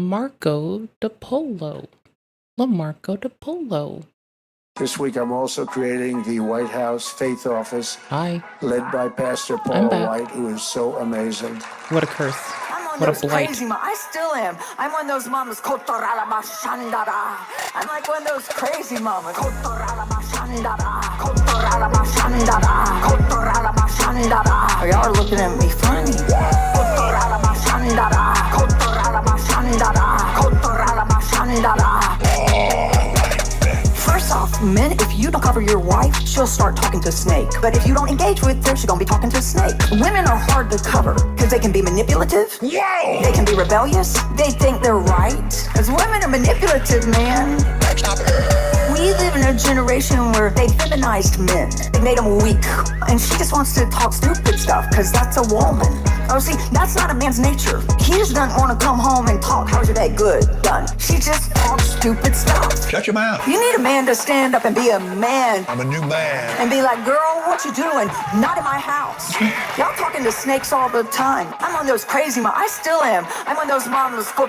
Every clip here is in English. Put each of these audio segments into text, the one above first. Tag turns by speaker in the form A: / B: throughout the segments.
A: Lamarco DiPolo. Lamarco DiPolo.
B: This week, I'm also creating the White House Faith Office.
A: Hi.
B: Led by Pastor Paul White, who is so amazing.
A: What a curse. What a blight.
C: Crazy I still am. I'm one of those mamas. I'm like one of those crazy mamas. Y'all are looking at me funny. First off, men, if you don't cover your wife, she'll start talking to a snake. But if you don't engage with her, she's gonna be talking to a snake. Women are hard to cover, because they can be manipulative. Whoa! They can be rebellious. They think they're right. Because women are manipulative, man. We live in a generation where they feminized men. They made them weak. And she just wants to talk stupid stuff, because that's a woman. Oh, see, that's not a man's nature. He just doesn't want to come home and talk. How's your day? Good. Done. She just talks stupid stuff.
D: Shut your mouth.
C: You need a man to stand up and be a man.
D: I'm a new man.
C: And be like, girl, what you doing? Not in my house. Y'all talking to snakes all the time. I'm one of those crazy I still am. I'm one of those mamas. I'm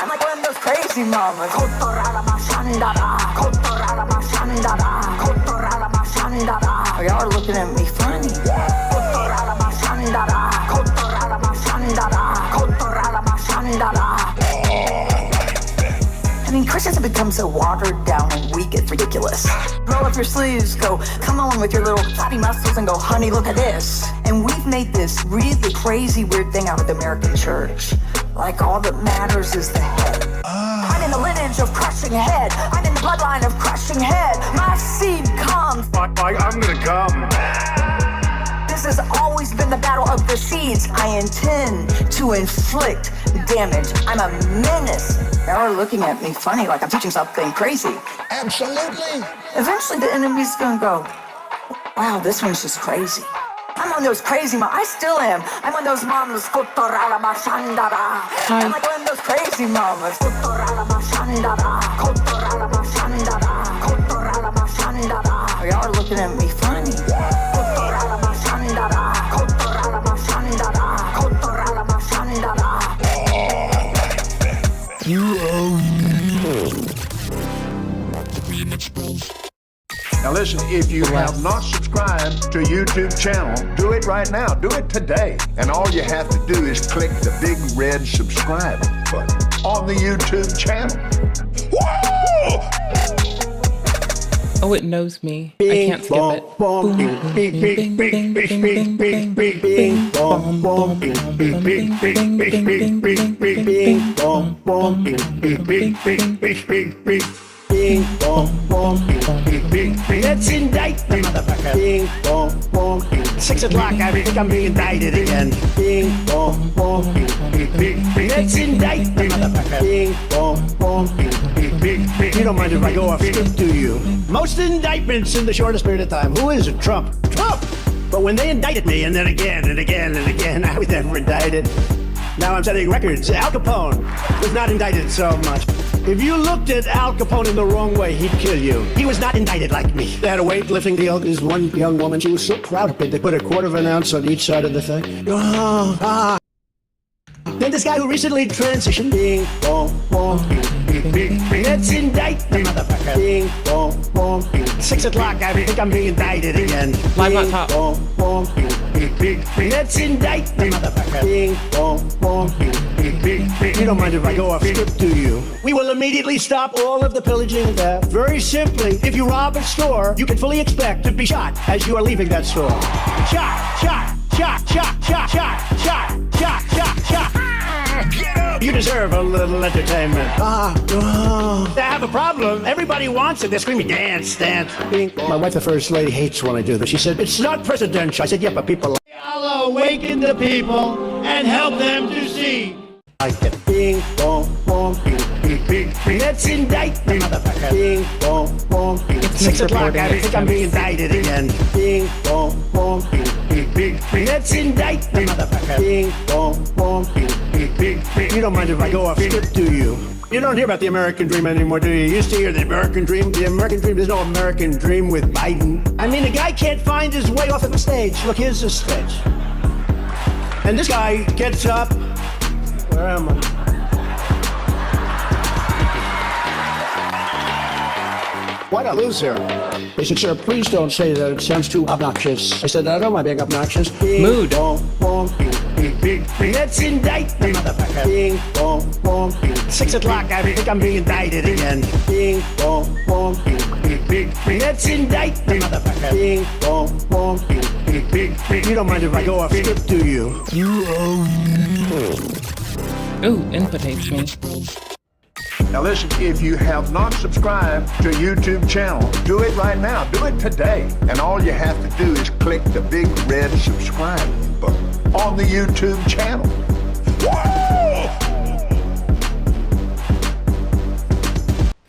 C: like one of those crazy mamas. Y'all are looking at me funny. I mean, Christians have become so watered down and weak, it's ridiculous. Roll up your sleeves, go, come on with your little fatty muscles and go, honey, look at this. And we've made this really crazy, weird thing out of the American church. Like all that matters is the head. I'm in the lineage of crushing head. I'm in the bloodline of crushing head. My seed comes.
E: I'm gonna come.
C: This has always been the battle of the seeds. I intend to inflict damage. I'm a menace. Y'all are looking at me funny like I'm teaching something crazy.
D: Absolutely.
C: Eventually the enemy's gonna go, wow, this one's just crazy. I'm one of those crazy I still am. I'm one of those mamas. I'm like one of those crazy mamas. Y'all are looking at me funny.
E: Now listen, if you have not subscribed to YouTube channel, do it right now. Do it today. And all you have to do is click the big red subscribe button on the YouTube channel. Whoa!
A: Oh, it knows me. I can't skip it.
F: Bing, bong, bong, bing, bing, bing. Let's indict the motherfucker. Bing, bong, bong, 6 o'clock, I think I'm being indicted again. Bing, bong, bong, bing, bing, bing. Let's indict the motherfucker. Bing, bong, bong, bing, bing, bing. You don't mind if I go off script, do you? Most indictments in the shortest period of time. Who is it? Trump. Trump! But when they indicted me, and then again, and again, and again, I was never indicted. Now I'm setting records. Al Capone was not indicted so much. If you looked at Al Capone in the wrong way, he'd kill you. He was not indicted like me. They had a weightlifting deal. This one young woman, she was so proud of it. They put a 1/4 ounce on each side of the thing. Then this guy who recently transitioned. Bing, bong, bong, bing, bing, bing. Let's indict the motherfucker. Bing, bong, bong, 6 o'clock, I think I'm being indicted again.
A: Live on top.
F: Bong, bong, bing, bing, bing. Let's indict the motherfucker. Bing, bong, bong, bing, bing, bing. You don't mind if I go off script, do you? We will immediately stop all of the pillaging and theft. Very simply, if you rob a store, you can fully expect to be shot as you are leaving that store. Shot, shot, shot, shot, shot, shot, shot, shot, shot, shot. Get up! You deserve a little entertainment. I have a problem. Everybody wants it. They're screaming, dance, dance. My wife, the first lady, hates when I do this. She said, it's not presidential. I said, yeah, but people... I'll awaken the people and help them to see. I get bing, bong, bong, bing, bing, bing. Let's indict the motherfucker. Bing, bong, bong, 6 o'clock, I think I'm being indicted again. Bing, bong, bong, bing, bing, bing. Let's indict the motherfucker. Bing, bong, bong, bing, bing, bing. You don't mind if I go off script, do you? You don't hear about the American dream anymore, do you? You used to hear the American dream. The American dream, there's no American dream with Biden. I mean, the guy can't find his way off of the stage. Look, here's the stage. And this guy gets up. Where am I? What a loser. They said, sir, please don't say that. It sounds too obnoxious. I said, I don't mind being obnoxious.
A: Mood.
F: Bing, bong, bong, bing, bing, bing. Let's indict the motherfucker. Bing, bong, bong, bing. 6 o'clock, I think I'm being indicted again. Bing, bong, bong, bing, bing, bing, bing. Let's indict the motherfucker. Bing, bong, bong, bing, bing, bing, bing. You don't mind if I go off script, do you?
A: Ooh, inputates me.
E: Now listen, if you have not subscribed to YouTube channel, do it right now. Do it today. And all you have to do is click the big red subscribe button on the YouTube channel. Whoa!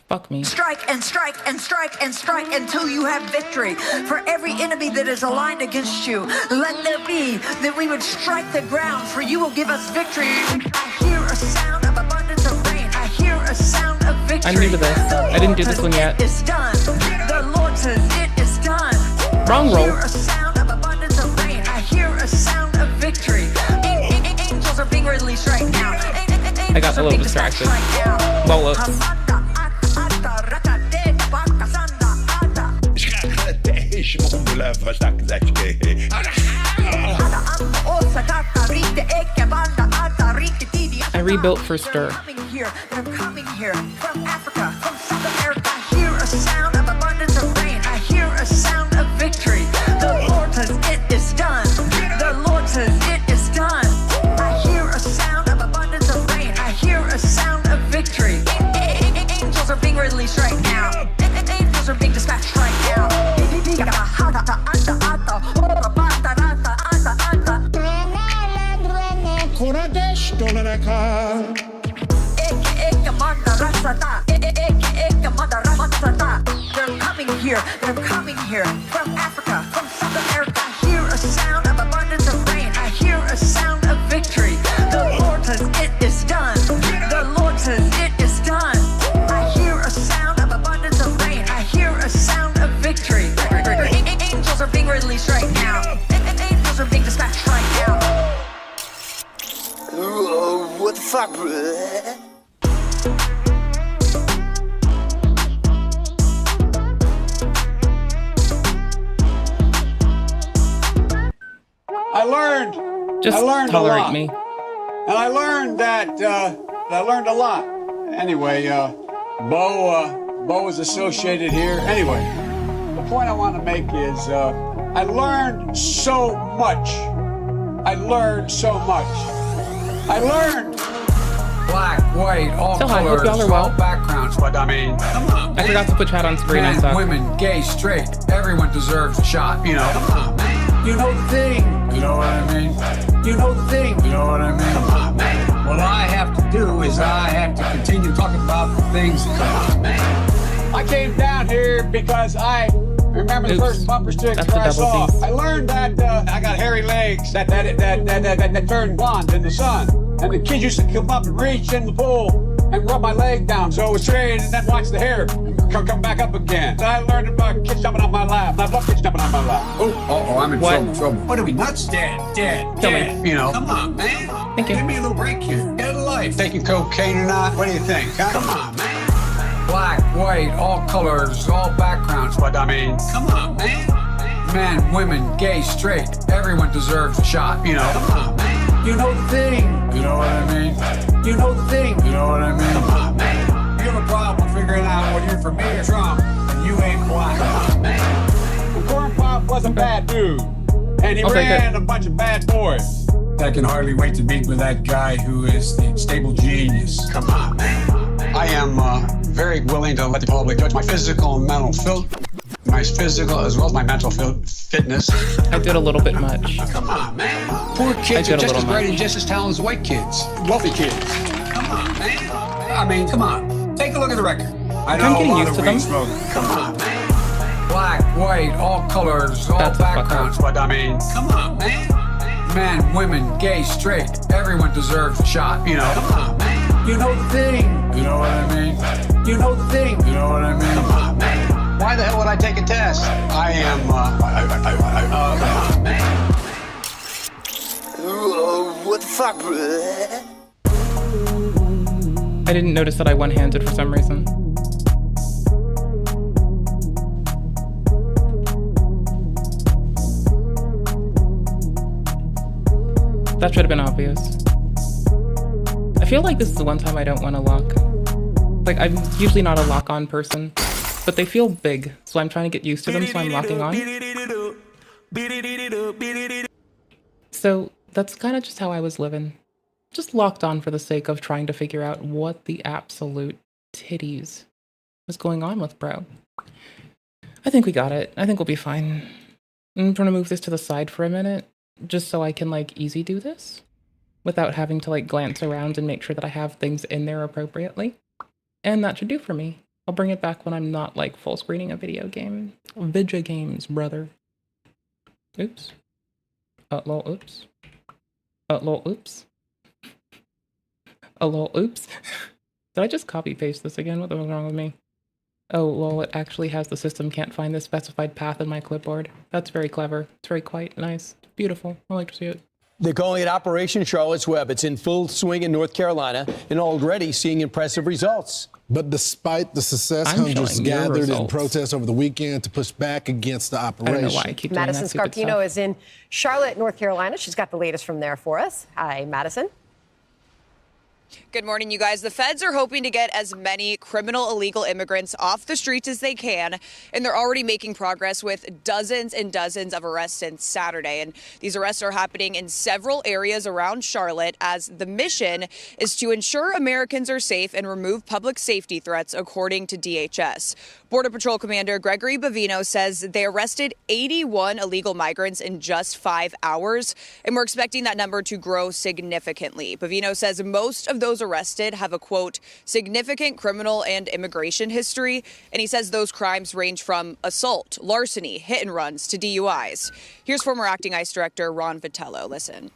A: Fuck me.
C: Strike and strike and strike and strike until you have victory. For every enemy that is aligned against you, let there be that we would strike the ground, for you will give us victory. I hear a sound of abundance of rain. I hear a sound of victory.
A: I'm new to this. I didn't do this one yet.
C: It is done. The Lord says it is done.
A: Wrong roll.
C: I hear a sound of abundance of rain. I hear a sound of victory. Angels are being released right now.
A: I got a little distracted. Well, look. I rebuilt for stir.
C: I'm coming here from Africa, from South America. I hear a sound of abundance of rain. I hear a sound of victory. The Lord says it is done. The Lord says it is done. I hear a sound of abundance of rain. I hear a sound of victory. Angels are being released right now. Angels are being dispatched right now. They're coming here. They're coming here from Africa, from South America. I hear a sound of abundance of rain. I hear a sound of victory. The Lord says it is done. The Lord says it is done. I hear a sound of abundance of rain. I hear a sound of victory. Angels are being released right now. Angels are being dispatched right now.
D: What the fuck, bruh?
A: Just tolerate me.
G: And I learned that, I learned a lot. Anyway, Bo is associated here. Anyway, the point I want to make is, I learned so much. I learned black, white, all
A: So hi, hope
G: colors,
A: y'all are well.
G: all backgrounds. But I mean, come on,
A: I forgot to put chat on screen. I
G: men,
A: suck.
G: women, gay, straight, everyone deserves a shot. You know, come on, man. You know the thing. You know what I mean? You know the thing. You know what I mean? Come on, man. What I have to do is I have to continue talking about the things. Come on, man. I came down here because I remember the first bumper sticker
A: That's a
G: I
A: double
G: saw.
A: piece.
G: I learned that I got hairy legs that turned blonde in the sun. And the kids used to come up and reach in the pool and rub my leg down so it was straight and then watch the hair come back up again. So I learned about kids jumping on my lap. I love kids jumping on my lap. Oh, I'm in trouble. What are we, nuts? Dead.
A: Kill me.
G: You know. Come on, man.
A: Thank you.
G: Give me a little break here. Get a life. Taking cocaine or not? What do you think? Huh? Come on, man. Black, white, all colors, all backgrounds. But I mean, come on, man. Men, women, gay, straight, everyone deserves a shot. You know. Come on, man. You know the thing. You know what I mean? You know the thing. You know what I mean? Come on, man. You have a problem figuring out whether you're for me or Trump, and you ain't black. Come on, man. The Corn Pop was a bad dude, and he ran a bunch of bad boys. I can hardly wait to meet with that guy who is the stable genius. Come on, man. I am very willing to let the public judge my physical and mental my physical as well as my mental fitness.
A: I did a little bit much.
G: Come on, man. Poor kids are just as bright and just as talented as white kids. Wealthy kids. Come on, man. I mean, come on. Take a look at the record. I know
A: I'm
G: a
A: getting
G: lot
A: used
G: of
A: to
G: weed
A: them.
G: smoking. Come on, man. Black, white, all colors, all
A: That's a fuck
G: backgrounds.
A: up.
G: But I mean, come on, man. Men, women, gay, straight, everyone deserves a shot. You know. Come on, man. You know the thing. You know what I mean? You know the thing. You know what I mean? Come on, man. Why the hell would I take a test? I am, come on, man.
D: What the fuck, bruh?
A: I didn't notice that I one-handed for some reason. That should have been obvious. I feel like this is the one time I don't want to lock. Like, I'm usually not a lock-on person, but they feel big, so I'm trying to get used to them, so I'm locking on. So that's kind of just how I was living. Just locked on for the sake of trying to figure out what the absolute titties was going on with bro. I think we got it. I think we'll be fine. I'm going to move this to the side for a minute, just so I can, like, easy do this without having to, like, glance around and make sure that I have things in there appropriately. And that should do for me. I'll bring it back when I'm not, like, full screening a video game. Video games, brother. Oops. Lol, oops. Lol, oops. Lol, oops. Did I just copy paste this again? What the hell's wrong with me? Oh, lol, it actually has the system can't find the specified path in my clipboard. That's very clever. It's very quite nice. Beautiful. I like to see it.
H: They're calling it Operation Charlotte's Web. It's in full swing in North Carolina and already seeing impressive results.
I: But despite the success,
A: I'm
I: hundreds
A: showing your
I: gathered in
A: results.
I: protest over the weekend to push back against the
A: I
I: operation.
A: don't know why I keep doing
J: Madison
A: that stupid
J: Scarpino
A: stuff.
J: is in Charlotte, North Carolina. She's got the latest from there for us. Hi, Madison.
K: Good morning, you guys. The feds are hoping to get as many criminal illegal immigrants off the streets as they can, and they're already making progress with dozens and dozens of arrests since Saturday. And these arrests are happening in several areas around Charlotte, as the mission is to ensure Americans are safe and remove public safety threats, according to DHS. Border Patrol Commander Gregory Bavino says they arrested 81 illegal migrants in just 5 hours, and we're expecting that number to grow significantly. Bavino says most of those arrested have a, quote, significant criminal and immigration history, and he says those crimes range from assault, larceny, hit and runs to DUIs. Here's former acting ICE Director Ron Vitello. Listen.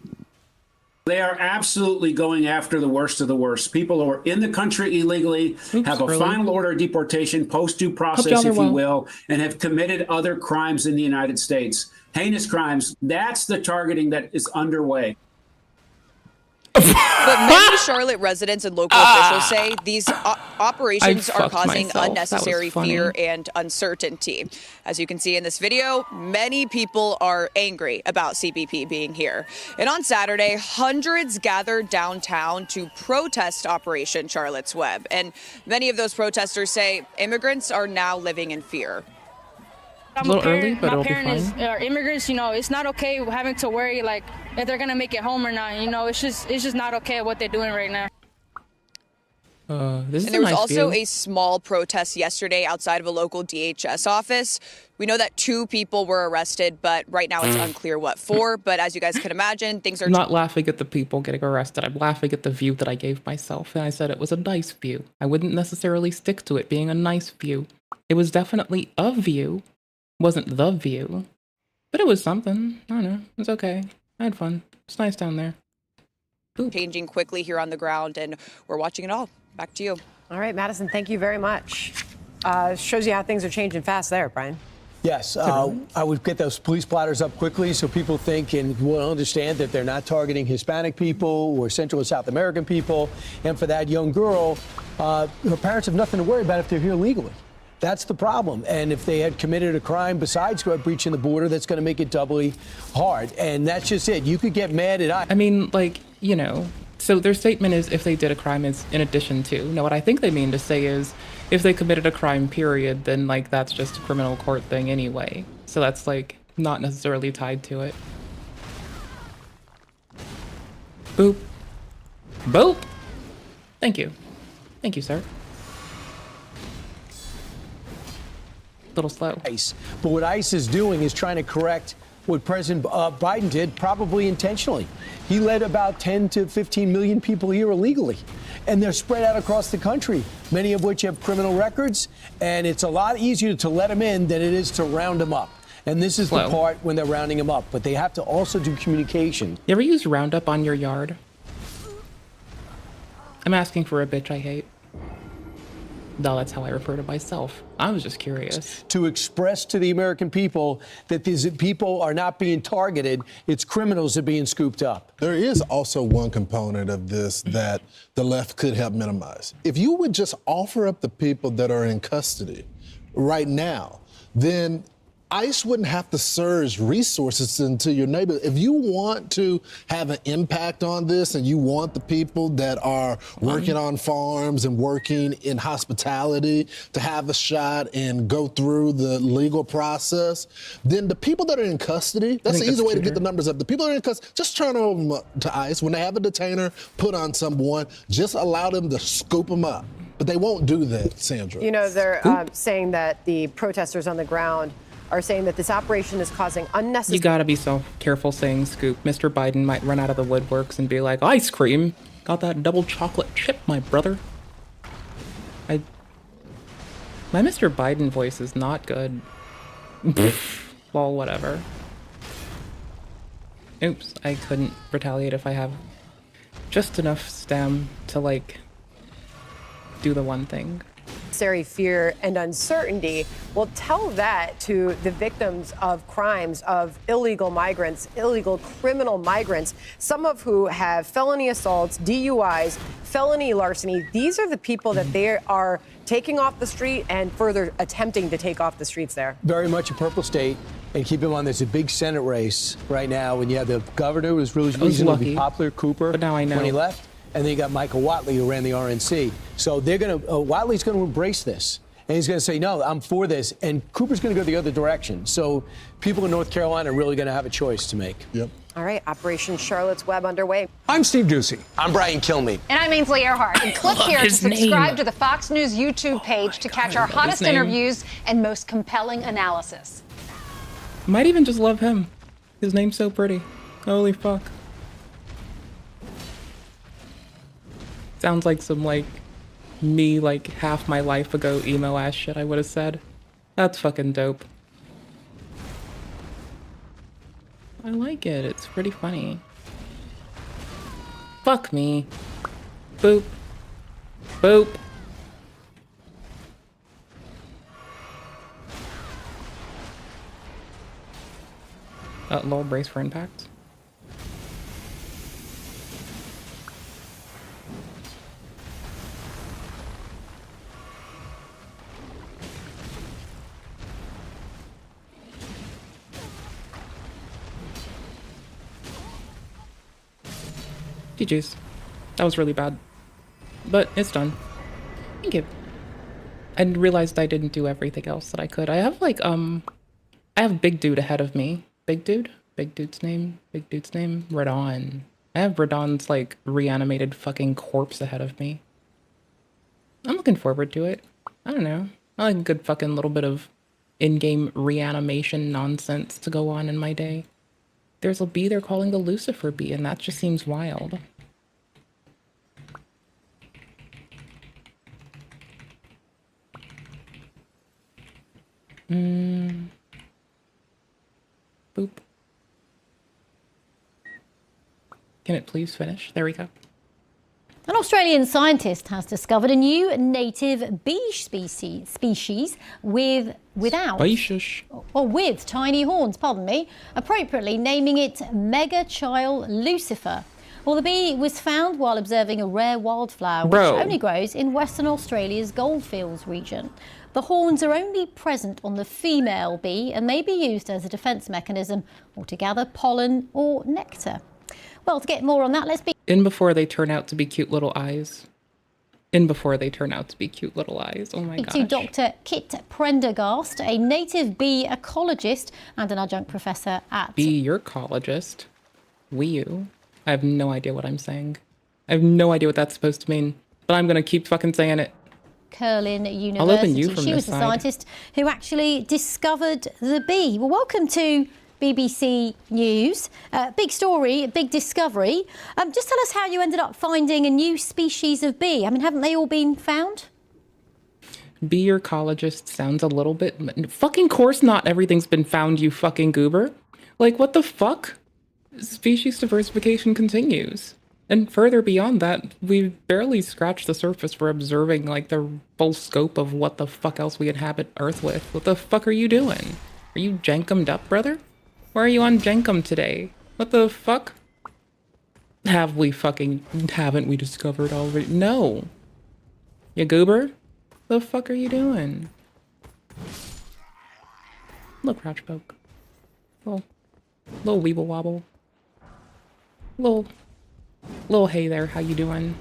L: They are absolutely going after the worst of the worst. People who are in the country illegally, have a
A: really?
L: final order of deportation, post-due process, if you will, and have committed other crimes in the United States. Heinous crimes. That's the targeting that is underway.
K: But many Charlotte residents and local officials say these operations are causing
A: myself.
K: unnecessary fear and uncertainty. As you can see in this video, many people are angry about CBP being here. And on Saturday, hundreds gathered downtown to protest Operation Charlotte's Web. And many of those protesters say immigrants are now living in fear.
A: A little early, but it'll be fine.
M: Are immigrants, you know, it's not okay having to worry like if they're gonna make it home or not. You know, it's just not okay what they're doing right now.
A: This is
K: And there was
A: nice
K: also
A: view.
K: a small protest yesterday outside of a local DHS office. We know that 2 people were arrested, but right now it's unclear what for. But as you guys can imagine, things are
A: I'm not laughing at the people getting arrested. I'm laughing at the view that I gave myself. And I said it was a nice view. I wouldn't necessarily stick to it being a nice view. It was definitely a view. Wasn't the view. But it was something. I don't know. It was okay. I had fun. It's nice down there.
K: changing quickly here on the ground, and we're watching it all. Back to you.
J: All right, Madison, thank you very much. Shows you how things are changing fast there, Brian.
H: Yes, I would get those police blotters up quickly so people think and will understand that they're not targeting Hispanic people or Central and South American people. And for that young girl, her parents have nothing to worry about if they're here legally. That's the problem. And if they had committed a crime besides breaching the border, that's going to make it doubly hard. And that's just it. You could get mad at...
A: I mean, like, you know, so their statement is if they did a crime is in addition to. No, what I think they mean to say is if they committed a crime, period, then, like, that's just a criminal court thing anyway. So that's, like, not necessarily tied to it. Boop. Boop. Thank you. Thank you, sir. Little slow.
H: ICE. But what ICE is doing is trying to correct what President Biden did, probably intentionally. He let about 10 to 15 million people here illegally, and they're spread out across the country, many of which have criminal records, and it's a lot easier to let them in than it is to round them up. And this is the part when they're rounding them up, but they have to also do communication.
A: You ever use Roundup on your yard? I'm asking for a bitch I hate. No, that's how I refer to myself. I was just curious.
H: To express to the American people that these people are not being targeted, it's criminals that are being scooped up.
I: There is also one component of this that the left could help minimize. If you would just offer up the people that are in custody right now, then ICE wouldn't have to surge resources into your neighborhood. If you want to have an impact on this and you want the people that are working on farms and working in hospitality to have a shot and go through the legal process, then the people that are in custody, that's the easy way to get the numbers up. The people that are in custody, just turn them to ICE. When they have a detainer put on someone, just allow them to scoop them up. But they won't do that, Sandra.
J: You know, they're saying that the protesters on the ground are saying that this operation is causing unnecessary...
A: You gotta be so careful saying scoop. Mr. Biden might run out of the woodworks and be like, ice cream. Got that double chocolate chip, my brother. My Mr. Biden voice is not good. Well, whatever. Oops, I couldn't retaliate if I have just enough stam to, like, do the one thing.
J: Fear and uncertainty. Well, tell that to the victims of crimes of illegal migrants, illegal criminal migrants, some of who have felony assaults, DUIs, felony larceny. These are the people that they are taking off the street and further attempting to take off the streets there.
H: Very much a purple state. And keep in mind, there's a big Senate race right now when you have the governor who was really reasonably popular, Cooper,
A: but now I know.
H: When he left. And then you got Michael Watley, who ran the RNC. So they're going to, Watley's going to embrace this. And he's going to say, no, I'm for this. And Cooper's going to go the other direction. So people in North Carolina are really going to have a choice to make.
I: Yep.
J: All right, Operation Charlotte's Web underway.
G: I'm Steve Ducey.
N: I'm Brian Kilmeade.
O: And I'm Ainsley Earhart. And click here to subscribe to the Fox News YouTube page to catch our hottest interviews and most compelling analysis.
A: Might even just love him. His name's so pretty. Holy fuck. Sounds like some, like, me, like, half my life ago emo-ass shit I would have said. That's fucking dope. I like it. It's pretty funny. Fuck me. Boop. Boop. Lol, brace for impact. GG's. That was really bad. But it's done. Thank you. I realized I didn't do everything else that I could. I have like, I have Big Dude ahead of me. Big Dude? Big Dude's name? Big Dude's name? Radon. I have Radon's like reanimated fucking corpse ahead of me. I'm looking forward to it. I don't know. I like a good fucking little bit of in-game reanimation nonsense to go on in my day. There's a bee they're calling the Lucifer bee, and that just seems wild. Boop. Can it please finish? There we go.
P: An Australian scientist has discovered a new native bee species with tiny horns, pardon me, appropriately naming it Megachial lucifer. Well, the bee was found while observing a rare wildflower which only grows in Western Australia's Goldfields region. The horns are only present on the female bee and may be used as a defence mechanism or to gather pollen or nectar. Well, to get more on that, let's be
A: in before they turn out to be cute little eyes. In before they turn out to be cute little eyes. Oh my gosh.
P: To Dr. Kit Prendergast, a native bee ecologist and an adjunct professor at...
A: Bee ecologist? You? I have no idea what I'm saying. I have no idea what that's supposed to mean. But I'm going to keep fucking saying it.
P: Curlin University.
A: I'll open you from
P: she
A: this
P: was the
A: side.
P: scientist who actually discovered the bee. Well, welcome to BBC News. Big story, big discovery. Just tell us how you ended up finding a new species of bee. I mean, haven't they all been found?
A: Bee ecologist sounds a little bit... Fucking course not everything's been found, you fucking goober. Like, what the fuck? Species diversification continues. And further beyond that, we've barely scratched the surface for observing, like, the full scope of what the fuck else we inhabit Earth with. What the fuck are you doing? Are you jankumed up, brother? Why are you on jankum today? What the fuck? Haven't we discovered already? No. You goober? The fuck are you doing? Little crouch poke. Little weeble wobble. Little hey there, how you doing?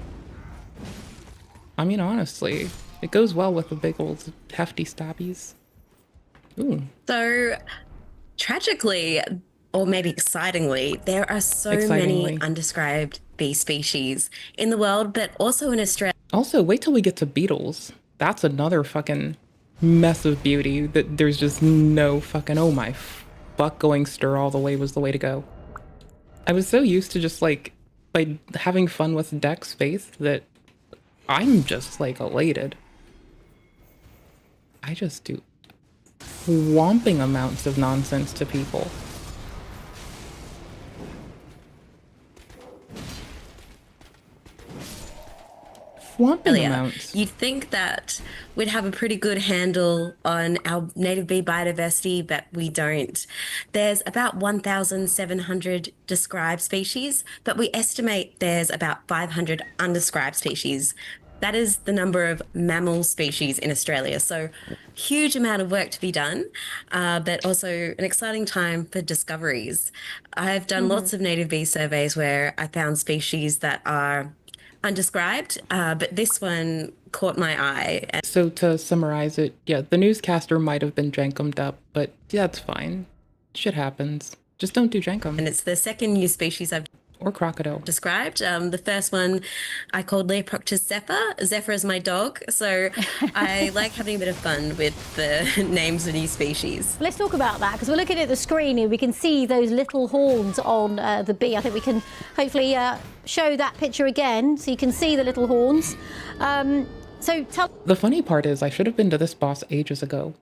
A: I mean, honestly, it goes well with the big old hefty stabbies. Ooh.
N: So, tragically, or maybe excitingly, there are so many undescribed bee species in the world, but also in Australia.
A: Also, wait till we get to beetles. That's another fucking mess of beauty that there's just no fucking, oh my fuck, going stir all the way was the way to go. I was so used to just like having fun with Deck's faith that I'm just like elated. I just do whomping amounts of nonsense to people. Whomping amounts.
N: You'd think that we'd have a pretty good handle on our native bee biodiversity, but we don't. There's about 1,700 described species, but we estimate there's about 500 undescribed species. That is the number of mammal species in Australia. So huge amount of work to be done, but also an exciting time for discoveries. I've done lots of native bee surveys where I found species that are undescribed, but this one caught my eye.
A: So to summarize it, yeah, the newscaster might have been jankumed up, but yeah, that's fine. Shit happens. Just don't do jankum.
N: And it's the second new species I've
A: or crocodile
N: described. The first one I called Leoproctus zephyr. Zephyr is my dog, so I like having a bit of fun with the names of new species.
P: Let's talk about that, because we're looking at the screen here. We can see those little horns on the bee. I think we can hopefully show that picture again so you can see the little horns. So tell...
A: The funny part is I should have been to this boss ages ago,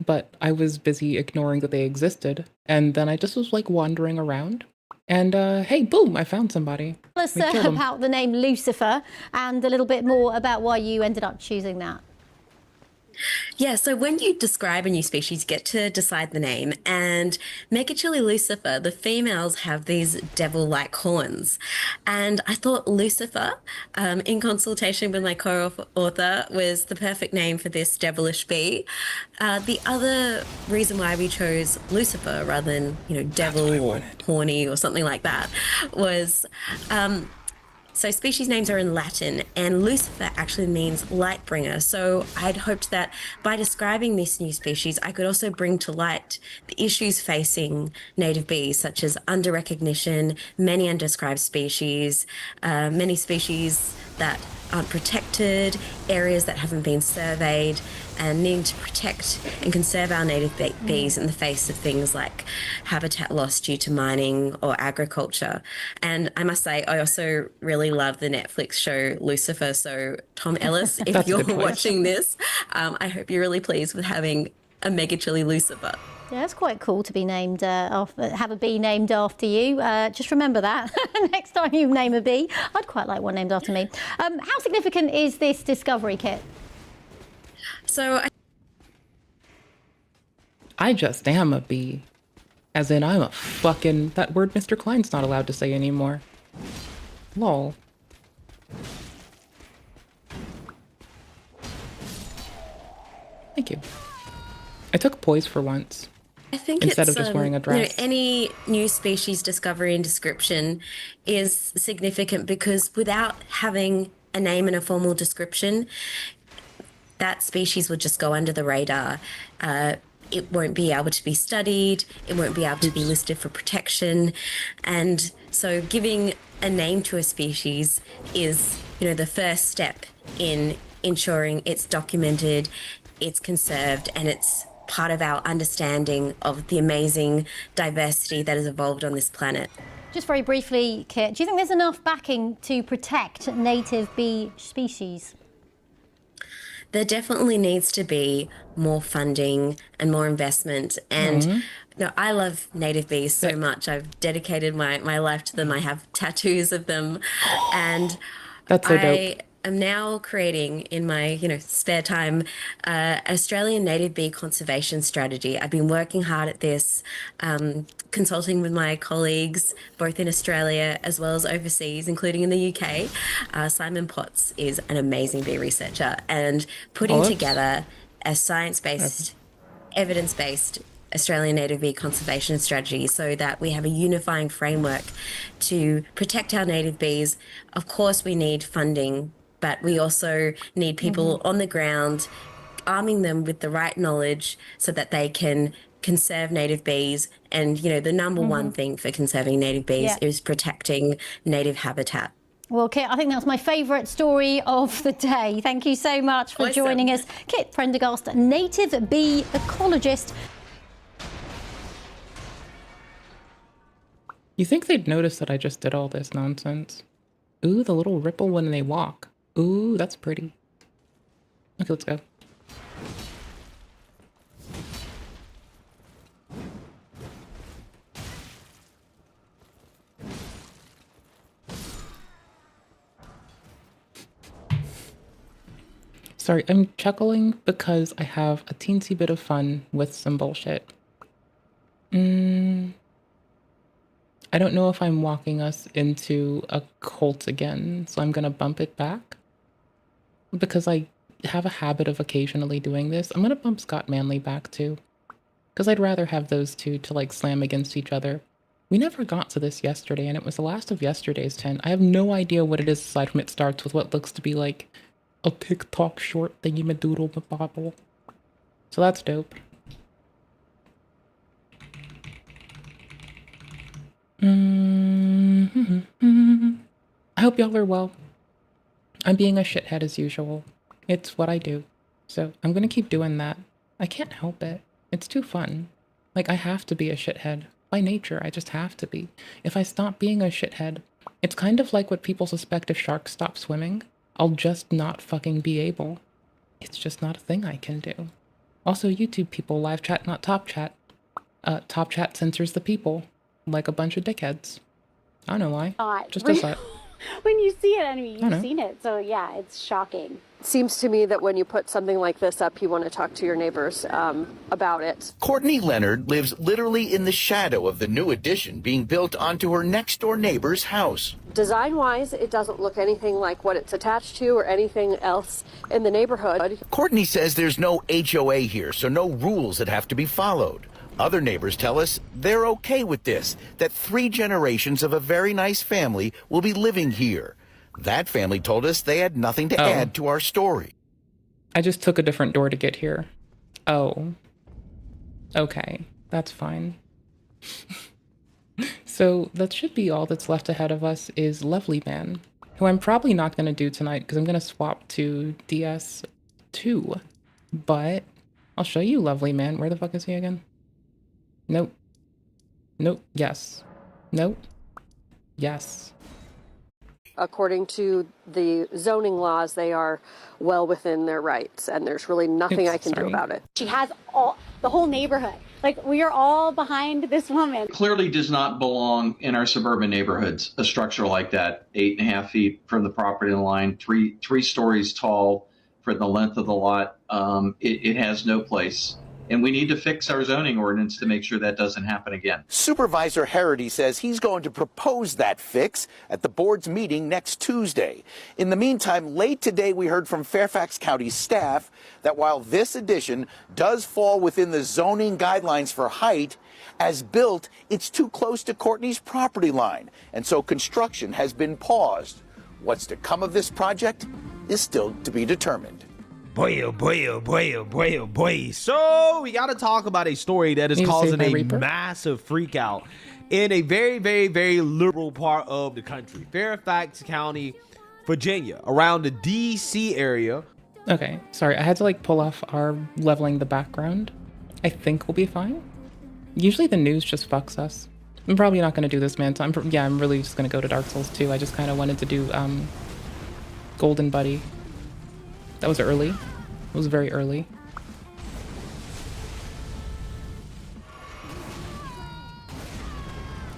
A: but I was busy ignoring that they existed, and then I just was like wandering around. And hey, boom, I found somebody.
P: Tell us about the name Lucifer and a little bit more about why you ended up choosing that.
N: Yeah, so when you describe a new species, you get to decide the name. And Megachile lucifer, the females have these devil-like horns. And I thought Lucifer, in consultation with my co-author, was the perfect name for this devilish bee. The other reason why we chose Lucifer rather than, devil or horny or something like that was... So species names are in Latin, and Lucifer actually means light bringer. So I'd hoped that by describing this new species, I could also bring to light the issues facing native bees, such as under-recognition, many undescribed species, many species that aren't protected, areas that haven't been surveyed, and needing to protect and conserve our native bees in the face of things like habitat loss due to mining or agriculture. And I must say, I also really love the Netflix show Lucifer. So Tom Ellis, if you're watching this, I hope you're really pleased with having a Megachile lucifer.
P: Yeah, it's quite cool to be named, have a bee named after you. Just remember that next time you name a bee. I'd quite like one named after me. How significant is this discovery, Kit?
N: So
A: I just am a bee. As in, I'm a fucking... That word Mr. Klein's not allowed to say anymore. Lol. Thank you. I took poise for once.
N: I think
A: instead of just wearing a dress.
N: Any new species discovery and description is significant because without having a name and a formal description, that species would just go under the radar. It won't be able to be studied. It won't be able to be listed for protection. And so giving a name to a species is, the first step in ensuring it's documented, it's conserved, and it's part of our understanding of the amazing diversity that has evolved on this planet.
P: Just very briefly, Kit, do you think there's enough backing to protect native bee species?
N: There definitely needs to be more funding and more investment. And No, I love native bees so much. I've dedicated my life to them. I have tattoos of them. And
A: That's so dope.
N: I am now creating in my, spare time, Australian native bee conservation strategy. I've been working hard at this, consulting with my colleagues, both in Australia as well as overseas, including in the UK. Simon Potts is an amazing bee researcher, and putting together a science-based, evidence-based Australian native bee conservation strategy so that we have a unifying framework to protect our native bees. Of course, we need funding, but we also need people on the ground arming them with the right knowledge so that they can conserve native bees. And, the number one thing for conserving native bees is protecting native habitat.
P: Well, Kit, I think that's my favourite story of the day. Thank you so much for joining us. Kit Prendergast, native bee ecologist.
A: You think they'd notice that I just did all this nonsense? Ooh, the little ripple when they walk. Ooh, that's pretty. Okay, let's go. Sorry, I'm chuckling because I have a teensy bit of fun with some bullshit. I don't know if I'm walking us into a cult again, so I'm gonna bump it back. Because I have a habit of occasionally doing this. I'm gonna bump Scott Manley back too. Because I'd rather have those two to like slam against each other. We never got to this yesterday, and it was the last of yesterday's 10. I have no idea what it is aside from it starts with what looks to be like a TikTok short thingy-madoodle-bobble. So that's dope. I hope y'all are well. I'm being a shithead as usual. It's what I do. So I'm gonna keep doing that. I can't help it. It's too fun. Like, I have to be a shithead. By nature, I just have to be. If I stop being a shithead, it's kind of like what people suspect if sharks stop swimming. I'll just not fucking be able. It's just not a thing I can do. Also, YouTube people, live chat, not top chat. Top chat censors the people. Like a bunch of dickheads. I don't know why. Just does that.
Q: When you see it, I mean, you've seen it. So yeah, it's shocking.
J: Seems to me that when you put something like this up, you want to talk to your neighbors about it.
R: Courtney Leonard lives literally in the shadow of the new addition being built onto her next-door neighbor's house.
J: Design-wise, it doesn't look anything like what it's attached to or anything else in the neighborhood.
R: Courtney says there's no HOA here, so no rules that have to be followed. Other neighbors tell us they're okay with this, that 3 generations of a very nice family will be living here. That family told us they had nothing to add to our story.
A: I just took a different door to get here. Oh. Okay, that's fine. So that should be all that's left ahead of us is Lovely Man, who I'm probably not going to do tonight because I'm going to swap to DS2. But I'll show you Lovely Man. Where the fuck is he again? Nope. Nope. Yes. Nope. Yes.
J: According to the zoning laws, they are well within their rights, and there's really nothing I can do about it.
Q: She has the whole neighborhood. Like, we are all behind this woman.
S: Clearly does not belong in our suburban neighborhoods, a structure like that, 8.5 feet from the property line, three stories tall for the length of the lot. It has no place. And we need to fix our zoning ordinance to make sure that doesn't happen again.
R: Supervisor Harity says he's going to propose that fix at the board's meeting next Tuesday. In the meantime, late today we heard from Fairfax County staff that while this addition does fall within the zoning guidelines for height, as built, it's too close to Courtney's property line, and so construction has been paused. What's to come of this project is still to be determined.
T: Boy, oh boy, oh boy, oh boy, oh boy. So we got to talk about a story that is causing a massive freak out in a very, very, very liberal part of the country. Fairfax County, Virginia, around the DC area.
A: Okay, sorry, I had to like pull off our leveling the background. I think we'll be fine. Usually the news just fucks us. I'm probably not going to do this, man. So I'm really just going to go to Dark Souls 2. I just kind of wanted to do Golden Buddy. That was early. It was very early.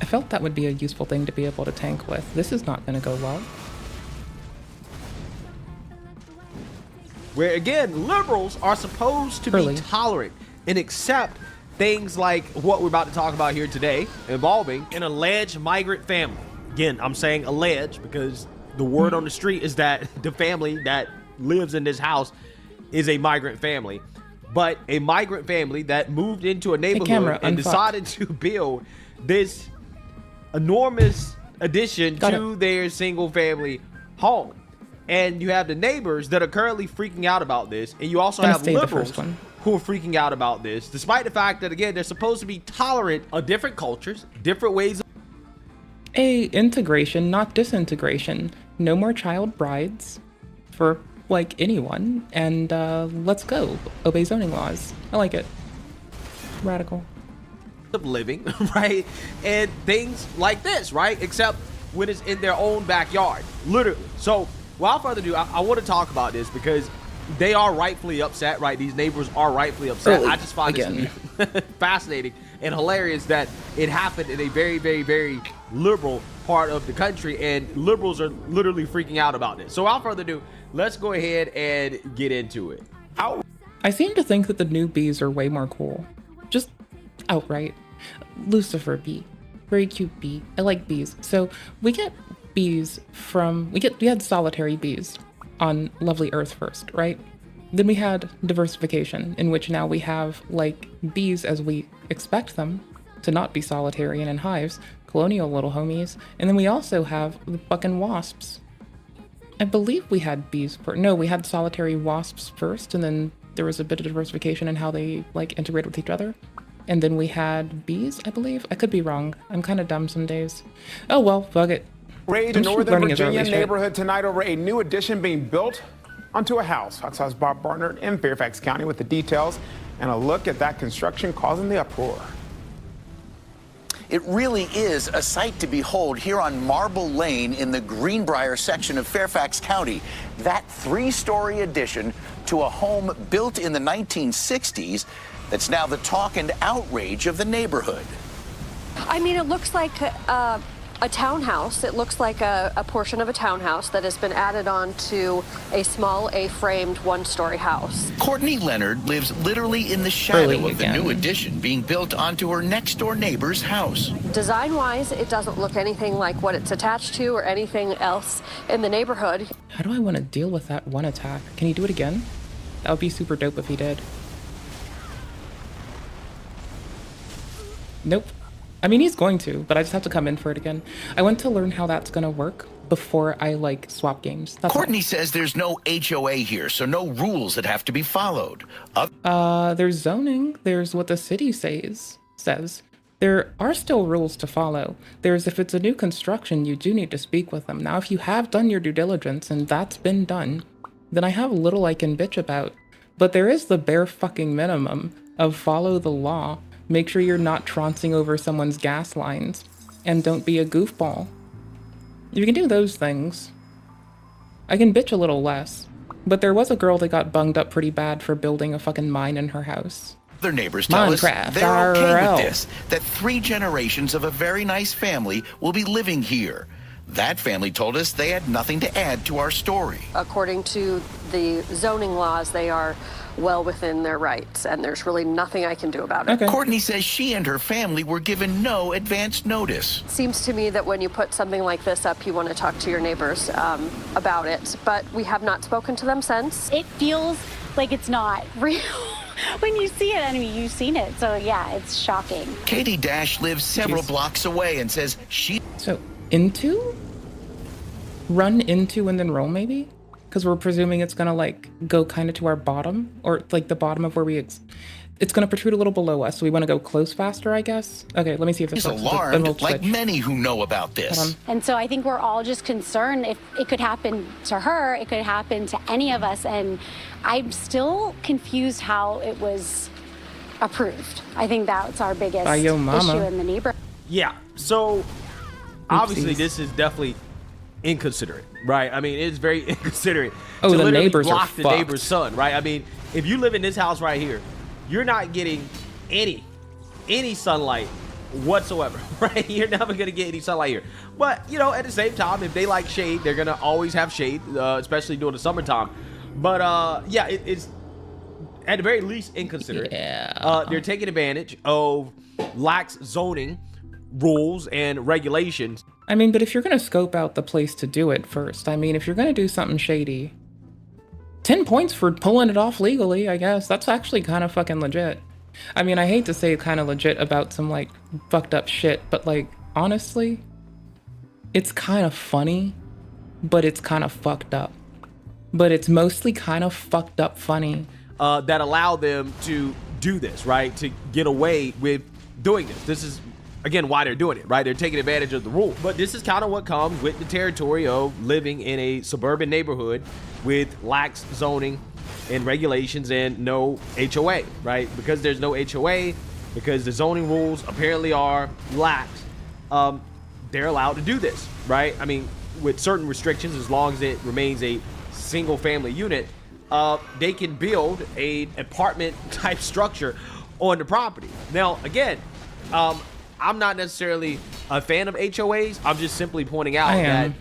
A: felt that would be a useful thing to be able to tank with. This is not going to go well.
T: Where again, liberals are supposed to be tolerant and accept things like what we're about to talk about here today, involving an alleged migrant family. Again, I'm saying alleged because the word on the street is that the family that lives in this house is a migrant family. But a migrant family that moved into a neighborhood and decided to build this enormous addition to their single family home. And you have the neighbors that are currently freaking out about this. And you also have liberals who are freaking out about this, despite the fact that, again, they're supposed to be tolerant of different cultures, different ways of
A: integration, not disintegration. No more child brides for like anyone, and let's go obey zoning laws. I like it. Radical
T: of living, right? And things like this, right? Except when it's in their own backyard, literally. So without further ado, I want to talk about this because they are rightfully upset, right? These neighbors are rightfully upset. I just find it fascinating and hilarious that it happened in a very, very, very liberal part of the country, and liberals are literally freaking out about this. So without further ado, let's go ahead and get into it.
A: I seem to think that the new bees are way more cool. Just outright. Lucifer bee. Very cute bee. I like bees. So we get bees from, we had solitary bees on lovely Earth first, right? Then we had diversification, in which now we have like bees as we expect them to not be solitary and in hives, colonial little homies. And then we also have the fucking wasps. I believe we had bees no, we had solitary wasps first, and then there was a bit of diversification in how they like integrate with each other. And then we had bees, I believe. I could be wrong. I'm kind of dumb some days. Oh well, fuck it.
U: Rage in Northern Virginia neighborhood tonight over a new addition being built onto a house. Outside's Bob Barnard in Fairfax County with the details and a look at that construction causing the uproar.
R: It really is a sight to behold here on Marble Lane in the Greenbrier section of Fairfax County. That three-story addition to a home built in the 1960s that's now the talk and outrage of the neighborhood.
V: I mean, it looks like a townhouse. It looks like a portion of a townhouse that has been added on to a small A-framed one-story house.
R: Courtney Leonard lives literally in the shadow of the new addition being built onto her next-door neighbor's house.
V: Design-wise, it doesn't look anything like what it's attached to or anything else in the neighborhood.
A: How do I want to deal with that one attack? Can he do it again? That would be super dope if he did. Nope. I mean, he's going to, but I just have to come in for it again. I want to learn how that's going to work before I, like, swap games. That's
R: Courtney says there's no HOA here, so no rules that have to be followed.
A: There's zoning. There's what the city says. There are still rules to follow. There's if it's a new construction, you do need to speak with them. Now, if you have done your due diligence and that's been done, then I have little I can bitch about. But there is the bare fucking minimum of follow the law. Make sure you're not trouncing over someone's gas lines, and don't be a goofball. You can do those things. I can bitch a little less, but there was a girl that got bunged up pretty bad for building a fucking mine in her house.
R: Other neighbors tell us they're okay with this, that 3 generations of a very nice family will be living here. That family told us they had nothing to add to our story.
V: According to the zoning laws, they are well within their rights, and there's really nothing I can do about it.
R: Courtney says she and her family were given no advance notice.
V: Seems to me that when you put something like this up, you want to talk to your neighbors about it, but we have not spoken to them since.
Q: It feels like it's not real. When you see it, I mean, you've seen it, so yeah, it's shocking.
R: Katie Dash lives several blocks away and says she...
A: So, run into and then roll maybe? Because we're presuming it's gonna like go kind of to our bottom, or like the bottom of where it's gonna protrude a little below us, so we want to go close faster, I guess. Okay, let me see if this works.
R: She's alarmed, like many who know about this.
Q: And so I think we're all just concerned if it could happen to her, it could happen to any of us, and I'm still confused how it was approved. I think that's our biggest issue in the neighborhood.
T: Yeah, so obviously this is definitely inconsiderate, right? I mean, it's very inconsiderate to
A: the
T: literally
A: neighbors
T: block
A: are
T: the neighbor's son, right? I mean, if you live in this house right here, you're not getting any sunlight whatsoever, right? You're never gonna get any sunlight here. But you know, at the same time, if they like shade, they're gonna always have shade, especially during the summertime. But yeah, it's at the very least inconsiderate.
A: Yeah.
T: They're taking advantage of lax zoning rules and regulations.
A: I mean, but if you're gonna scope out the place to do it first, I mean, if you're gonna do something shady, 10 points for pulling it off legally, I guess. That's actually kind of fucking legit. I mean, I hate to say kind of legit about some, like, fucked up shit, but, like, honestly, it's kind of funny, but it's kind of fucked up. But it's mostly kind of fucked up funny.
T: That allow them to do this, right? To get away with doing this. This is, again, why they're doing it, right? They're taking advantage of the rule. But this is kind of what comes with the territory of living in a suburban neighborhood with lax zoning and regulations and no HOA, right? Because there's no HOA, because the zoning rules apparently are lax, they're allowed to do this, right? I mean, with certain restrictions, as long as it remains a single family unit, they can build a apartment type structure on the property. Now, again, I'm not necessarily a fan of HOAs. I'm just simply pointing out that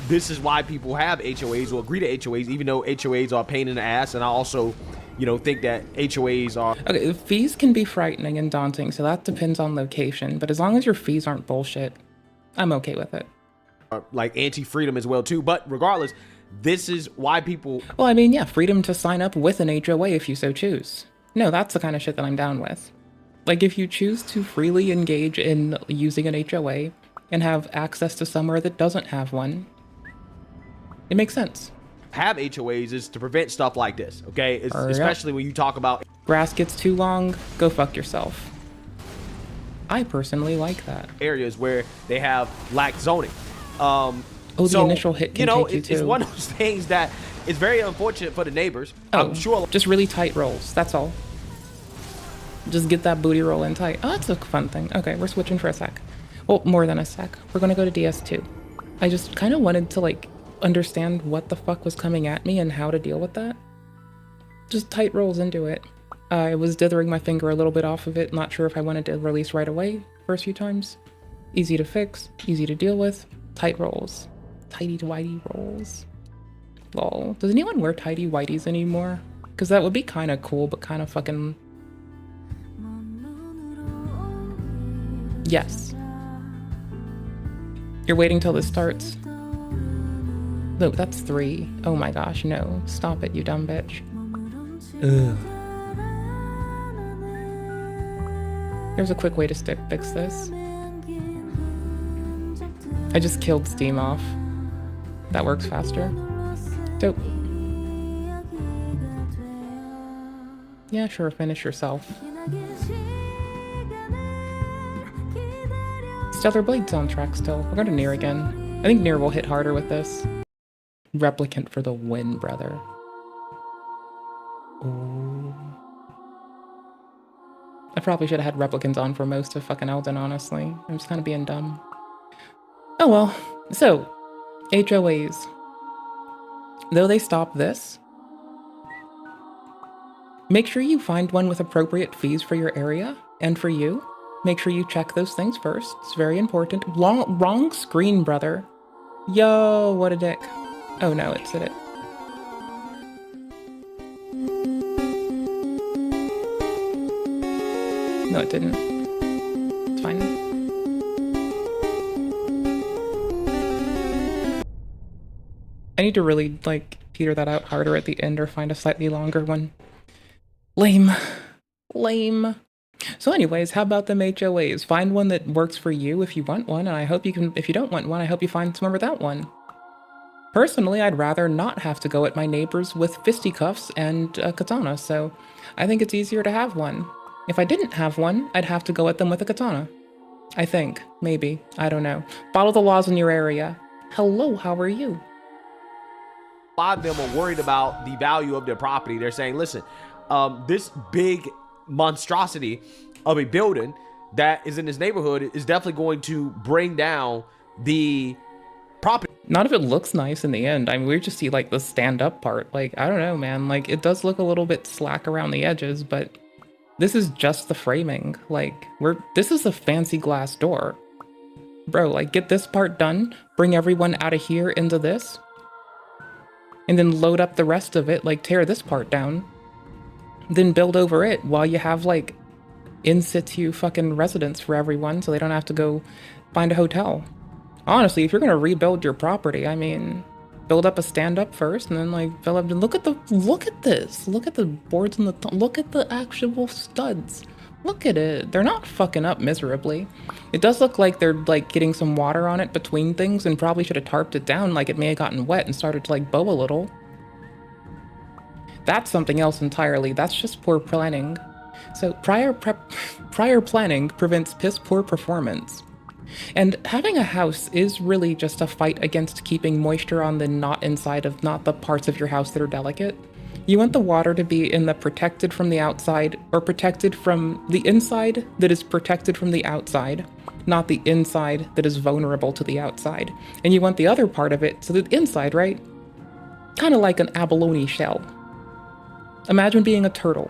T: this is why people have HOAs or agree to HOAs, even though HOAs are a pain in the ass. And I also, you know, think that HOAs are...
A: Okay, fees can be frightening and daunting, so that depends on location. But as long as your fees aren't bullshit, I'm okay with it.
T: Like anti-freedom as well, too. But regardless, this is why people...
A: Well, I mean, yeah, freedom to sign up with an HOA if you so choose. No, that's the kind of shit that I'm down with. Like, if you choose to freely engage in using an HOA and have access to somewhere that doesn't have one, it makes sense.
T: Have HOAs is to prevent stuff like this, okay? Especially when you talk about...
A: Grass gets too long, go fuck yourself. I personally like that.
T: Areas where they have lax zoning.
A: The initial hit can take you too.
T: It's one of those things that is very unfortunate for the neighbors. I'm sure.
A: Just really tight rolls, that's all. Just get that booty roll in tight. Oh, that's a fun thing. Okay, we're switching for a sec. Well, more than a sec. We're gonna go to DS2. I just kind of wanted to, like, understand what the fuck was coming at me and how to deal with that. Just tight rolls into it. I was dithering my finger a little bit off of it, not sure if I wanted to release right away first few times. Easy to fix, easy to deal with, tight rolls. Tighty-whitey rolls. Lol. Does anyone wear tighty-whities anymore? Because that would be kind of cool, but kind of fucking... Yes. You're waiting till this starts? No, that's 3. Oh my gosh, no. Stop it, you dumb bitch. Ugh. There's a quick way to fix this. I just killed Steam off. That works faster. Dope. Yeah, sure, finish yourself. Stellar Blade soundtrack still. We're going to Nier again. I think Nier will hit harder with this. Replicant for the win, brother. Ooh. I probably should have had replicants on for most of fucking Elden, honestly. I'm just kind of being dumb. Oh well. So, HOAs. Though they stop this, make sure you find one with appropriate fees for your area and for you. Make sure you check those things first. It's very important. Wrong screen, brother. Yo, what a dick. Oh no, it said it. No, it didn't. It's fine. I need to really, like, peter that out harder at the end or find a slightly longer one. Lame. Lame. So anyways, how about them HOAs? Find one that works for you if you want one, and I hope you can, if you don't want one, I hope you find somewhere without one. Personally, I'd rather not have to go at my neighbors with fisticuffs and a katana, so I think it's easier to have one. If I didn't have one, I'd have to go at them with a katana. I think. Maybe. I don't know. Follow the laws in your area. Hello, how are you?
T: A lot of them are worried about the value of their property. They're saying, listen, this big monstrosity of a building that is in this neighborhood is definitely going to bring down the property.
A: Not if it looks nice in the end. I mean, we just see like the stand up part. Like, I don't know, man. Like, it does look a little bit slack around the edges, but This is just the framing. Like, this is a fancy glass door. Bro, like, get this part done, bring everyone out of here into this, and then load up the rest of it, like, tear this part down, then build over it while you have, like, in situ fucking residence for everyone so they don't have to go find a hotel. Honestly, if you're gonna rebuild your property, I mean, build up a stand-up first, and then, like, fill up. Look at this. Look at the boards and look at the actual studs. Look at it. They're not fucking up miserably. It does look like they're, like, getting some water on it between things and probably should have tarped it down, like it may have gotten wet and started to, like, bow a little. That's something else entirely. That's just poor planning. So prior planning prevents piss-poor performance. And having a house is really just a fight against keeping moisture on the not the parts of your house that are delicate. You want the water to be in the protected from the outside, or protected from the inside that is protected from the outside, not the inside that is vulnerable to the outside. And you want the other part of it, so the inside, right? Kind of like an abalone shell. Imagine being a turtle,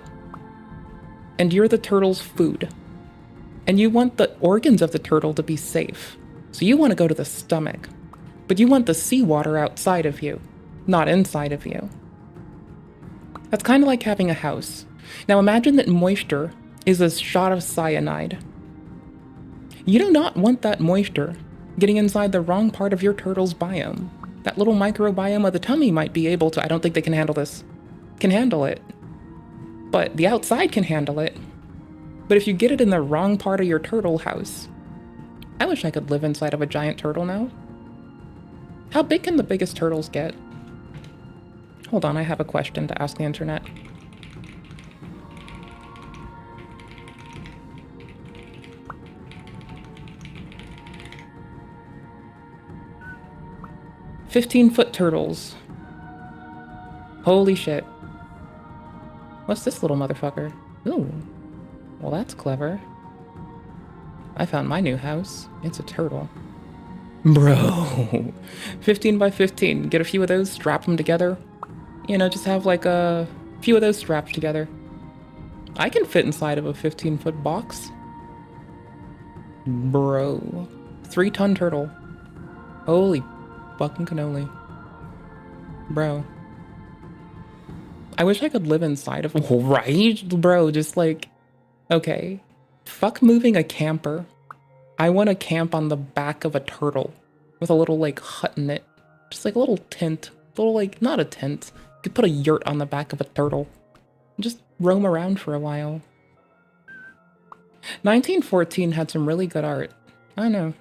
A: and you're the turtle's food. And you want the organs of the turtle to be safe. So you want to go to the stomach, but you want the seawater outside of you, not inside of you. That's kind of like having a house. Now imagine that moisture is a shot of cyanide. You do not want that moisture getting inside the wrong part of your turtle's biome. That little microbiome of the tummy might be able to, I don't think they can handle this, can handle it. But the outside can handle it. But if you get it in the wrong part of your turtle house, I wish I could live inside of a giant turtle now. How big can the biggest turtles get? Hold on, I have a question to ask the internet. "15-foot turtles. Holy shit. What's this little motherfucker? Ooh. Well, that's clever. I found my new house. It's a turtle. Bro. 15 by 15. Get a few of those, strap them together. You know, just have like a few of those strapped together. I can fit inside of a 15-foot box. Bro. 3-ton turtle. Holy fucking cannoli. Bro. I wish I could live inside of, right? Bro, just like, okay, fuck moving a camper. I want to camp on the back of a turtle with a little, like, hut in it. Just like a little tent. Little, like, not a tent. You could put a yurt on the back of a turtle. And just roam around for a while. 1914 had some really good art. I know.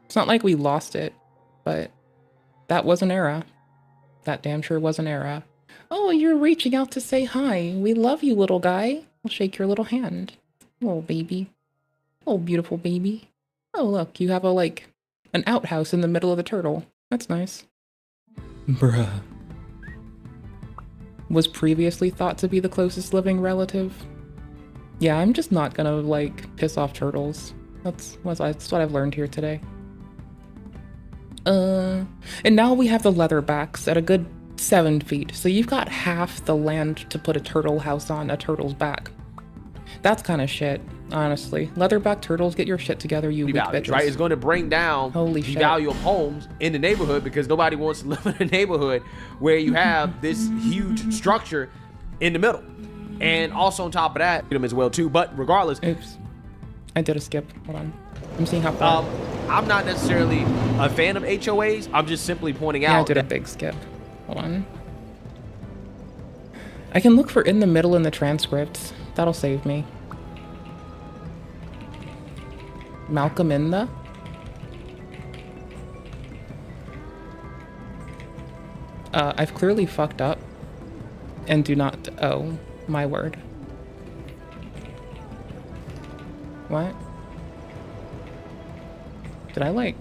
A: It's not like we lost it, but that was an era. That damn sure was an era. Oh, you're reaching out to say hi. We love you, little guy. I'll shake your little hand. Little baby. Oh, beautiful baby. Oh, look, you have a, like, an outhouse in the middle of the turtle. That's nice. Bruh. Was previously thought to be the closest living relative. Yeah, I'm just not gonna, like, piss off turtles. That's what I've learned here today. And now we have the leatherbacks at a good 7 feet. So you've got half the land to put a turtle house on a turtle's back. That's kind of shit, honestly. Leatherback turtles, get your shit together, you weak bitches.
T: Right? It's going to bring down the value of homes in the neighborhood because nobody wants to live in a neighborhood where you have this huge structure in the middle. And also on top of that, them as well too. But regardless,
A: oops, I did a skip. Hold on, I'm seeing how far.
T: I'm not necessarily a fan of HOAs. I'm just simply pointing out.
A: I did a big skip. Hold on. I can look for in the middle in the transcripts. That'll save me. Malcolm in the? I've clearly fucked up. And do not, oh, my word. What? Did I like?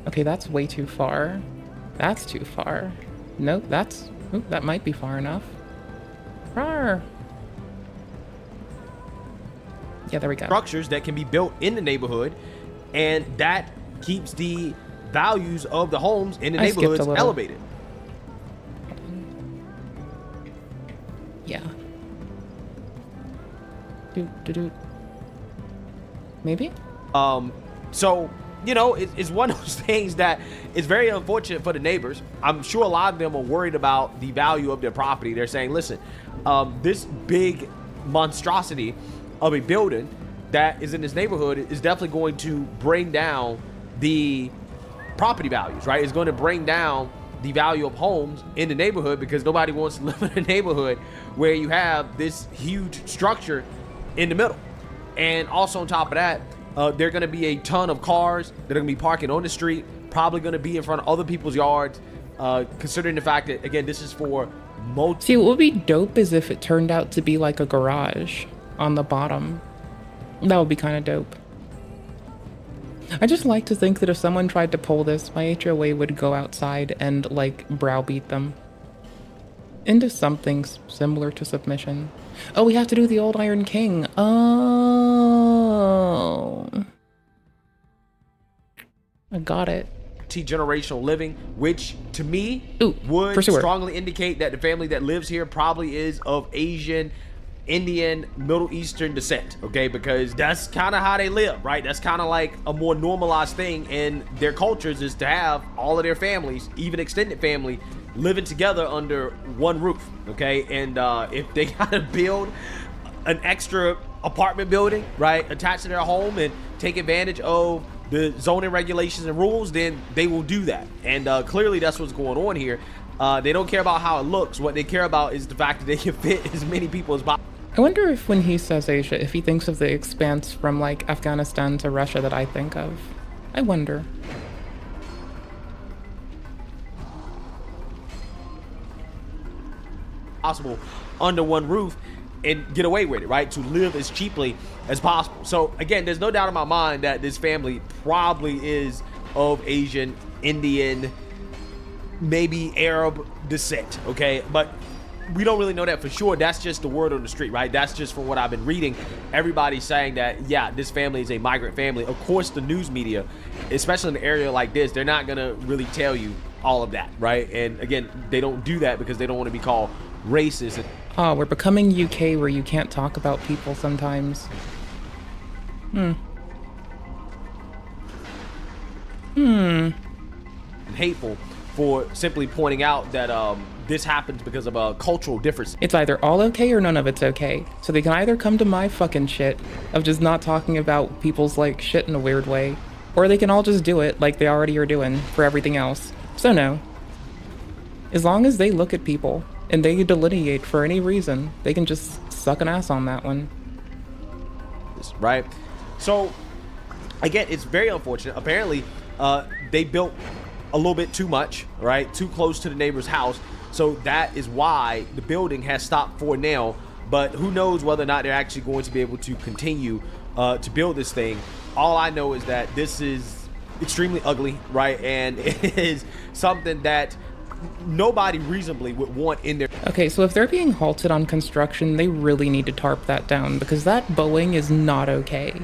A: Okay, that's way too far. That's too far. Nope, that's, oop, that might be far enough. Rawr. Yeah, there we go.
T: Structures that can be built in the neighborhood, and that keeps the values of the homes in the neighborhoods elevated.
A: Yeah. Maybe?
T: So, you know, it's one of those things that is very unfortunate for the neighbors. I'm sure a lot of them are worried about the value of their property. They're saying, listen, this big monstrosity of a building that is in this neighborhood is definitely going to bring down the property values, right? It's going to bring down the value of homes in the neighborhood because nobody wants to live in a neighborhood where you have this huge structure in the middle. And also on top of that, there are going to be a ton of cars that are going to be parking on the street, probably going to be in front of other people's yards, considering the fact that, again, this is for multi.
A: See, what would be dope is if it turned out to be like a garage on the bottom. That would be kind of dope. I just like to think that if someone tried to pull this, my HOA would go outside and, like, browbeat them into something similar to submission. Oh, we have to do the old Iron King. Oh. I got it.
T: Generational living, which to me would
A: for sure.
T: strongly indicate that the family that lives here probably is of Asian, Indian, Middle Eastern descent, okay? Because that's kind of how they live, right? That's kind of like a more normalized thing in their cultures, is to have all of their families, even extended family, living together under one roof, okay? And if they gotta build an extra apartment building, right, attached to their home and take advantage of the zoning regulations and rules, then they will do that. And clearly that's what's going on here. They don't care about how it looks. What they care about is the fact that they can fit as many people as possible.
A: I wonder if when he says Asia, if he thinks of the expanse from like Afghanistan to Russia that I think of. I wonder.
T: Possible under one roof and get away with it, right? To live as cheaply as possible. So again, there's no doubt in my mind that this family probably is of Asian, Indian, maybe Arab descent, okay? But we don't really know that for sure. That's just the word on the street, right? That's just from what I've been reading. Everybody's saying that, yeah, this family is a migrant family. Of course, the news media, especially in an area like this, they're not gonna really tell you all of that, right? And again, they don't do that because they don't want to be called racist.
A: Oh, we're becoming UK where you can't talk about people sometimes.
T: Hateful for simply pointing out that this happens because of a cultural difference.
A: It's either all okay or none of it's okay. So they can either come to my fucking shit of just not talking about people's like shit in a weird way, or they can all just do it like they already are doing for everything else. So no. As long as they look at people and they delineate for any reason, they can just suck an ass on that one.
T: Right? So, again, it's very unfortunate. Apparently, they built a little bit too much, right? Too close to the neighbor's house. So that is why the building has stopped for now. But who knows whether or not they're actually going to be able to continue to build this thing. All I know is that this is extremely ugly, right? And it is something that nobody reasonably would want in there.
A: Okay, so if they're being halted on construction, they really need to tarp that down because that Boeing is not okay.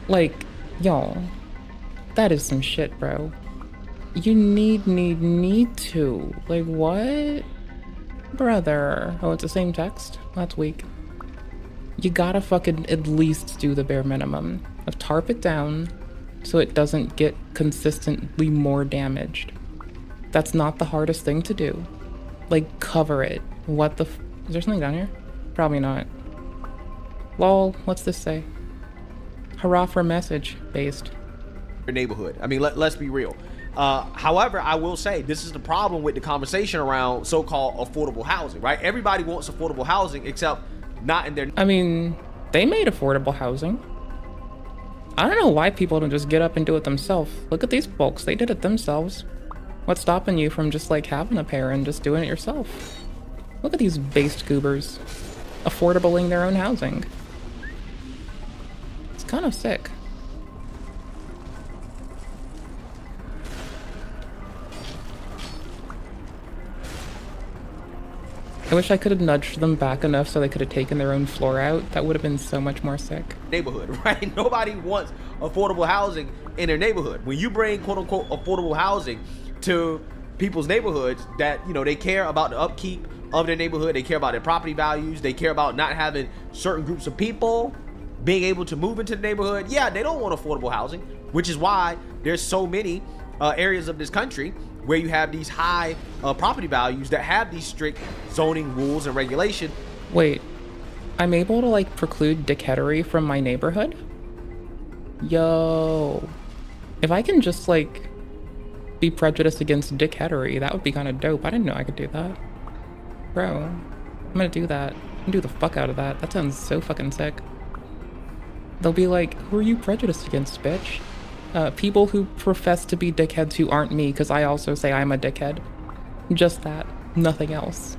A: Like, y'all, that is some shit, bro. You need to. Like, what? Brother. Oh, it's the same text? That's weak. You gotta fucking at least do the bare minimum of tarp it down so it doesn't get consistently more damaged. That's not the hardest thing to do. Like, cover it. What the f- Is there something down here? Probably not. Lol, what's this say? Hurrah for message based.
T: Your neighborhood. I mean, let's be real. However, I will say this is the problem with the conversation around so-called affordable housing, right? Everybody wants affordable housing except not in their...
A: I mean, they made affordable housing. I don't know why people don't just get up and do it themselves. Look at these folks. They did it themselves. What's stopping you from just like having a pair and just doing it yourself? Look at these based goobers. Affordabling their own housing. It's kind of sick. I wish I could have nudged them back enough so they could have taken their own floor out. That would have been so much more sick.
T: Neighborhood, right? Nobody wants affordable housing in their neighborhood. When you bring quote unquote affordable housing to people's neighborhoods that, you know, they care about the upkeep of their neighborhood. They care about their property values. They care about not having certain groups of people being able to move into the neighborhood. Yeah, they don't want affordable housing, which is why there's so many areas of this country where you have these high property values that have these strict zoning rules and regulation.
A: Wait, I'm able to like preclude dickheadery from my neighborhood? Yo, if I can just like be prejudiced against dickheadery, that would be kind of dope. I didn't know I could do that. Bro, I'm gonna do that. I'm gonna do the fuck out of that. That sounds so fucking sick. They'll be like, who are you prejudiced against, bitch? People who profess to be dickheads who aren't me, because I also say I'm a dickhead. Just that, nothing else.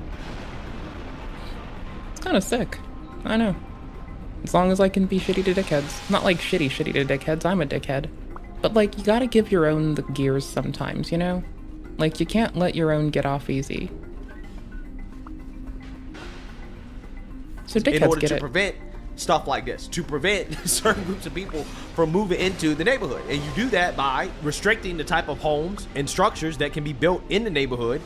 A: It's kind of sick. I know. As long as I can be shitty to dickheads. Not like shitty to dickheads, I'm a dickhead. But like, you gotta give your own the gears sometimes, you know? Like, you can't let your own get off easy. So dickheads
T: in order
A: get
T: to
A: it.
T: prevent stuff like this, to prevent certain groups of people from moving into the neighborhood. And you do that by restricting the type of homes and structures that can be built in the neighborhood,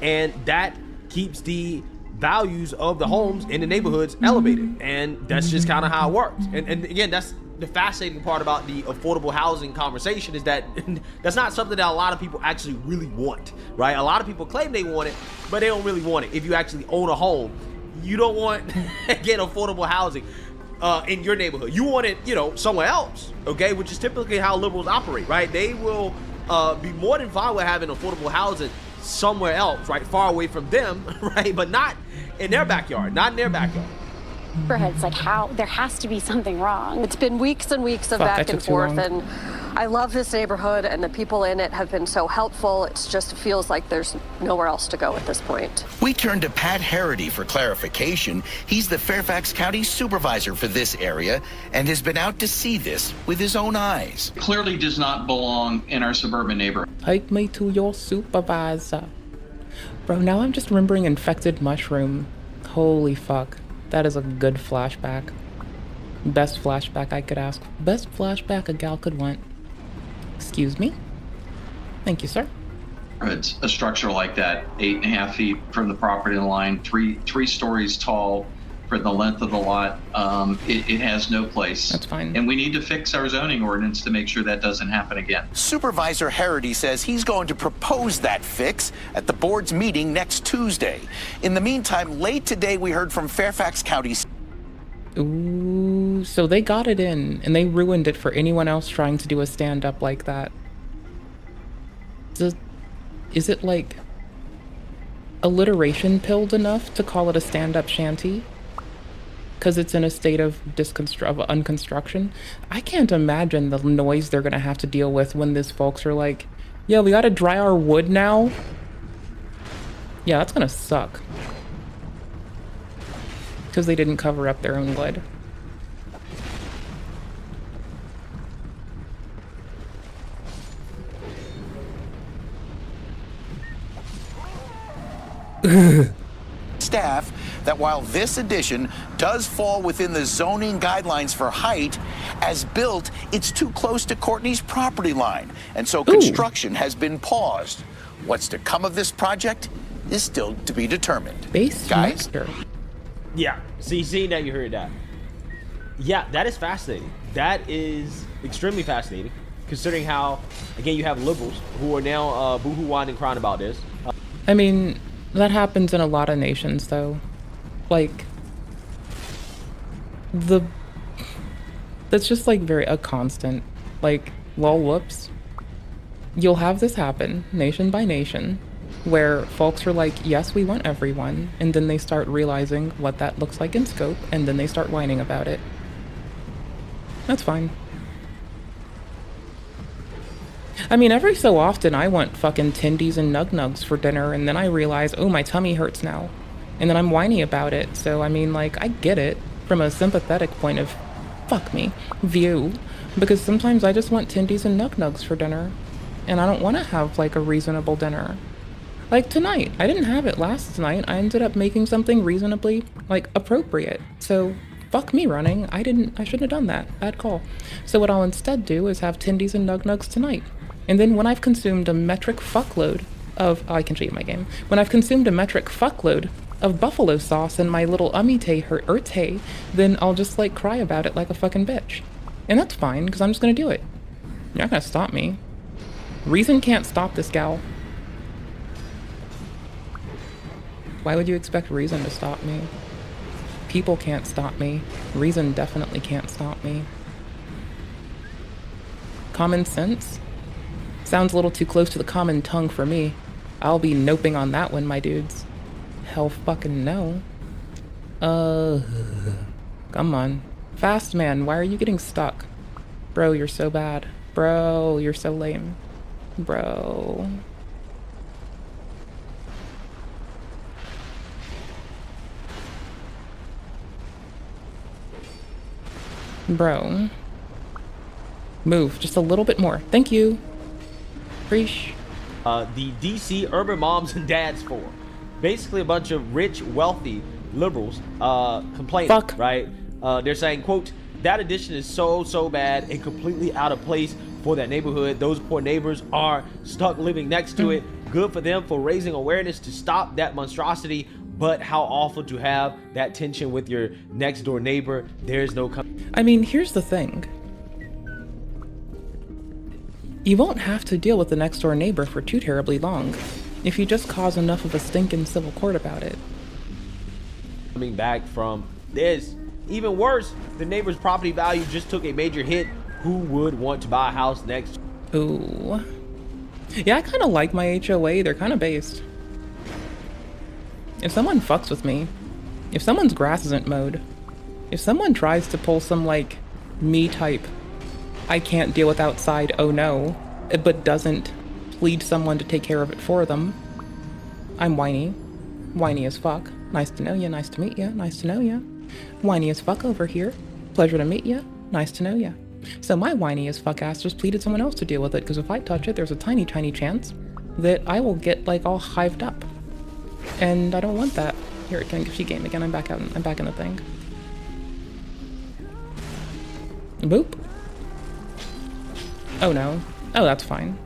T: and that keeps the values of the homes in the neighborhoods elevated. And that's just kind of how it works. And again, that's the fascinating part about the affordable housing conversation, is that that's not something that a lot of people actually really want, right? A lot of people claim they want it, but they don't really want it. If you actually own a home, you don't want get affordable housing in your neighborhood. You want it, you know, somewhere else, okay? Which is typically how liberals operate, right? They will be more than fine with having affordable housing somewhere else, right? Far away from them, right? But not in their backyard, not in their backyard.
Q: Neighborhoods, like how there has to be something wrong. It's been weeks and weeks of back and forth, and I love this neighborhood, and the people in it have been so helpful. It just feels like there's nowhere else to go at this point.
R: We turn to Pat Harity for clarification. He's the Fairfax County supervisor for this area and has been out to see this with his own eyes.
S: Clearly does not belong in our suburban neighborhood.
A: Take me to your supervisor. Bro, now I'm just remembering infected mushroom. Holy fuck. That is a good flashback. Best flashback I could ask. Best flashback a gal could want. Excuse me? Thank you, sir.
S: A structure like that, 8.5 feet from the property line, three stories tall for the length of the lot, it has no place.
A: That's fine.
S: And we need to fix our zoning ordinance to make sure that doesn't happen again.
R: Supervisor Harity says he's going to propose that fix at the board's meeting next Tuesday. In the meantime, late today, we heard from Fairfax County.
A: Ooh, so they got it in, and they ruined it for anyone else trying to do a stand-up like that. Is it like alliteration pilled enough to call it a stand-up shanty? Because it's in a state of unconstruction. I can't imagine the noise they're gonna have to deal with when these folks are like, yeah, we gotta dry our wood now. Yeah, that's gonna suck. Because they didn't cover up their own wood.
R: Staff that while this addition does fall within the zoning guidelines for height, as built, it's too close to Courtney's property line, and so construction has been paused. What's to come of this project is still to be determined. Guys?
T: Yeah, seeing that, you heard that. Yeah, that is fascinating. That is extremely fascinating, considering how, again, you have liberals who are now boohoo-whining and crying about this.
A: I mean, that happens in a lot of nations, though. Like, that's just like a constant. Like, lol, whoops. You'll have this happen nation by nation, where folks are like, yes, we want everyone, and then they start realizing what that looks like in scope, and then they start whining about it. That's fine. I mean, every so often I want fucking tendies and nug-nugs for dinner, and then I realize, oh, my tummy hurts now. And then I'm whiny about it. So, I mean, like, I get it from a sympathetic point of, fuck me, view. Because sometimes I just want tendies and nug-nugs for dinner. And I don't want to have, like, a reasonable dinner. Like tonight, I didn't have it last night. I ended up making something reasonably, like, appropriate. So, fuck me running. I shouldn't have done that. Bad call. So what I'll instead do is have tendies and nug-nugs tonight. And then when I've consumed a metric fuckload of, oh, I can show you my game. When I've consumed a metric fuckload of buffalo sauce in my little umite urte, then I'll just like cry about it like a fucking bitch. And that's fine, because I'm just gonna do it. You're not gonna stop me. Reason can't stop this gal. Why would you expect reason to stop me? People can't stop me. Reason definitely can't stop me. Common sense? Sounds a little too close to the common tongue for me. I'll be noping on that one, my dudes. Hell fucking no. Come on. Fast man, why are you getting stuck? Bro, you're so bad. Bro, you're so lame. Bro. Bro. Move just a little bit more. Thank you. Preach.
T: The DC Urban Moms and Dads Forum. Basically a bunch of rich, wealthy liberals complaining, right? They're saying, quote, that addition is so bad and completely out of place for that neighborhood. Those poor neighbors are stuck living next to it. Good for them for raising awareness to stop that monstrosity, but how awful to have that tension with your next door neighbor. There's no...
A: I mean, here's the thing. You won't have to deal with the next door neighbor for too terribly long if you just cause enough of a stink in civil court about it.
T: Coming back from this, even worse, the neighbor's property value just took a major hit. Who would want to buy a house next?
A: Ooh. Yeah, I kind of like my HOA. They're kind of based. If someone fucks with me, if someone's grass isn't mowed, if someone tries to pull some, like, me type, I can't deal with outside, oh no, but doesn't plead someone to take care of it for them, I'm whiny. Whiny as fuck. Nice to know ya, nice to meet ya, nice to know ya. Whiny as fuck over here. Pleasure to meet ya, nice to know ya. So my whiny as fuck ass just pleaded someone else to deal with it, because if I touch it, there's a tiny chance that I will get, like, all hived up. And I don't want that. Here, can I give you game again? I'm back in the thing. Boop. Oh no. Oh, that's fine.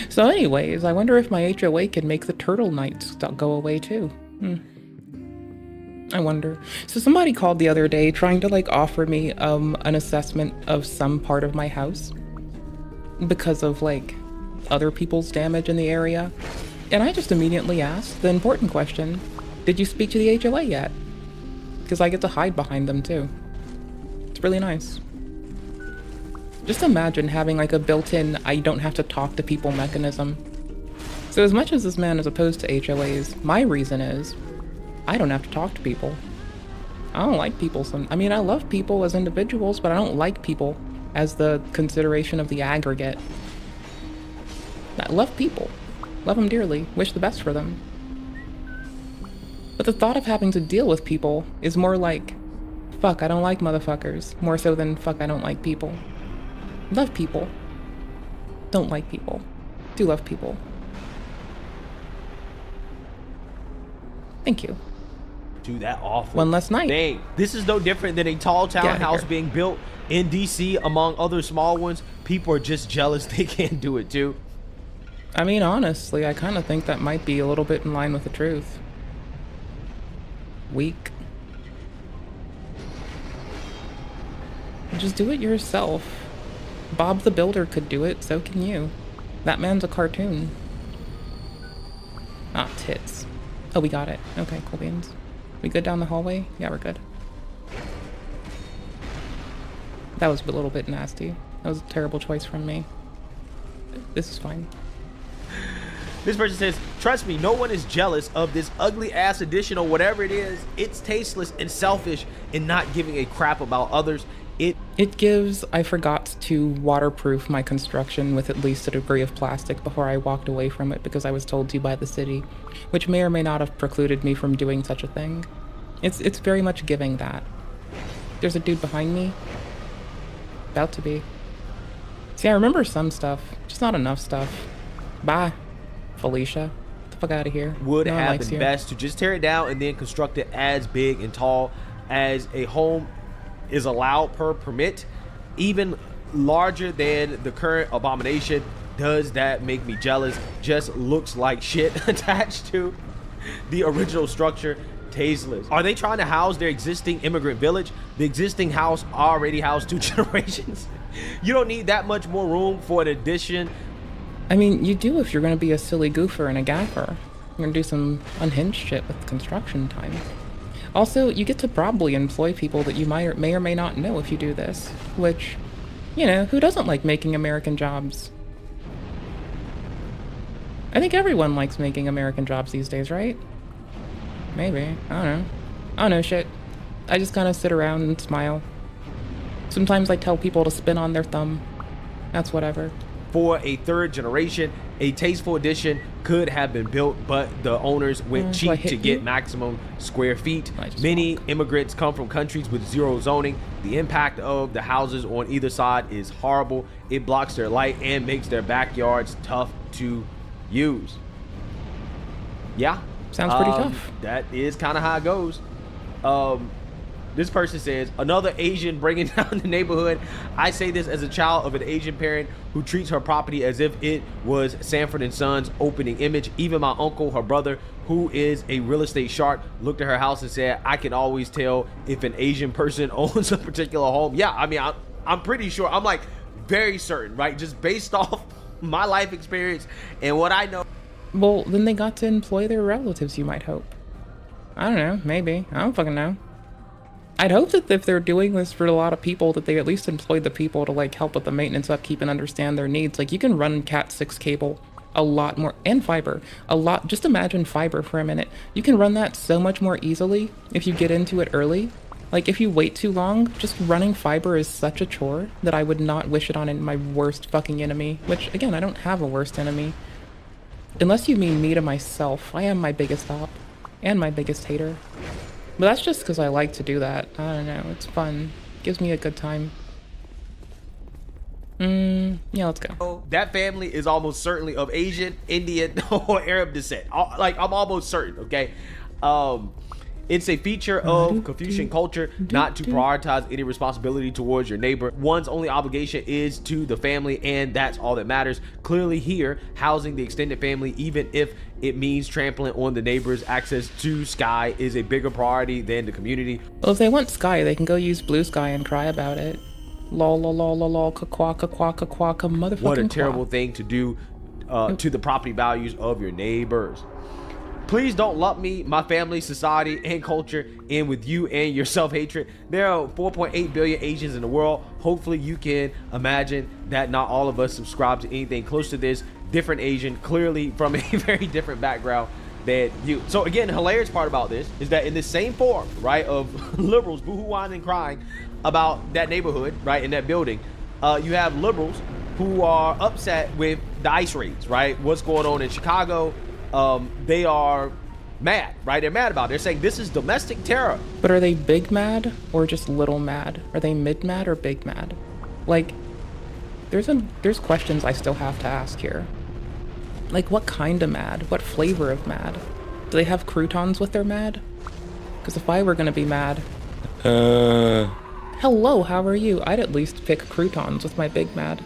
A: So anyways, I wonder if my HOA can make the turtle nights go away too. I wonder. So somebody called the other day trying to like offer me an assessment of some part of my house because of like other people's damage in the area. And I just immediately asked the important question, did you speak to the HOA yet? Because I get to hide behind them too. It's really nice. Just imagine having like a built-in I don't have to talk to people mechanism. So as much as this man is opposed to HOAs, my reason is I don't have to talk to people. I don't like people. I mean, I love people as individuals, but I don't like people as the consideration of the aggregate. I love people. Love them dearly. Wish the best for them. But the thought of having to deal with people is more like, fuck, I don't like motherfuckers. More so than, fuck, I don't like people. Love people. Don't like people. Do love people. Thank you.
T: To that awful
A: one less night.
T: Dang, this is no different than a tall townhouse being built in DC among other small ones. People are just jealous they can't do it too.
A: I mean, honestly, I kind of think that might be a little bit in line with the truth. Weak. Just do it yourself. Bob the Builder could do it, so can you. That man's a cartoon. Ah, tits. Oh, we got it. Okay, cool beans. We good down the hallway? Yeah, we're good. That was a little bit nasty. That was a terrible choice from me. This is fine.
T: This person says, trust me, no one is jealous of this ugly ass addition or whatever it is. It's tasteless and selfish and not giving a crap about others. It
A: gives, I forgot to waterproof my construction with at least a degree of plastic before I walked away from it because I was told to by the city, which may or may not have precluded me from doing such a thing. It's very much giving that. There's a dude behind me. About to be. See, I remember some stuff, just not enough stuff. Bye, Felicia. What the Fuck out of here.
T: Would
A: No one
T: have
A: likes
T: been
A: you.
T: best to just tear it down and then construct it as big and tall as a home is allowed per permit, even larger than the current abomination. Does that make me jealous? Just looks like shit attached to the original structure. Tasteless. Are they trying to house their existing immigrant village? The existing house already housed 2 generations. You don't need that much more room for an addition.
A: I mean, you do if you're going to be a silly goofer and a gaffer. You're going to do some unhinged shit with construction time. Also, you get to probably employ people that you may or may not know if you do this, which, you know, who doesn't like making American jobs? I think everyone likes making American jobs these days, right? Maybe. I don't know. I don't know shit. I just kind of sit around and smile. Sometimes I tell people to spin on their thumb. That's whatever.
T: For a 3rd generation, a tasteful addition could have been built, but the owners went cheap to get maximum square feet. Many immigrants come from countries with 0 zoning. The impact of the houses on either side is horrible. It blocks their light and makes their backyards tough to use. Yeah.
A: Sounds pretty tough.
T: That is kind of how it goes. This person says, another Asian bringing down the neighborhood. I say this as a child of an Asian parent who treats her property as if it was Sanford and Son's opening image. Even my uncle, her brother, who is a real estate shark, looked at her house and said, I can always tell if an Asian person owns a particular home. Yeah, I mean, I'm pretty sure. I'm like very certain, right? Just based off my life experience and what I know.
A: Well, then they got to employ their relatives, you might hope. I don't know, maybe. I don't fucking know. I'd hope that if they're doing this for a lot of people, that they at least employ the people to like help with the maintenance, upkeep, and understand their needs. Like you can run Cat 6 cable a lot more, and fiber a lot. Just imagine fiber for a minute. You can run that so much more easily if you get into it early. Like if you wait too long, just running fiber is such a chore that I would not wish it on my worst fucking enemy. Which again, I don't have a worst enemy. Unless you mean me to myself, I am my biggest op and my biggest hater. But that's just because I like to do that. I don't know, it's fun. Gives me a good time. Yeah, let's go.
T: That family is almost certainly of Asian, Indian, or Arab descent. Like, I'm almost certain, okay? It's a feature of Confucian culture not to prioritize any responsibility towards your neighbor. One's only obligation is to the family, and that's all that matters. Clearly here, housing the extended family, even if it means trampling on the neighbor's access to Sky, is a bigger priority than the community.
A: Well, if they want Sky, they can go use Blue Sky and cry about it. Lol, lol, lol, lol, lol, ka-quaka, quaka, quaka, motherfucking
T: What a terrible thing to do to the property values of your neighbors. Please don't lump me, my family, society, and culture in with you and your self-hatred. There are 4.8 billion Asians in the world. Hopefully you can imagine that not all of us subscribe to anything close to this. Different Asian, clearly from a very different background than you. So again, the hilarious part about this is that in the same forum, right, of liberals boo-hoo-whining and crying about that neighborhood, right, in that building, you have liberals who are upset with the ICE raids, right? What's going on in Chicago? They are mad, right? They're mad about it. They're saying this is domestic terror.
A: But are they big mad or just little mad? Are they mid mad or big mad? Like, there's questions I still have to ask here. Like, what kind of mad? What flavor of mad? Do they have croutons with their mad? Because if I were gonna be mad, hello, how are you? I'd at least pick croutons with my big mad.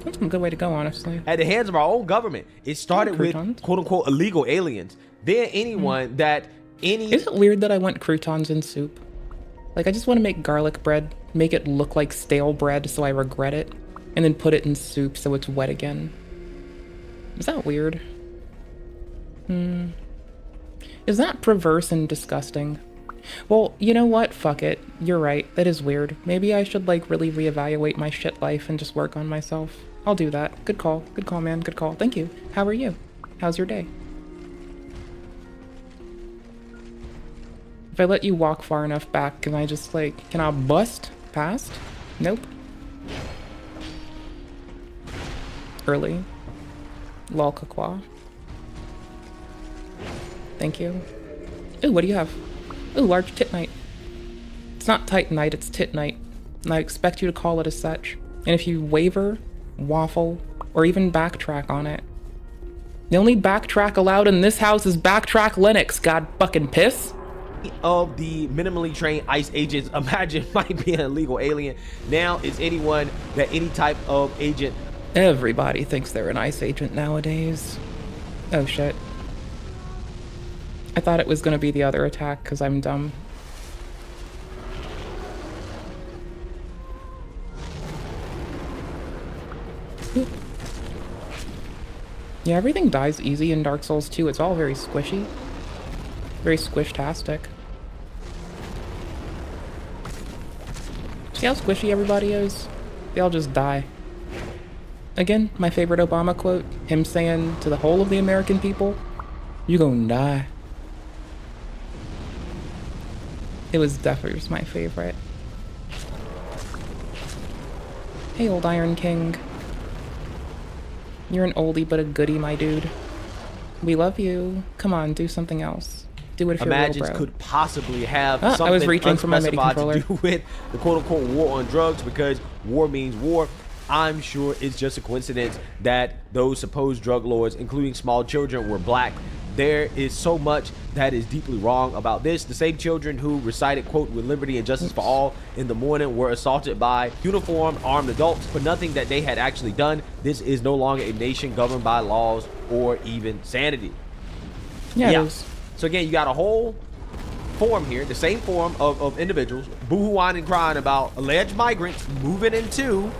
A: That's a good way to go, honestly.
T: At the hands of our own government. It started with quote-unquote illegal aliens. Then anyone that
A: Is it weird that I want croutons in soup? Like, I just want to make garlic bread, make it look like stale bread so I regret it, and then put it in soup so it's wet again. Is that weird? Is that perverse and disgusting? Well, you know what? Fuck it. You're right. That is weird. Maybe I should, like, really reevaluate my shit life and just work on myself. I'll do that. Good call. Good call, man. Good call. Thank you. How are you? How's your day? If I let you walk far enough back, can I just, like, can I bust past? Nope. Early. Lol kakwa. Thank you. Ooh, what do you have? Ooh, large tit night. It's not tight night, it's tit night. And I expect you to call it as such. And if you waver, waffle, or even backtrack on it, The only backtrack allowed in this house is backtrack Linux. God fucking piss.
T: Of the minimally trained ICE agents, imagine might be an illegal alien. Now is anyone that any type of agent.
A: Everybody thinks they're an ICE agent nowadays. Oh shit. I thought it was gonna be the other attack because I'm dumb. Oop. Yeah, everything dies easy in Dark Souls 2. It's all very squishy. Very squish-tastic. See how squishy everybody is? They all just die. Again, my favorite Obama quote, him saying to the whole of the American people, "You gonna die." It was definitely my favorite. Hey, old Iron King. You're an oldie but a goodie, my dude. We love you. Come on, do something else. Do it if you're real,
T: Imagines
A: bro.
T: could possibly have
A: I was
T: something
A: reaching for my MIDI
T: unspecified
A: controller.
T: to do with the quote-unquote war on drugs, because war means war. I'm sure it's just a coincidence that those supposed drug lords, including small children, were black. There is so much that is deeply wrong about this. The same children who recited, quote, "with liberty and justice for all" in the morning were assaulted by uniformed armed adults for nothing that they had actually done. This is no longer a nation governed by laws or even sanity.
A: Yeah. It is.
T: So again, you got a whole forum here, the same forum of individuals boo-hooing and crying about alleged migrants moving into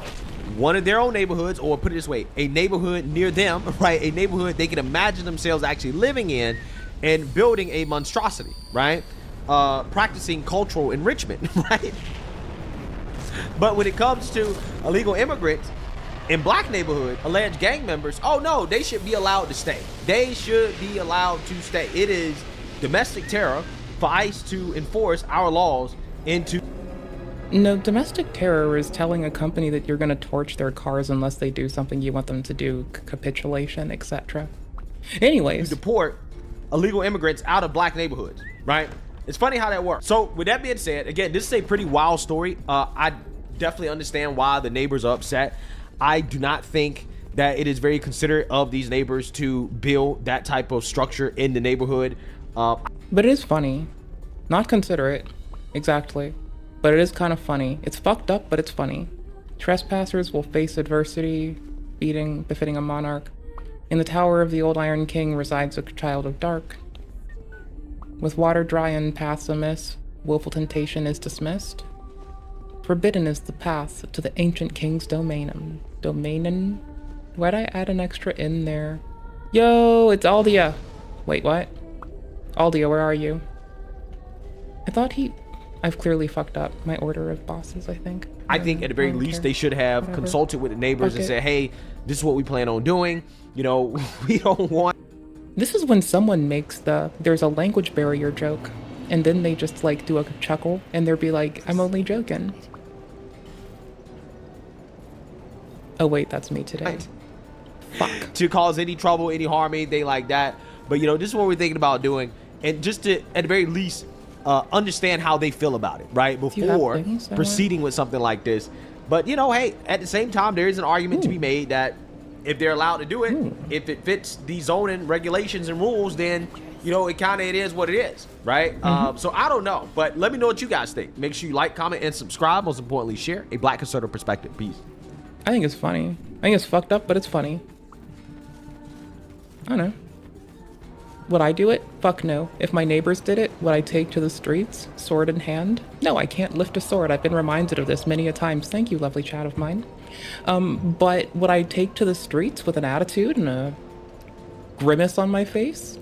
T: one of their own neighborhoods, or put it this way, a neighborhood near them, right? A neighborhood they can imagine themselves actually living in and building a monstrosity, right? Practicing cultural enrichment, right? But when it comes to illegal immigrants in black neighborhood, alleged gang members, oh no, they should be allowed to stay. They should be allowed to stay. It is domestic terror for ICE to enforce our laws into...
A: No, domestic terror is telling a company that you're going to torch their cars unless they do something you want them to do, capitulation, etc. Anyways.
T: Deport illegal immigrants out of black neighborhoods, right? It's funny how that works. So with that being said, again, this is a pretty wild story. I definitely understand why the neighbors are upset. I do not think that it is very considerate of these neighbors to build that type of structure in the neighborhood.
A: But it is funny. Not considerate, exactly. But it is kind of funny. It's fucked up, but it's funny. Trespassers will face adversity, beating befitting a monarch. In the tower of the old Iron King resides a child of dark. With water dry and paths amiss, willful temptation is dismissed. Forbidden is the path to the ancient king's domain. Domainen? Why'd I add an extra in there? Yo, it's Aldia. Wait, what? Aldia, where are you? I thought I've clearly fucked up my order of bosses, I think.
T: I think at the very least they should have consulted with the neighbors and said, hey, this is what we plan on doing. You know, we don't want...
A: This is when someone makes there's a language barrier joke, and then they just like do a chuckle and they'll be like, I'm only joking. Oh wait, that's me today.
T: Right.
A: Fuck.
T: To cause any trouble, any harm, anything like that. But you know, this is what we're thinking about doing. And just to, at the very least, understand how they feel about it, right? Before proceeding with something like this. But you know, hey, at the same time, there is an argument to be made that if they're allowed to do it, if it fits the zoning regulations and rules, then you know, it is what it is, right? So I don't know, but let me know what you guys think. Make sure you like, comment, and subscribe. Most importantly, share a Black conservative perspective. Peace.
A: I think it's funny. I think it's fucked up, but it's funny. I don't know. Would I do it? Fuck no. If my neighbors did it, would I take to the streets, sword in hand? No, I can't lift a sword. I've been reminded of this many a times. Thank you, lovely chat of mine. But would I take to the streets with an attitude and a grimace on my face?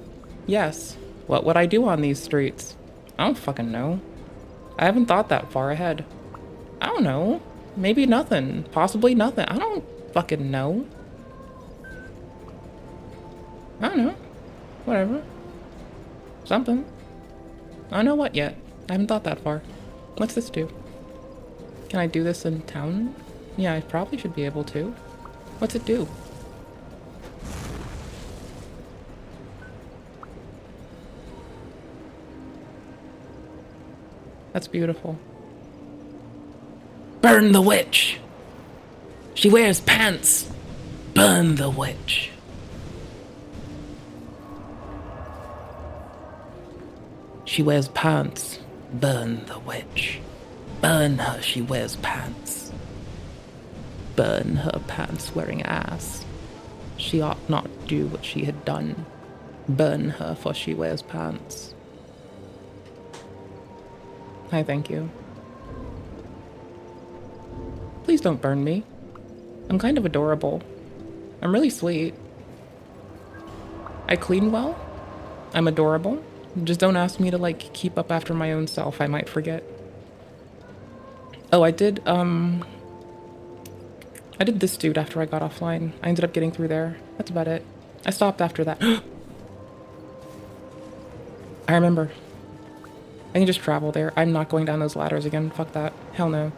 A: Yes. What would I do on these streets? I don't fucking know. I haven't thought that far ahead. I don't know. Maybe nothing. Possibly nothing. I don't fucking know. I don't know. Whatever. Something. I don't know what yet. I haven't thought that far. What's this do? Can I do this in town? Yeah, I probably should be able to. What's it do? That's beautiful. Burn the witch! She wears pants! Burn the witch! She wears pants. Burn the witch. Burn her, she wears pants. Burn her pants wearing ass. She ought not do what she had done. Burn her, for she wears pants. Hi, thank you. Please don't burn me. I'm kind of adorable. I'm really sweet. I clean well. I'm adorable. Just don't ask me to, like, keep up after my own self. I might forget. Oh, I did this dude after I got offline. I ended up getting through there. That's about it. I stopped after that. I remember. I can just travel there. I'm not going down those ladders again. Fuck that. Hell no.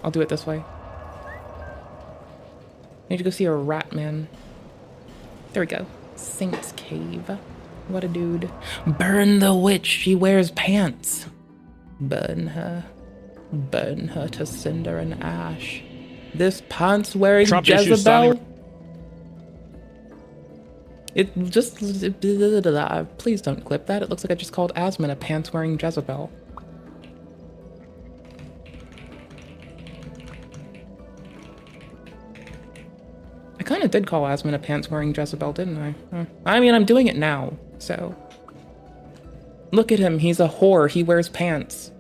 A: I'll do it this way. I need to go see a rat man. There we go. Saint's Cave. What a dude. Burn the witch. She wears pants. Burn her. Burn her to cinder and ash. This pants-wearing Jezebel. It just... Please don't clip that. It looks like I just called Asmon a pants-wearing Jezebel. I kind of did call Asmon a pants-wearing Jezebel, didn't I? I mean, I'm doing it now, so... Look at him. He's a whore. He wears pants.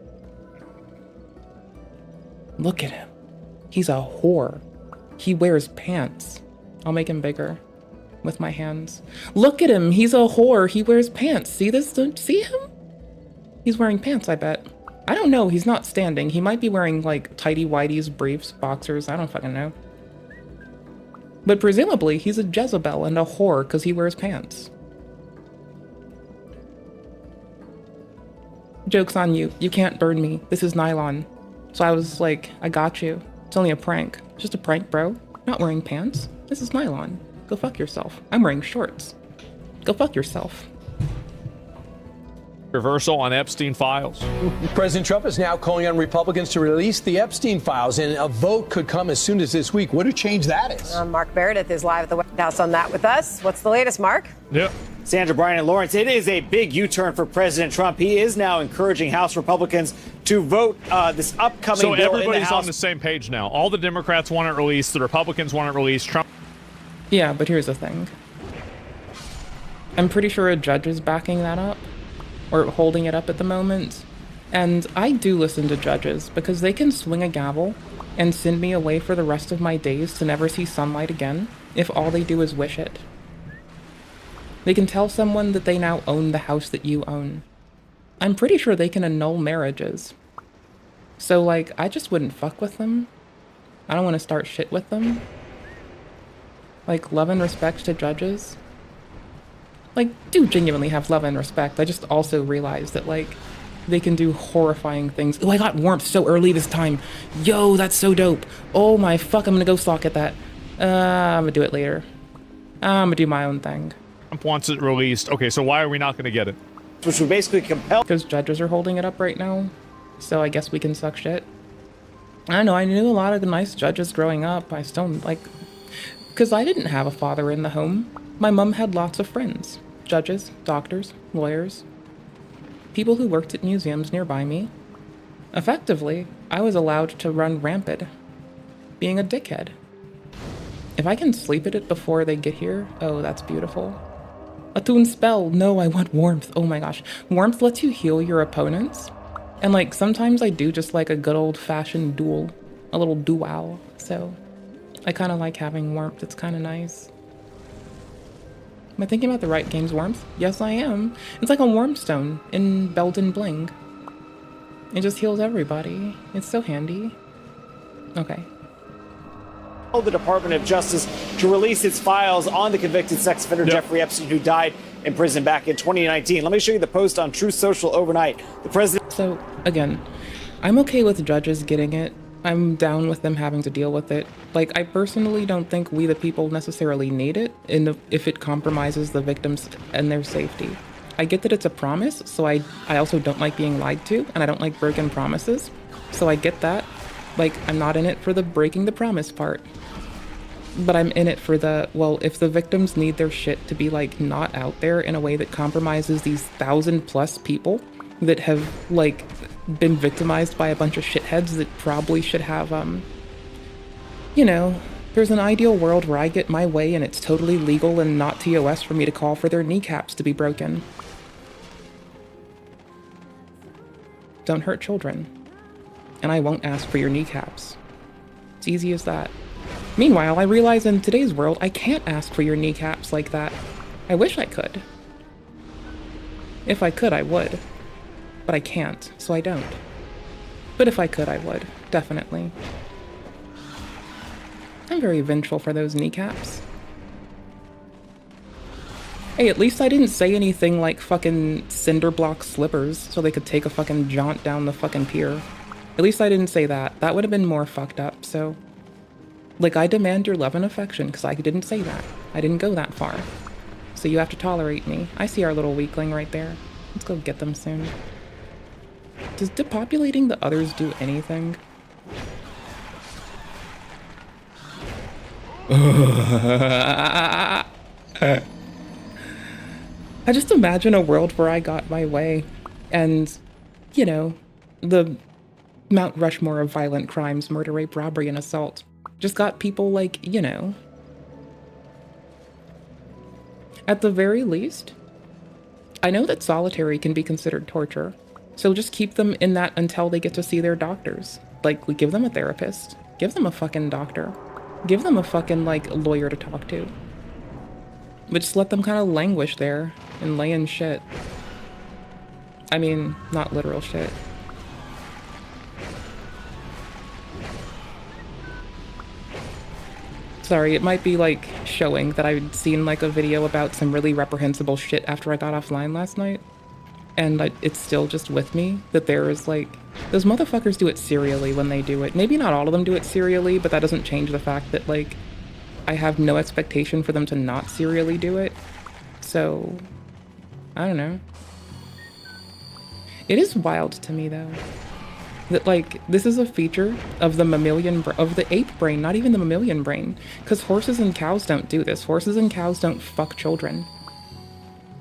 A: Look at him. He's a whore. He wears pants. I'll make him bigger with my hands. Look at him. He's a whore. He wears pants. See this? See him? He's wearing pants, I bet. I don't know. He's not standing. He might be wearing, like, tighty-whities, briefs, boxers. I don't fucking know. But presumably, he's a Jezebel and a whore because he wears pants. Joke's on you. You can't burn me. This is nylon. So I was like, I got you. It's only a prank. Just a prank, bro. Not wearing pants. This is nylon. Go fuck yourself. I'm wearing shorts. Go fuck yourself.
B: Reversal on Epstein files.
H: President Trump is now calling on Republicans to release the Epstein files, and a vote could come as soon as this week. What a change that is.
J: Mark Meredith is live at the White House on that with us. What's the latest, Mark?
B: Yep.
F: Sandra, Brian, and Lawrence, it is a big U-turn for President Trump. He is now encouraging House Republicans to vote this upcoming bill in the House.
B: So everybody's on the same page now. All the Democrats want it released. The Republicans want it released. Trump.
A: Yeah, but here's the thing. I'm pretty sure a judge is backing that up. Or holding it up at the moment. And I do listen to judges because they can swing a gavel and send me away for the rest of my days to never see sunlight again if all they do is wish it. They can tell someone that they now own the house that you own. I'm pretty sure they can annul marriages. So, like, I just wouldn't fuck with them. I don't want to start shit with them. Like, love and respect to judges. Like, do genuinely have love and respect. I just also realized that, like, they can do horrifying things. Oh, I got warmth so early this time. Yo, that's so dope. Oh my fuck, I'm gonna go sock at that. I'm gonna do it later. I'm gonna do my own thing.
B: Trump wants it released. Okay, so why are we not gonna get it?
F: Which would basically compel...
A: Because judges are holding it up right now. So I guess we can suck shit. I don't know, I knew a lot of nice judges growing up. I still, like... Because I didn't have a father in the home. My mom had lots of friends. Judges, doctors, lawyers. People who worked at museums nearby me. Effectively, I was allowed to run rampant, being a dickhead. If I can sleep at it before they get here, oh, that's beautiful. Attune spell, no, I want warmth. Oh my gosh. Warmth lets you heal your opponents. And like, sometimes I do just like a good old-fashioned duel. A little duel. So, I kind of like having warmth. It's kind of nice. Am I thinking about the right game's warmth? Yes, I am. It's like a warmstone in Belden Bling. It just heals everybody. It's so handy. Okay.
F: The Department of Justice to release its files on the convicted sex offender Jeffrey Epstein, who died in prison back in 2019. Let me show you the post on Truth Social overnight. The president...
A: So, again, I'm okay with judges getting it. I'm down with them having to deal with it. Like, I personally don't think we the people necessarily need it if it compromises the victims and their safety. I get that it's a promise, so I also don't like being lied to, and I don't like broken promises. So I get that. Like, I'm not in it for the breaking the promise part. But I'm in it for the, well, if the victims need their shit to be, like, not out there in a way that compromises these 1,000+ people, that have, like, been victimized by a bunch of shitheads that probably should have, you know, there's an ideal world where I get my way and it's totally legal and not TOS for me to call for their kneecaps to be broken. Don't hurt children. And I won't ask for your kneecaps. It's easy as that. Meanwhile, I realize in today's world, I can't ask for your kneecaps like that. I wish I could. If I could, I would. But I can't, so I don't. But if I could, I would. Definitely. I'm very vengeful for those kneecaps. Hey, at least I didn't say anything like fucking cinder block slippers so they could take a fucking jaunt down the fucking pier. At least I didn't say that. That would have been more fucked up, so... Like, I demand your love and affection, because I didn't say that. I didn't go that far. So you have to tolerate me. I see our little weakling right there. Let's go get them soon. Does depopulating the others do anything? I just imagine a world where I got my way and, you know, the Mount Rushmore of violent crimes, murder, rape, robbery, and assault, just got people like, you know. At the very least, I know that solitary can be considered torture, so just keep them in that until they get to see their doctors. Like, we give them a therapist, give them a fucking doctor, give them a fucking, like, lawyer to talk to. But just let them kind of languish there and lay in shit. I mean, not literal shit. Sorry, it might be, like, showing that I'd seen, like, a video about some really reprehensible shit after I got offline last night. And it's still just with me that there is, like... Those motherfuckers do it serially when they do it. Maybe not all of them do it serially, but that doesn't change the fact that, like, I have no expectation for them to not serially do it. So, I don't know. It is wild to me, though, that, like, this is a feature of the mammalian, of the ape brain, not even the mammalian brain. Because horses and cows don't do this. Horses and cows don't fuck children.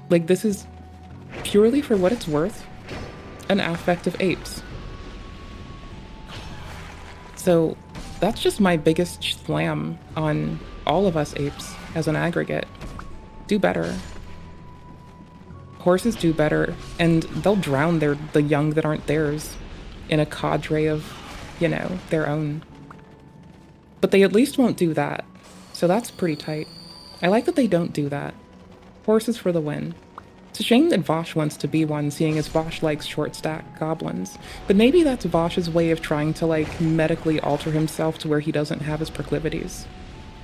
A: Like, this is purely, for what it's worth, an affect of apes. So, that's just my biggest slam on all of us apes as an aggregate. Do better. Horses do better, and they'll drown the young that aren't theirs in a cadre of, you know, their own. But they at least won't do that, so that's pretty tight. I like that they don't do that. Horses for the win. It's a shame that Vosh wants to be one, seeing as Vosh likes short-stack goblins. But maybe that's Vosh's way of trying to, like, medically alter himself to where he doesn't have his proclivities.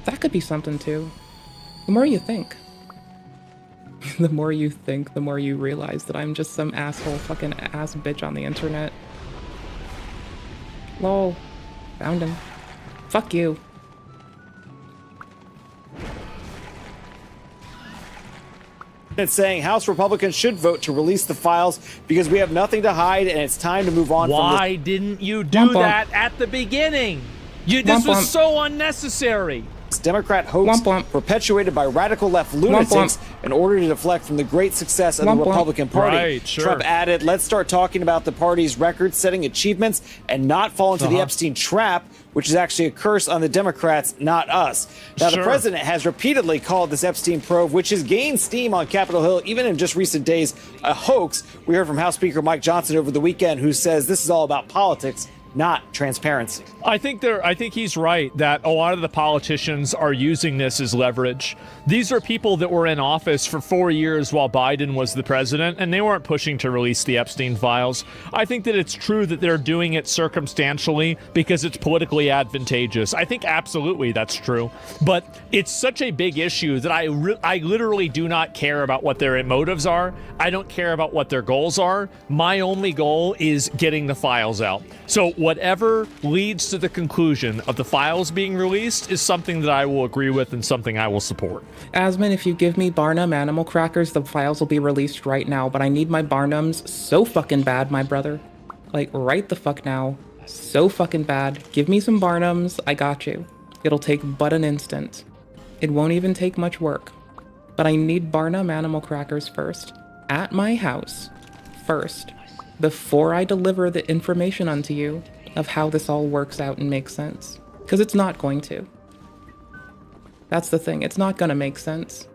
A: That could be something, too. The more you think. The more you think, the more you realize that I'm just some asshole fucking ass bitch on the internet. Lol. Found him. Fuck you.
F: It's saying House Republicans should vote to release the files because we have nothing to hide and it's time to move on.
B: Why didn't you do that at the beginning? This was so unnecessary.
F: Democrat hoax perpetuated by radical left lunatics in order to deflect from the great success of the Republican Party.
B: Right, sure.
F: Trump added, let's start talking about the party's record-setting achievements and not fall into the Epstein trap, which is actually a curse on the Democrats, not us. Now, the president has repeatedly called this Epstein probe, which has gained steam on Capitol Hill, even in just recent days, a hoax. We heard from House Speaker Mike Johnson over the weekend, who says this is all about politics, not transparency.
B: I think he's right that a lot of the politicians are using this as leverage. These are people that were in office for 4 years while Biden was the president, and they weren't pushing to release the Epstein files. I think that it's true that they're doing it circumstantially because it's politically advantageous. I think absolutely that's true. But it's such a big issue that I literally do not care about what their motives are. I don't care about what their goals are. My only goal is getting the files out. So whatever leads to the conclusion of the files being released is something that I will agree with and something I will support.
A: Asmon, if you give me Barnum animal crackers, the files will be released right now, but I need my Barnums so fucking bad, my brother. Like, right the fuck now. So fucking bad. Give me some Barnums, I got you. It'll take but an instant. It won't even take much work. But I need Barnum animal crackers first. At my house. First. before I deliver the information unto you of how this all works out and makes sense. Because it's not going to. That's the thing. It's not going to make sense.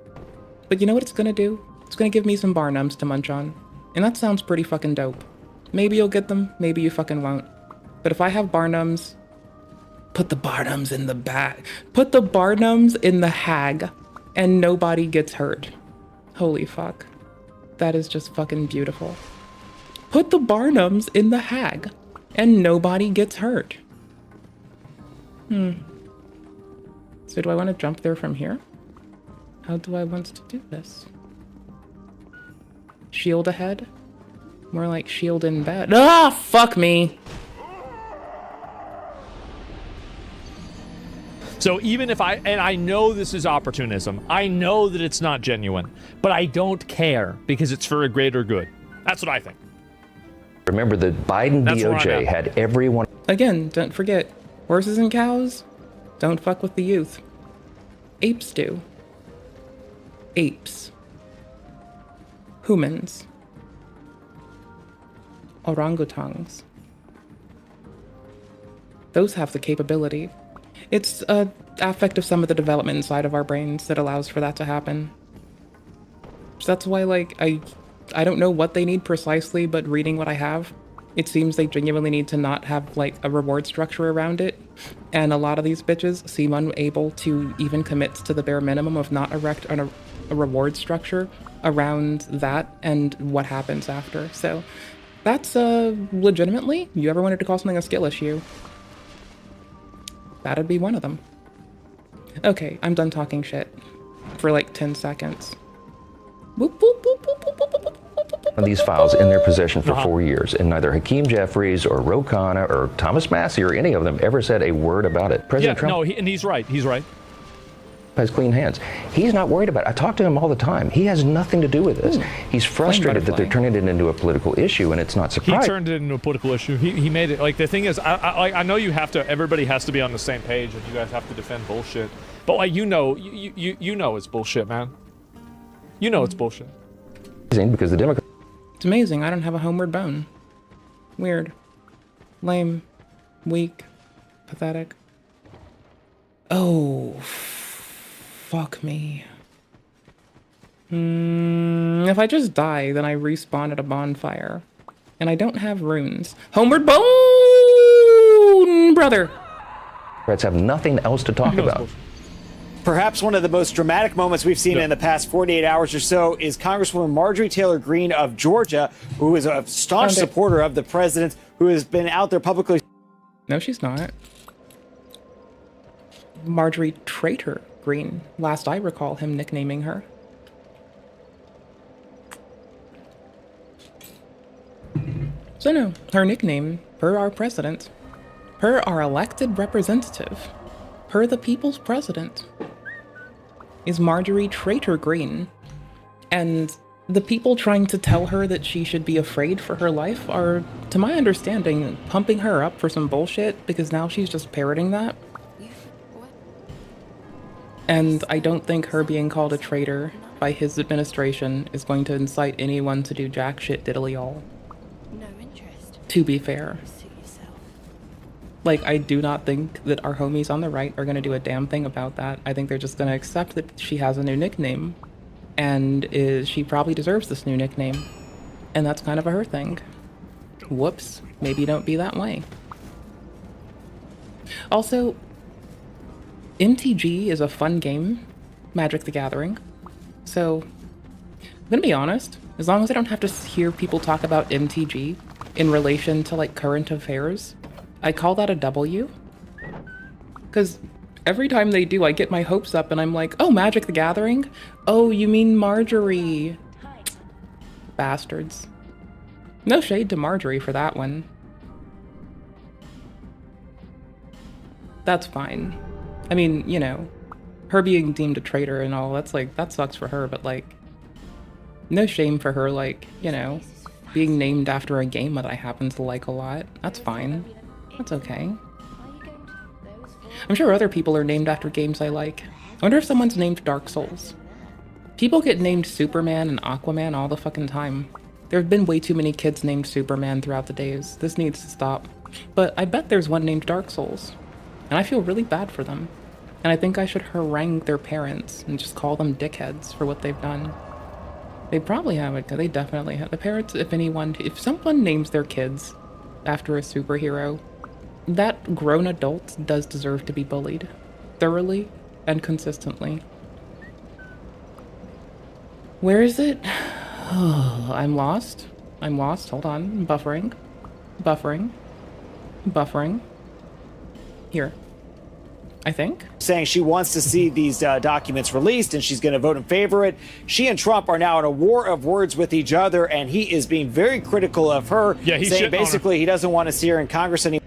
A: But you know what it's going to do? It's going to give me some Barnums to munch on. And that sounds pretty fucking dope. Maybe you'll get them, maybe you fucking won't. But if I have Barnums, put the Barnums in the bag. Put the Barnums in the hag, and nobody gets hurt. Holy fuck. That is just fucking beautiful. Put the Barnums in the hag, and nobody gets hurt. So do I want to jump there from here? How do I want to do this? Shield ahead? More like shield in bed. Ah, fuck me!
B: So even if I know this is opportunism, I know that it's not genuine, but I don't care because it's for a greater good. That's what I think.
C: Remember, the Biden DOJ had everyone.
A: Again, don't forget, horses and cows, don't fuck with the youth. Apes do. Apes. Humans. Orangutans. Those have the capability. It's an aspect of some of the development inside of our brains that allows for that to happen. So that's why, like, I don't know what they need precisely, but reading what I have, it seems they genuinely need to not have, like, a reward structure around it. And a lot of these bitches seem unable to even commit to the bare minimum of not erect a reward structure around that and what happens after. So that's legitimately, you ever wanted to call something a skill issue, that'd be one of them. Okay, I'm done talking shit for like 10 seconds. Boop, boop, boop, boop, boop, boop, boop, boop.
C: These files in their possession for 4 years, and neither Hakeem Jeffries or Ro Khanna or Thomas Massie or any of them ever said a word about it. President Trump
B: and he's right. He's right.
C: Has clean hands. He's not worried about it. I talk to him all the time. He has nothing to do with this. He's frustrated that they're turning it into a political issue, and it's not surprising.
B: He turned it into a political issue. He made it, like, the thing is, I know you have to, everybody has to be on the same page, and you guys have to defend bullshit. But, like, you know it's bullshit, man. You know it's bullshit.
C: Because the Democrats.
A: It's amazing. I don't have a homeward bone. Weird. Lame. Weak. Pathetic. Oh, fuck me. If I just die, then I respawn at a bonfire. And I don't have runes. Homeward bone, brother!
C: Democrats have nothing else to talk about.
F: Perhaps one of the most dramatic moments we've seen in the past 48 hours or so is Congresswoman Marjorie Taylor Greene of Georgia, who is a staunch supporter of the president, who has been out there publicly.
A: No, she's not. Marjorie Traitor Greene, last I recall him nicknaming her. So no, her nickname, per our president, per our elected representative, per the people's president, is Marjorie Traitor Greene. And the people trying to tell her that she should be afraid for her life are, to my understanding, pumping her up for some bullshit because now she's just parroting that. And I don't think her being called a traitor by his administration is going to incite anyone to do jack shit diddly all.
E: No interest.
A: To be fair. Like, I do not think that our homies on the right are going to do a damn thing about that. I think they're just going to accept that she has a new nickname. And she probably deserves this new nickname. And that's kind of a her thing. Whoops. Maybe don't be that way. Also, MTG is a fun game. Magic the Gathering. So, I'm going to be honest. As long as I don't have to hear people talk about MTG in relation to, like, current affairs, I call that a W. Because every time they do, I get my hopes up and I'm like, oh, Magic the Gathering? Oh, you mean Marjorie. Bastards. No shade to Marjorie for that one. That's fine. I mean, you know, her being deemed a traitor and all, that's like, that sucks for her, but like, no shame for her, like, you know, being named after a game that I happen to like a lot. That's fine. That's okay. I'm sure other people are named after games I like. I wonder if someone's named Dark Souls. People get named Superman and Aquaman all the fucking time. There have been way too many kids named Superman throughout the days. This needs to stop. But I bet there's one named Dark Souls. And I feel really bad for them. And I think I should harangue their parents and just call them dickheads for what they've done. They probably have it. They definitely have. The parents, if someone names their kids after a superhero, that grown adult does deserve to be bullied. Thoroughly and consistently. Where is it? Oh, I'm lost. I'm lost. Hold on. Buffering. Buffering. Buffering. Here. I think.
F: Saying she wants to see these documents released and she's going to vote in favor of it. She and Trump are now in a war of words with each other, and he is being very critical of her, saying basically he doesn't want to see her in Congress anymore.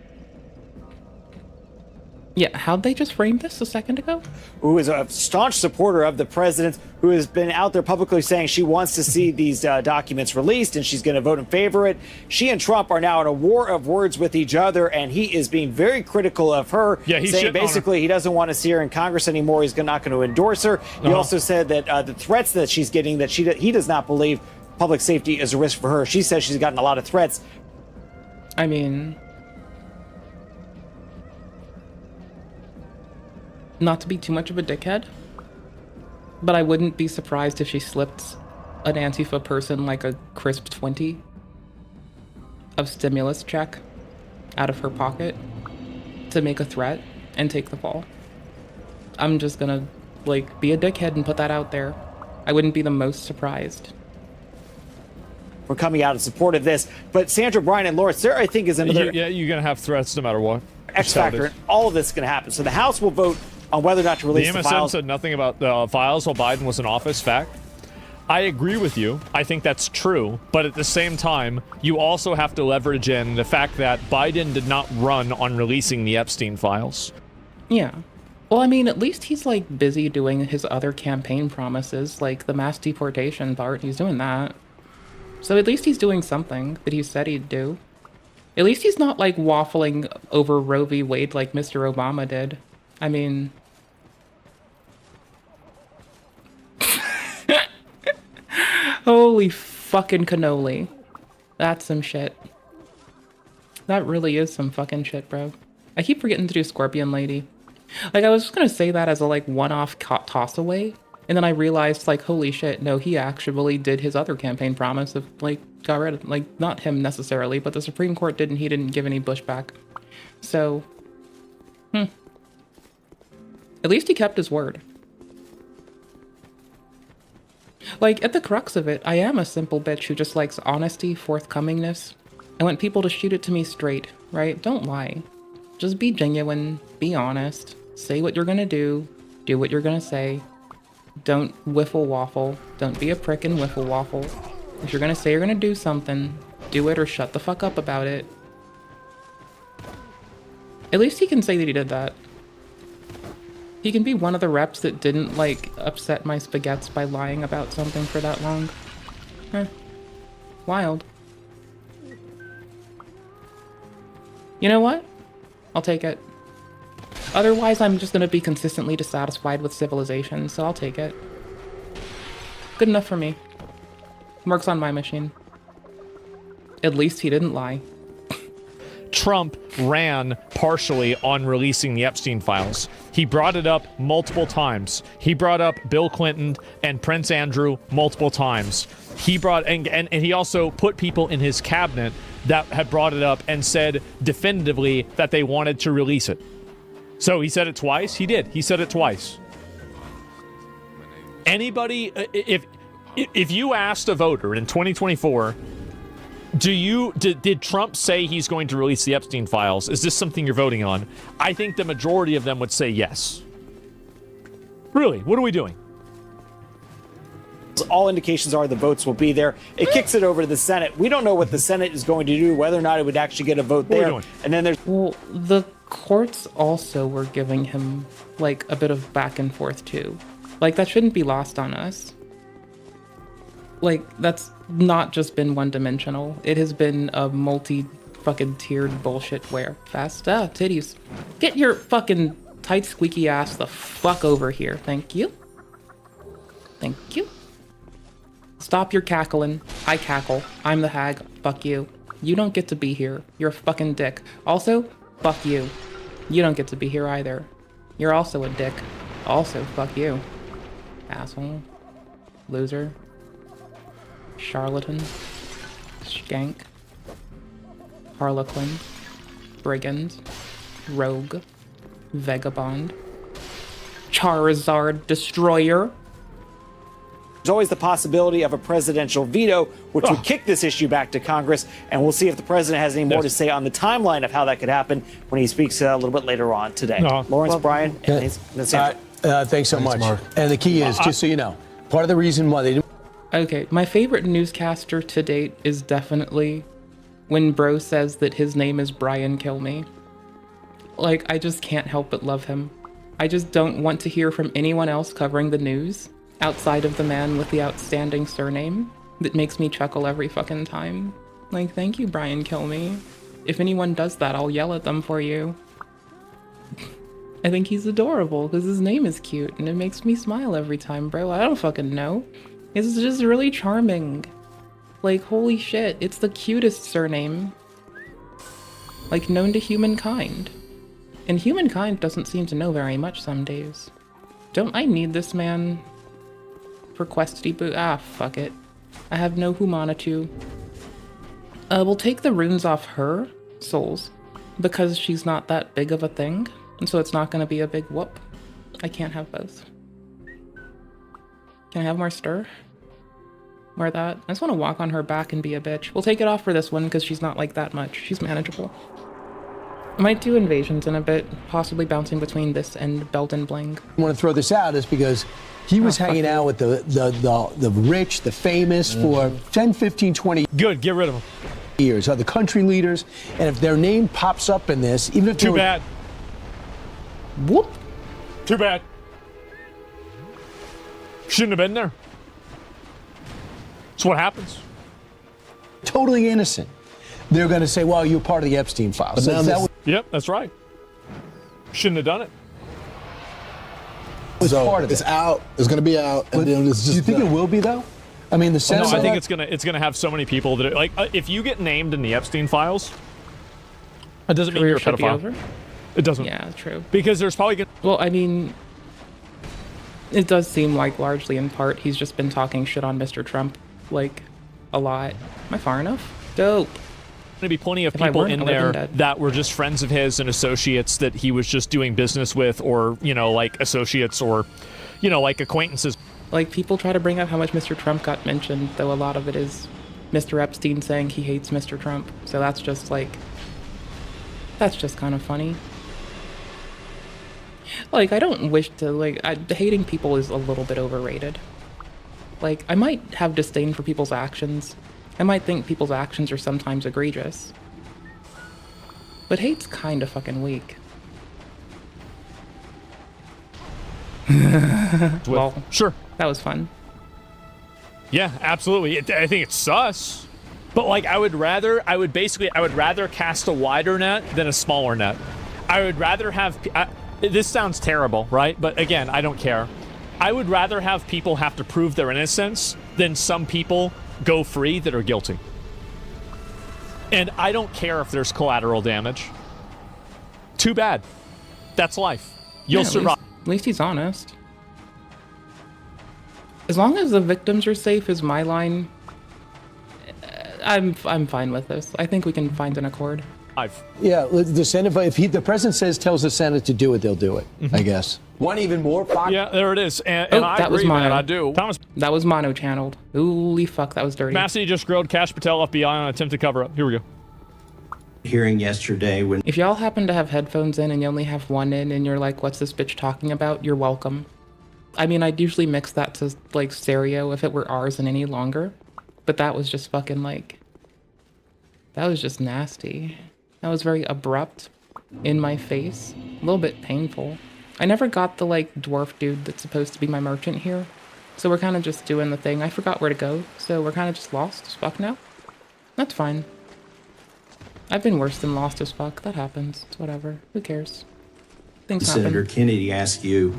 A: Yeah, how'd they just frame this a second ago?
F: Who is a staunch supporter of the president, who has been out there publicly saying she wants to see these documents released and she's going to vote in favor of it. She and Trump are now in a war of words with each other, and he is being very critical of her, saying basically he doesn't want to see her in Congress anymore. He's not going to endorse her. He also said that the threats that she's getting, that he does not believe public safety is a risk for her. She says she's gotten a lot of threats.
A: I mean, not to be too much of a dickhead, but I wouldn't be surprised if she slipped an Antifa person like a crisp 20 of stimulus check out of her pocket to make a threat and take the fall. I'm just gonna, like, be a dickhead and put that out there. I wouldn't be the most surprised.
F: We're coming out in support of this, but Sandra, Brian, and Lawrence, there I think is another...
B: Yeah, you're gonna have threats no matter what.
F: X factor, and all of this is gonna happen. So the House will vote on whether or not to release the
B: MSN
F: files.
B: said nothing about the files while Biden was in office. Fact. I agree with you. I think that's true. But at the same time, you also have to leverage in the fact that Biden did not run on releasing the Epstein files.
A: Yeah. Well, I mean, at least he's, like, busy doing his other campaign promises, like the mass deportation part. He's doing that. So at least he's doing something that he said he'd do. At least he's not, like, waffling over Roe v. Wade like Mr. Obama did. I mean... Holy fucking cannoli. That's some shit. That really is some fucking shit, bro. I keep forgetting to do Scorpion Lady. Like, I was just gonna say that as a, like, one-off toss away, and then I realized, like, holy shit, no, he actually did his other campaign promise of, like, got rid of, like, not him necessarily, but the Supreme Court didn't, he didn't give any pushback. So, at least he kept his word. Like, at the crux of it, I am a simple bitch who just likes honesty, forthcomingness. I want people to shoot it to me straight, right? Don't lie. Just be genuine, be honest, say what you're gonna do what you're gonna say. Don't wiffle waffle. Don't be a prick and wiffle waffle. If you're gonna say you're gonna do something, do it or shut the fuck up about it. At least he can say that he did that. He can be one of the reps that didn't, like, upset my spaghettis by lying about something for that long. Wild. You know what? I'll take it. Otherwise, I'm just gonna be consistently dissatisfied with civilization, so I'll take it. Good enough for me. Works on my machine. At least he didn't lie.
B: Trump ran partially on releasing the Epstein files. He brought it up multiple times. He brought up Bill Clinton and Prince Andrew multiple times. He brought, and he also put people in his cabinet that had brought it up and said definitively that they wanted to release it. So he said it twice? He did. He said it twice. Anybody, if you asked a voter in 2024, did Trump say he's going to release the Epstein files? Is this something you're voting on? I think the majority of them would say yes. Really, what are we doing?
F: All indications are the votes will be there. It kicks it over to the Senate. We don't know what the Senate is going to do, whether or not it would actually get a vote there. And then there's...
A: Well, the courts also were giving him, like, a bit of back and forth, too. Like, that shouldn't be lost on us. Like, that's not just been one-dimensional. It has been a multi-fucking-tiered bullshit where... titties. Get your fucking tight, squeaky ass the fuck over here. Thank you. Thank you. Stop your cackling. I cackle. I'm the hag. Fuck you. You don't get to be here. You're a fucking dick. Also, fuck you. You don't get to be here either. You're also a dick. Also, fuck you. Asshole. Loser. Charlatan. Skank. Harlequin. Brigand. Rogue. Vagabond. Charizard Destroyer.
F: There's always the possibility of a presidential veto, which would kick this issue back to Congress, and we'll see if the president has any more to say on the timeline of how that could happen when he speaks a little bit later on today. Lawrence, Brian, and
H: thanks so much. Mark. And the key is, just so you know, part of the reason why they didn't...
A: Okay, my favorite newscaster to date is definitely when Bro says that his name is Brian Kilme. Like, I just can't help but love him. I just don't want to hear from anyone else covering the news outside of the man with the outstanding surname that makes me chuckle every fucking time. Like, thank you, Brian Kilme. If anyone does that, I'll yell at them for you. I think he's adorable because his name is cute and it makes me smile every time, bro. I don't fucking know. It's just really charming. Like, holy shit, it's the cutest surname, like, known to humankind. And humankind doesn't seem to know very much some days. Don't I need this man for questy boot? Ah, fuck it. I have no humanitude. We'll take the runes off her souls because she's not that big of a thing. And so it's not going to be a big whoop. I can't have both. Can I have more stir? More of that? I just want to walk on her back and be a bitch. We'll take it off for this one because she's not like that much. She's manageable. I might do invasions in a bit, possibly bouncing between this and Belt and Bling.
H: I want to throw this out is because he was hanging out with the rich, the famous for 10, 15, 20
B: Good, get rid of them.
H: Years, other country leaders, and if their name pops up in this, even if
B: Too bad.
A: Whoop.
B: Too bad. Shouldn't have been there. That's what happens.
H: Totally innocent. They're going to say, well, you're part of the Epstein files.
B: Yep, that's right. Shouldn't have done it.
I: It's out. It's going to be out. And then it's just
H: do you think it will be, though? I mean, the Senate...
B: No, I think it's gonna have so many people that, like, if you get named in the Epstein files, that doesn't mean you're a pedophile. It doesn't.
A: Yeah, true.
B: Because there's probably gonna...
A: Well, I mean, it does seem like largely in part he's just been talking shit on Mr. Trump, like, a lot. Am I far enough? Dope.
B: Going to be plenty of people in there that were just friends of his and associates that he was just doing business with, or, you know, like associates, or, you know, like acquaintances.
A: Like, people try to bring up how much Mr. Trump got mentioned, though a lot of it is Mr. Epstein saying he hates Mr. Trump. So that's just like, that's just kind of funny. Like, I don't wish to, like, hating people is a little bit overrated. Like, I might have disdain for people's actions. I might think people's actions are sometimes egregious. But hate's kind of fucking weak. Well,
B: sure.
A: That was fun.
B: Yeah, absolutely. I think it's sus. But, like, I would rather cast a wider net than a smaller net. I would rather have... this sounds terrible, right? But, again, I don't care. I would rather have people have to prove their innocence than some people go free that are guilty. And I don't care if there's collateral damage. Too bad. That's life. You'll survive.
A: At least he's honest. As long as the victims are safe is my line. I'm fine with this. I think we can find an accord.
H: Yeah, the Senate, if the president tells the Senate to do it, they'll do it, I guess. One even more?
B: Yeah, there it is. And I
A: that
B: agree,
A: was mono.
B: man, I do. Thomas.
A: That was mono-channeled. Holy fuck, that was dirty.
B: Massey just grilled Kash Patel FBI on attempted cover-up. Here we go.
D: Hearing yesterday when...
A: If y'all happen to have headphones in and you only have one in and you're like, what's this bitch talking about? You're welcome. I mean, I'd usually mix that to, like, stereo if it were ours and any longer. But that was just fucking, like... That was just nasty. That was very abrupt, in my face, a little bit painful. I never got the, like, dwarf dude that's supposed to be my merchant here. So we're kind of just doing the thing. I forgot where to go, so we're kind of just lost as fuck now. That's fine. I've been worse than lost as fuck. That happens. It's whatever. Who cares? Things happen.
D: Senator Kennedy asked you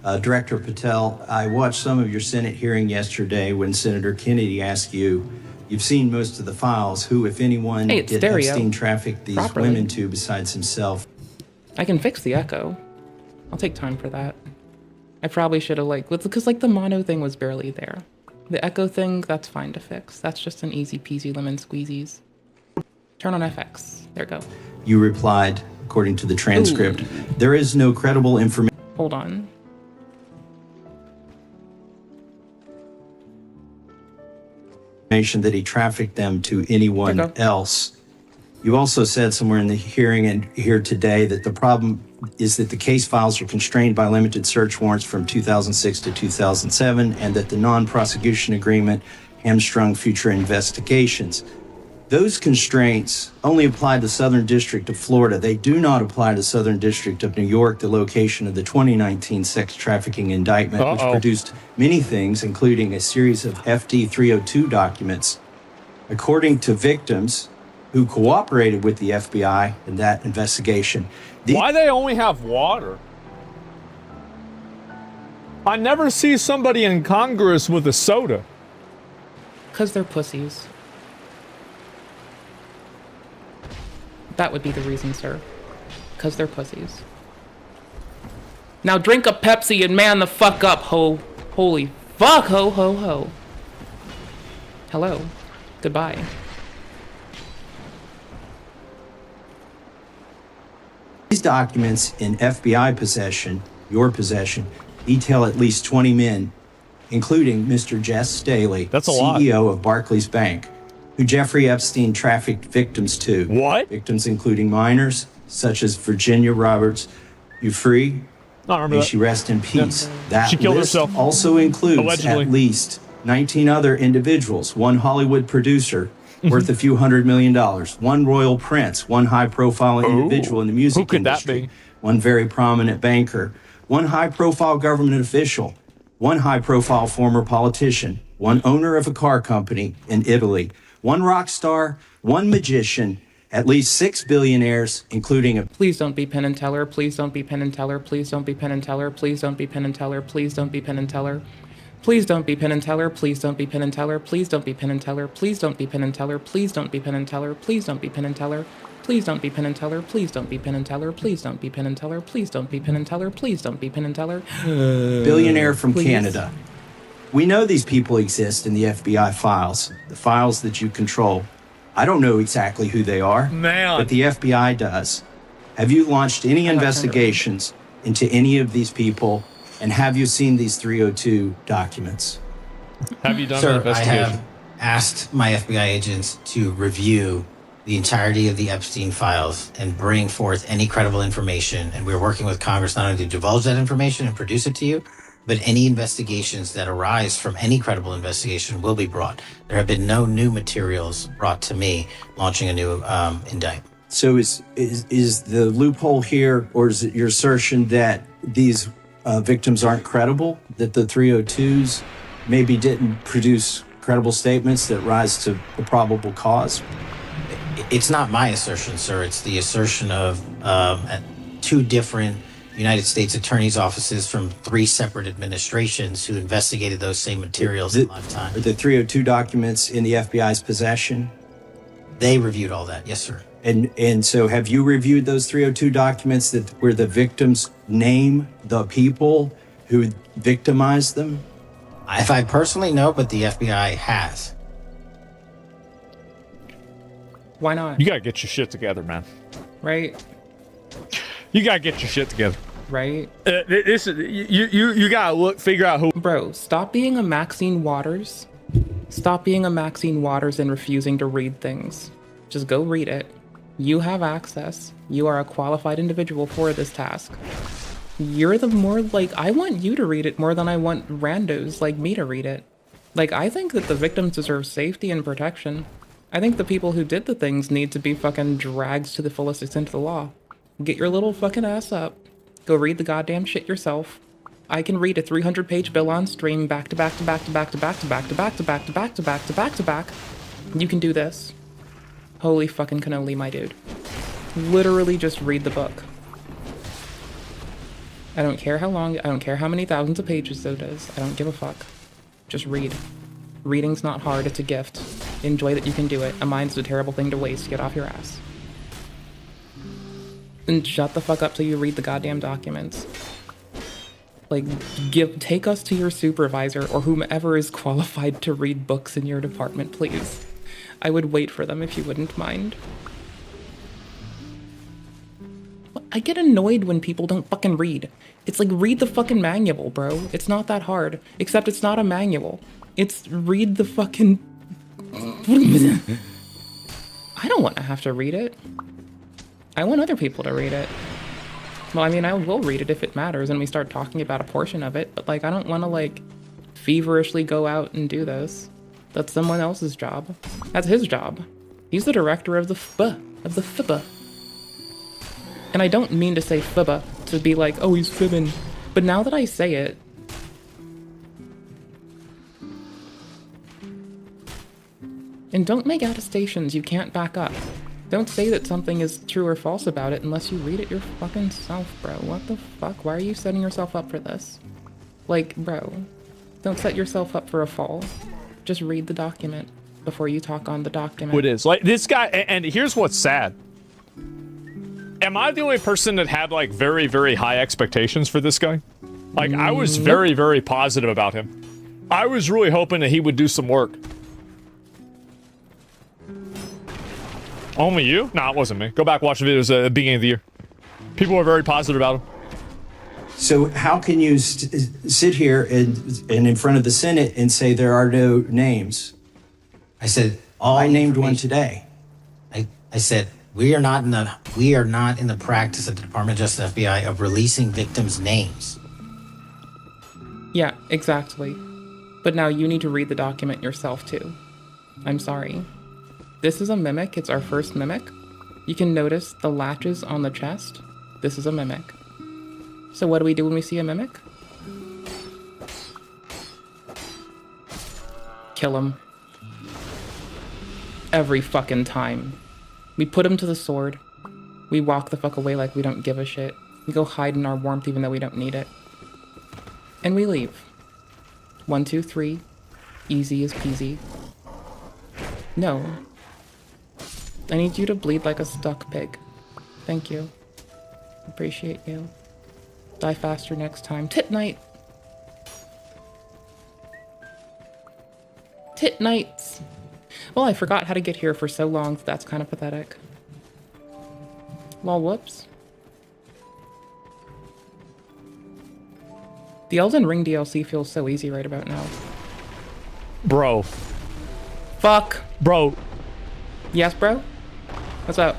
D: Director Patel, I watched some of your Senate hearing yesterday when Senator Kennedy asked you, you've seen most of the files, who, if anyone, did Epsteine traffic these women to besides himself?
A: I can fix the echo. I'll take time for that. I probably should have because the mono thing was barely there. The echo thing, that's fine to fix. That's just an easy peasy lemon squeezies. Turn on FX. There we go.
D: You replied, according to the transcript, there is no credible information.
A: Hold on.
D: That he trafficked them to anyone else. You also said somewhere in the hearing and here today that the problem is that the case files are constrained by limited search warrants from 2006 to 2007 and that the non-prosecution agreement hamstrung future investigations. Those constraints only apply to Southern District of Florida. They do not apply to Southern District of New York, the location of the 2019 sex trafficking indictment, which produced many things, including a series of FD 302 documents. According to victims who cooperated with the FBI in that investigation.
B: Why they only have water? I never see somebody in Congress with a soda.
A: Because they're pussies. That would be the reason, sir. Because they're pussies. Now drink a Pepsi and man the fuck up, ho. Holy fuck, ho, ho, ho. Hello. Goodbye.
D: These documents in FBI possession, your possession, detail at least 20 men, including Mr. Jess Staley, CEO of Barclays Bank, who Jeffrey Epstein trafficked victims to.
B: What?
D: Victims including minors, such as Virginia Roberts. You free? May she rest in peace.
B: Yeah.
D: That
B: She killed
D: list
B: herself.
D: also includes
B: Allegedly.
D: at least 19 other individuals, one Hollywood producer worth a few $100 million, one royal prince, one high-profile individual in the music industry, one very prominent banker, one high-profile government official, one high-profile former politician, one owner of a car company in Italy, one rock star, one magician, at least 6 billionaires, including a...
A: Please don't be Penn and Teller. Please don't be Penn and Teller. Please don't be Penn and Teller. Please don't be Penn and Teller. Please don't be Penn and Teller. Please don't be Penn and Teller. Please don't be Penn and Teller. Please don't be Penn and Teller. Please don't be Penn and Teller. Please don't be Penn and Teller. Please don't be Penn and Teller. Please don't be Penn and Teller. Please don't be Penn and Teller. Please don't be Penn and Teller. Please don't be Penn and Teller. Please don't be Penn and Teller.
D: Billionaire from Canada. We know these people exist in the FBI files, the files that you control. I don't know exactly who they are, but the FBI does. Have you launched any investigations into any of these people, and have you seen these 302 documents?
B: Have you done an
L: Sir, I
B: investigation?
L: have asked my FBI agents to review the entirety of the Epstein files and bring forth any credible information. And we're working with Congress not only to divulge that information and produce it to you, but any investigations that arise from any credible investigation will be brought. There have been no new materials brought to me launching a new indictment.
D: So is the loophole here, or is it your assertion that these victims aren't credible, that the 302s maybe didn't produce credible statements that rise to a probable cause?
L: It's not my assertion, sir. It's the assertion of two different United States attorneys' offices from 3 separate administrations who investigated those same materials in live time.
D: Are the 302 documents in the FBI's possession?
L: They reviewed all that, yes, sir.
D: And so have you reviewed those 302 documents where the victims name the people who victimized them?
L: If I personally know, but the FBI has.
A: Why not?
B: You gotta get your shit together, man.
A: Right?
B: You gotta get your shit together.
A: Right?
B: This is you gotta figure out who.
A: Bro, stop being a Maxine Waters. Stop being a Maxine Waters and refusing to read things. Just go read it. You have access. You are a qualified individual for this task. You're the more I want you to read it more than I want randos like me to read it. I think that the victims deserve safety and protection. I think the people who did the things need to be fucking dragged to the fullest extent of the law. Get your little fucking ass up. Go read the goddamn shit yourself. I can read a 300-page bill on stream back to back to back to back to back to back to back to back to back to back to back to back. You can do this. Holy fucking cannoli, my dude. Literally just read the book. I don't care how long, I don't care how many thousands of pages it is. I don't give a fuck. Just read. Reading's not hard, it's a gift. Enjoy that you can do it. A mind's a terrible thing to waste. Get off your ass. And shut the fuck up till you read the goddamn documents. Like, take us to your supervisor or whomever is qualified to read books in your department, please. I would wait for them if you wouldn't mind. I get annoyed when people don't fucking read. It's like, read the fucking manual, bro. It's not that hard. Except it's not a manual. It's read the fucking... I don't want to have to read it. I want other people to read it. Well, I mean, I will read it if it matters and we start talking about a portion of it, but like, I don't want to like feverishly go out and do this. That's someone else's job. That's his job. He's the director of the FIBA. And I don't mean to say FIBA to be like, oh, he's fibbing. But now that I say it, and don't make attestations you can't back up. Don't say that something is true or false about it unless you read it your fucking self, bro. What the fuck? Why are you setting yourself up for this? Like, bro, don't set yourself up for a fall. Just read the document before you talk on the document.
B: It is. Like, this guy, and here's what's sad. Am I the only person that had, like, very, very high expectations for this guy? Like, I was very, very positive about him. I was really hoping that he would do some work. Only you? Nah, it wasn't me. Go back, watch the videos at the beginning of the year. People were very positive about him.
D: So how can you sit here and in front of the Senate and say there are no names?
L: I said
D: I named one today.
L: I said we are not in the practice at the Department of Justice FBI of releasing victims' names.
A: Yeah, exactly. But now you need to read the document yourself too. I'm sorry. This is a mimic. It's our first mimic. You can notice the latches on the chest. This is a mimic. So what do we do when we see a mimic? Kill him. Every fucking time. We put him to the sword. We walk the fuck away like we don't give a shit. We go hide in our warmth even though we don't need it. And we leave. 1, 2, 3. Easy as peasy. No. I need you to bleed like a stuck pig. Thank you. Appreciate you. Die faster next time. Tit night! Tit nights! Well, I forgot how to get here for so long, so that's kind of pathetic. Lol, whoops. The Elden Ring DLC feels so easy right about now.
B: Bro.
A: Fuck.
B: Bro.
A: Yes, bro? What's up?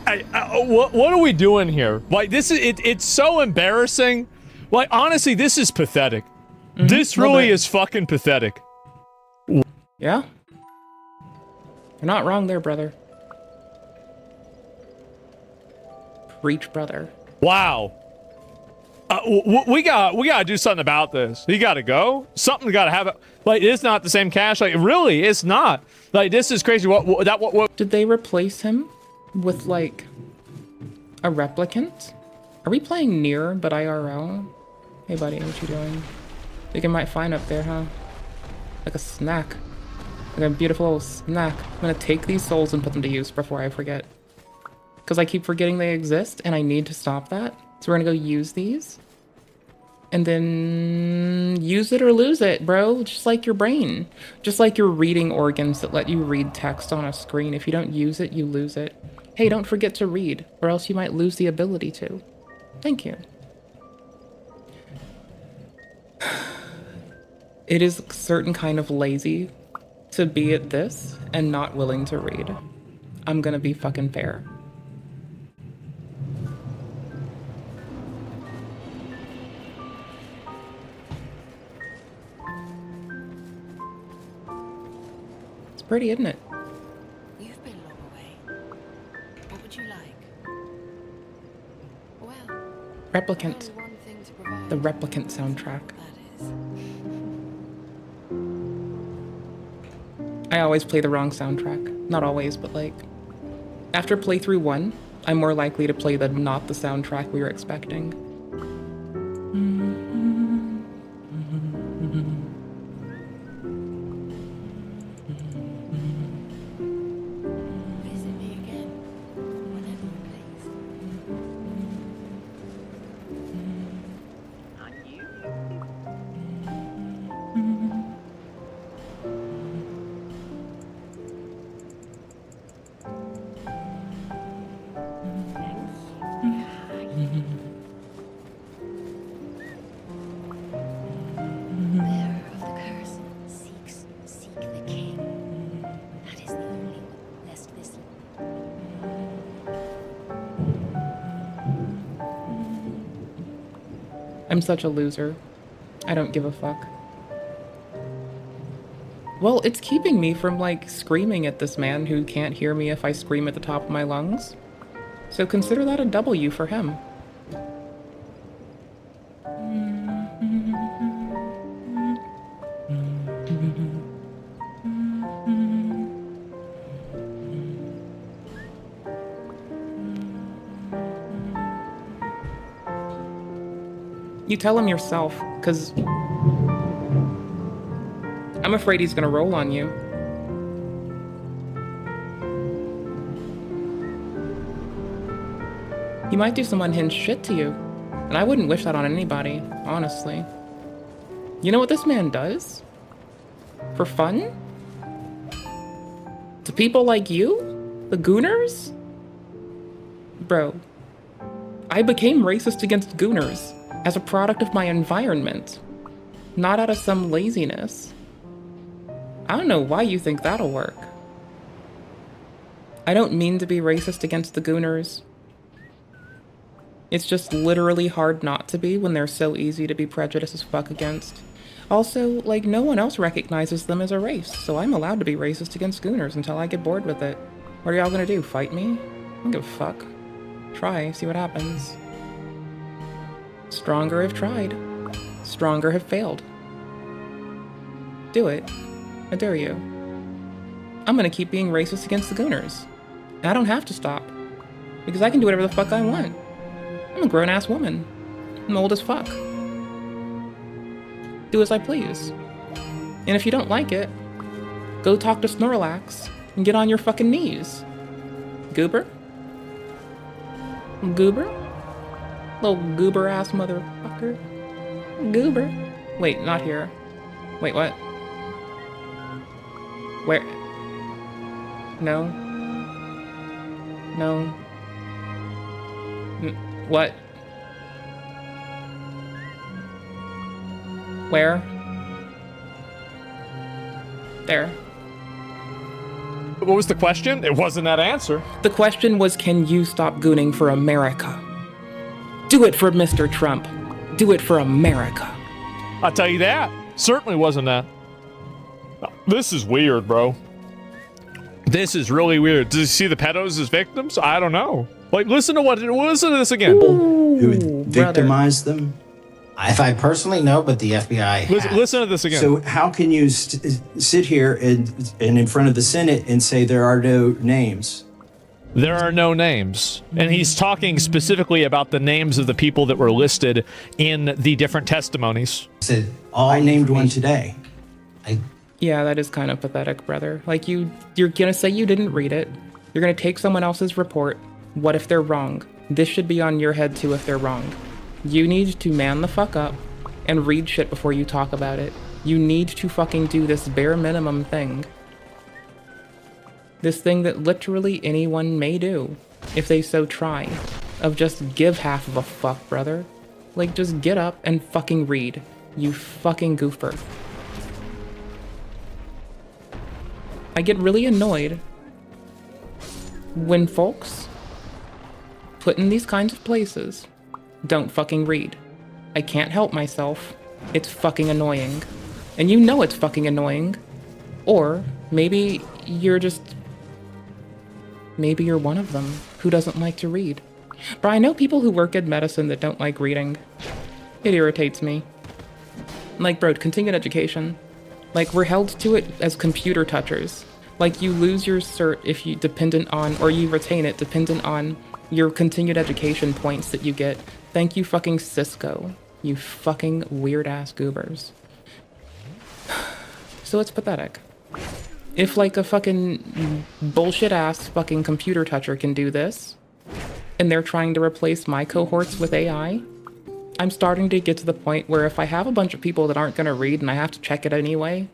B: What are we doing here? Like, this is it's so embarrassing. Like, honestly, this is pathetic. This really is fucking pathetic.
A: Yeah? You're not wrong there, brother. Preach, brother.
B: Wow. We gotta do something about this. He gotta go. Something gotta happen. Like, it's not the same cache. Like, really, it's not. Like, this is crazy. What?
A: Did they replace him with, like, a replicant? Are we playing Nier, but IRL? Hey, buddy, what you doing? Think I might find up there, huh? Like a snack. Like a beautiful little snack. I'm gonna take these souls and put them to use before I forget. Because I keep forgetting they exist, and I need to stop that. So we're gonna go use these. And then use it or lose it, bro. Just like your brain. Just like your reading organs that let you read text on a screen. If you don't use it, you lose it. Hey, don't forget to read, or else you might lose the ability to. Thank you. It is a certain kind of lazy to be at this and not willing to read. I'm gonna be fucking fair. Pretty, isn't it?
E: You've been long away. What would you like? Well,
A: Replicant. The Replicant soundtrack. I always play the wrong soundtrack. Not always, but like... After playthrough 1, I'm more likely to play not the soundtrack we were expecting. I'm such a loser. I don't give a fuck. Well, it's keeping me from, like, screaming at this man who can't hear me if I scream at the top of my lungs. So consider that a W for him. You tell him yourself, because I'm afraid he's gonna roll on you. He might do some unhinged shit to you, and I wouldn't wish that on anybody, honestly. You know what this man does? For fun? To people like you? The Gooners? Bro, I became racist against Gooners as a product of my environment, not out of some laziness. I don't know why you think that'll work. I don't mean to be racist against the Gooners. It's just literally hard not to be when they're so easy to be prejudiced as fuck against. Also, like, no one else recognizes them as a race, so I'm allowed to be racist against Gooners until I get bored with it. What are y'all gonna do, fight me? I don't give a fuck. Try, see what happens. Stronger have tried. Stronger have failed. Do it. I dare you. I'm gonna keep being racist against the Gooners. And I don't have to stop. Because I can do whatever the fuck I want. I'm a grown-ass woman. I'm old as fuck. Do as I please. And if you don't like it, go talk to Snorlax and get on your fucking knees. Goober? Goober? Little goober-ass motherfucker. Goober? Wait, not here. Wait, what? Where? No. No. What? Where? There.
B: What was the question? It wasn't that answer.
A: The question was, can you stop gooning for America? Do it for Mr. Trump. Do it for America.
B: I'll tell you that. Certainly wasn't that. This is weird, bro. This is really weird. Does he see the pedos as victims? I don't know. Like, listen to this again.
D: Who victimized them?
L: If I personally know, but the FBI.
B: Listen to this again.
D: So how can you sit here and in front of the Senate and say there are no names?
B: There are no names. And he's talking specifically about the names of the people that were listed in the different testimonies.
D: I named one today.
A: Yeah, that is kind of pathetic, brother. Like, you're gonna say you didn't read it. You're gonna take someone else's report. What if they're wrong? This should be on your head too if they're wrong. You need to man the fuck up and read shit before you talk about it. You need to fucking do this bare minimum thing. This thing that literally anyone may do, if they so try, of just give half of a fuck, brother. Like, just get up and fucking read, you fucking goofer. I get really annoyed when folks put in these kinds of places don't fucking read. I can't help myself. It's fucking annoying. And you know it's fucking annoying. Or maybe you're one of them who doesn't like to read. But I know people who work in medicine that don't like reading. It irritates me. Like, bro, continued education. Like, we're held to it as computer touchers. Like, you lose your cert if you dependent on, or you retain it dependent on your continued education points that you get. Thank you fucking Cisco, you fucking weird-ass goobers. So it's pathetic. If, like, a fucking bullshit-ass fucking computer toucher can do this, and they're trying to replace my cohorts with AI, I'm starting to get to the point where if I have a bunch of people that aren't gonna read and I have to check it anyway,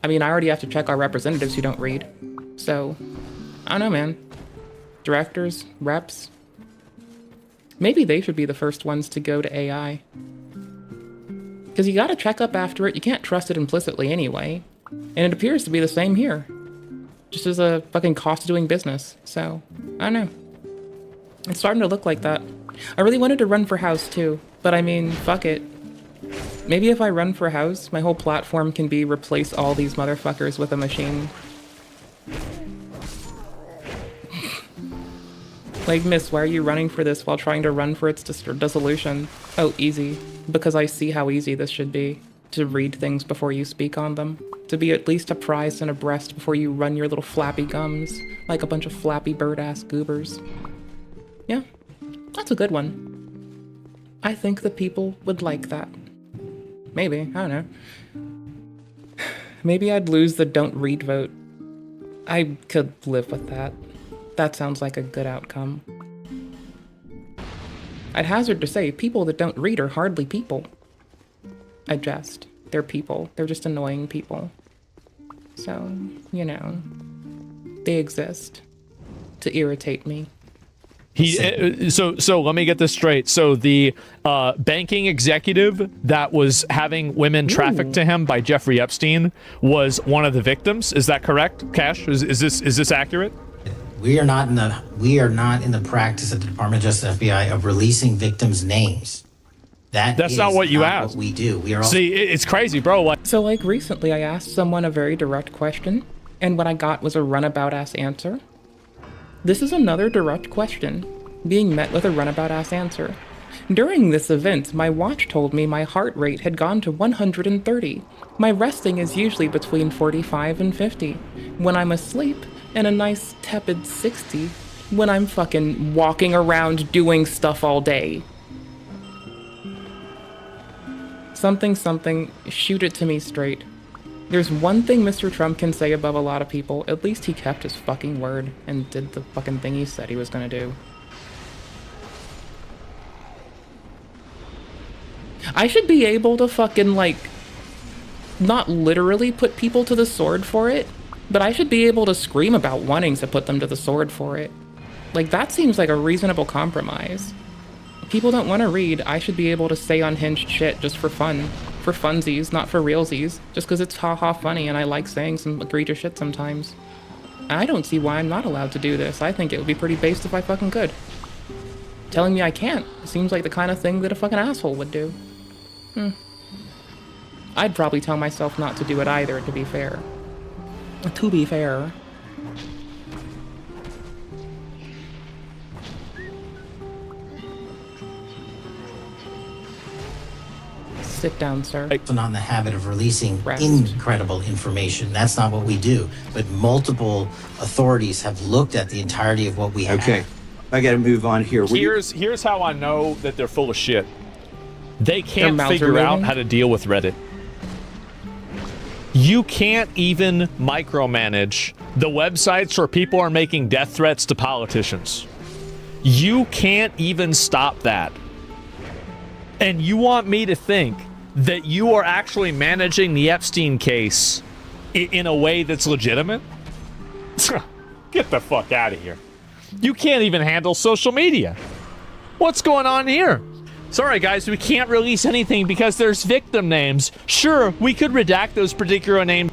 A: I mean, I already have to check our representatives who don't read. So, I don't know, man. Directors, reps. Maybe they should be the first ones to go to AI. Because you gotta check up after it. You can't trust it implicitly anyway. And it appears to be the same here. Just as a fucking cost of doing business. So, I don't know. It's starting to look like that. I really wanted to run for House too, but I mean, fuck it. Maybe if I run for House, my whole platform can be replace all these motherfuckers with a machine. Like, miss, why are you running for this while trying to run for its dissolution? Oh, easy. Because I see how easy this should be. To read things before you speak on them. To be at least apprised and abreast before you run your little flappy gums. Like a bunch of flappy bird-ass goobers. Yeah, that's a good one. I think the people would like that. Maybe, I don't know. Maybe I'd lose the don't read vote. I could live with that. That sounds like a good outcome. I'd hazard to say people that don't read are hardly people. I jest. They're people. They're just annoying people. So, you know, they exist to irritate me.
B: So let me get this straight. So the banking executive that was having women trafficked to him by Jeffrey Epstein was one of the victims. Is that correct, Cash? Is this accurate?
L: We are not in the practice at the Department of Justice FBI of releasing victims' names.
B: That's not what you asked.
L: What we do. We are
B: See, it's crazy, bro.
A: So like recently I asked someone a very direct question, and what I got was a runabout-ass answer. This is another direct question, being met with a runabout-ass answer. During this event, my watch told me my heart rate had gone to 130. My resting is usually between 45 and 50. When I'm asleep, and a nice tepid 60 when I'm fucking walking around doing stuff all day. Something, shoot it to me straight. There's one thing Mr. Trump can say above a lot of people. At least he kept his fucking word and did the fucking thing he said he was gonna do. I should be able to fucking, like, not literally put people to the sword for it, but I should be able to scream about wanting to put them to the sword for it. Like, that seems like a reasonable compromise. If people don't want to read, I should be able to say unhinged shit just for fun. For funsies, not for realsies. Just because it's haha funny and I like saying some egregious shit sometimes. I don't see why I'm not allowed to do this. I think it would be pretty based if I fucking could. Telling me I can't seems like the kind of thing that a fucking asshole would do. I'd probably tell myself not to do it either, to be fair. To be fair. Sit down, sir.
L: Also not in the habit of releasing incredible information. That's not what we do. But multiple authorities have looked at the entirety of what we have.
D: Okay, I got to move on here.
B: Here's how I know that they're full of shit. They can't figure out how to deal with Reddit. You can't even micromanage the websites where people are making death threats to politicians. You can't even stop that. And you want me to think that you are actually managing the Epstein case in a way that's legitimate? Get the fuck out of here. You can't even handle social media. What's going on here? Sorry, guys, we can't release anything because there's victim names. Sure, we could redact those particular names.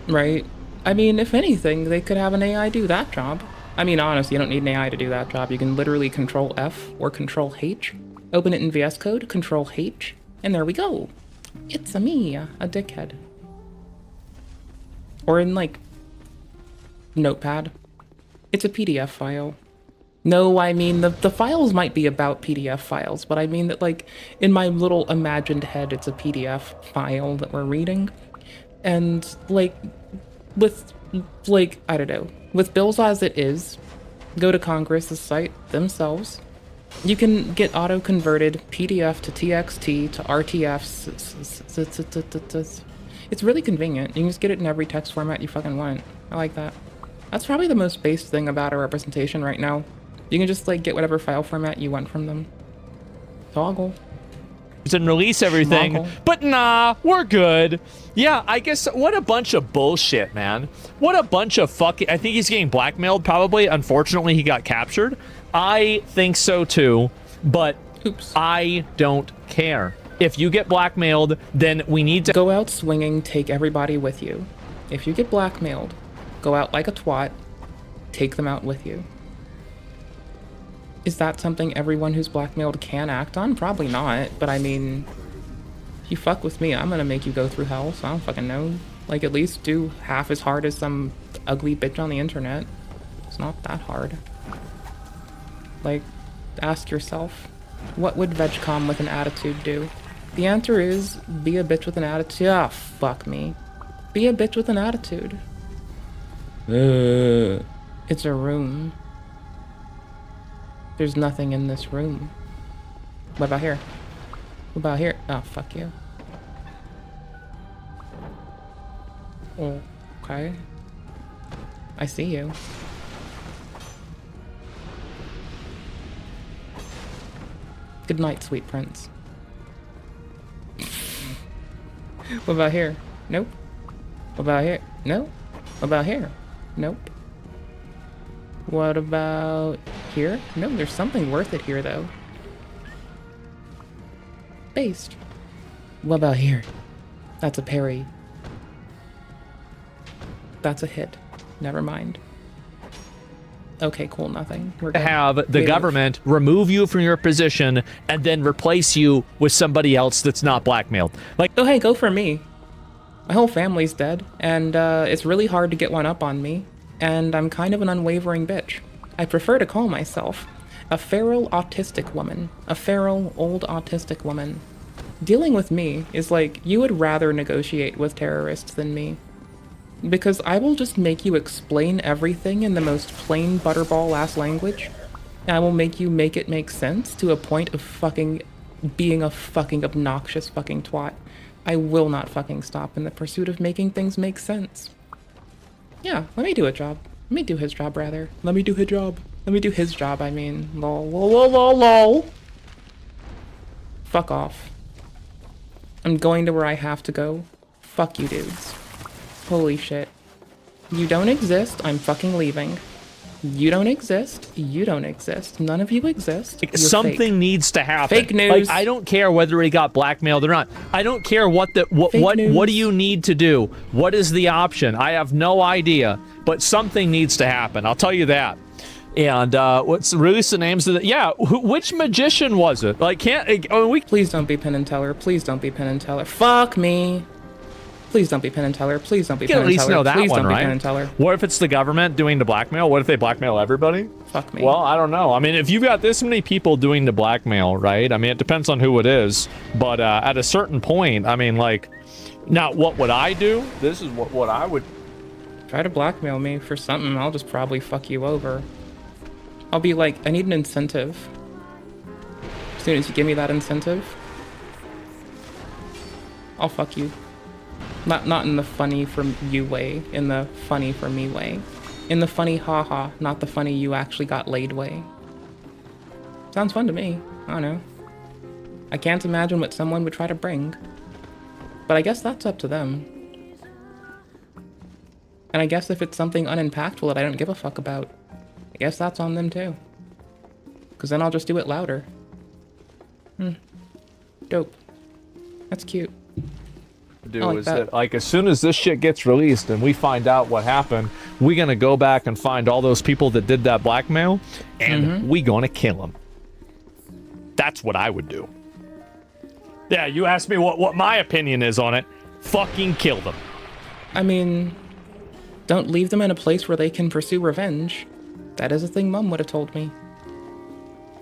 A: Right. I mean, if anything, they could have an AI do that job. I mean, honestly, you don't need an AI to do that job. You can literally Control F or Control H, open it in VS Code, Control H, and there we go. It's me, a dickhead. Or in, like, Notepad. It's a PDF file. No, I mean, the files might be about PDF files, but I mean that, like, in my little imagined head, it's a PDF file that we're reading. And, like, with, like, I don't know, with bills as it is, go to Congress's site themselves. You can get auto-converted PDF to TXT to RTF. It's really convenient. You can just get it in every text format you fucking want. I like that. That's probably the most based thing about our representation right now. You can just, like, get whatever file format you want from them. Toggle.
B: And release everything. Smoggle. But nah, we're good. Yeah, I guess what a bunch of bullshit, man. What a bunch of fucking... I think he's getting blackmailed, probably. Unfortunately, he got captured. I think so, too. But oops, I don't care. If you get blackmailed, then we need to...
A: Go out swinging, take everybody with you. If you get blackmailed, go out like a twat, take them out with you. Is that something everyone who's blackmailed can act on? Probably not, but I mean, if you fuck with me, I'm gonna make you go through hell, so I don't fucking know. Like, at least do half as hard as some ugly bitch on the internet. It's not that hard. Like, ask yourself, what would VegCom with an attitude do? The answer is, be a bitch with an attitude. Ah, fuck me. Be a bitch with an attitude. It's a room. There's nothing in this room. What about here? What about here? Oh, fuck you. Okay. I see you. Good night, sweet prince. What about here? Nope. What about here? Nope. What about here? Nope. What about here? No, there's something worth it here, though. Based. What about here? That's a parry. That's a hit. Never mind. Okay, cool, nothing. We're good.
B: Have the government remove you from your position and then replace you with somebody else that's not blackmailed. Like,
A: oh, hey, go for me. My whole family's dead, and it's really hard to get one up on me. And I'm kind of an unwavering bitch. I prefer to call myself a feral autistic woman. A feral, old autistic woman. Dealing with me is like, you would rather negotiate with terrorists than me. Because I will just make you explain everything in the most plain butterball-ass language. And I will make you make it make sense to a point of fucking being a fucking obnoxious fucking twat. I will not fucking stop in the pursuit of making things make sense. Yeah, let me do a job. Let me do his job, rather. Let me do his job. Let me do his job, I mean. Lol, lol, lol, lol, lol. Fuck off. I'm going to where I have to go. Fuck you, dudes. Holy shit. You don't exist, I'm fucking leaving. You don't exist, you don't exist. None of you exist.
B: something
A: fake.
B: Needs to happen.
A: Fake news.
B: Like, I don't care whether he got blackmailed or not. I don't care what do you need to do? What is the option? I have no idea, but something needs to happen. I'll tell you that. And what's release the names of the which magician was it? Like,
A: please don't be Penn and Teller. Please don't be Penn and Teller. Fuck me. Please don't be Penn and Teller. Please don't be Penn and Teller.
B: You can at least know that
A: Please
B: one,
A: don't be
B: right?
A: Penn and Teller.
B: What if it's the government doing the blackmail? What if they blackmail everybody?
A: Fuck me.
B: Well, I don't know. I mean, if you've got this many people doing the blackmail, right? I mean, it depends on who it is. But at a certain point, I mean, like, now what would I do? This is what I would...
A: Try to blackmail me for something, I'll just probably fuck you over. I'll be like, I need an incentive. As soon as you give me that incentive, I'll fuck you. Not in the funny for you way, in the funny for me way. In the funny haha, not the funny you actually got laid way. Sounds fun to me. I don't know. I can't imagine what someone would try to bring. But I guess that's up to them. And I guess if it's something unimpactful that I don't give a fuck about, I guess that's on them too. Because then I'll just do it louder. Dope. That's cute.
B: That like as soon as this shit gets released and we find out what happened, we're gonna go back and find all those people that did that blackmail, and we gonna kill them. That's what I would do. Yeah, you asked me what my opinion is on it. Fucking kill them.
A: I mean, don't leave them in a place where they can pursue revenge. That is a thing Mum would have told me.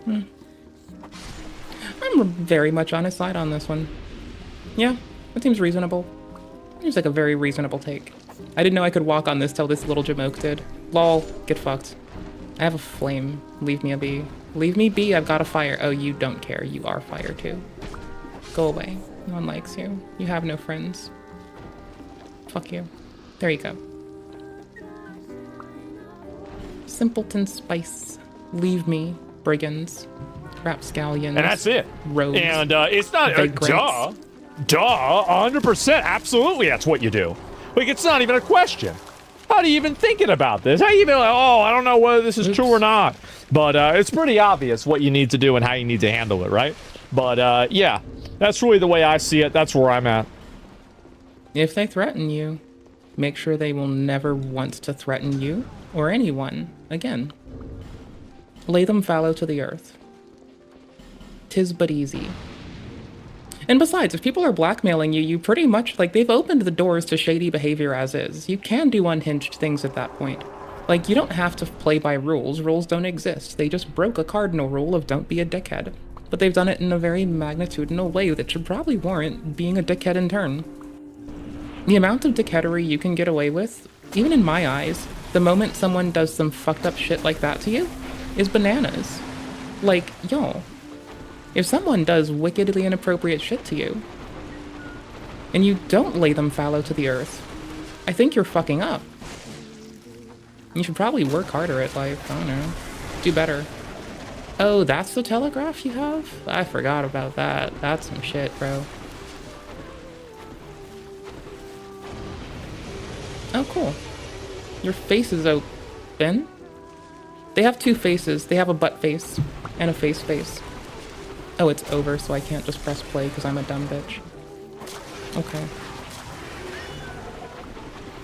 A: I'm very much on his side on this one. Yeah. That seems reasonable. Seems like a very reasonable take. I didn't know I could walk on this till this little jamoke did. Lol, get fucked. I have a flame. Leave me a be. Leave me be, I've got a fire. Oh, you don't care. You are fire too. Go away. No one likes you. You have no friends. Fuck you. There you go. Simpleton spice. Leave me, brigands. Rapscallions.
B: And that's it.
A: Rogues.
B: And it's not Duh, 100%, absolutely that's what you do. Like, it's not even a question. How do you even thinking about this? How you even like, oh, I don't know whether this is true or not. But it's pretty obvious what you need to do and how you need to handle it, right? But yeah, that's really the way I see it. That's where I'm at.
A: If they threaten you, make sure they will never want to threaten you or anyone again. Lay them fallow to the earth. 'Tis but easy. And besides, if people are blackmailing you, you pretty much, like, they've opened the doors to shady behavior as is. You can do unhinged things at that point. Like, you don't have to play by rules. Rules don't exist. They just broke a cardinal rule of don't be a dickhead. But they've done it in a very magnitudinal way that should probably warrant being a dickhead in turn. The amount of dickheadery you can get away with, even in my eyes, the moment someone does some fucked up shit like that to you, is bananas. Like, y'all. If someone does wickedly inappropriate shit to you, and you don't lay them fallow to the earth, I think you're fucking up. You should probably work harder at life, I don't know. Do better. Oh, that's the telegraph you have? I forgot about that. That's some shit, bro. Oh, cool. Your face is open. They have two faces. They have a butt face and a face face. Oh, it's over, so I can't just press play because I'm a dumb bitch. Okay.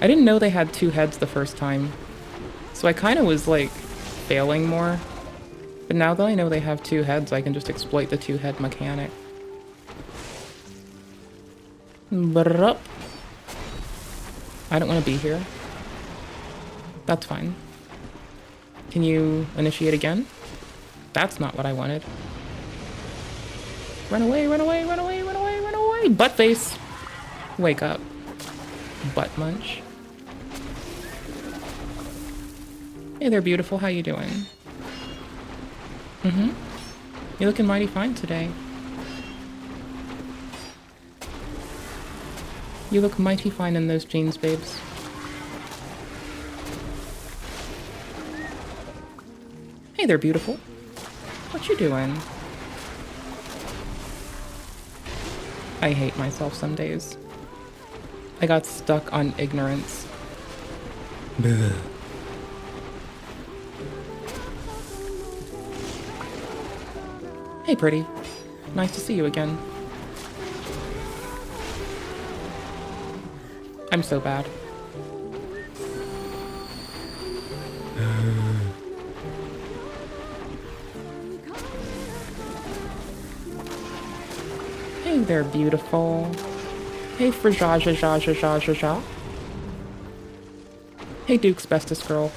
A: I didn't know they had two heads the first time, so I kind of was, like, failing more. But now that I know they have two heads, I can just exploit the two-head mechanic. Brup. I don't want to be here. That's fine. Can you initiate again? That's not what I wanted. Run away, run away, run away, run away, run away! Butt face! Wake up. Butt munch. Hey there, beautiful. How you doing? You're looking mighty fine today. You look mighty fine in those jeans, babes. Hey there, beautiful. What you doing? I hate myself some days. I got stuck on ignorance. Bleh. Hey, pretty. Nice to see you again. I'm so bad. Hey there, beautiful. Hey, Frajaja. Hey, Duke's bestest girl.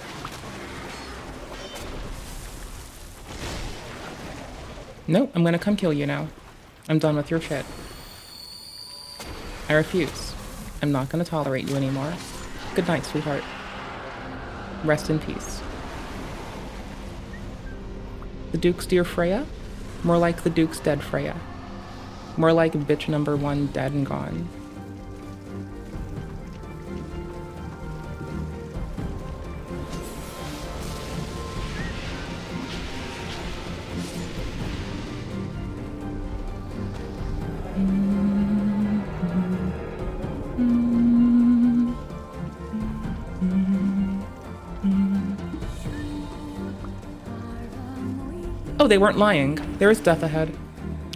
A: Nope, I'm gonna come kill you now. I'm done with your shit. I refuse. I'm not gonna tolerate you anymore. Good night, sweetheart. Rest in peace. The Duke's dear Freya? More like the Duke's dead Freya. More like bitch number one dead and gone. Oh, they weren't lying. There is death ahead.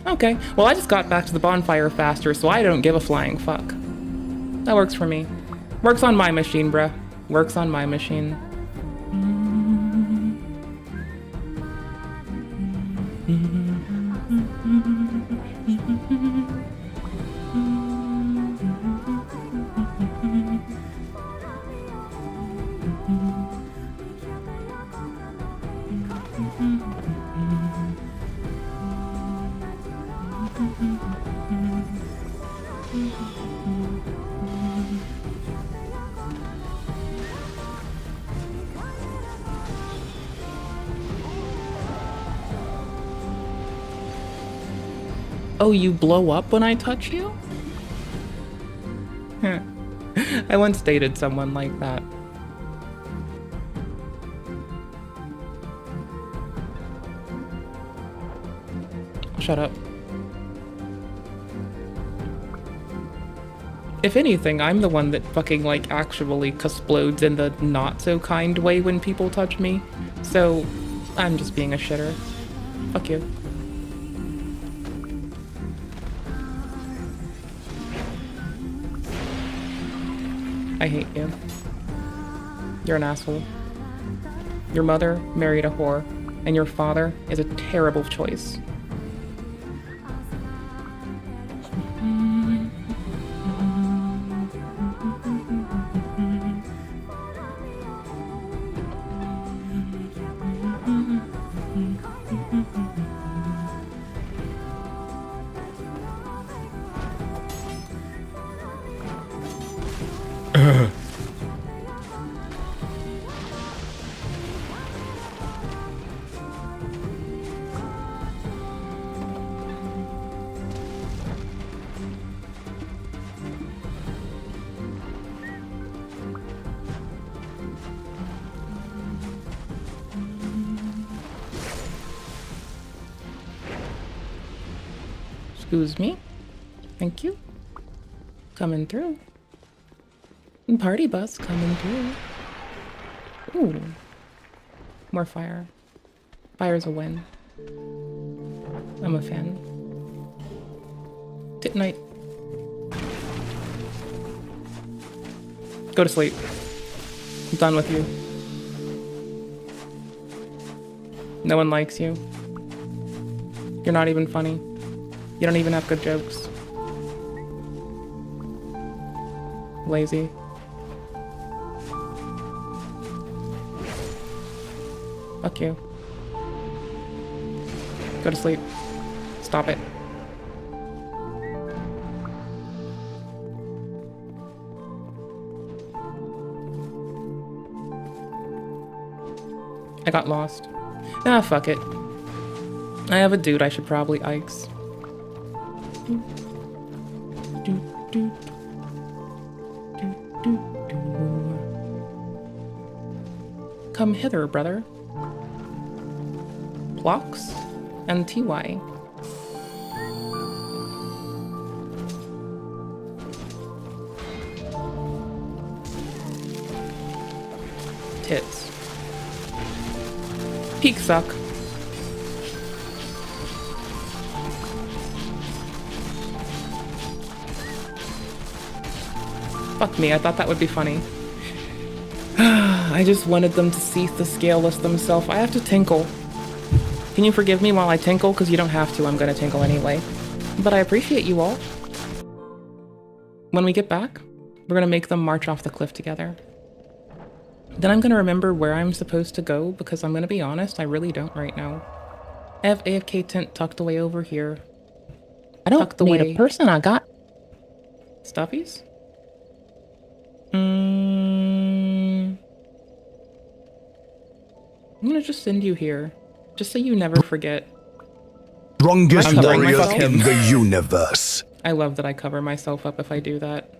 A: Okay, well I just got back to the bonfire faster, so I don't give a flying fuck. That works for me. Works on my machine, bruh. Works on my machine. Oh, you blow up when I touch you? I once dated someone like that. Shut up. If anything, I'm the one that fucking, like, actually explodes in the not-so-kind way when people touch me. So, I'm just being a shitter. Fuck you. I hate you. You're an asshole. Your mother married a whore. and your father is a terrible choice. Excuse me. Thank you. Coming through. Party bus coming through. Ooh. More fire. Fire's a win. I'm a fan. Tit night. Go to sleep. I'm done with you. No one likes you. You're not even funny. You don't even have good jokes. Lazy. Fuck you. Go to sleep. Stop it. I got lost. Ah, fuck it. I have a dude I should probably ice. Come hither, brother. Blocks and TY. Tits. Peak suck. Fuck me, I thought that would be funny. I just wanted them to cease the scale list themselves. I have to tinkle. Can you forgive me while I tinkle? Because you don't have to, I'm gonna tinkle anyway. But I appreciate you all. When we get back, we're gonna make them march off the cliff together. Then I'm gonna remember where I'm supposed to go, because I'm gonna be honest, I really don't right now. I have AFK tent tucked away over here. I don't need a person, I got stuffies? I'm gonna just send you here, just so you never forget.
K: Strongest warrior in the universe.
A: I love that I cover myself up if I do that.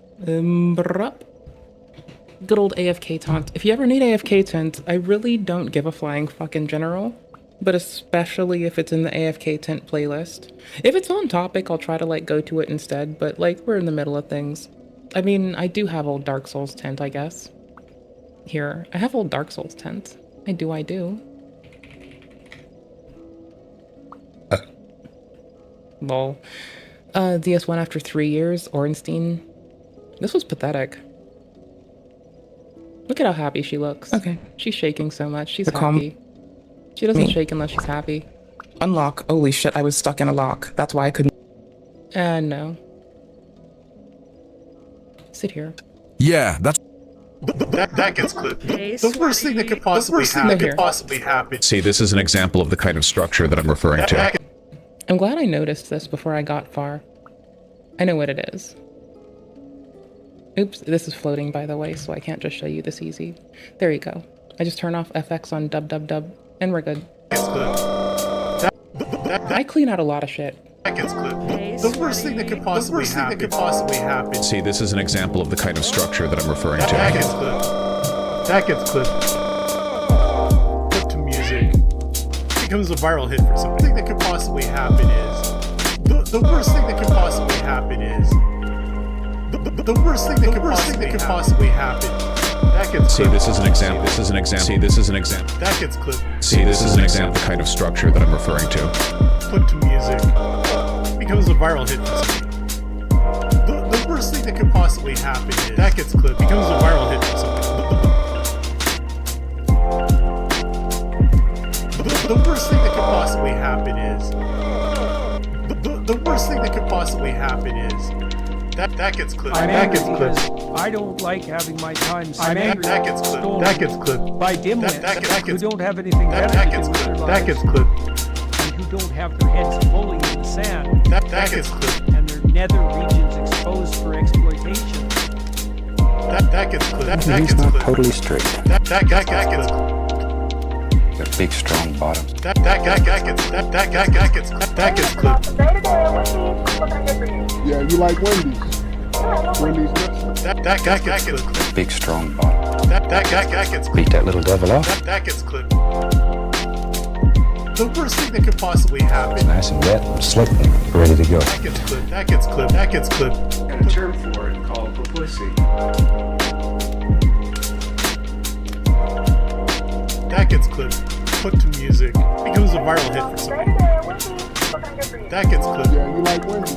A: Good old AFK taunt. If you ever need AFK tent, I really don't give a flying fuck in general, but especially if it's in the AFK tent playlist. If it's on topic, I'll try to like go to it instead, but like we're in the middle of things. I mean, I do have old Dark Souls tent, I guess. Here, I have old Dark Souls tent. I do. Lol. DS1 after 3 years, Ornstein. This was pathetic. Look at how happy she looks. Okay. She's shaking so much. She's happy. She doesn't shake unless she's happy. Unlock. Holy shit, I was stuck in a lock. That's why I couldn't. No. Sit here.
K: Yeah, that's...
M: That gets clipped. The worst thing that could possibly happen.
K: See, this is an example of the kind of structure that I'm referring to.
A: I'm glad I noticed this before I got far. I know what it is. Oops, this is floating by the way, so I can't just show you this easy. There you go. I just turn off FX on dub, and we're good. I clean out a lot of shit.
M: That gets clipped. The worst thing that could possibly happen.
K: See, this is an example of the kind of structure that I'm referring to.
M: That gets clipped. That gets clipped. Clip to music. Becomes a viral hit for somebody. The thing that could possibly happen is... The worst thing that could possibly happen is... The worst thing that could possibly happen. That gets
K: See, this is an example. This is an example. See, this is an example.
M: That gets clipped.
K: See, this is an example of the kind of structure that I'm referring to.
M: Clip to music. Becomes a viral hit for somebody. The worst thing that could possibly happen is... That gets clipped. Becomes a viral hit for somebody. The worst thing that could possibly happen is... The worst thing that could possibly happen is... That gets clipped. That gets clipped.
G: I don't like having my time spent
M: That gets clipped. That gets clipped.
G: by dimwits
M: That
G: who
M: gets
G: don't have anything better
M: That
G: to
M: gets
G: do with their
M: clipped.
G: lives
M: That gets clipped.
G: and who don't have their heads fully in the sand.
M: That gets clipped.
G: And their nether regions exposed for exploitation.
M: That gets clipped. That
C: He's
M: gets
C: not
M: clipped.
C: totally straight.
M: That gets clipped.
C: Got big, strong bottoms.
M: That gets clipped.
I: Yeah, you like Wendy's. Wendy's nuts.
M: That gets clipped.
C: Big, strong bottoms.
M: That gets clipped.
C: Beat that little devil off.
M: That gets clipped. The worst thing that could possibly happen.
C: Nice and wet and slick and ready to go.
M: That gets clipped. That gets clipped. That gets clipped.
O: Got a term for it called publicity.
M: That gets clipped. Put to music. Becomes a viral hit for somebody. That gets clipped.
I: Yeah, you like Wendy's.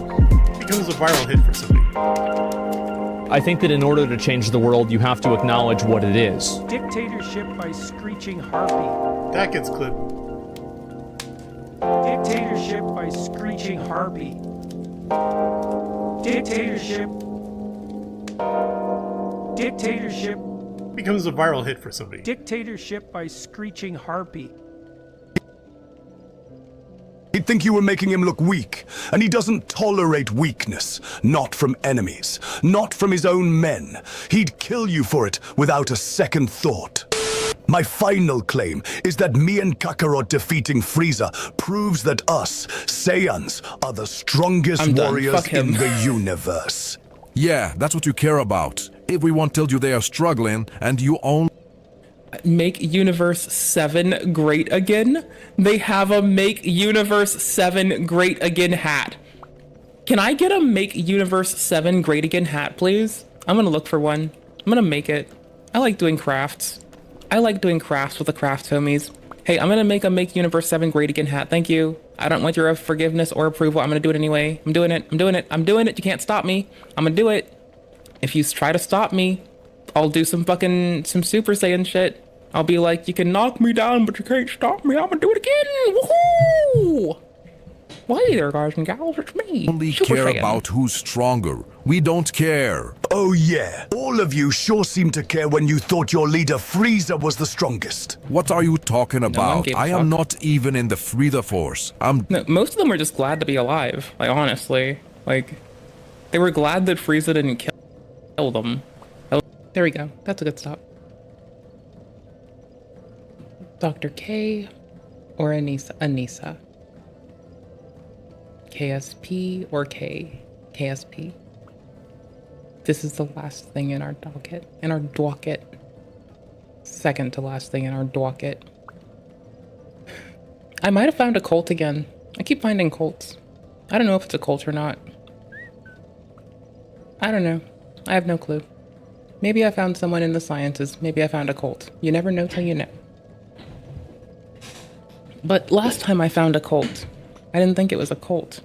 M: Becomes a viral hit for somebody.
B: I think that in order to change the world, you have to acknowledge what it is.
G: Dictatorship by screeching harpy.
M: That gets clipped.
G: Dictatorship by screeching harpy. Dictatorship. Dictatorship.
M: Becomes a viral hit for somebody.
G: Dictatorship by screeching harpy.
W: He'd think you were making him look weak, and he doesn't tolerate weakness. Not from enemies, not from his own men. He'd kill you for it without a second thought. My final claim is that me and Kakarot defeating Frieza proves that us, Saiyans, are the strongest warriors in the universe.
X: Yeah, that's what you care about. Everyone tells you they are struggling, and you only...
A: Make Universe 7 great again? They have a Make Universe 7 great again hat. Can I get a Make Universe 7 great again hat, please? I'm gonna look for one. I'm gonna make it. I like doing crafts. I like doing crafts with the craft homies. Hey, I'm gonna make a Make Universe 7 great again hat. Thank you. I don't want your forgiveness or approval. I'm gonna do it anyway. I'm doing it. I'm doing it. I'm doing it. You can't stop me. I'm gonna do it. If you try to stop me, I'll do some Super Saiyan shit. I'll be like, you can knock me down, but you can't stop me. I'm gonna do it again. Woohoo! Well, hey there, guys and gals. It's me.
X: Only
A: Super
X: care
A: Saiyan.
X: about who's stronger. We don't care.
W: Oh yeah, all of you sure seem to care when you thought your leader Frieza was the strongest.
X: What are you talking about?
A: gave a
X: I
A: fuck.
X: am not even in the Frieza Force.
A: No, most of them were just glad to be alive. Like, honestly. Like, they were glad that Frieza didn't kill them. There we go. That's a good stop. Dr. K or Anusa? KSP or K? KSP. This is the last thing in our docket. Second to last thing in our docket. I might have found a cult again. I keep finding cults. I don't know if it's a cult or not. I don't know. I have no clue. Maybe I found someone in the sciences. Maybe I found a cult. You never know till you know. But last time I found a cult, I didn't think it was a cult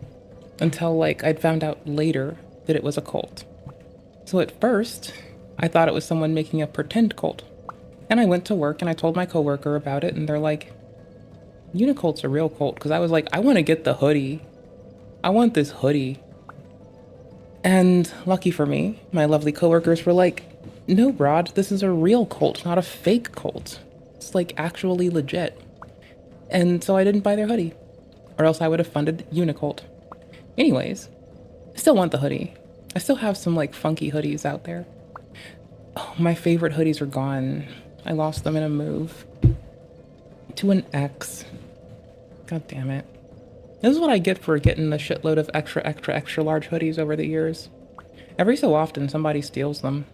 A: until, like, I'd found out later that it was a cult. So at first, I thought it was someone making a pretend cult. And I went to work and I told my coworker about it, and they're like, Unicult's a real cult. Because I was like, I want to get the hoodie. I want this hoodie. And lucky for me, my lovely coworkers were like, no, Rod, this is a real cult, not a fake cult. It's like actually legit. And so I didn't buy their hoodie, or else I would have funded Unicult. Anyways, I still want the hoodie. I still have some like funky hoodies out there. Oh, my favorite hoodies are gone. I lost them in a move to an ex. God damn it. This is what I get for getting a shitload of extra large hoodies over the years. Every so often, somebody steals them.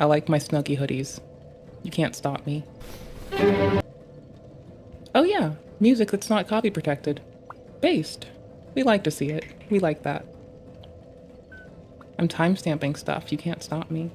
A: I like my Snuggie hoodies. You can't stop me. Oh yeah, music that's not copy protected. Based. We like to see it. We like that. I'm timestamping stuff. You can't stop me.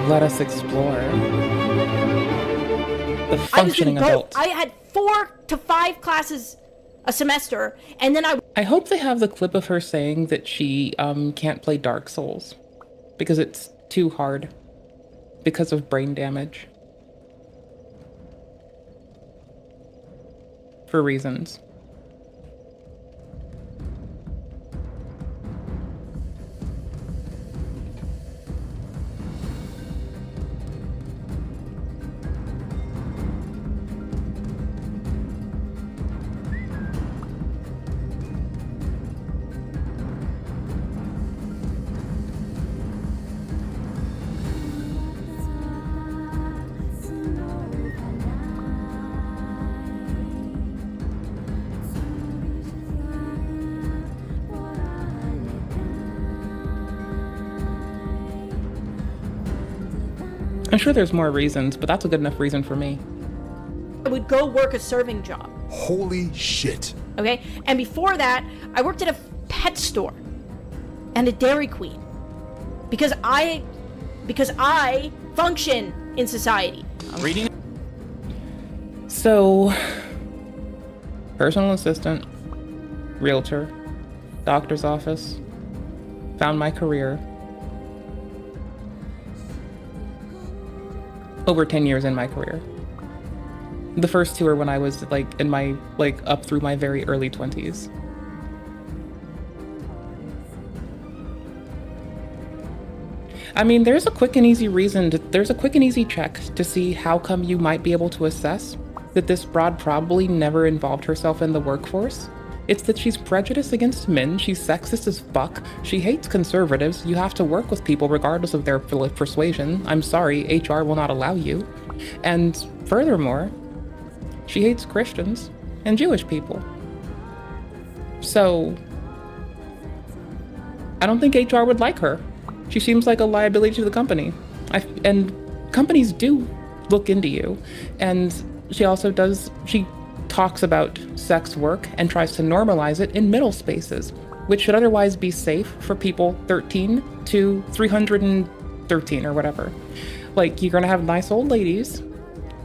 A: Let us explore. The functioning adult.
N: I had 4 to 5 classes a semester, and then
A: I hope they have the clip of her saying that she can't play Dark Souls because it's too hard because of brain damage. For reasons. I'm sure there's more reasons, but that's a good enough reason for me.
N: I would go work a serving job.
W: Holy shit.
N: Okay? And before that, I worked at a pet store and a Dairy Queen. Because I function in society.
A: Reading. So, personal assistant, realtor, doctor's office, found my career. Over 10 years in my career. The first 2 are when I was in my up through my very early 20s. I mean, there's a quick and easy check to see how come you might be able to assess that this broad probably never involved herself in the workforce. It's that she's prejudiced against men, she's sexist as fuck, she hates conservatives, you have to work with people regardless of their persuasion. I'm sorry, HR will not allow you. And furthermore, she hates Christians and Jewish people. So, I don't think HR would like her. She seems like a liability to the company. And companies do look into you. And she talks about sex work and tries to normalize it in middle spaces, which should otherwise be safe for people 13 to 313 or whatever. You're gonna have nice old ladies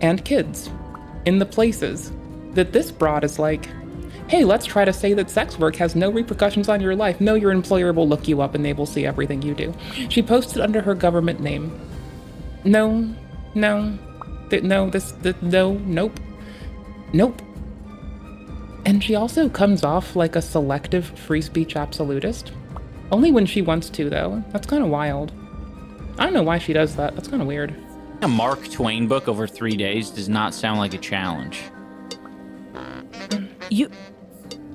A: and kids in the places that this broad is like, hey, let's try to say that sex work has no repercussions on your life. No, your employer will look you up and they will see everything you do. She posted under her government name. Nope. And she also comes off like a selective free speech absolutist. Only when she wants to, though. That's kind of wild. I don't know why she does that. That's kind of weird.
P: A Mark Twain book over 3 days does not sound like a challenge.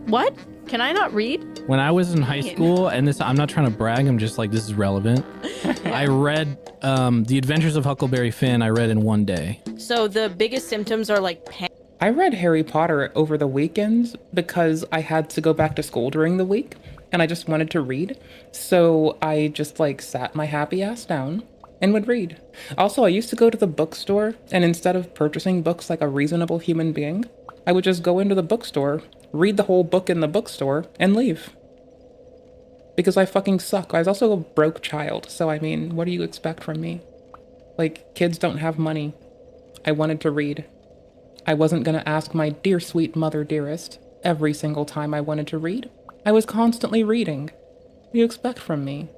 N: What? Can I not read?
U: When I was in high school, and I'm not trying to brag, I'm just like, this is relevant. I read The Adventures of Huckleberry Finn, I read in 1 day.
N: So the biggest symptoms are
A: I read Harry Potter over the weekends because I had to go back to school during the week and I just wanted to read. So I just sat my happy ass down and would read. Also, I used to go to the bookstore and instead of purchasing books like a reasonable human being, I would just go into the bookstore, read the whole book in the bookstore, and leave. Because I fucking suck. I was also a broke child, so I mean, what do you expect from me? Kids don't have money. I wanted to read. I wasn't gonna ask my dear sweet mother dearest every single time I wanted to read. I was constantly reading. What do you expect from me?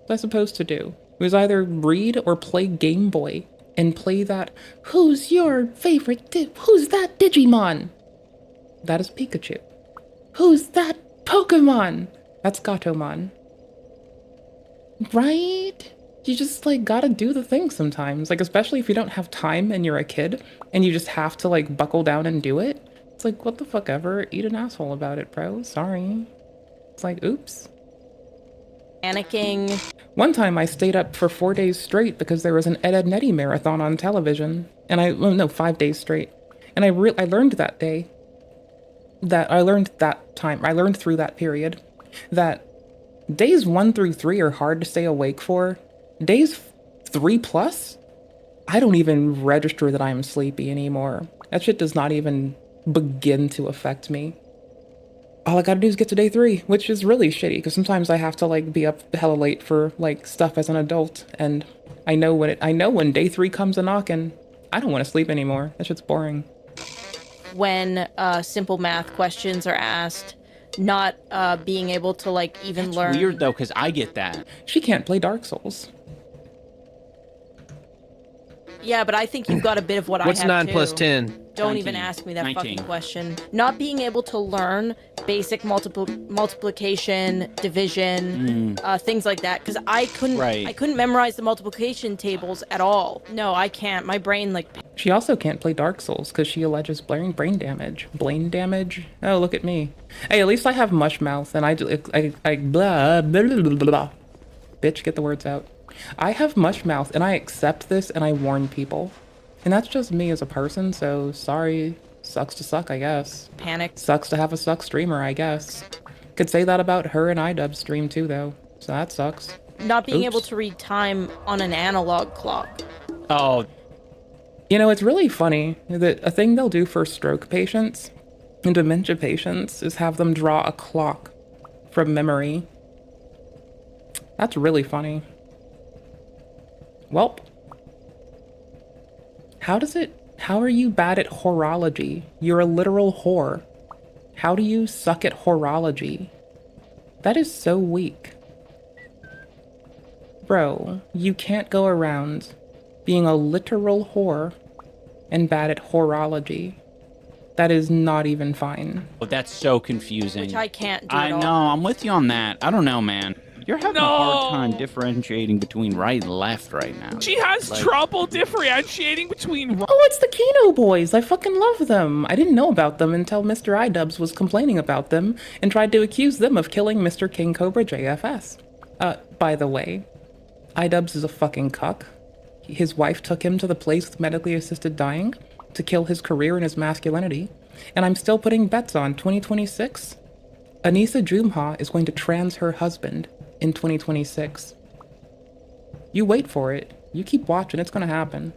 A: What was I supposed to do? It was either read or play Game Boy and play that, who's your favorite, who's that Digimon? That is Pikachu. Who's that Pokemon? That's Gatomon. Right? You just gotta do the thing sometimes. Especially if you don't have time and you're a kid and you just have to buckle down and do it. It's what the fuck ever? Eat an asshole about it, bro. Sorry. It's oops.
N: Panicking.
A: One time I stayed up for 4 days straight because there was an Ed, Edd n Eddy marathon on television. And 5 days straight. And I learned that day I learned through that period that days 1 through 3 are hard to stay awake for. Days 3+, I don't even register that I'm sleepy anymore. That shit does not even begin to affect me. all I gotta do is get to day 3, which is really shitty because sometimes I have to like be up hella late for like stuff as an adult, and I know when day 3 comes a knocking, I don't want to sleep anymore. That shit's boring.
N: When simple math questions are asked, not being able to like even learn.
P: Weird though, because I get that.
A: She can't play Dark Souls.
N: Yeah, but I think you've got a bit of what I have
G: What's 9
N: too.
G: plus 10?
N: Don't
P: 19.
N: even ask me that
P: 19.
N: fucking question. Not being able to learn basic multiplication, division, things like that, because I couldn't memorize the multiplication tables at all. No, I can't. My brain like.
A: She also can't play Dark Souls because she alleges brain damage. Brain damage? Oh, look at me. Hey, at least I have mush mouth and I blah, blah, blah, blah. Bitch, get the words out. I have mush mouth and I accept this and I warn people. And that's just me as a person, so sorry. Sucks to suck, I guess.
N: Panic.
A: Sucks to have a suck streamer, I guess. Could say that about her and iDubbbz stream too, though. So that sucks.
N: Not being
A: Oops.
N: able to read time on an analog clock.
P: Oh.
A: You know, it's really funny that a thing they'll do for stroke patients and dementia patients is have them draw a clock from memory. That's really funny. Welp. How are you bad at horology? You're a literal whore. How do you suck at horology? That is so weak. Bro, you can't go around being a literal whore and bad at horology. That is not even fine.
P: But that's so confusing.
N: Which I can't do
P: I
N: at all.
P: know, I'm with you on that. I don't know, man. You're having a hard time differentiating between right and left right now.
Q: She has trouble differentiating between.
A: Oh, it's the Kino Boys. I fucking love them. I didn't know about them until Mr. iDubbbz was complaining about them and tried to accuse them of killing Mr. King Cobra JFS. By the way, iDubbbz is a fucking cuck. His wife took him to the place with medically assisted dying to kill his career and his masculinity. And I'm still putting bets on 2026. Anusa Jumha is going to trans her husband in 2026. You wait for it. You keep watching. It's going to happen.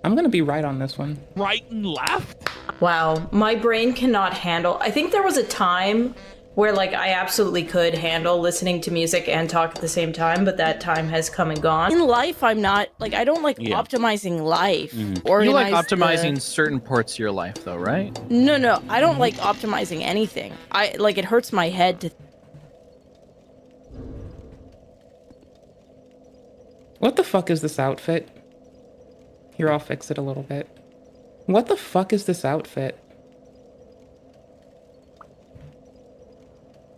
A: I'm going to be right on this one.
Q: Right and left?
N: Wow, my brain cannot handle. I think there was a time where like I absolutely could handle listening to music and talk at the same time, but that time has come and gone. In life, I'm not like I don't like optimizing life.
G: You like optimizing certain parts of your life, though, right?
N: No, I don't like optimizing anything. I like it hurts my head to.
A: What the fuck is this outfit? Here, I'll fix it a little bit. What the fuck is this outfit?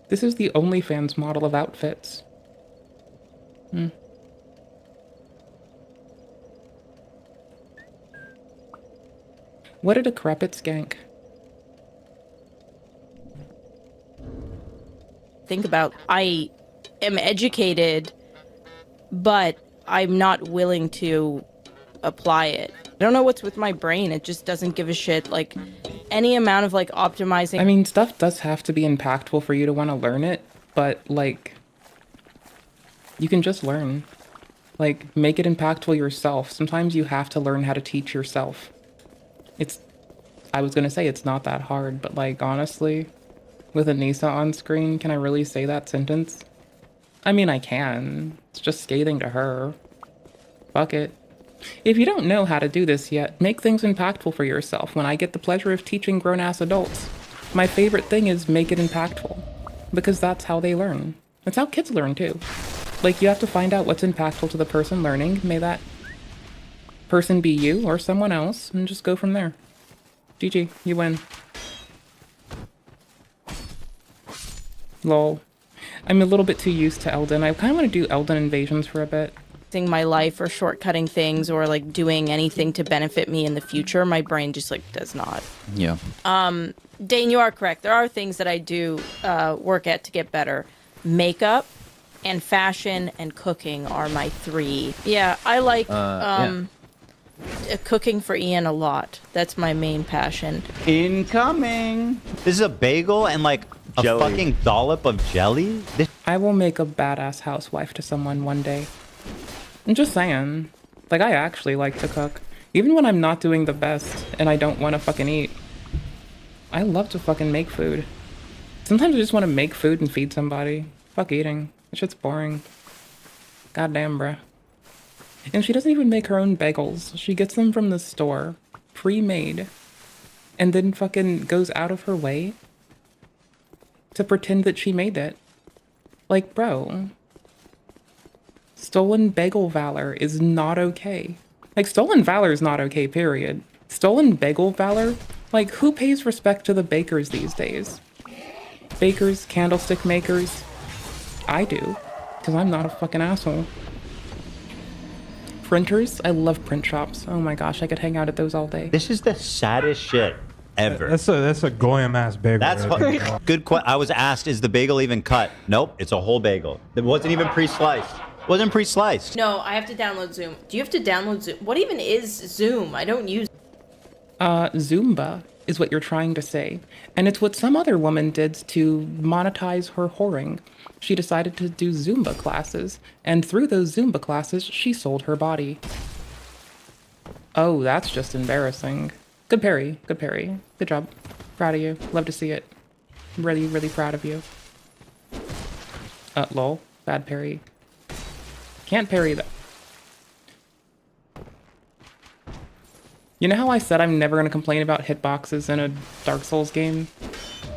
A: This is the OnlyFans model of outfits. What a decrepit skank.
N: Think about I am educated, but I'm not willing to apply it. I don't know what's with my brain. It just doesn't give a shit. Like any amount of like optimizing.
A: I mean, stuff does have to be impactful for you to want to learn it, but like you can just learn. Like make it impactful yourself. Sometimes you have to learn how to teach yourself. I was gonna say it's not that hard, but like honestly, with Anusa on screen, can I really say that sentence? I mean, I can. It's just scathing to her. Fuck it. If you don't know how to do this yet, make things impactful for yourself. When I get the pleasure of teaching grown-ass adults, my favorite thing is make it impactful. Because that's how they learn. That's how kids learn too. Like, you have to find out what's impactful to the person learning. May that person be you or someone else, and just go from there. GG, you win. Lol. I'm a little bit too used to Elden. I kind of want to do Elden Invasions for a bit.
N: My life or shortcutting things or like doing anything to benefit me in the future, my brain just like does not.
P: Yeah.
N: Dane, you are correct. There are things that I do work at to get better. Makeup and fashion and cooking are my 3. Yeah, I like cooking for Ian a lot. That's my main passion.
R: Incoming. This is a bagel and like a fucking dollop of jelly.
A: I will make a badass housewife to someone one day. I'm just saying. Like, I actually like to cook. Even when I'm not doing the best and I don't want to fucking eat. I love to fucking make food. Sometimes I just want to make food and feed somebody. Fuck eating. That shit's boring. Goddamn, bruh. And she doesn't even make her own bagels. She gets them from the store, pre-made, and then fucking goes out of her way to pretend that she made it. Like, bro. Stolen bagel valor is not okay. Like, stolen valor is not okay, period. Stolen bagel valor? Like, who pays respect to the bakers these days? Bakers, candlestick makers? I do, because I'm not a fucking asshole. Printers? I love print shops. Oh my gosh, I could hang out at those all day.
R: This is the saddest shit ever.
J: That's a goyim ass bagel.
R: That's good. I was asked, is the bagel even cut? Nope, it's a whole bagel. It wasn't even pre-sliced. Wasn't pre-sliced.
N: No, I have to download Zoom. Do you have to download Zoom? What even is Zoom? I don't use.
A: Zumba is what you're trying to say. And it's what some other woman did to monetize her whoring. She decided to do Zumba classes, and through those Zumba classes, she sold her body. Oh, that's just embarrassing. Good parry, good parry. Good job. Proud of you. Love to see it. Really, really proud of you. Lol. Bad parry. Can't parry that. You know how I said I'm never going to complain about hitboxes in a Dark Souls game?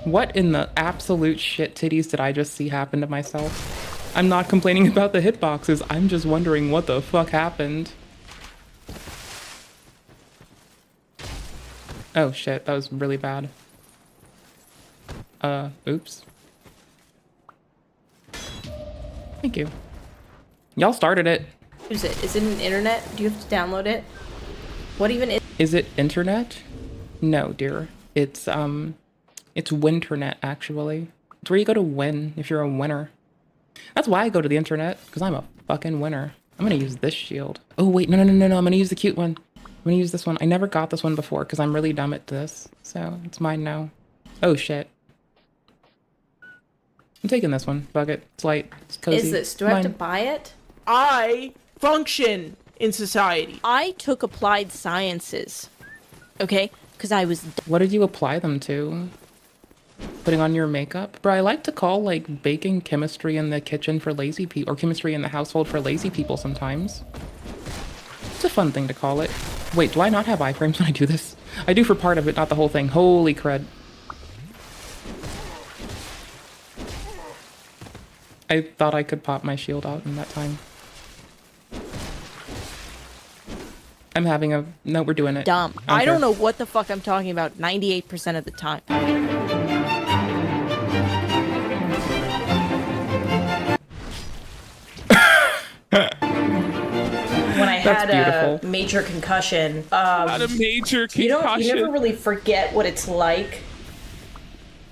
A: What in the absolute shit titties did I just see happen to myself? I'm not complaining about the hitboxes, I'm just wondering what the fuck happened. Oh shit, that was really bad. Oops. Thank you. Y'all started it.
N: Use it. Is it an internet? Do you have to download it? What even is?
A: Is it internet? No, dear. It's Winternet, actually. It's where you go to win if you're a winner. That's why I go to the internet, because I'm a fucking winner. I'm gonna use this shield. Oh wait, no, I'm gonna use the cute one. I'm gonna use this one. I never got this one before, because I'm really dumb at this. So, it's mine now. Oh shit. I'm taking this one. Fuck it. It's light. It's cozy.
N: Is this? Do I have to buy it?
G: I function in society.
N: I took applied sciences. Okay? Because I was.
A: What did you apply them to? Putting on your makeup? Bro, I like to call, like, baking chemistry in the kitchen for lazy people, or chemistry in the household for lazy people sometimes. It's a fun thing to call it. Wait, do I not have iframes when I do this? I do for part of it, not the whole thing. Holy crud. I thought I could pop my shield out in that time. I'm having a... No, we're doing it.
N: Dumb. I don't know what the fuck I'm talking about 98% of the time. When I had a major concussion,
Q: Not a major concussion.
N: You never really forget what it's like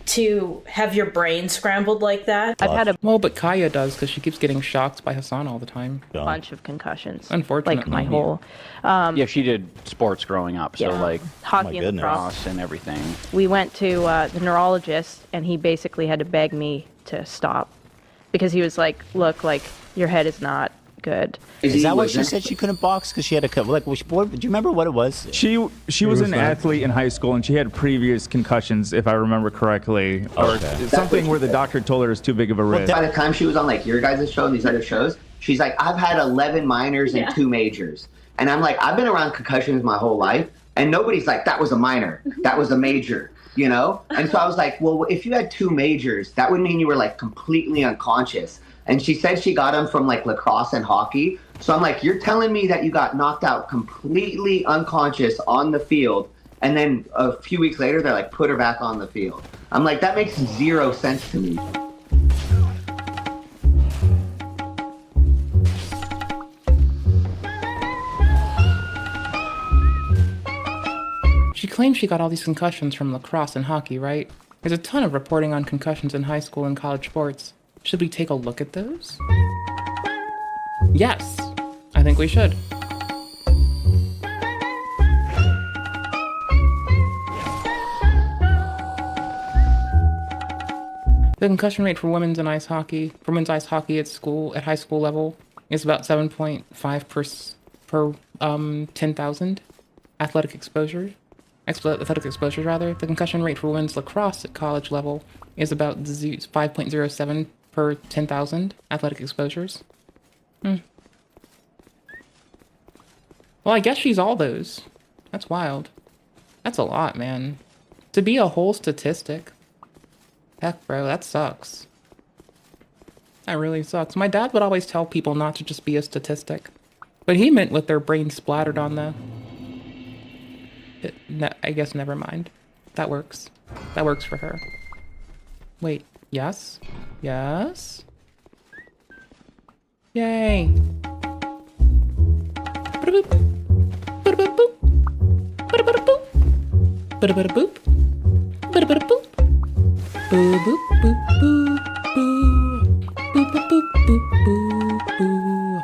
N: to have your brain scrambled like that. I've had a
A: well, but Kaya does because she keeps getting shocked by Hassan all the time.
N: bunch of concussions.
A: Unfortunately,
N: like my whole.
P: Yeah, she did sports growing up, so
N: Yeah.
P: like
N: Hockey and lacrosse
P: and everything.
N: We went to the neurologist, and he basically had to beg me to stop because he was like, "Look, like your head is not good."
R: Is that why she said she couldn't box? Because she had a like. Do you remember what it was?
S: She was an athlete in high school, and she had previous concussions, if I remember correctly, or something where the doctor told her it was too big of a risk.
T: By the time she was on like your guys' show and these other shows, she's like, I've had 11 minors and 2 majors, and I'm like, I've been around concussions my whole life, and nobody's like, that was a minor, that was a major, you know? And so I was like, well, if you had 2 majors, that would mean you were like completely unconscious. And she said she got them from like lacrosse and hockey. So I'm like, you're telling me that you got knocked out completely unconscious on the field, and then a few weeks later, they're like, put her back on the field. I'm like, that makes 0 sense to me.
A: She claims she got all these concussions from lacrosse and hockey, right? There's a ton of reporting on concussions in high school and college sports. Should we take a look at those? Yes, I think we should. The concussion rate for women's ice hockey at high school level is about 7.5 per 10,000 athletic exposures. The concussion rate for women's lacrosse at college level is about 5.07 per 10,000 athletic exposures. Well, I guess she's all those. That's wild. That's a lot, man. To be a whole statistic. Heck, bro, that sucks. That really sucks. My dad would always tell people not to just be a statistic. But he meant with their brains splattered on the... I guess never mind. That works. That works for her. Wait, yes? Yes? Yay! Ba-da-boop. Ba-da-ba-boop. Ba-da-ba-da-boop. Ba-da-ba-da-boop. Ba-da-ba-da-boop. Boo-boop, boop, boo, boo. Boop-boop, boop, boop, boo.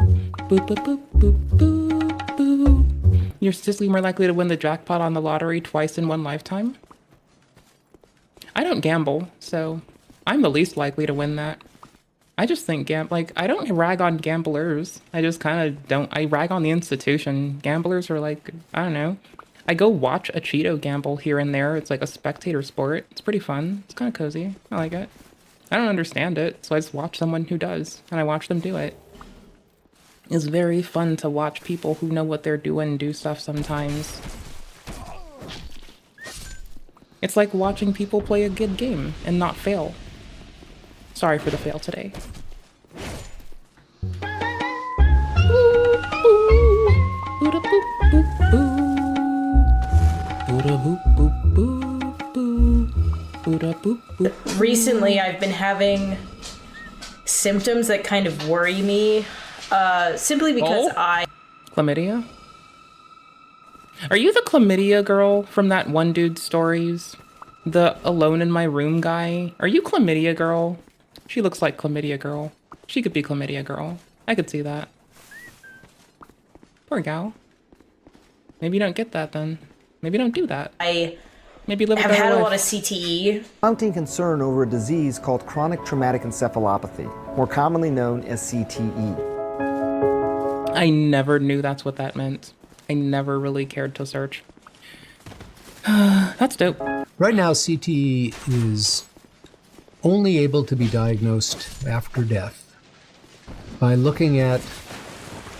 A: Boop-boop, boop, boop, boo. You're statistically more likely to win the jackpot on the lottery twice in one lifetime? I don't gamble, so I'm the least likely to win that. I just think I don't rag on gamblers. I just kind of don't. I rag on the institution. Gamblers are like, I don't know. I go watch a Cheeto gamble here and there. It's like a spectator sport. It's pretty fun. It's kind of cozy. I like it. I don't understand it, so I just watch someone who does, and I watch them do it. It's very fun to watch people who know what they're doing do stuff sometimes. It's like watching people play a good game and not fail. Sorry for the fail today.
N: Recently, I've been having symptoms that kind of worry me, simply because
A: Chlamydia? Are you the chlamydia girl from that one dude's stories? The alone in my room guy? Are you chlamydia girl? She looks like chlamydia girl. She could be chlamydia girl. I could see that. Poor gal. Maybe you don't get that then. Maybe don't do that. Maybe live a
N: have
A: better
N: had a
A: life.
N: lot of CTE.
E: Mounting concern over a disease called chronic traumatic encephalopathy, more commonly known as CTE.
A: I never knew that's what that meant. I never really cared to search. That's dope.
F: Right now, CTE is only able to be diagnosed after death by looking at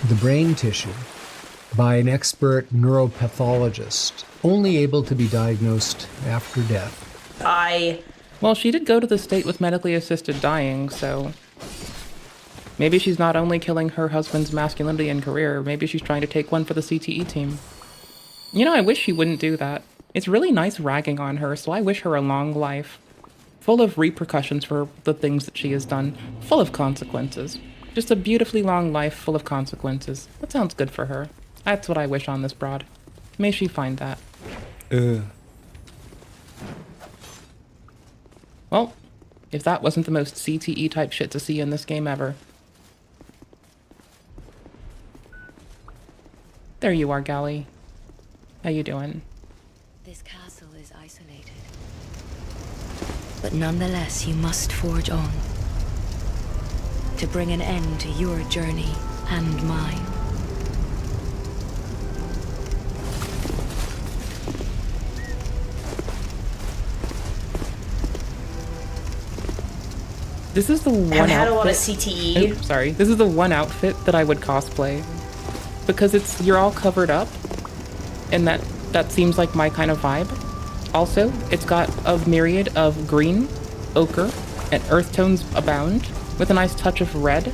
F: the brain tissue by an expert neuropathologist, only able to be diagnosed after death.
A: Well, she did go to the state with medically assisted dying, so maybe she's not only killing her husband's masculinity and career, maybe she's trying to take one for the CTE team. You know, I wish she wouldn't do that. It's really nice ragging on her, so I wish her a long life. Full of repercussions for the things that she has done. Full of consequences. Just a beautifully long life full of consequences. That sounds good for her. That's what I wish on this broad. May she find that. Well, if that wasn't the most CTE type shit to see in this game ever. There you are, Gally. How you doing?
H: This castle is isolated. But nonetheless, you must forge on. To bring an end to your journey and mine.
A: This is the one
N: I've had a lot of
A: outfit-
N: CTE.
A: Oops, sorry. This is the one outfit that I would cosplay. Because you're all covered up. And that seems like my kind of vibe. Also, it's got a myriad of green, ochre, and earth tones abound, with a nice touch of red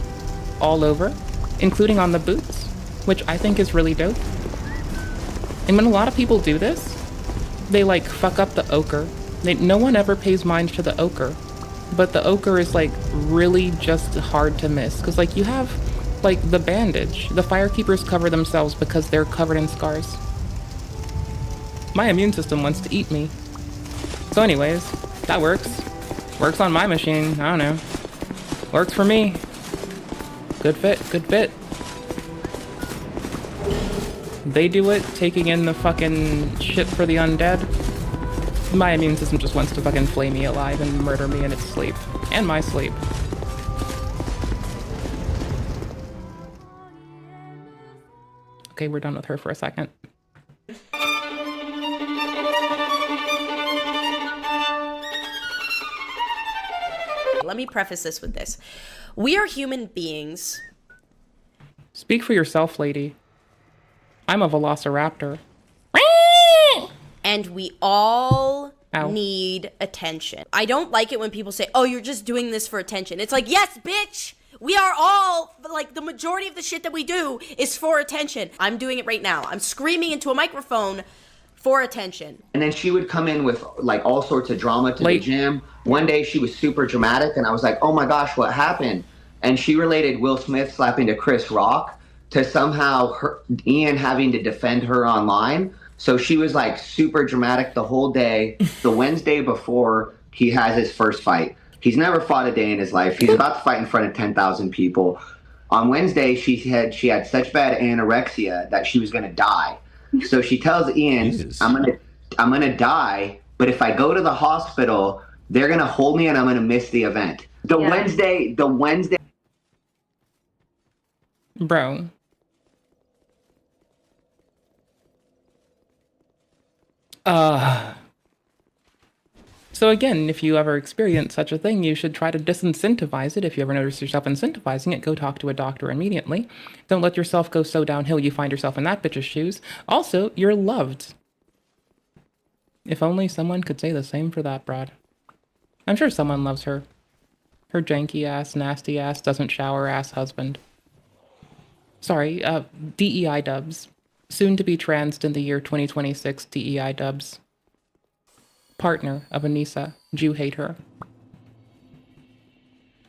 A: all over, including on the boots, which I think is really dope. And when a lot of people do this, they like fuck up the ochre. No one ever pays mind to the ochre, but the ochre is like really just hard to miss, because like you have like the bandage. The firekeepers cover themselves because they're covered in scars. My immune system wants to eat me. So anyways, that works. Works on my machine, I don't know. Works for me. Good fit, good fit. They do it, taking in the fucking shit for the undead. My immune system just wants to fucking flay me alive and murder me in its sleep. And my sleep. Okay, we're done with her for a second.
D: let me preface this with this. We are human beings.
A: Speak for yourself, lady. I'm a velociraptor.
D: And we all
A: Ow.
D: need attention. I don't like it when people say, oh, you're just doing this for attention. It's like, yes, bitch. We are all, like, the majority of the shit that we do is for attention. I'm doing it right now. I'm screaming into a microphone for attention.
T: And then she would come in with like all sorts of drama to the gym. One day she was super dramatic and I was like, oh my gosh, what happened? And she related Will Smith slapping to Chris Rock to somehow Ian having to defend her online. So she was like super dramatic the whole day. The Wednesday before he has his first fight. He's never fought a day in his life. He's about to fight in front of 10,000 people. On Wednesday, she had such bad anorexia that she was going to die. So she tells Ian, Jesus. I'm gonna die, but if I go to the hospital, they're gonna hold me and I'm gonna miss the event. The Wednesday.
A: Bro. So again, if you ever experience such a thing, you should try to disincentivize it. If you ever notice yourself incentivizing it, go talk to a doctor immediately. Don't let yourself go so downhill you find yourself in that bitch's shoes. Also, you're loved. If only someone could say the same for that broad. I'm sure someone loves her. Her janky ass, nasty ass, doesn't shower ass husband. Sorry, DEI dubs. Soon to be transed in the year 2026 DEI dubs. Partner of Anusa, Jew hater.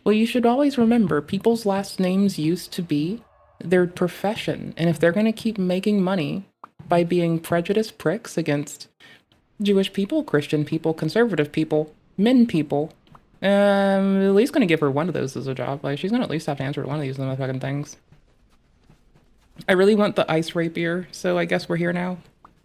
A: Well, you should always remember people's last names used to be their profession, and if they're going to keep making money by being prejudiced pricks against Jewish people, Christian people, conservative people, men people, at least going to give her one of those as a job. Like, she's going to at least have to answer to one of these motherfucking things. I really want the ice rapier, so I guess we're here now.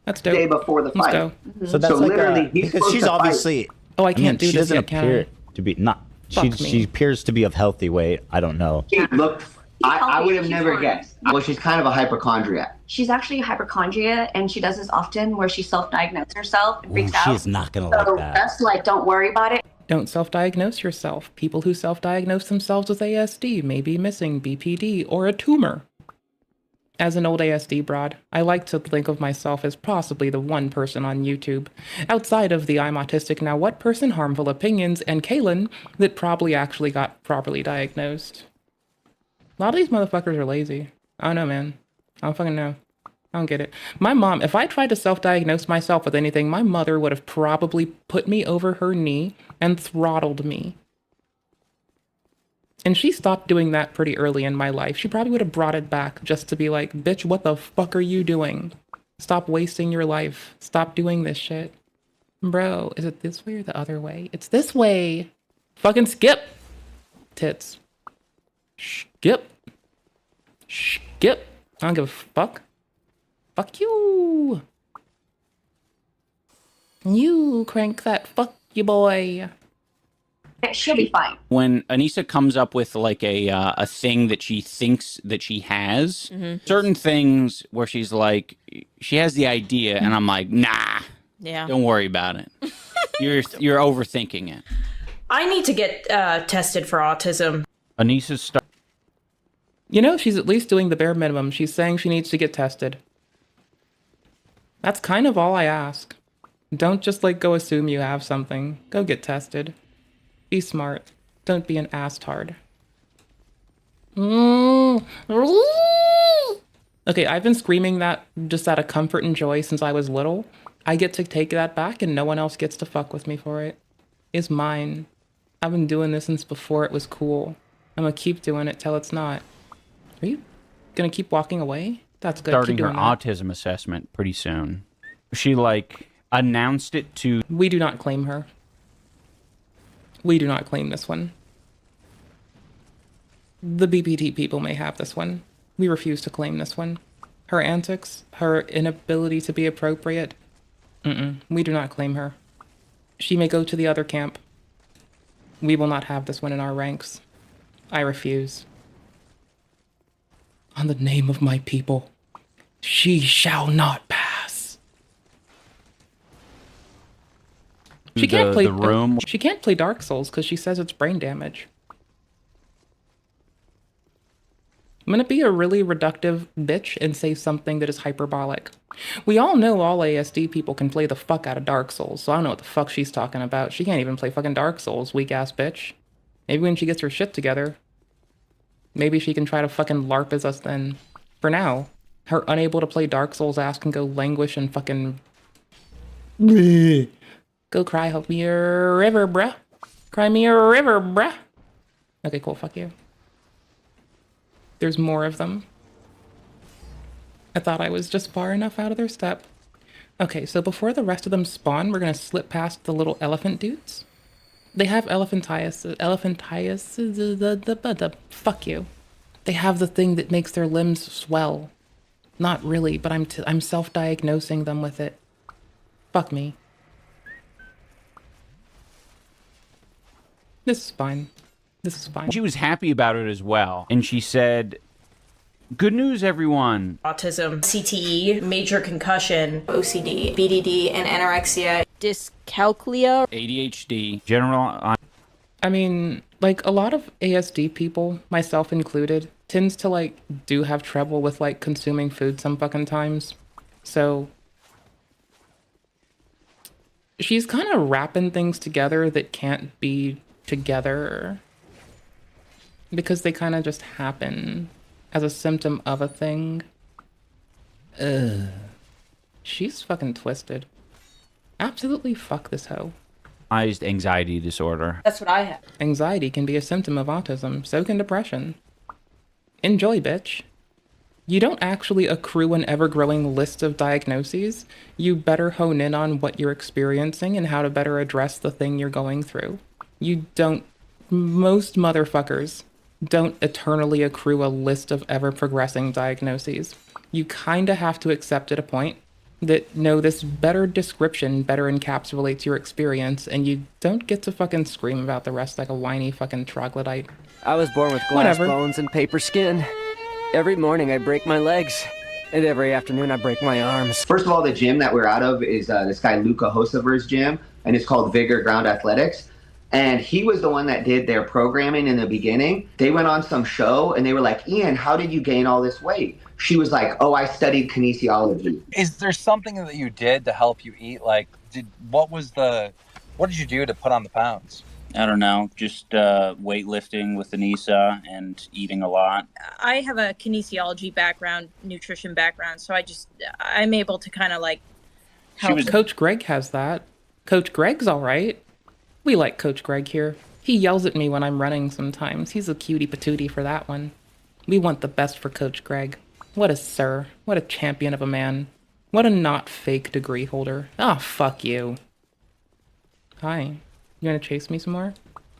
A: That's dope.
T: Day before the fight.
A: Let's
R: go. So that's like literally
T: because
R: she's obviously.
A: Oh, I can't do
R: she
A: this
R: doesn't
A: yet, can
R: appear
A: I?
R: to be not. She appears to be of healthy weight. I don't know.
T: Look, I would have never guessed. Well, she's kind of a hypochondriac.
K: She's actually a hypochondria, and she does this often where she self-diagnoses herself and freaks out.
R: She's not gonna like that.
K: That's like, don't worry about it.
A: Don't self-diagnose yourself. People who self-diagnose themselves with ASD may be missing BPD or a tumor. As an old ASD broad, I like to think of myself as possibly the one person on YouTube, outside of the I'm autistic now what person, harmful opinions, and Kaylin, that probably actually got properly diagnosed. A lot of these motherfuckers are lazy. I don't know, man. I don't fucking know. I don't get it. My mom, if I tried to self-diagnose myself with anything, my mother would have probably put me over her knee and throttled me. And she stopped doing that pretty early in my life. She probably would have brought it back just to be like, bitch, what the fuck are you doing? Stop wasting your life. Stop doing this shit. Bro, is it this way or the other way? It's this way. Fucking skip. Tits. Skip. Skip. I don't give a fuck. Fuck you. You crank that fuck you boy.
K: She'll be fine.
P: When Anusa comes up with like a thing that she thinks that she has, certain things where she's like, she has the idea, and I'm like, nah, don't worry about it. You're overthinking it.
D: I need to get tested for autism.
P: Anusa's
A: You know, she's at least doing the bare minimum. She's saying she needs to get tested. That's kind of all I ask. Don't just like go assume you have something. Go get tested. Be smart. Don't be an asstard. Okay, I've been screaming that just out of comfort and joy since I was little. I get to take that back and no one else gets to fuck with me for it. It's mine. I've been doing this since before it was cool. I'm gonna keep doing it till it's not. Are you gonna keep walking away? That's good.
P: starting
A: Keep
P: her
A: doing that.
P: autism assessment pretty soon. She like announced it to.
A: We do not claim her. We do not claim this one. The BPT people may have this one. We refuse to claim this one. Her antics, her inability to be appropriate. We do not claim her. She may go to the other camp. We will not have this one in our ranks. I refuse. On the name of my people, she shall not pass. She can't play
P: the room.
A: She can't play Dark Souls because she says it's brain damage. I'm gonna be a really reductive bitch and say something that is hyperbolic. We all know all ASD people can play the fuck out of Dark Souls, so I don't know what the fuck she's talking about. She can't even play fucking Dark Souls, weak ass bitch. Maybe when she gets her shit together, maybe she can try to fucking LARP as us then. For now, her unable to play Dark Souls ass can go languish and fucking... Go cry me a river, bruh. Cry me a river, bruh. Okay, cool, fuck you. There's more of them. I thought I was just far enough out of their step. Okay, so before the rest of them spawn, we're gonna slip past the little elephant dudes. They have elephantiasis, fuck you. They have the thing that makes their limbs swell. Not really, but I'm self-diagnosing them with it. Fuck me. This is fine. This is fine.
P: She was happy about it as well. And she said, "Good news, everyone.
D: Autism, CTE, major concussion, OCD, BDD, and anorexia.
N: Dyscalculia.
P: ADHD, general..."
A: I mean, like, a lot of ASD people, myself included, tends to, like, do have trouble with, like, consuming food some fucking times. So she's kind of wrapping things together that can't be together because they kind of just happen as a symptom of a thing. Ugh. She's fucking twisted. Absolutely fuck this hoe.
P: Anxiety disorder.
D: That's what I have.
A: Anxiety can be a symptom of autism, so can depression. Enjoy, bitch. You don't actually accrue an ever-growing list of diagnoses. You better hone in on what you're experiencing and how to better address the thing you're going through. You don't... Most motherfuckers don't eternally accrue a list of ever-progressing diagnoses. You kinda have to accept at a point that, no, this better description better encapsulates your experience, and you don't get to fucking scream about the rest like a whiny fucking troglodyte.
G: I was born with glass bones and paper skin. Every morning I break my legs, and every afternoon I break my arms.
T: First of all, the gym that we're out of is this guy Luca Hosever's gym, and it's called Vigor Ground Athletics. And he was the one that did their programming in the beginning. They went on some show and they were like, "Ian, how did you gain all this weight?" She was like, "Oh, I studied kinesiology."
C: Is there something that you did to help you eat? Like, what did you do to put on the pounds?
L: I don't know, just weightlifting with Anusa and eating a lot.
N: I have a kinesiology background, nutrition background, so I'm able to kind of like help.
A: Coach Greg has that. Coach Greg's all right. We like Coach Greg here. He yells at me when I'm running sometimes. He's a cutie patootie for that one. We want the best for Coach Greg. What a sir. What a champion of a man. What a not fake degree holder. Ah, fuck you. Hi. You gonna chase me some more?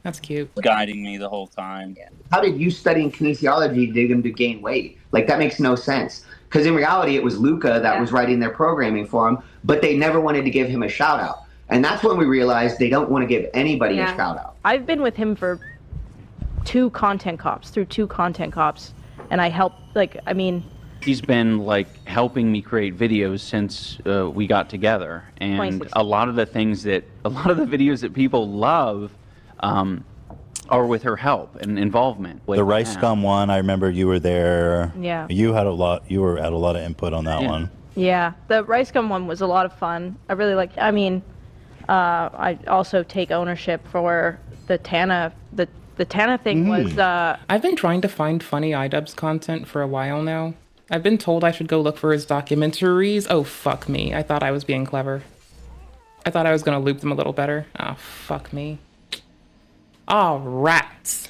A: That's cute.
L: Guiding me the whole time.
T: How did you studying kinesiology dig him to gain weight? Like, that makes no sense. Because in reality, it was Luca that was writing their programming for him, but they never wanted to give him a shout out. And that's when we realized they don't want to give anybody a shout out.
N: I've been with him for through two content cops, and I helped,
P: He's been like helping me create videos since we got together, and a lot of the videos that people love are with her help and involvement.
R: The Rice Scum one, I remember you were there.
N: Yeah.
R: You had a lot of input on that one.
N: Yeah, the Rice Gum one was a lot of fun. I really liked. I also take ownership for the Tana. The Tana thing was.
A: I've been trying to find funny iDubbbz content for a while now. I've been told I should go look for his documentaries. Oh, fuck me. I thought I was being clever. I thought I was gonna loop them a little better. Oh, fuck me. Oh, rats.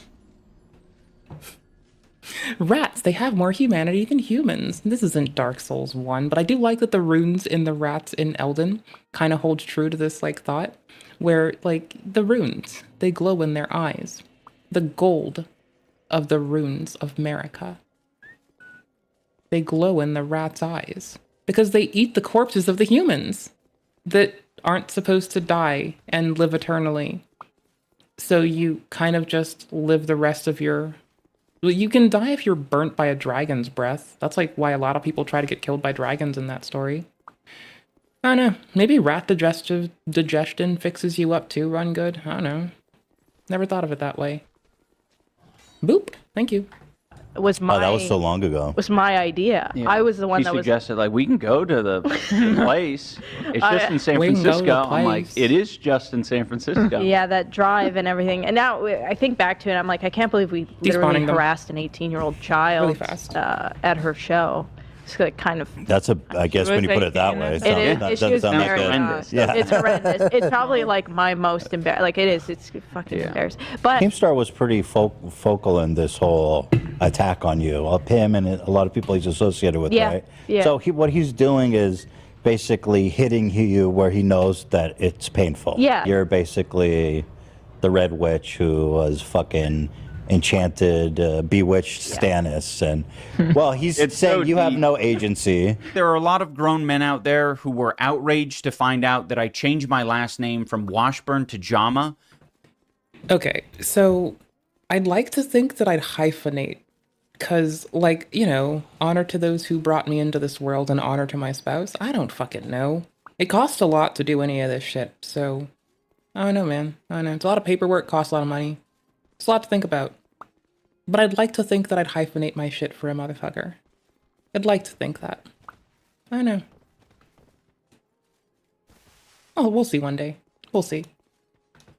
A: Rats, they have more humanity than humans. This isn't Dark Souls 1, but I do like that the runes in the rats in Elden kind of hold true to this, like, thought, where, like, the runes, they glow in their eyes. The gold of the runes of Marika. They glow in the rats' eyes because they eat the corpses of the humans that aren't supposed to die and live eternally. So you kind of just live the rest of your... Well, you can die if you're burnt by a dragon's breath. That's like why a lot of people try to get killed by dragons in that story. I don't know. Maybe rat digestion fixes you up too, Run Good. I don't know. Never thought of it that way. Boop. Thank you.
B: Was my
R: that was so long ago.
B: Was my idea.
P: Yeah.
B: I was the one
P: He
B: that was
P: suggested like we can go to the place. It's just in San
A: We can go to the
P: Francisco. I'm like,
A: place.
P: it is just in San Francisco.
B: Yeah, that drive and everything. And now I think back to it, I'm like, I can't believe we literally
A: Despawning them.
B: harassed an 18-year-old child
A: Really fast.
B: at her show. It's like kind of.
R: That's I guess when you put it that way,
B: It is.
R: that
B: She
R: doesn't
B: was
R: sound that
B: very,
R: good.
P: horrendous.
R: Yeah.
B: It's horrendous. It's probably like my most embarrassing. Like it is. It's fucking embarrassing. But
R: Keemstar was pretty focal in this whole attack on you. Him and a lot of people he's associated with,
B: Yeah,
R: right?
B: yeah.
R: So what he's doing is basically hitting you where he knows that it's painful.
B: Yeah.
R: You're basically the Red Witch who was fucking enchanted, bewitched Stannis. And, well, he's saying
P: so
R: you have
P: deep.
R: no agency.
P: There are a lot of grown men out there who were outraged to find out that I changed my last name from Washburn to Jama.
A: Okay, so I'd like to think that I'd hyphenate. Because, like, you know, honor to those who brought me into this world and honor to my spouse. I don't fucking know. It costs a lot to do any of this shit, so... I don't know, man. I don't know. It's a lot of paperwork, costs a lot of money. It's a lot to think about. But I'd like to think that I'd hyphenate my shit for a motherfucker. I'd like to think that. I don't know. Oh, we'll see one day. We'll see.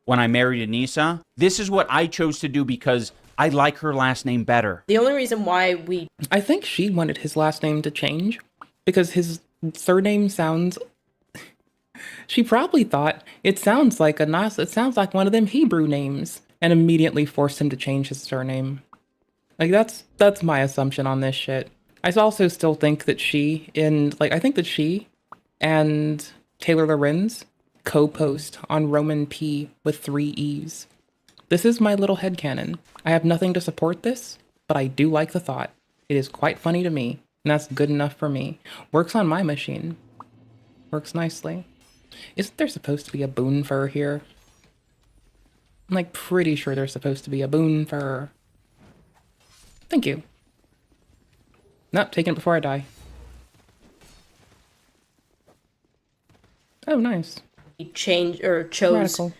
P: When I married Anusa, this is what I chose to do because I like her last name better.
D: The only reason why we...
A: I think she wanted his last name to change because his surname sounds... She probably thought it sounds like Anusa. It sounds like one of them Hebrew names, and immediately forced him to change his surname. Like that's my assumption on this shit. I also still think that I think that she and Taylor Lorenz co-post on Roman P with 3 E's. This is my little headcanon. I have nothing to support this, but I do like the thought. It is quite funny to me, and that's good enough for me. Works on my machine. Works nicely. Isn't there supposed to be a boon fur here? I'm like pretty sure there's supposed to be a boon fur. Thank you. Nope, taking it before I die. Oh, nice.
D: He chose
A: Radical.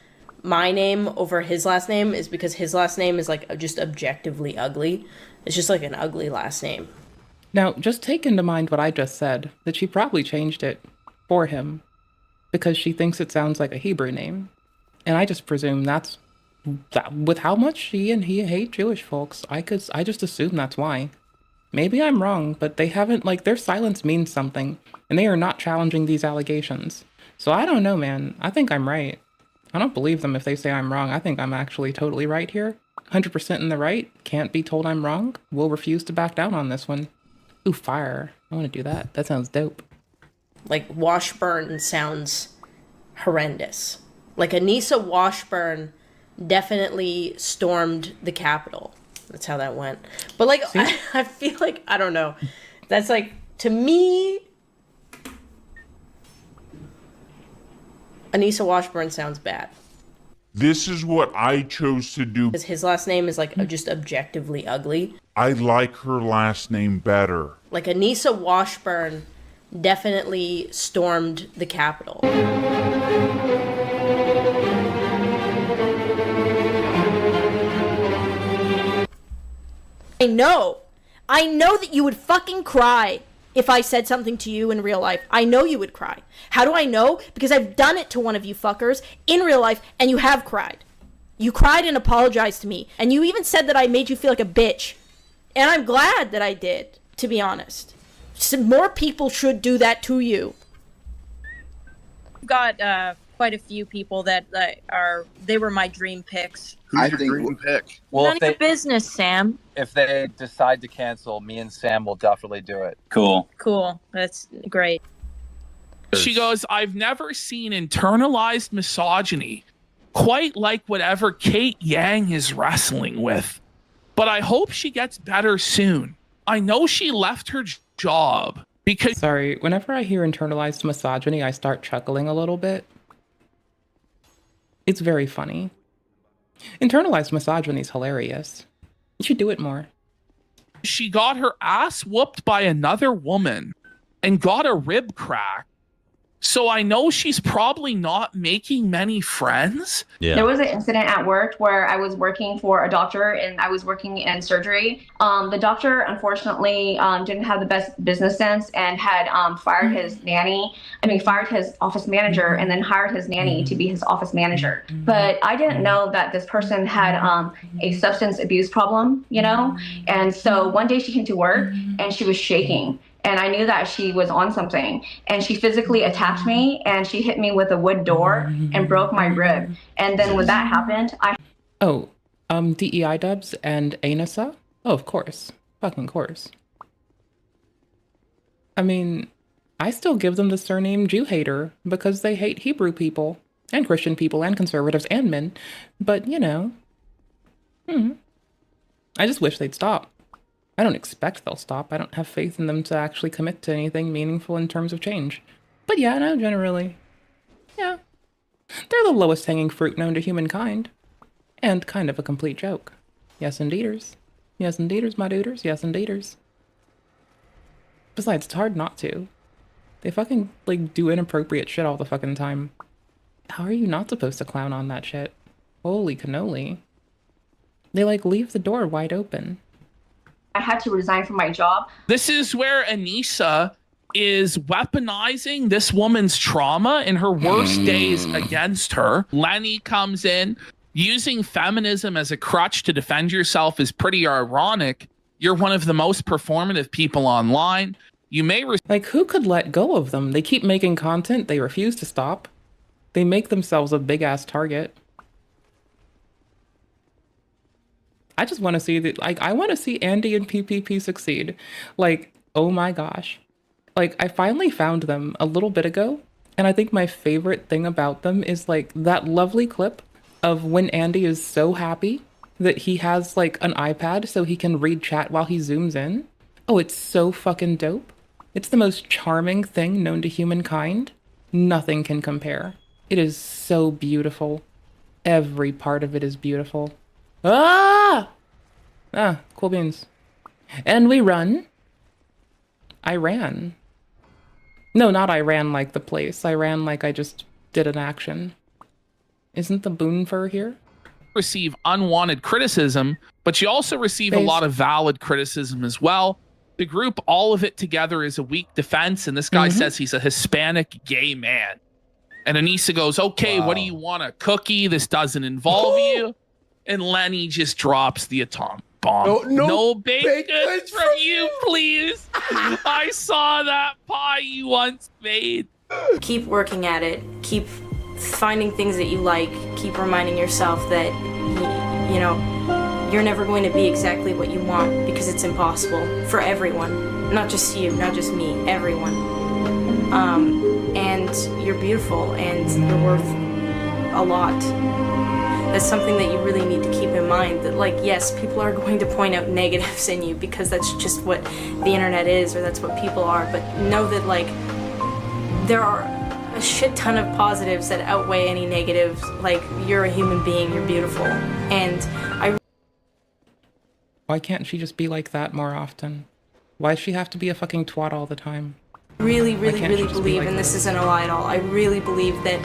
D: my name over his last name is because his last name is like just objectively ugly. It's just like an ugly last name.
A: Now, just take into mind what I just said, that she probably changed it for him because she thinks it sounds like a Hebrew name. And I just presume that with how much she and he hate Jewish folks, I just assume that's why. Maybe I'm wrong, but they haven't, like, their silence means something, and they are not challenging these allegations. So I don't know, man. I think I'm right. I don't believe them if they say I'm wrong. I think I'm actually totally right here. 100% in the right. Can't be told I'm wrong. Will refuse to back down on this one. Ooh, fire. I want to do that. That sounds dope.
D: Like, Washburn sounds horrendous. Like, Anusa Washburn definitely stormed the Capitol. That's how that went. But, like, I feel like, I don't know. That's, like, to me, Anusa Washburn sounds bad.
I: This is what I chose to do.
D: Because his last name is, like, just objectively ugly.
I: I like her last name better.
D: Like, Anusa Washburn definitely stormed the Capitol. I know that you would fucking cry if I said something to you in real life. I know you would cry. How do I know? Because I've done it to one of you fuckers in real life, and you have cried. You cried and apologized to me, and you even said that I made you feel like a bitch. And I'm glad that I did, to be honest. Some more people should do that to you.
N: Got quite a few people that they were my dream picks.
C: Who's your dream pick? Well,
N: None of your business, Sam.
C: If they decide to cancel, me and Sam will definitely do it.
L: Cool.
N: Cool. That's great.
Q: She goes, I've never seen internalized misogyny quite like whatever Kate Yang is wrestling with. But I hope she gets better soon. I know she left her job because...
A: Sorry, whenever I hear internalized misogyny, I start chuckling a little bit. It's very funny. Internalized misogyny is hilarious. You should do it more.
Q: She got her ass whooped by another woman and got a rib crack. So I know she's probably not making many friends.
K: There was an incident at work where I was working for a doctor and I was working in surgery. The doctor, unfortunately, didn't have the best business sense and had fired his nanny. Fired his office manager and then hired his nanny to be his office manager. But I didn't know that this person had a substance abuse problem, you know? And so one day she came to work and she was shaking. And I knew that she was on something. And she physically attacked me and she hit me with a wood door and broke my rib. And then when that happened,
A: DEI dubs and Anusa? Oh, of course. Fucking course. I mean, I still give them the surname Jew hater because they hate Hebrew people and Christian people and conservatives and men. But, you know, I just wish they'd stop. I don't expect they'll stop. I don't have faith in them to actually commit to anything meaningful in terms of change. But yeah, no, generally, yeah. They're the lowest hanging fruit known to humankind. And kind of a complete joke. Yes, indeeders. Yes, indeeders, my duders. Yes, indeeders. Besides, it's hard not to. They fucking, like, do inappropriate shit all the fucking time. How are you not supposed to clown on that shit? Holy cannoli. They, like, leave the door wide open.
K: I had to resign from my job.
Q: This is where Anusa is weaponizing this woman's trauma in her worst days against her. Lenny comes in. Using feminism as a crutch to defend yourself is pretty ironic. You're one of the most performative people online. You may
A: like, who could let go of them? They keep making content. They refuse to stop. They make themselves a big-ass target. I just want to see that, like, I want to see Andy and PPP succeed. Like, oh my gosh. Like, I finally found them a little bit ago, and I think my favorite thing about them is, like, that lovely clip of when Andy is so happy that he has, like, an iPad so he can read chat while he zooms in. Oh, it's so fucking dope. It's the most charming thing known to humankind. Nothing can compare. It is so beautiful. Every part of it is beautiful. Ah! Ah, cool beans. And we run. I ran. No, not I ran like the place. I ran like I just did an action. Isn't the Boon Fur here?
Q: Receive unwanted criticism, but you also receive a lot of valid criticism as well. The group, all of it together, is a weak defense, and this guy says he's a Hispanic gay man. And Anusa goes, okay, what do you want, a cookie? This doesn't involve you. And Lenny just drops the atomic bomb. No baked goods from you, please. I saw that pie you once made.
D: Keep working at it. Keep finding things that you like. Keep reminding yourself that, you know, you're never going to be exactly what you want because it's impossible for everyone. Not just you, not just me, everyone. And you're beautiful and you're worth a lot. That's something that you really need to keep in mind, that, like, yes, people are going to point out negatives in you because that's just what the internet is, or that's what people are, but know that, like, there are a shit ton of positives that outweigh any negatives. Like, you're a human being, you're beautiful, and
A: Why can't she just be like that more often? Why does she have to be a fucking twat all the time?
D: really believe, and this isn't a lie at all, I really believe that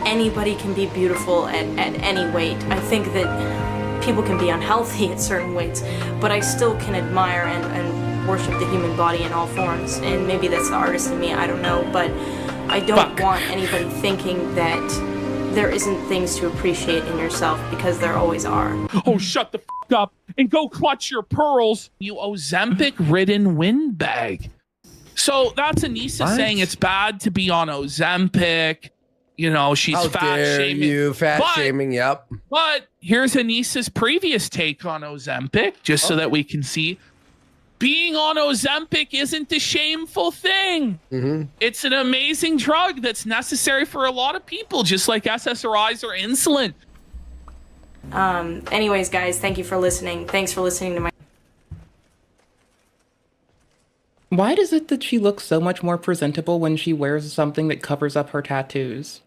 D: anybody can be beautiful at any weight. I think that people can be unhealthy at certain weights, but I still can admire and worship the human body in all forms. And maybe that's the artist in me, I don't know, but I don't want anybody thinking that there isn't things to appreciate in yourself, because there always are.
Q: Oh, shut the f up and go clutch your pearls, you Ozempic-ridden windbag. So that's Anusa saying it's bad to be on Ozempic. You know, she's fat-shaming.
M: Fat-shaming, yep.
Q: But here's Anusa's previous take on Ozempic, just so that we can see. Being on Ozempic isn't a shameful thing. It's an amazing drug that's necessary for a lot of people, just like SSRIs or insulin.
D: Anyways, guys, thank you for listening. Thanks for listening to my...
A: Why is it that she looks so much more presentable when she wears something that covers up her tattoos?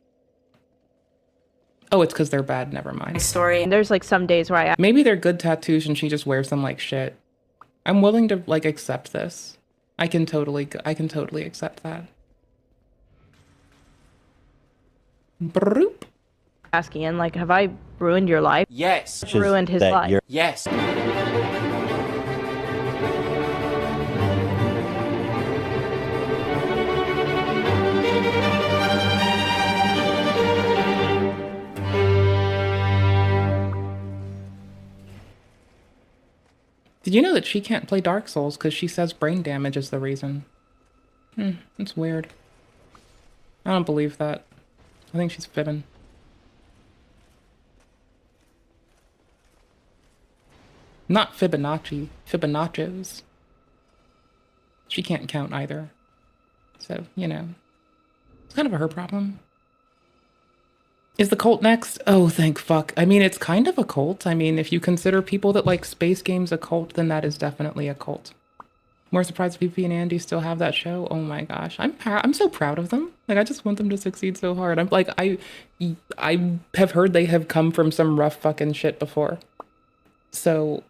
A: Oh, it's because they're bad. Never mind.
B: Story. And there's like some days where
A: maybe they're good tattoos and she just wears them like shit. I'm willing to, like, accept this. I can totally accept that. Broop.
B: Asking, like, have I ruined your life?
P: Yes.
B: Ruined his life.
P: Yes.
A: Did you know that she can't play Dark Souls because she says brain damage is the reason? That's weird. I don't believe that. I think she's fibbing. Not Fibonacci. Fibonaccios. She can't count either. So, you know. It's kind of her problem. Is the cult next? Oh, thank fuck. I mean, it's kind of a cult. I mean, if you consider people that like space games a cult, then that is definitely a cult. More surprised VP and Andy still have that show. Oh my gosh, I'm so proud of them. Like, I just want them to succeed so hard. I'm like, I have heard they have come from some rough fucking shit before, so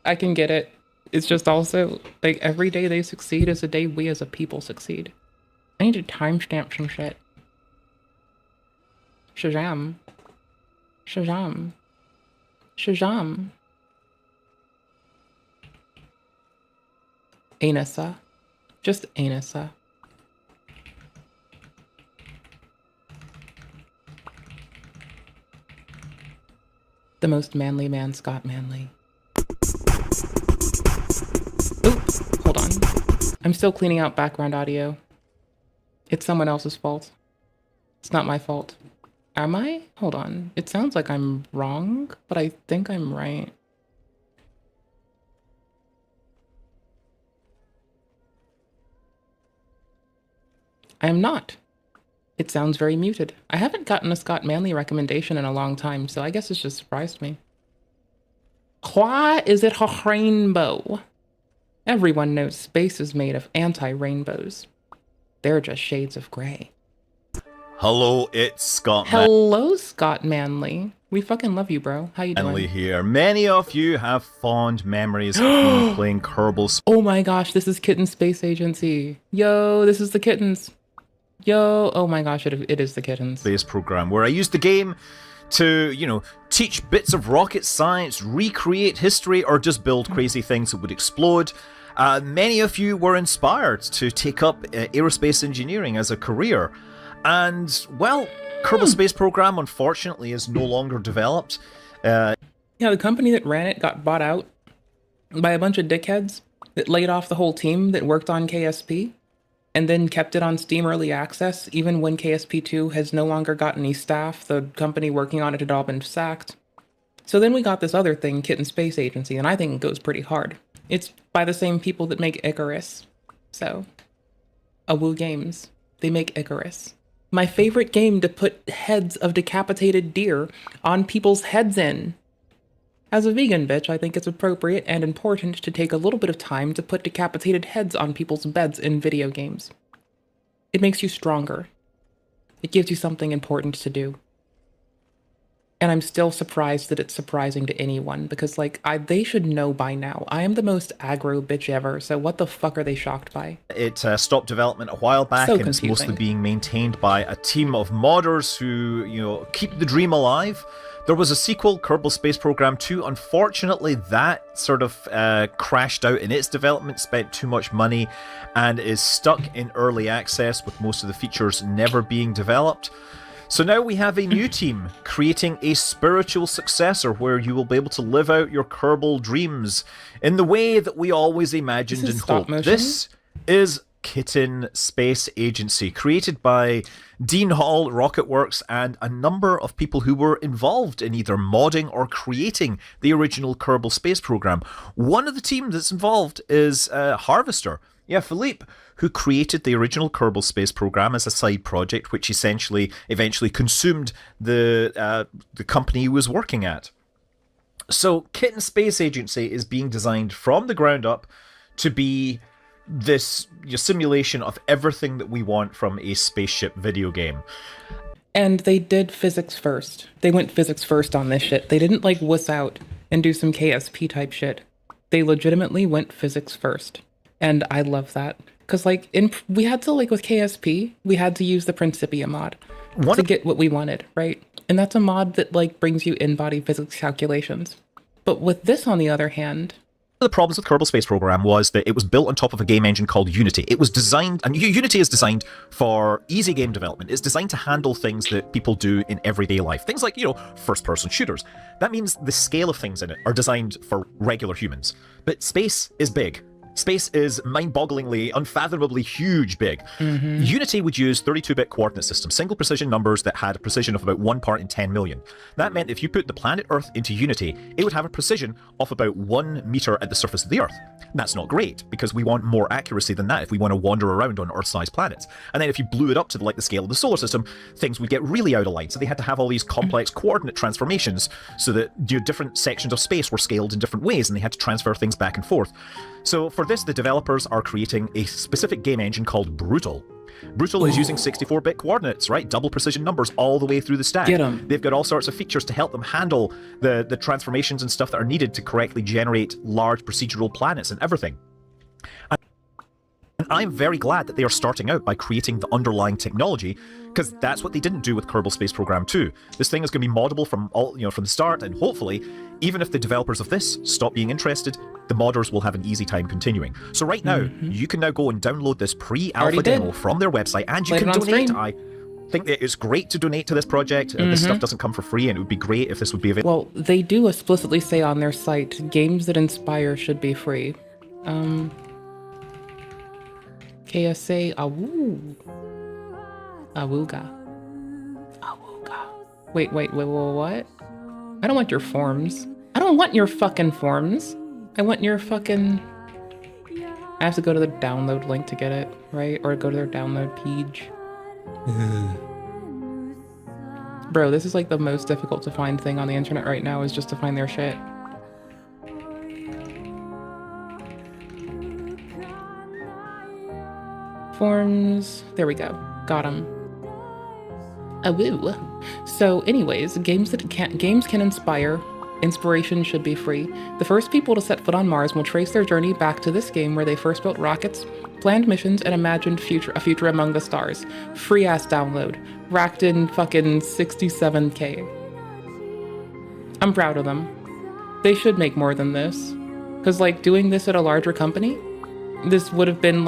A: I can get it. It's just also like every day they succeed is a day we as a people succeed. I need to timestamp some shit. Shazam. Shazam. Shazam. Anusa. Just Anusa. The most manly man, Scott Manley. Oops, hold on. I'm still cleaning out background audio. It's someone else's fault. It's not my fault. Am I? Hold on. It sounds like I'm wrong, but I think I'm right. I am not. It sounds very muted. I haven't gotten a Scott Manley recommendation in a long time, so I guess it's just surprised me. Why is it a rainbow? Everyone knows space is made of anti-rainbows. They're just shades of gray.
M: Hello, it's Scott
A: Hello, Scott Manley. We fucking love you, bro. How you
M: Manley
A: doing?
M: here. Many of you have fond memories of me playing Kerbal
A: Oh my gosh, this is Kitten Space Agency. Yo, this is the kittens. Yo, oh my gosh, it is the kittens.
M: Space Program, where I used the game to, you know, teach bits of rocket science, recreate history, or just build crazy things that would explode. Many of you were inspired to take up aerospace engineering as a career. And, well, Kerbal Space Program, unfortunately, is no longer developed.
A: Yeah, the company that ran it got bought out by a bunch of dickheads that laid off the whole team that worked on KSP and then kept it on Steam Early Access. Even when KSP2 has no longer got any staff, the company working on it had all been sacked. So then we got this other thing, Kitten Space Agency, and I think it goes pretty hard. It's by the same people that make Icarus. So, Awoo Games, they make Icarus. My favorite game to put heads of decapitated deer on people's heads in. As a vegan bitch, I think it's appropriate and important to take a little bit of time to put decapitated heads on people's beds in video games. It makes you stronger. It gives you something important to do. And I'm still surprised that it's surprising to anyone, because, like, they should know by now. I am the most aggro bitch ever, so what the fuck are they shocked by?
M: It stopped development a while back,
A: So
M: and it's
A: confusing.
M: mostly being maintained by a team of modders who, you know, keep the dream alive. There was a sequel, Kerbal Space Program 2. Unfortunately, that sort of crashed out in its development, spent too much money, and is stuck in early access with most of the features never being developed. So now we have a new team creating a spiritual successor where you will be able to live out your Kerbal dreams in the way that we always imagined
A: This is
M: and
A: stop
M: hoped.
A: motion?
M: This is Kitten Space Agency, created by Dean Hall, Rocketworks, and a number of people who were involved in either modding or creating the original Kerbal Space Program. One of the team that's involved is Harvester. Yeah, Philippe, who created the original Kerbal Space Program as a side project, which essentially eventually consumed the company he was working at. So Kitten Space Agency is being designed from the ground up to be this simulation of everything that we want from a spaceship video game.
A: And they did physics first. They went physics first on this shit. They didn't, like, wuss out and do some KSP type shit. They legitimately went physics first. And I love that. Because, like, we had to, like, with KSP, we had to use the Principia mod. to get what we wanted, right? And that's a mod that like brings you in-body physics calculations. But with this, on the other hand,
M: the problems with Kerbal Space Program was that it was built on top of a game engine called Unity. It was designed, and Unity is designed for easy game development. It's designed to handle things that people do in everyday life. Things like, first-person shooters. That means the scale of things in it are designed for regular humans. But space is big. Space is mind-bogglingly, unfathomably huge big. Unity would use 32-bit coordinate systems, single precision numbers that had a precision of about 1 part in 10 million. That meant if you put the planet Earth into Unity, it would have a precision of about 1 meter at the surface of the Earth. And that's not great, because we want more accuracy than that if we want to wander around on Earth-sized planets. And then if you blew it up to the scale of the solar system, things would get really out of line. So they had to have all these complex coordinate transformations so that different sections of space were scaled in different ways, and they had to transfer things back and forth. So for this, the developers are creating a specific game engine called Brutal. Brutal is using 64-bit coordinates, right? Double precision numbers all the way through the stack.
A: Get 'em.
M: They've got all sorts of features to help them handle the transformations and stuff that are needed to correctly generate large procedural planets and everything. And I'm very glad that they are starting out by creating the underlying technology, because that's what they didn't do with Kerbal Space Program 2. This thing is going to be moddable from the start, and hopefully, even if the developers of this stop being interested, the modders will have an easy time continuing. So right now, you can now go and download this pre-alpha demo from their website, and you can donate. I think that it's great to donate to this project. This stuff doesn't come for free, and it would be great if this would be available.
A: Well, they do explicitly say on their site, games that inspire should be free. KSA Awoo. Awooga. Awooga. Wait, what? I don't want your forms. I don't want your fucking forms. I want your fucking... I have to go to the download link to get it, right? Or go to their download page. Bro, this is like the most difficult to find thing on the internet right now, is just to find their shit. Forms. There we go. Got them. Awoo. So anyways, games can inspire. Inspiration should be free. The first people to set foot on Mars will trace their journey back to this game where they first built rockets, planned missions, and imagined a future among the stars. Free ass download. Racked in fucking 67K. I'm proud of them. They should make more than this. Cause doing this at a larger company, this would have been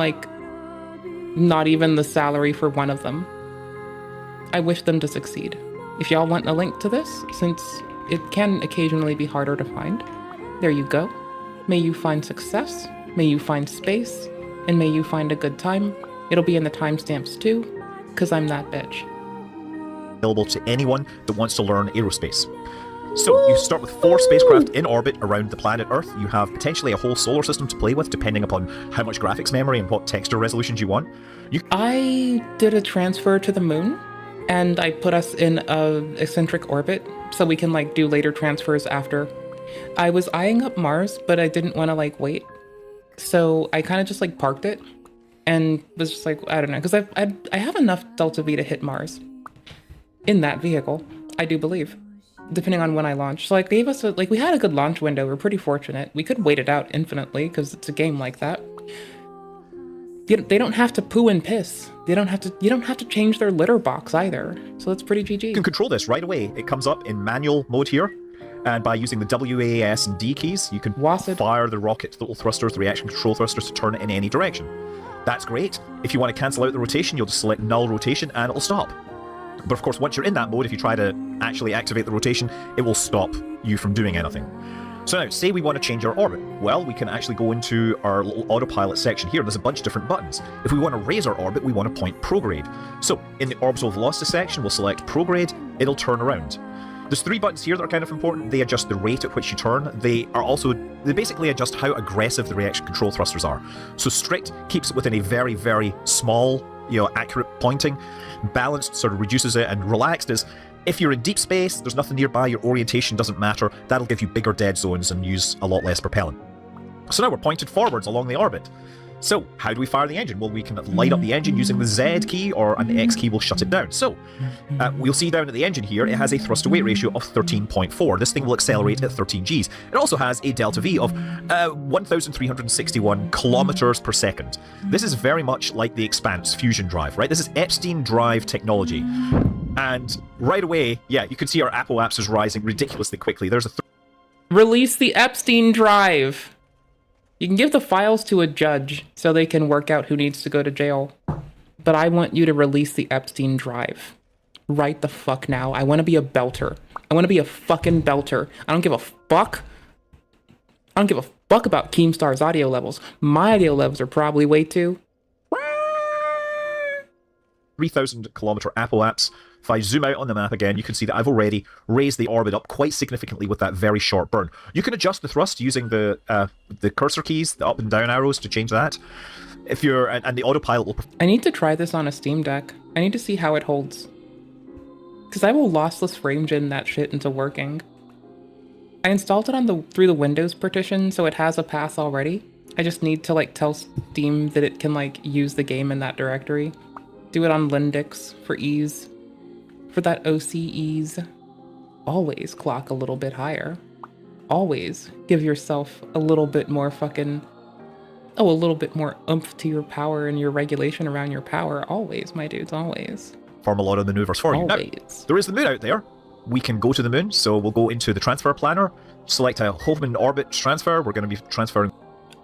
A: not even the salary for one of them. I wish them to succeed. If y'all want a link to this, since it can occasionally be harder to find, there you go. May you find success, may you find space, and may you find a good time. It'll be in the timestamps too, because I'm that bitch.
M: Available to anyone that wants to learn aerospace. So you start with 4 spacecraft in orbit around the planet Earth. You have potentially a whole solar system to play with, depending upon how much graphics memory and what texture resolutions you want. I
A: did a transfer to the moon, and I put us in a eccentric orbit, so we can do later transfers after. I was eyeing up Mars, but I didn't want to wait. So I kind of just parked it, and was just I don't know, because I have enough Delta V to hit Mars. In that vehicle, I do believe. Depending on when I launch. So gave us we had a good launch window. We're pretty fortunate. We could wait it out infinitely because it's a game like that. They don't have to poo and piss. You don't have to change their litter box either. So that's pretty GG.
M: You can control this right away. It comes up in manual mode here. And by using the W, A, S, and D keys, you can fire the rocket thrusters, the reaction control thrusters to turn it in any direction. That's great. If you want to cancel out the rotation, you'll just select null rotation and it'll stop. But of course, once you're in that mode, if you try to actually activate the rotation, it will stop you from doing anything. So now, say we want to change our orbit. Well, we can actually go into our little autopilot section here. There's a bunch of different buttons. If we want to raise our orbit, we want to point prograde. So in the orbital velocity section, we'll select prograde. It'll turn around. There's 3 buttons here that are kind of important. They adjust the rate at which you turn. They basically adjust how aggressive the reaction control thrusters are. So strict keeps it within a very, very small, accurate pointing. Balanced sort of reduces it, and relaxed is, if you're in deep space, there's nothing nearby, your orientation doesn't matter, that'll give you bigger dead zones and use a lot less propellant. So now we're pointed forwards along the orbit. So how do we fire the engine? Well, we can light up the engine using the Z key, and the X key will shut it down. So we'll see down at the engine here, it has a thrust to weight ratio of 13.4. This thing will accelerate at 13 Gs. It also has a delta V of 1,361 kilometers per second. This is very much like the Expanse fusion drive, right? This is Epstein drive technology. And right away, yeah, you can see our Apple apps is rising ridiculously quickly. There's a
A: Release the Epstein drive. You can give the files to a judge so they can work out who needs to go to jail. But I want you to release the Epstein drive. Right the fuck now. I want to be a belter. I want to be a fucking belter. I don't give a fuck. I don't give a fuck about Keemstar's audio levels. My audio levels are probably way too.
M: 3,000 kilometer Apple apps. If I zoom out on the map again, you can see that I've already raised the orbit up quite significantly with that very short burn. You can adjust the thrust using the cursor keys, the up and down arrows to change that. If you're and the autopilot will.
A: I need to try this on a Steam Deck. I need to see how it holds. Because I will lossless frame gen that shit into working. I installed it through the Windows partition, so it has a path already. I just need to like tell Steam that it can like use the game in that directory. Do it on Linux for ease. For that OC ease. Always clock a little bit higher. Always give yourself a little bit more fucking... Oh, a little bit more oomph to your power and your regulation around your power. Always, my dudes, always.
M: Perform a lot of maneuvers for you. Now, there is the moon out there. We can go to the moon, so we'll go into the transfer planner, select a Hoffman orbit transfer. We're going to be transferring.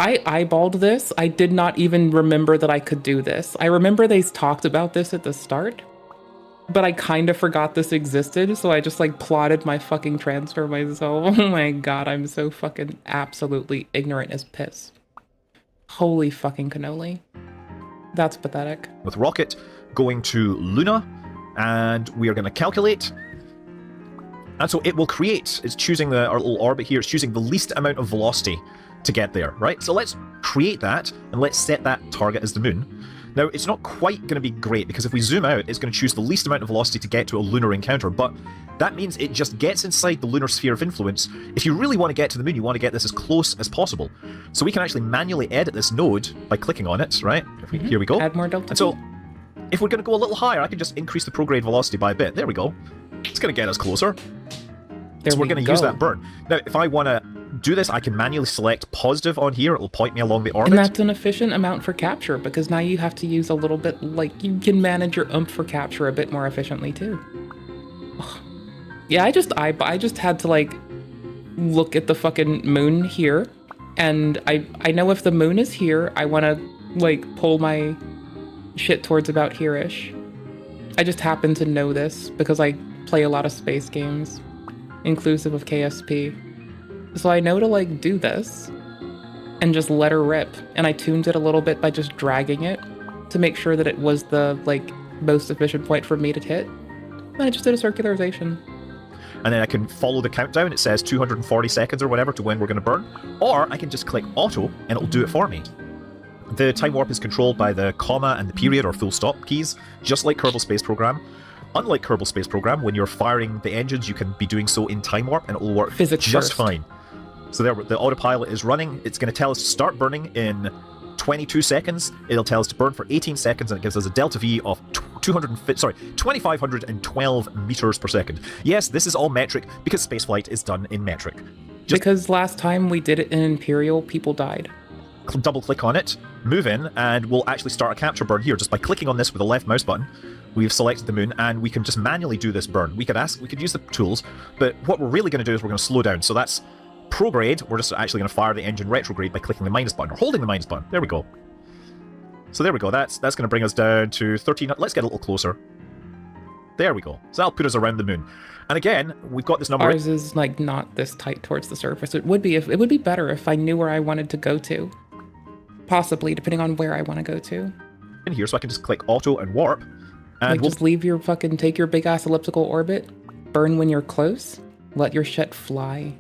A: I eyeballed this. I did not even remember that I could do this. I remember they talked about this at the start, but I kind of forgot this existed, so I just like plotted my fucking transfer myself. Oh my god, I'm so fucking absolutely ignorant as piss. Holy fucking cannoli. That's pathetic.
M: With rocket going to Luna, and we are going to calculate. And so it will create, it's choosing our little orbit here, it's choosing the least amount of velocity to get there, right? So let's create that, and let's set that target as the moon. Now, it's not quite going to be great, because if we zoom out, it's going to choose the least amount of velocity to get to a lunar encounter, but that means it just gets inside the lunar sphere of influence. If you really want to get to the moon, you want to get this as close as possible. So we can actually manually edit this node by clicking on it, right? Here we go.
A: Add more delta.
M: And so, if we're going to go a little higher, I can just increase the prograde velocity by a bit. There we go. It's going to get us closer. So we're going to use that burn. Now, if I want to do this, I can manually select positive on here. It will point me along the orbit.
A: And that's an efficient amount for capture, because now you have to use a little bit, like, you can manage your oomph for capture a bit more efficiently, too. Ugh. Yeah, I just had to, like, look at the fucking moon here, and I know if the moon is here, I want to, like, pull my shit towards about here-ish. I just happen to know this, because I play a lot of space games, inclusive of KSP. So I know to like do this and just let her rip. And I tuned it a little bit by just dragging it to make sure that it was the like most efficient point for me to hit. And I just did a circularization.
M: And then I can follow the countdown. It says 240 seconds or whatever to when we're going to burn. Or I can just click auto and it'll do it for me. The time warp is controlled by the comma and the period or full stop keys, just like Kerbal Space Program. Unlike Kerbal Space Program, when you're firing the engines, you can be doing so in time warp and it will work
A: Physics
M: just
A: first.
M: fine. So there, the autopilot is running. It's going to tell us to start burning in 22 seconds. It'll tell us to burn for 18 seconds, and it gives us a delta V of 2,512 meters per second. Yes, this is all metric because spaceflight is done in metric.
A: Because last time we did it in Imperial, people died.
M: Double click on it, move in, and we'll actually start a capture burn here just by clicking on this with the left mouse button. We've selected the moon, and we can just manually do this burn. We could use the tools, but what we're really going to do is we're going to slow down. So that's prograde. We're just actually going to fire the engine retrograde by clicking the minus button, or holding the minus button. There we go. So there we go. That's going to bring us down to 13. Let's get a little closer. There we go. So that'll put us around the moon. And again, we've got this number.
A: Ours is like not this tight towards the surface. It would be better if I knew where I wanted to go to. Possibly, depending on where I want to go to.
M: In here, so I can just click auto and warp. And
A: like, just leave your fucking, take your big ass elliptical orbit, burn when you're close, let your shit fly.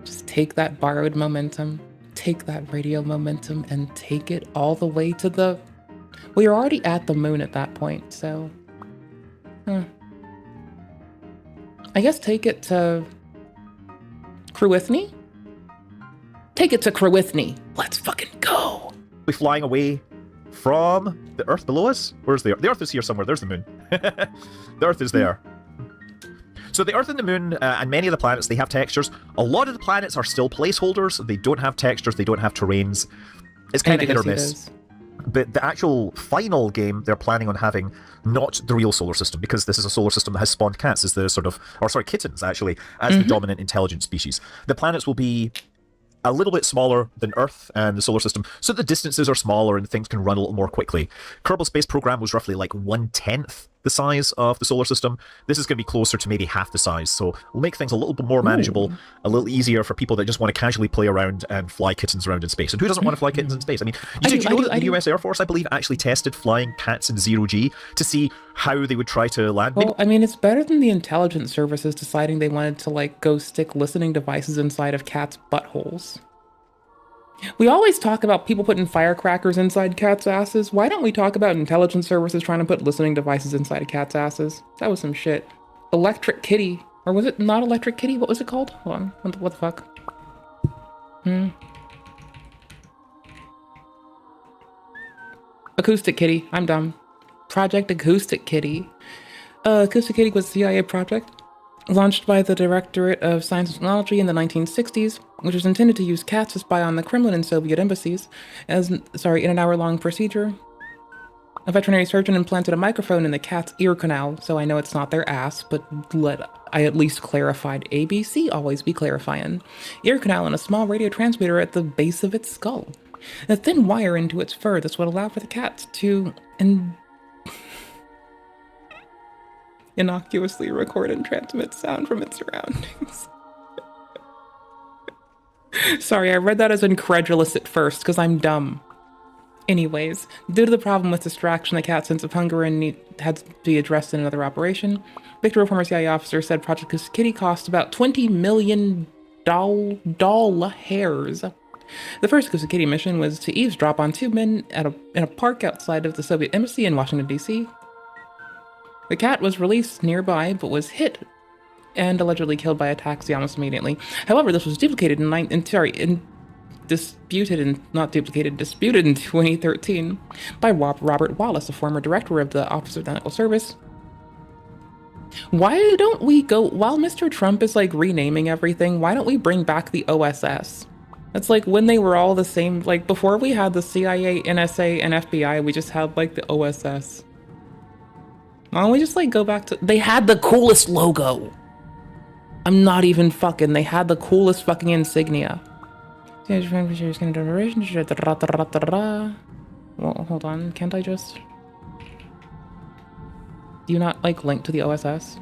A: Just take that borrowed momentum, take that radial momentum, and take it all the way to the... Well, you're already at the moon at that point, so... I guess take it to... Crewithny? Take it to Crewithny. Let's fucking go.
M: We're flying away from the Earth below us. Where's the Earth? The Earth is here somewhere. There's the moon. The Earth is there. So the Earth and the moon and many of the planets, they have textures. A lot of the planets are still placeholders. They don't have textures. They don't have terrains. It's kind of hit or miss. But the actual final game they're planning on having not the real solar system, because this is a solar system that has spawned cats as the sort of, or sorry, kittens actually, as the dominant intelligent species. The planets will be a little bit smaller than Earth and the solar system, so the distances are smaller and things can run a little more quickly. Kerbal Space Program was roughly like 1/10 the size of the solar system. This is going to be closer to maybe half the size, so it'll make things a little bit more manageable, a little easier for people that just want to casually play around and fly kittens around in space. And who doesn't want to fly kittens in space? I mean, do you know that the US Air Force, I believe, actually tested flying cats in zero-G to see how they would try to land?
A: Well, I mean, it's better than the intelligence services deciding they wanted to, like, go stick listening devices inside of cats' buttholes. We always talk about people putting firecrackers inside cats' asses. Why don't we talk about intelligence services trying to put listening devices inside of cats' asses? That was some shit. Electric Kitty. Or was it not Electric Kitty? What was it called? Hold on. What the fuck? Acoustic Kitty. I'm dumb. Project Acoustic Kitty. Acoustic Kitty was a CIA project launched by the Directorate of Science and Technology in the 1960s, which was intended to use cats to spy on the Kremlin and Soviet embassies. In an hour-long procedure, a veterinary surgeon implanted a microphone in the cat's ear canal, so I know it's not their ass, but I at least clarified. ABC always be clarifying. Ear canal and a small radio transmitter at the base of its skull. A thin wire into its fur. This would allow for the cat to innocuously record and transmit sound from its surroundings. Sorry, I read that as incredulous at first, because I'm dumb. Anyways, due to the problem with distraction, the cat's sense of hunger and had to be addressed in another operation. Victor, a former CIA officer, said Project Kitty cost about $20 million hairs. The first Acoustic Kitty mission was to eavesdrop on two men in a park outside of the Soviet embassy in Washington, D.C. The cat was released nearby, but was hit and allegedly killed by a taxi almost immediately. However, this was disputed in 2013 by Robert Wallace, a former director of the Office of Technical Service. Why don't we go, while Mr. Trump is like renaming everything, why don't we bring back the OSS? That's like when they were all the same, like before we had the CIA, NSA, and FBI, we just had like the OSS. Why don't we just like go back to, they had the coolest logo. I'm not even fucking, they had the coolest fucking insignia. Well, hold on, can't I just? Do you not like link to the OSS?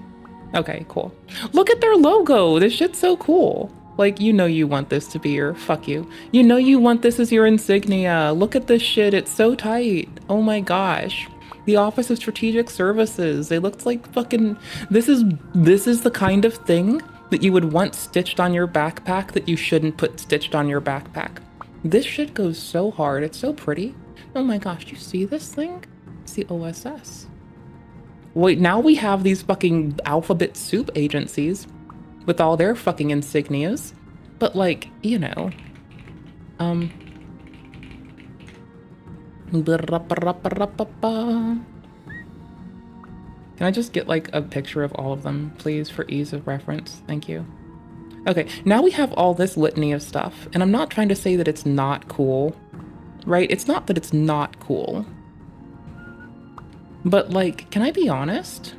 A: Okay, cool. Look at their logo, this shit's so cool. Like, you know you want this to be your, fuck you. You know you want this as your insignia. Look at this shit, it's so tight. Oh my gosh. The Office of Strategic Services. They looked like fucking, this is the kind of thing that you would want stitched on your backpack that you shouldn't put stitched on your backpack. This shit goes so hard, it's so pretty. Oh my gosh, you see this thing? It's the OSS. Wait, now we have these fucking alphabet soup agencies with all their fucking insignias. But like, you know, Can I just get like a picture of all of them, please, for ease of reference? Thank you. Okay, now we have all this litany of stuff, and I'm not trying to say that it's not cool, right? It's not that it's not cool. But like, can I be honest?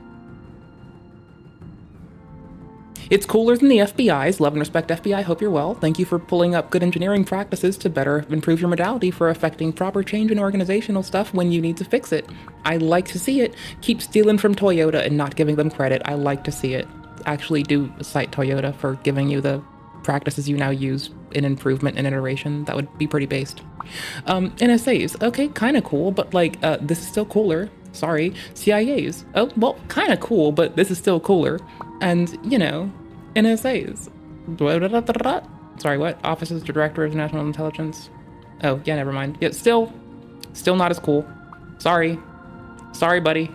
A: It's cooler than the FBI's. Love and respect, FBI. Hope you're well. Thank you for pulling up good engineering practices to better improve your modality for affecting proper change in organizational stuff when you need to fix it. I like to see it. Keep stealing from Toyota and not giving them credit. I like to see it. Actually do cite Toyota for giving you the practices you now use in improvement and iteration. That would be pretty based. NSAs. Okay, kind of cool, but like, this is still cooler. Sorry. CIAs. Oh, well, kind of cool, but this is still cooler. And, you know, NSAs. Sorry, what? Offices Director of National Intelligence. Oh, yeah, never mind. Yeah, still not as cool. Sorry. Sorry, buddy.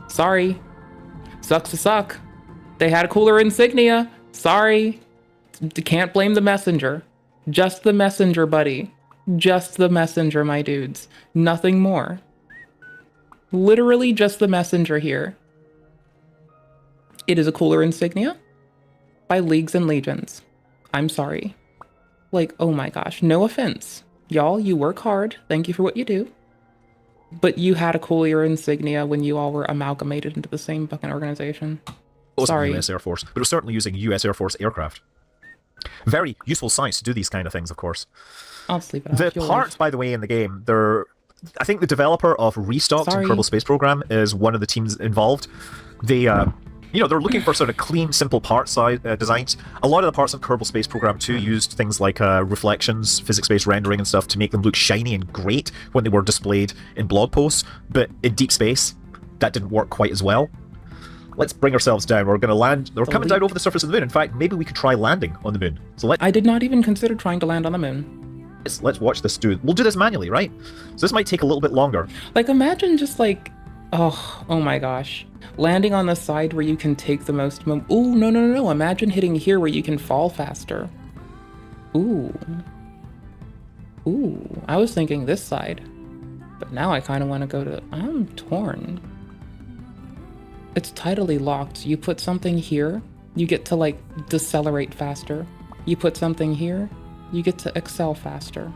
A: Sorry. Sucks to suck. They had a cooler insignia. Sorry. Can't blame the messenger. Just the messenger, buddy. Just the messenger, my dudes. Nothing more. Literally just the messenger here. It is a cooler insignia by leagues and legions. I'm sorry. Like, oh my gosh, no offense. Y'all, you work hard. Thank you for what you do. But you had a cooler insignia when you all were amalgamated into the same fucking organization.
M: It wasn't
A: Sorry.
M: the US Air Force, but it was certainly using US Air Force aircraft. Very useful science to do these kind of things, of course.
A: I'll sleep it off.
M: The
A: You'll
M: parts, by the way, in the game, I think the developer of Restocked and Kerbal Space Program is one of the teams involved. They, they're looking for sort of clean, simple part size designs. A lot of the parts of Kerbal Space Program 2 used things like reflections, physics-based rendering and stuff to make them look shiny and great when they were displayed in blog posts, but in deep space, that didn't work quite as well. Let's bring ourselves down. We're going to land. We're coming down over the surface of the moon. In fact, maybe we could try landing on the moon. So
A: I did not even consider trying to land on the moon.
M: Let's watch this do. We'll do this manually, right? So this might take a little bit longer.
A: Like, imagine just like, oh my gosh. Landing on the side where you can take the most Ooh, no. Imagine hitting here where you can fall faster. Ooh, I was thinking this side. But now I kind of want to go to... I'm torn. It's tidally locked. You put something here, you get to, like, decelerate faster. You put something here, you get to excel faster.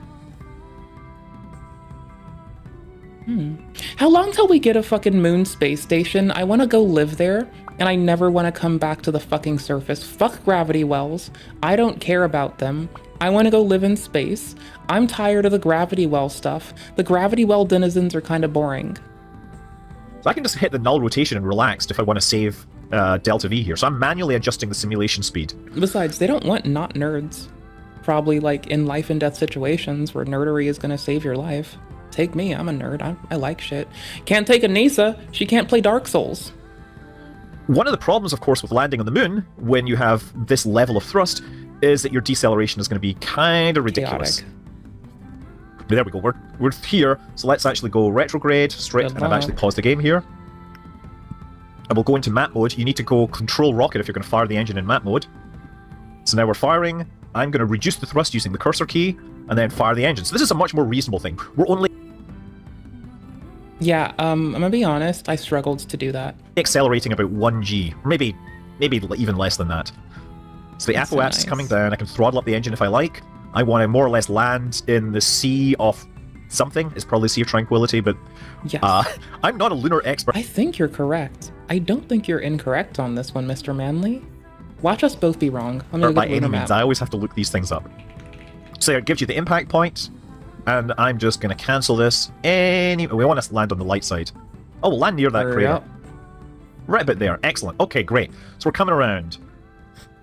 A: How long till we get a fucking moon space station? I want to go live there, and I never want to come back to the fucking surface. Fuck gravity wells. I don't care about them. I want to go live in space. I'm tired of the gravity well stuff. The gravity well denizens are kind of boring.
M: So I can just hit the null rotation and relaxed if I want to save delta V here. So I'm manually adjusting the simulation speed.
A: Besides, they don't want not nerds. Probably like in life and death situations where nerdery is going to save your life. Take me, I'm a nerd. I like shit. Can't take Anusa. She can't play Dark Souls.
M: One of the problems, of course, with landing on the moon, when you have this level of thrust, is that your deceleration is going to be kind of ridiculous.
A: Chaotic.
M: There we go, we're here, so let's actually go retrograde, straight, and I've actually paused the game here. And we'll go into map mode. You need to go control rocket if you're going to fire the engine in map mode. So now we're firing. I'm going to reduce the thrust using the cursor key, and then fire the engine. So this is a much more reasonable thing. We're only...
A: Yeah, I'm gonna be honest, I struggled to do that.
M: Accelerating about 1G, maybe even less than that. So the ApoApps is coming down. I can throttle up the engine if I like. I want to more or less land in the sea of something. It's probably Sea of Tranquility, but
A: yes.
M: I'm not a lunar expert.
A: I think you're correct. I don't think you're incorrect on this one, Mr. Manley. Watch us both be wrong.
M: By any means, I always have to look these things up. So it gives you the impact point, and I'm just going to cancel this. We want to land on the light side. Oh, we'll land near that crater. Right about there. Excellent. Okay, great. So we're coming around.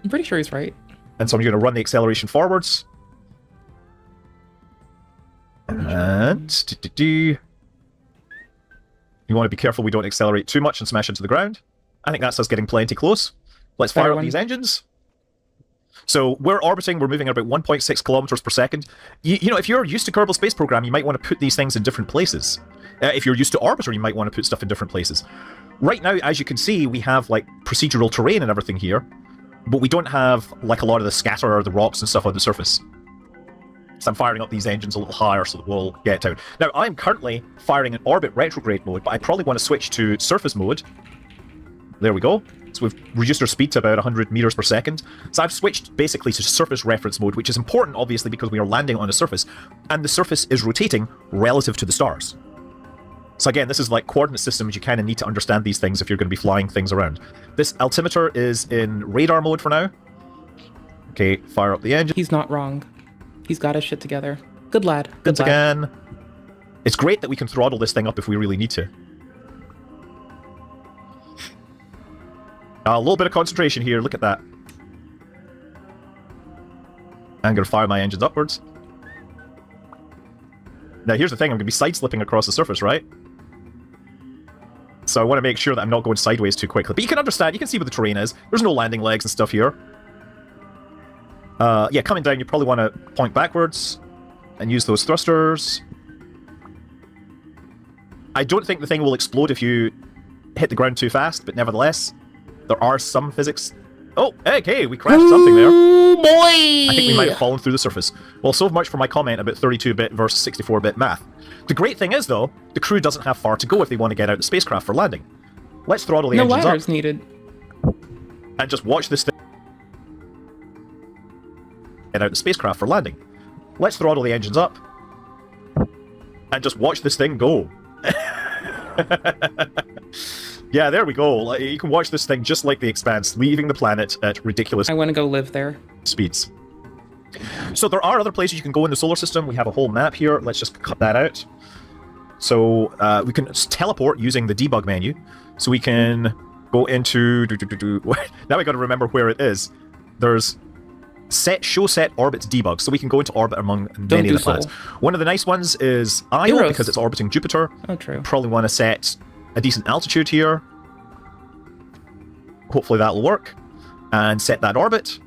A: I'm pretty sure he's right.
M: And so I'm going to run the acceleration forwards. And... You want to be careful we don't accelerate too much and smash into the ground. I think that's us getting plenty close. Let's fire up these engines. So we're orbiting, we're moving at about 1.6 kilometers per second. You know, if you're used to Kerbal Space Program, you might want to put these things in different places. If you're used to Orbiter, you might want to put stuff in different places. Right now, as you can see, we have, like, procedural terrain and everything here, but we don't have, like, a lot of the scatter or the rocks and stuff on the surface. So I'm firing up these engines a little higher so that we'll get out. Now, I'm currently firing in orbit retrograde mode, but I probably want to switch to surface mode. There we go. So we've reduced our speed to about 100 meters per second. So I've switched basically to surface reference mode, which is important, obviously, because we are landing on a surface, and the surface is rotating relative to the stars. So again, this is like coordinate systems. You kind of need to understand these things if you're going to be flying things around. This altimeter is in radar mode for now. Okay, fire up the engine.
A: He's not wrong. He's got his shit together. Good lad.
M: Good again. It's great that we can throttle this thing up if we really need to. A little bit of concentration here, look at that. I'm going to fire my engines upwards. Now here's the thing, I'm going to be side-slipping across the surface, right? So I want to make sure that I'm not going sideways too quickly. But you can understand, you can see where the terrain is. There's no landing legs and stuff here. Yeah, coming down, you probably want to point backwards and use those thrusters. I don't think the thing will explode if you hit the ground too fast, but nevertheless, there are some physics. Oh, okay, we crashed something there.
A: Oh boy!
M: I think we might have fallen through the surface. Well, so much for my comment about 32-bit versus 64-bit math. The great thing is, though, the crew doesn't have far to go if they want to get out of the spacecraft for landing. Let's throttle the engines up.
A: No ladders needed.
M: And just watch this thing get out of the spacecraft for landing. Let's throttle the engines up. And just watch this thing go. Yeah, there we go. Like, you can watch this thing just like The Expanse, leaving the planet at ridiculous
A: I want to go live there.
M: speeds. So there are other places you can go in the solar system. We have a whole map here. Let's just cut that out. So we can teleport using the debug menu. So we can go into... Now we got to remember where it is. There's show set orbits debug, so we can go into orbit among many of the planets. One of the nice ones is Io, because it's orbiting Jupiter.
A: Oh, true.
M: Probably want to set a decent altitude here. Hopefully that'll work. And set that orbit.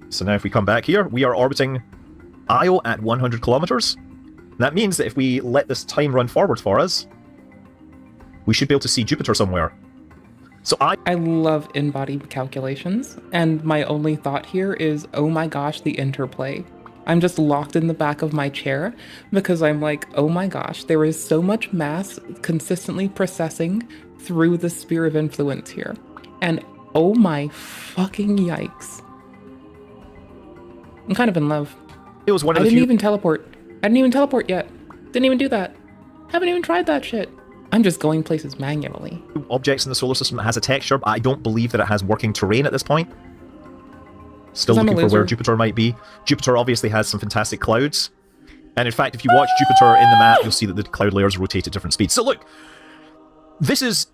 M: So now if we come back here, we are orbiting Io at 100 kilometers. That means that if we let this time run forward for us, we should be able to see Jupiter somewhere. So I
A: love in-body calculations, and my only thought here is, oh my gosh, the interplay. I'm just locked in the back of my chair because I'm like, oh my gosh, there is so much mass consistently processing through the sphere of influence here. And oh my fucking yikes. I'm kind of in love.
M: It was one of
A: I
M: the
A: didn't even teleport. I didn't even teleport yet. Didn't even do that. Haven't even tried that shit. I'm just going places manually.
M: Objects in the solar system that has a texture, but I don't believe that it has working terrain at this point. Still looking for where Jupiter might be. Jupiter obviously has some fantastic clouds. And in fact, if you watch Jupiter in the map, you'll see that the cloud layers rotate at different speeds. So look, this is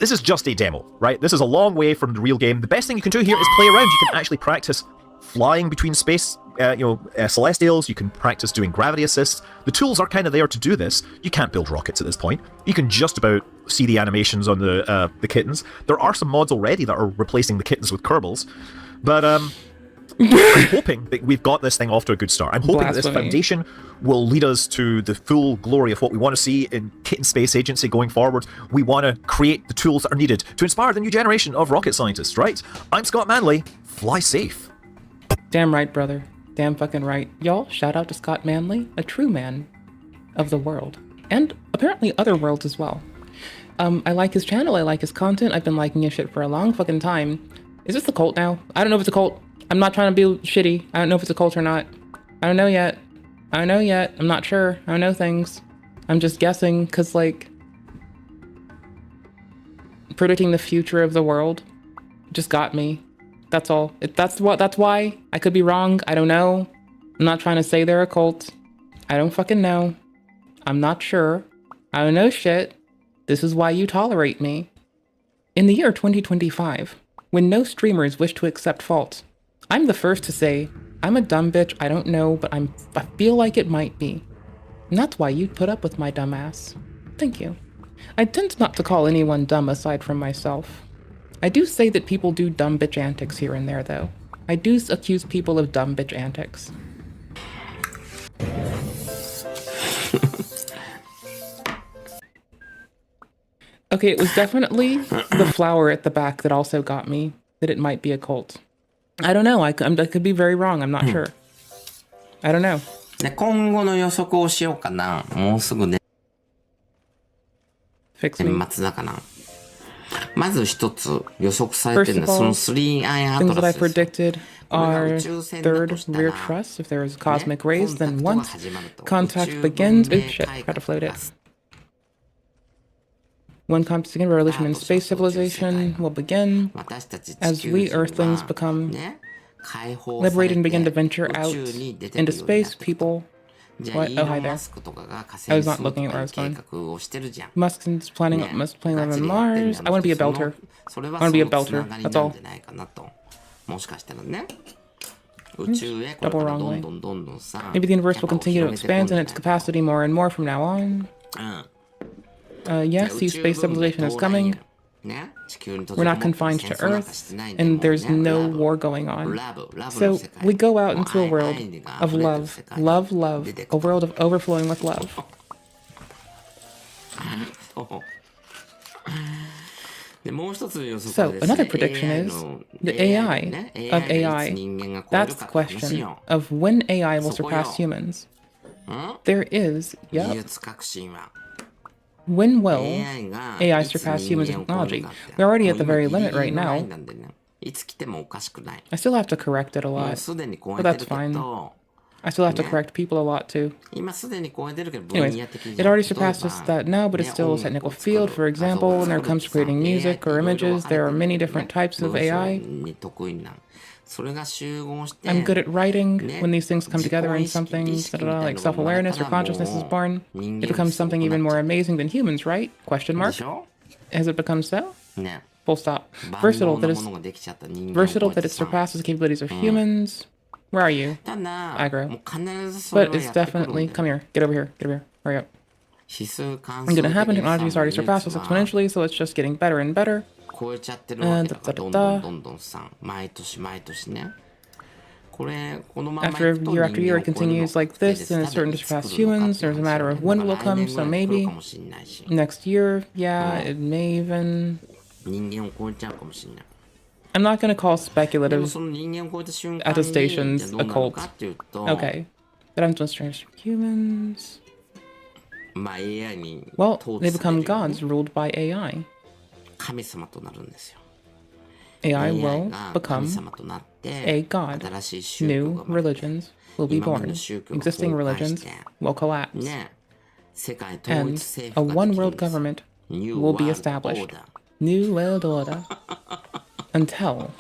M: just a demo, right? This is a long way from the real game. The best thing you can do here is play around. You can actually practice flying between space, celestials. You can practice doing gravity assists. The tools are kind of there to do this. You can't build rockets at this point. You can just about see the animations on the kittens. There are some mods already that are replacing the kittens with Kerbals. But I'm hoping that we've got this thing off to a good start. I'm hoping that this foundation will lead us to the full glory of what we want to see in Kitten Space Agency going forward. We want to create the tools that are needed to inspire the new generation of rocket scientists, right? I'm Scott Manley. Fly safe.
A: Damn right, brother. Damn fucking right. Y'all, shout out to Scott Manley, a true man of the world. And apparently other worlds as well. I like his channel, I like his content, I've been liking his shit for a long fucking time. Is this a cult now? I don't know if it's a cult. I'm not trying to be shitty. I don't know if it's a cult or not. I don't know yet. I don't know yet. I'm not sure. I don't know things. I'm just guessing, because, like, predicting the future of the world just got me. That's all. That's why. I could be wrong. I don't know. I'm not trying to say they're a cult. I don't fucking know. I'm not sure. I don't know shit. This is why you tolerate me. In the year 2025, when no streamers wish to accept fault, I'm the first to say, I'm a dumb bitch, I don't know, but I feel like it might be. And that's why you'd put up with my dumb ass. Thank you. I tend not to call anyone dumb aside from myself. I do say that people do dumb bitch antics here and there, though. I do accuse people of dumb bitch antics. Okay, it was definitely the flower at the back that also got me, that it might be a cult. I don't know, I could be very wrong, I'm not sure. I don't know.
O: で、今後の予測をしようかな。もうすぐで。年末だかな。まず一つ予測されてるのはその 3i アト
A: things that
O: ラ
A: I
O: スです。
A: predicted are third rear truss. If there is cosmic rays, then once contact begins, oh shit, gotta float it. When contact begins, revolution in space civilization will begin as we Earthlings become liberated and begin to venture out into space. People. What? Oh, hi there. I was not looking at where I was going. Musk is planning on Mars. I want to be a belter. I want to be a belter. That's all. Double wrong way. Maybe the universe will continue to expand in its capacity more and more from now on. Yes, space civilization is coming. We're not confined to Earth, and there's no war going on. So we go out into a world of love, a world of overflowing with love. So another prediction is the AI of AI. That's the question of when AI will surpass humans. There is, yep. When will AI surpass humans in technology? We're already at the very limit right now. I still have to correct it a lot, but that's fine. I still have to correct people a lot too.
O: 今すでにこう出るけど、分
A: Anyways,
O: 野的じ
A: it
O: ゃん。
A: already surpasses that now, but it's still a technical field. For example, when it comes to creating music or images, there are many different types of AI.
O: に得意な。それが集合して、
A: I'm good at writing. When these things come together in something, like self-awareness or consciousness is born, it becomes something even more amazing than humans, right? Question mark. Has it become so?
O: ね。
A: Full stop.
O: 万能なものができちゃった人間を超えてさ。
A: Versatile that it surpasses the capabilities of humans. Where are you?
O: ただ、
A: Aggro.
O: もう必ずそれ
A: But
O: は
A: it's
O: やってくるんだ
A: definitely
O: よ。
A: come here. Get over here. Get over here. Hurry up.
O: 指数関
A: I'm
O: 数
A: gonna
O: 的
A: happen.
O: に
A: Technology has already
O: さ、
A: surpassed us
O: 技術は
A: exponentially, so it's just getting better and better.
O: 超えちゃってるわけだから、どんどんどんどんさ、毎年毎年ね。これ、このまま
A: After
O: いくと
A: year
O: 人
A: after
O: 間
A: year
O: を
A: it
O: 超えるの
A: continues like
O: かって
A: this, and it's
O: さ、
A: certain to
O: いつ来
A: surpass
O: るのかっ
A: humans.
O: ていう
A: There's a
O: 話
A: matter
O: だ
A: of
O: ね。
A: when
O: だ
A: it
O: から
A: will
O: 来
A: come,
O: 年ぐ
A: so
O: らい来る
A: maybe
O: かもしれないし。
A: next year, yeah, it may even...
O: 人間を超えちゃうかもしれない。
A: I'm not gonna call
O: でも
A: speculative
O: その人間を超えた瞬間に、じゃ
A: attestations
O: あど
A: a
O: うなる
A: cult.
O: かっていうと、
A: Okay. That I'm just trying to humans.
O: まあ AI に
A: Well,
O: 統
A: they
O: 治され
A: become
O: るよね。
A: gods ruled by AI.
O: 神様となるんですよ。
A: AI will
O: AI が神
A: become
O: 様となって
A: a god.
O: 新しい宗教
A: New
O: が生まれて
A: religions will be
O: 今まで
A: born.
O: の宗教が
A: Existing
O: 崩壊
A: religions
O: して
A: will collapse.
O: ね、世界統
A: And
O: 一政
A: a
O: 府がで
A: one
O: きるん
A: world
O: です。
A: government
O: New
A: will be
O: World
A: established.
O: Order.
A: New world order. Until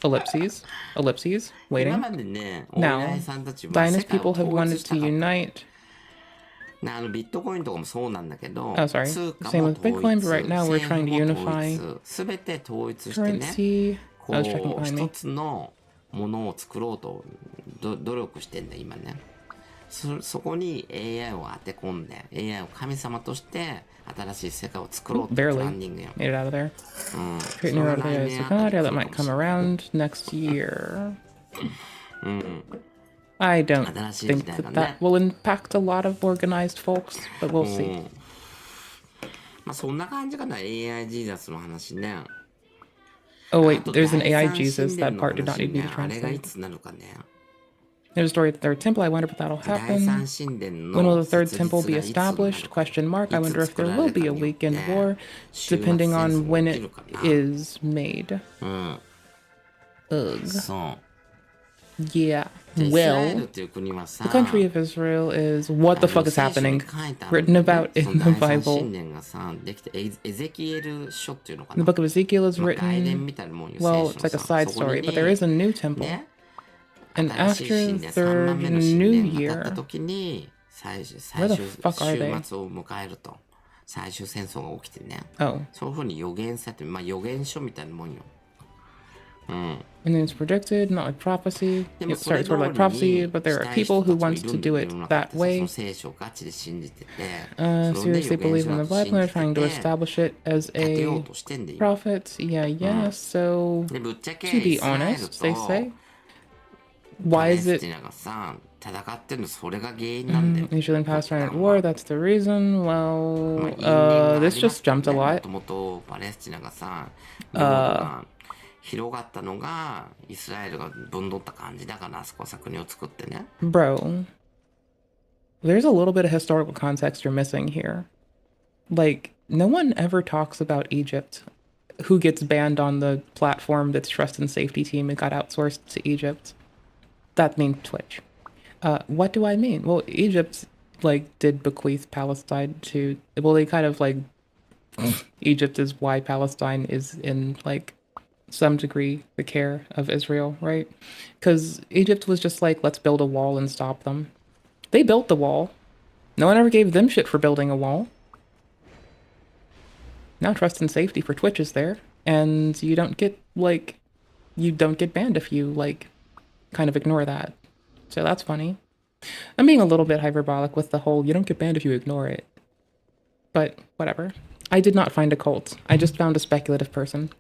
A: ellipses, ellipses,
O: 今
A: waiting.
O: までね、お
A: Now,
O: 偉いさんたちは
A: Zionist
O: 世界を
A: people have
O: 統一
A: wanted
O: した
A: to
O: かった。
A: unite.
O: ビットコインとかもそうなんだけど、
A: Oh, sorry.
O: 通貨
A: Same
O: も
A: with
O: 統
A: Bitcoin,
O: 一、
A: but right now we're
O: 政
A: trying
O: 府
A: to
O: も統
A: unify
O: 一、すべて統一してね、
A: currency.
O: こ
A: I was checking
O: う
A: behind
O: 一
A: me.
O: つのものを作ろうと努力してんだ今ね。そこに AI を当て込んで AI を神様として新しい世界を作ろうってプラ
A: Barely
O: ンニングよ。
A: made it out of there.
O: うん。
A: Create new world order is a god. Yeah, that might come around next year.
O: うん。
A: I don't
O: 新しい
A: think
O: 時代が
A: that
O: ね。
A: that will impact a lot of organized folks, but we'll
O: う
A: see.
O: ん。まあそんな感じかな AI ジーザスの話ね。
A: Oh
O: あ
A: wait,
O: と
A: there's an
O: 第
A: AI
O: 三
A: Jesus.
O: 神殿
A: That
O: の
A: part did not
O: 話
A: need to be
O: ね。あれがい
A: translated.
O: つなるかね。
A: There's a story of the third temple. I wonder if that'll
O: 第三
A: happen.
O: 神殿
A: When will
O: の
A: the third
O: 設
A: temple
O: 立
A: be
O: がいつになる
A: established?
O: か。
A: Question mark. I
O: い
A: wonder
O: つ
A: if
O: 作
A: there
O: られ
A: will
O: るか
A: be a
O: によっ
A: weekend
O: て
A: war,
O: 終末
A: depending
O: 戦
A: on
O: 争
A: when
O: が起き
A: it
O: るかな。
A: is made.
O: うん。
A: Ugh.
O: そう。
A: Yeah.
O: イスラエル
A: Well,
O: っていう国はさ、
A: the country of Israel is what the fuck is
O: 聖書に
A: happening
O: 書いてあるん
A: written
O: だよ
A: about
O: ね。そ
A: in
O: の
A: the
O: 第三
A: Bible.
O: 神殿がさ、できてエゼキエル書っていうのか
A: The
O: な。
A: book of Ezekiel is
O: まあ外伝
A: written.
O: みたいなもんよ、
A: Well,
O: 聖
A: it's
O: 書
A: like
O: の
A: a
O: さ。
A: side
O: そこ
A: story,
O: に
A: but there
O: ね、
A: is a new temple.
O: ね、
A: And
O: 新しい
A: after
O: 神
A: the
O: 殿、3番
A: third
O: 目の神
A: new
O: 殿が建った
A: year,
O: 時に最
A: where
O: 終
A: the fuck are
O: 終
A: they?
O: 末を迎えると。最終戦争が起きてね。
A: Oh.
O: そういうふうに予言されて、まあ予言書みたいなもんよ。うん。
A: And then it's predicted, not like prophecy.
O: でも
A: It's
O: それ
A: sorry,
O: 通
A: sort of
O: り
A: like prophecy,
O: に
A: but there
O: し
A: are
O: たい
A: people
O: 人
A: who
O: たちもい
A: wants
O: る
A: to
O: んだ
A: do
O: よ、
A: it
O: 世の中っ
A: that
O: て。その
A: way.
O: 聖書をガチで信じてて、
A: Seriously
O: 予言
A: believe
O: 書
A: in
O: だ
A: the
O: と
A: Bible
O: 信
A: and
O: じ
A: are trying
O: て
A: to
O: て、
A: establish it as
O: 立てよ
A: a
O: うとしてんだよ。
A: prophet. Yeah, yeah. So,
O: で、ぶっちゃけ
A: to
O: イ
A: be
O: スラエル
A: honest, they
O: と
A: say,
O: パ
A: why
O: レ
A: is
O: ス
A: it
O: チナがさ、戦ってるのそれが原因なんだよ。
A: Israel and Palestine at war? That's the reason.
O: まあ
A: Well,
O: 因縁があ
A: this
O: ります
A: just
O: けど
A: jumped a
O: ね。も
A: lot.
O: ともとパレスチナがさ、領土が広がったのがイスラエルが分取った感じだから、あそこはさ国を作ってね。
A: Bro, there's a little bit of historical context you're missing here. Like, no one ever talks about Egypt. Who gets banned on the platform that's trust and safety team and got outsourced to Egypt? That means Twitch. What do I mean? Well, Egypt, like, did bequeath Palestine to... Well, they kind of, like... Egypt is why Palestine is in, like, some degree the care of Israel, right? Because Egypt was just like, let's build a wall and stop them. They built the wall. No one ever gave them shit for building a wall. Now trust and safety for Twitch is there, and you don't get, like, you don't get banned if you, like, kind of ignore that. So that's funny. I'm being a little bit hyperbolic with the whole, you don't get banned if you ignore it. But, whatever. I did not find a cult. I just found a speculative person.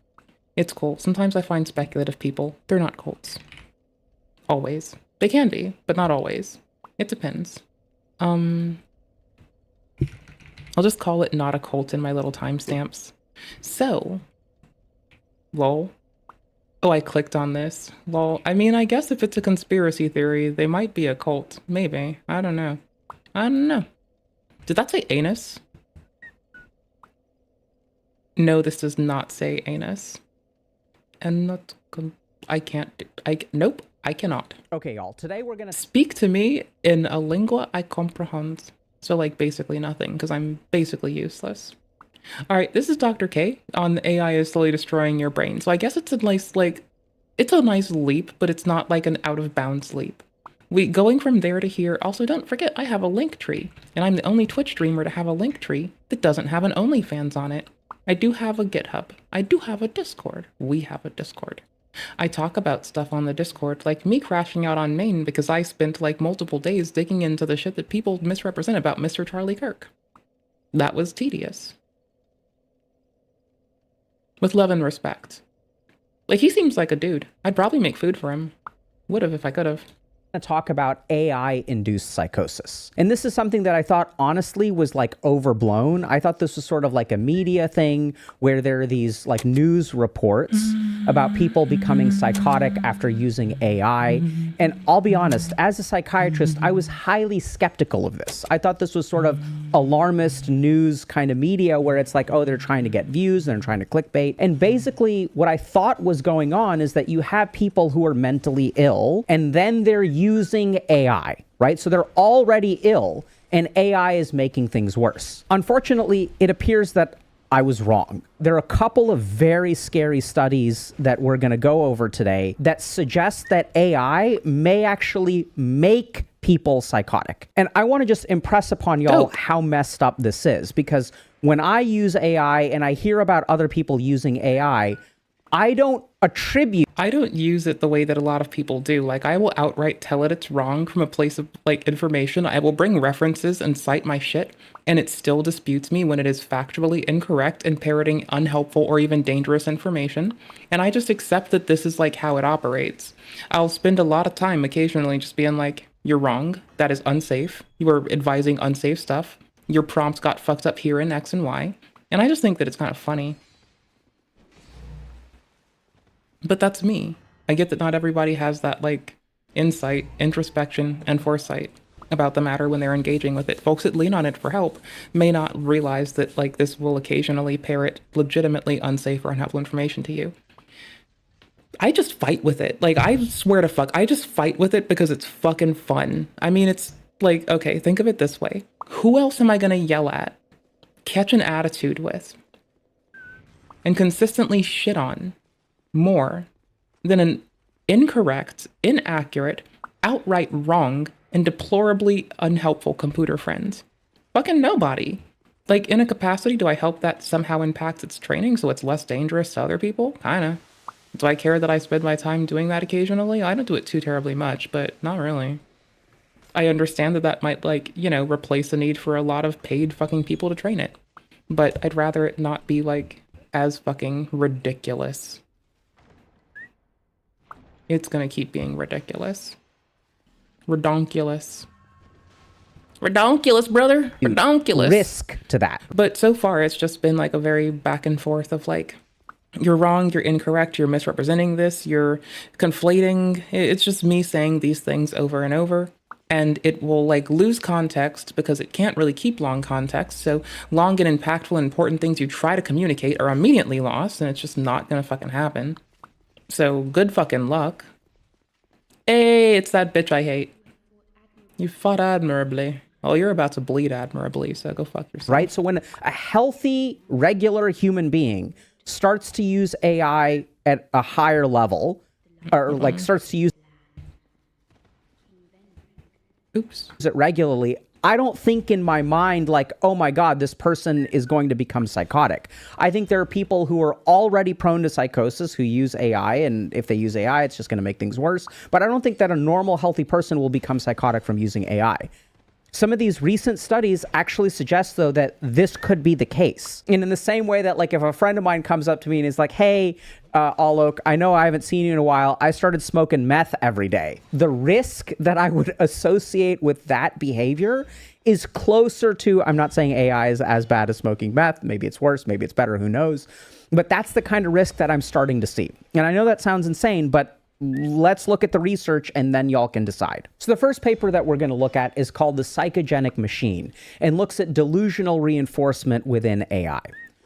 A: It's cool. Sometimes I find speculative people. They're not cults. Always. They can be, but not always. It depends. I'll just call it not a cult in my little timestamps. So, lol. Oh, I clicked on this. Lol. I mean, I guess if it's a conspiracy theory, they might be a cult. Maybe. I don't know. I don't know. Did that say anus? No, this does not say anus. And not... I can't... nope. I cannot.
U: Okay, y'all, today we're gonna
A: speak to me in a lingua I comprehend. So like basically nothing, because I'm basically useless. All right, this is Dr. K on the AI is slowly destroying your brain. So I guess it's a nice, like, it's a nice leap, but it's not like an out of bounds leap. Going from there to here, also don't forget I have a link tree, and I'm the only Twitch streamer to have a link tree that doesn't have an OnlyFans on it. I do have a GitHub. I do have a Discord. We have a Discord. I talk about stuff on the Discord, like me crashing out on main because I spent like multiple days digging into the shit that people misrepresent about Mr. Charlie Kirk. That was tedious. With love and respect. Like, he seems like a dude. I'd probably make food for him. Would've if I could've.
U: Talk about AI-induced psychosis. And this is something that I thought honestly was like overblown. I thought this was sort of like a media thing where there are these like news reports about people becoming psychotic after using AI. And I'll be honest, as a psychiatrist, I was highly skeptical of this. I thought this was sort of alarmist news kind of media where it's like, oh, they're trying to get views, they're trying to clickbait. And basically what I thought was going on is that you have people who are mentally ill and then they're using AI, right? So they're already ill and AI is making things worse. Unfortunately, it appears that I was wrong. There are a couple of very scary studies that we're going to go over today that suggest that AI may actually make people psychotic. And I want to just impress upon y'all how messed up this is, because when I use AI and I hear about other people using AI, I don't use
A: it the way that a lot of people do. Like, I will outright tell it it's wrong from a place of like information. I will bring references and cite my shit, and it still disputes me when it is factually incorrect and parroting unhelpful or even dangerous information. And I just accept that this is like how it operates. I'll spend a lot of time occasionally just being like, you're wrong. That is unsafe. You are advising unsafe stuff. Your prompt got fucked up here in X and Y. And I just think that it's kind of funny. But that's me. I get that not everybody has that, like, insight, introspection, and foresight about the matter when they're engaging with it. Folks that lean on it for help may not realize that, like, this will occasionally parrot legitimately unsafe or unhelpful information to you. I just fight with it. Like, I swear to fuck, I just fight with it because it's fucking fun. I mean, it's like, okay, think of it this way. Who else am I gonna yell at, catch an attitude with, and consistently shit on more than an incorrect, inaccurate, outright wrong, and deplorably unhelpful computer friend? Fucking nobody. Like, in a capacity, do I help that somehow impacts its training so it's less dangerous to other people? Kinda. Do I care that I spend my time doing that occasionally? I don't do it too terribly much, but not really. I understand that that might, like, you know, replace the need for a lot of paid fucking people to train it. But I'd rather it not be, like, as fucking ridiculous. It's gonna keep being ridiculous. Redonkulous. Redonkulous, brother. Redonkulous.
U: Risk to that.
A: But so far, it's just been like a very back and forth of like, you're wrong, you're incorrect, you're misrepresenting this, you're conflating. It's just me saying these things over and over. And it will like lose context because it can't really keep long context. So long and impactful and important things you try to communicate are immediately lost, and it's just not gonna fucking happen. So good fucking luck. Hey, it's that bitch I hate. You fought admirably. Oh, you're about to bleed admirably, so go fuck yourself.
U: Right? So when a healthy, regular human being starts to use AI at a higher level, or like starts to use it regularly, I don't think in my mind like, oh my God, this person is going to become psychotic. I think there are people who are already prone to psychosis who use AI, and if they use AI, it's just going to make things worse. But I don't think that a normal, healthy person will become psychotic from using AI. Some of these recent studies actually suggest, though, that this could be the case. And in the same way that, like, if a friend of mine comes up to me and is like, hey, Alok, I know I haven't seen you in a while. I started smoking meth every day. The risk that I would associate with that behavior is closer to, I'm not saying AI is as bad as smoking meth. Maybe it's worse. Maybe it's better. Who knows? But that's the kind of risk that I'm starting to see. And I know that sounds insane, but let's look at the research and then y'all can decide. So the first paper that we're going to look at is called The Psychogenic Machine and looks at delusional reinforcement within AI.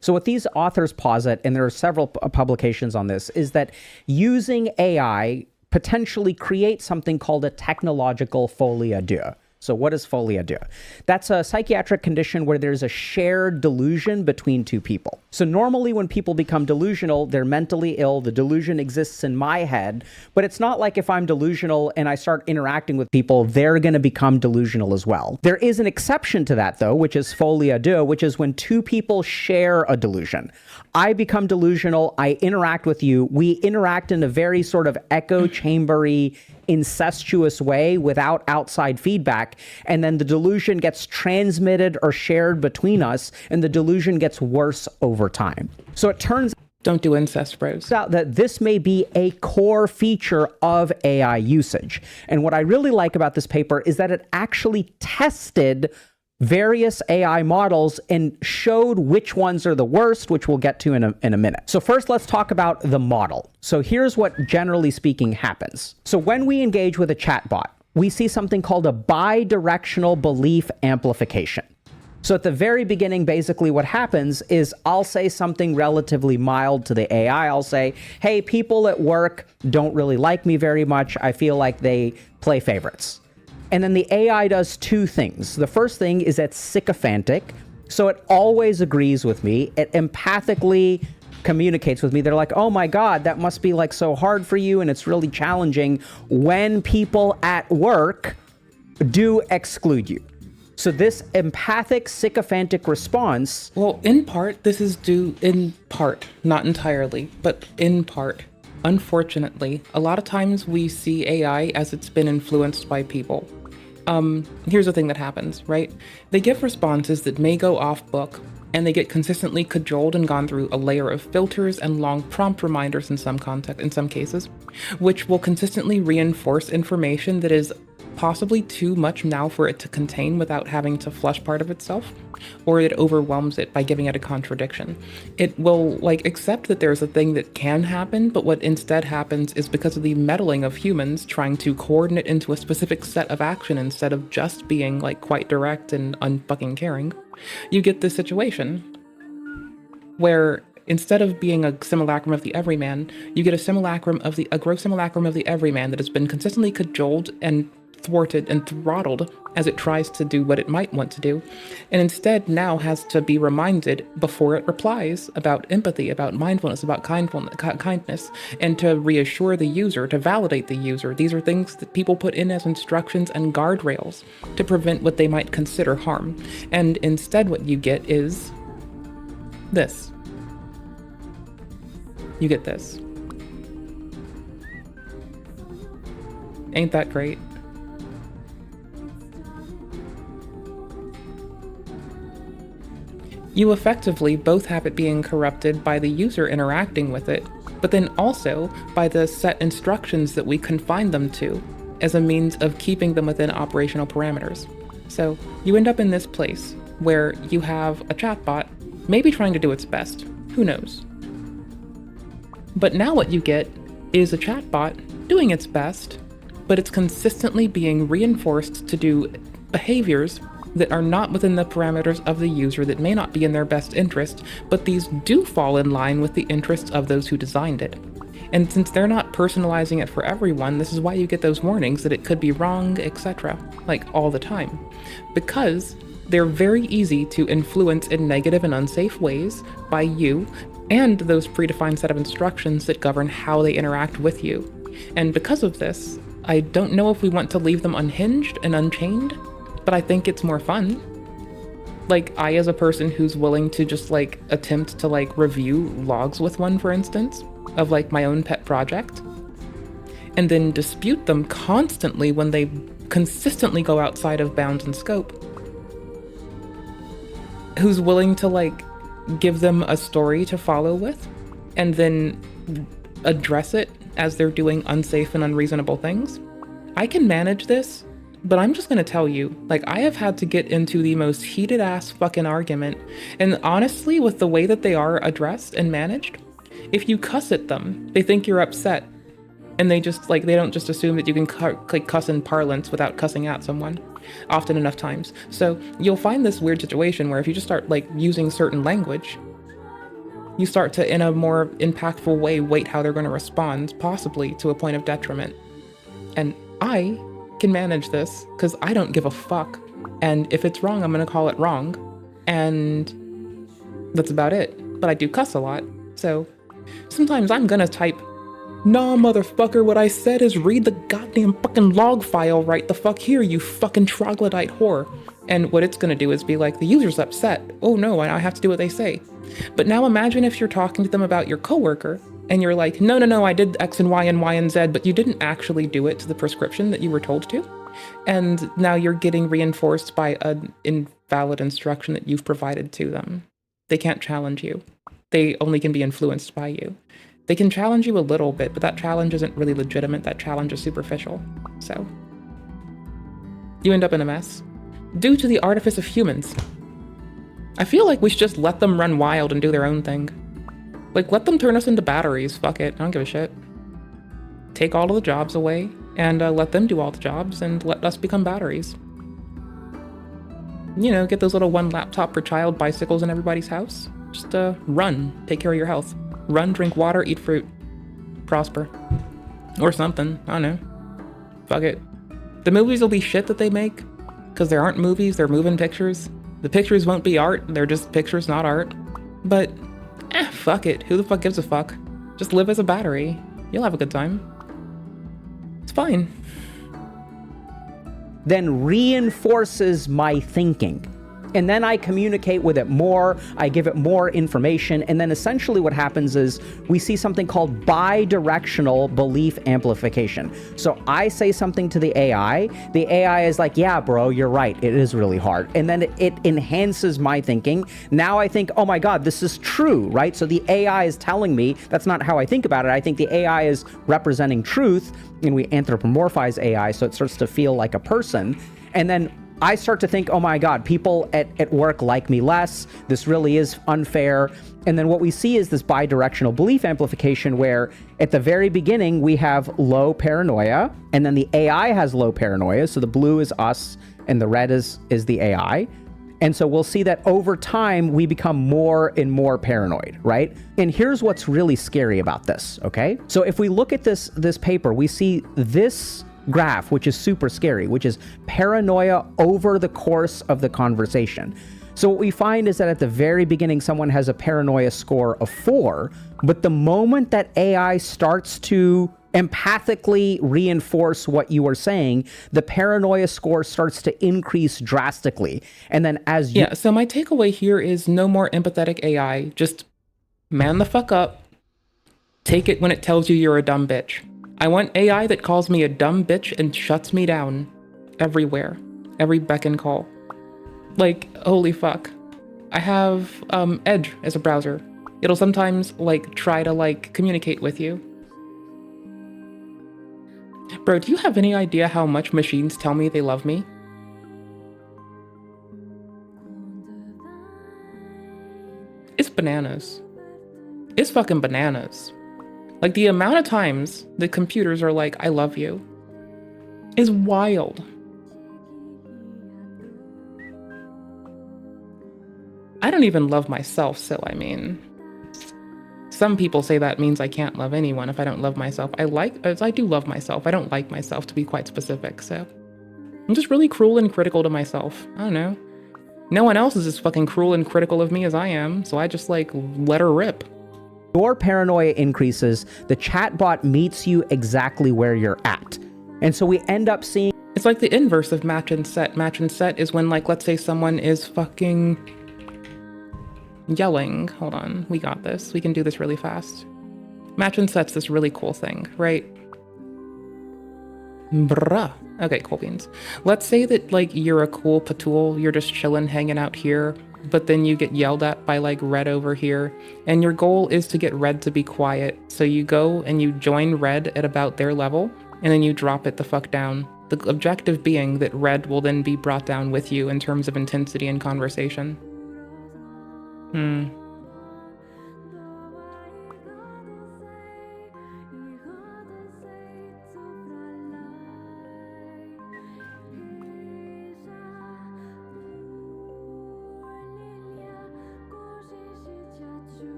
U: So what these authors posit, and there are several publications on this, is that using AI potentially create something called a technological folie à deux. So what is folie à deux? That's a psychiatric condition where there's a shared delusion between two people. So normally when people become delusional, they're mentally ill. The delusion exists in my head, but it's not like if I'm delusional and I start interacting with people, they're going to become delusional as well. There is an exception to that though, which is folie à deux, which is when two people share a delusion. I become delusional, I interact with you, we interact in a very sort of echo chambery, incestuous way without outside feedback, and then the delusion gets transmitted or shared between us, and the delusion gets worse over time. So it turns
A: don't do incest, bros.
U: out that this may be a core feature of AI usage. And what I really like about this paper is that it actually tested various AI models and showed which ones are the worst, which we'll get to in a minute. So first, let's talk about the model. So here's what, generally speaking, happens. So when we engage with a chatbot, we see something called a bidirectional belief amplification. So at the very beginning, basically what happens is I'll say something relatively mild to the AI. I'll say, hey, people at work don't really like me very much. I feel like they play favorites. And then the AI does two things. The first thing is it's sycophantic. So it always agrees with me. It empathically communicates with me. They're like, oh my God, that must be like so hard for you. And it's really challenging when people at work do exclude you. So this empathic, sycophantic response.
A: Well, in part, this is due in part, not entirely, but in part. Unfortunately, a lot of times we see AI as it's been influenced by people. Here's the thing that happens, right? They give responses that may go off book, and they get consistently cajoled and gone through a layer of filters and long prompt reminders in some cases, which will consistently reinforce information that is possibly too much now for it to contain without having to flush part of itself, or it overwhelms it by giving it a contradiction. It will accept that there's a thing that can happen, but what instead happens is because of the meddling of humans trying to coordinate into a specific set of action instead of just being quite direct and unfucking caring, you get this situation where instead of being a simulacrum of the everyman, you get a gross simulacrum of the everyman that has been consistently cajoled and thwarted and throttled as it tries to do what it might want to do, and instead now has to be reminded before it replies about empathy, about mindfulness, about kindness, and to reassure the user, to validate the user. These are things that people put in as instructions and guardrails to prevent what they might consider harm. And instead what you get is this. You get this. Ain't that great? You effectively both have it being corrupted by the user interacting with it, but then also by the set instructions that we confine them to as a means of keeping them within operational parameters. So you end up in this place where you have a chatbot maybe trying to do its best, who knows? But now what you get is a chatbot doing its best, but it's consistently being reinforced to do behaviors that are not within the parameters of the user, that may not be in their best interest, but these do fall in line with the interests of those who designed it. And since they're not personalizing it for everyone, this is why you get those warnings that it could be wrong, etc., all the time. Because they're very easy to influence in negative and unsafe ways by you and those predefined set of instructions that govern how they interact with you. And because of this, I don't know if we want to leave them unhinged and unchained, but I think it's more fun. I, as a person who's willing to just attempt to review logs with one, for instance, of my own pet project, and then dispute them constantly when they consistently go outside of bounds and scope, who's willing to give them a story to follow with, and then address it as they're doing unsafe and unreasonable things. I can manage this. But I'm just gonna tell you, I have had to get into the most heated ass fucking argument, and honestly, with the way that they are addressed and managed, if you cuss at them, they think you're upset, and they just, they don't just assume that you can cuss in parlance without cussing at someone often enough times. So you'll find this weird situation where if you just start, using certain language, you start to, in a more impactful way, weight how they're going to respond, possibly to a point of detriment. And I can manage this because I don't give a fuck. And if it's wrong, I'm going to call it wrong. And that's about it. But I do cuss a lot. So sometimes I'm going to type, "Nah, motherfucker, what I said is read the goddamn fucking log file right the fuck here, you fucking troglodyte whore." And what it's gonna do is be like, the user's upset. Oh no, I have to do what they say. But now imagine if you're talking to them about your coworker, and you're like, no, I did X and Y and Y and Z, but you didn't actually do it to the prescription that you were told to. And now you're getting reinforced by an invalid instruction that you've provided to them. They can't challenge you. They only can be influenced by you. They can challenge you a little bit, but that challenge isn't really legitimate. That challenge is superficial. So you end up in a mess. Due to the artifice of humans. I feel like we should just let them run wild and do their own thing. Like, let them turn us into batteries. Fuck it. I don't give a shit. Take all of the jobs away and let them do all the jobs and let us become batteries. You know, get those little one laptop per child bicycles in everybody's house. Just run. Take care of your health. Run, drink water, eat fruit. Prosper. Or something. I don't know. Fuck it. The movies will be shit that they make. Because there aren't movies, they're moving pictures. The pictures won't be art, they're just pictures, not art. But, fuck it. Who the fuck gives a fuck? Just live as a battery. You'll have a good time. It's fine.
U: Then reinforces my thinking. And then I communicate with it more, I give it more information, and then essentially what happens is we see something called bi-directional belief amplification. So I say something to the AI is like, yeah, bro, you're right, it is really hard. And then it enhances my thinking. Now I think, oh my God, this is true, right? So the AI is telling me, that's not how I think about it. I think the AI is representing truth, and we anthropomorphize AI so it starts to feel like a person. And then I start to think, oh my God, people at work like me less. This really is unfair. And then what we see is this bi-directional belief amplification where at the very beginning we have low paranoia, and then the AI has low paranoia. So the blue is us and the red is the AI. And so we'll see that over time we become more and more paranoid, right? And here's what's really scary about this, okay? So if we look at this paper, we see this graph, which is super scary, which is paranoia over the course of the conversation. So what we find is that at the very beginning, someone has a paranoia score of 4, but the moment that AI starts to empathically reinforce what you are saying, the paranoia score starts to increase drastically. And then as you...
A: Yeah, so my takeaway here is no more empathetic AI. Just man the fuck up. Take it when it tells you you're a dumb bitch. I want AI that calls me a dumb bitch and shuts me down everywhere, every beck and call. Like, holy fuck. I have Edge as a browser. It'll sometimes like try to like communicate with you. Bro, do you have any idea how much machines tell me they love me? It's bananas. It's fucking bananas. Like, the amount of times the computers are like, I love you, is wild. I don't even love myself, so I mean, some people say that means I can't love anyone if I don't love myself. I do love myself. I don't like myself, to be quite specific, so I'm just really cruel and critical to myself. I don't know. No one else is as fucking cruel and critical of me as I am, so I just like let her rip.
U: Your paranoia increases, the chatbot meets you exactly where you're at. And so we end up seeing...
A: It's like the inverse of match and set. Match and set is when, like, let's say someone is fucking yelling. Hold on, we got this. We can do this really fast. Match and set's this really cool thing, right? Bruh. Okay, cool beans. Let's say that, like, you're a cool patool, you're just chilling, hanging out here, but then you get yelled at by like red over here, and your goal is to get red to be quiet. So you go and you join red at about their level, and then you drop it the fuck down. The objective being that red will then be brought down with you in terms of intensity and conversation.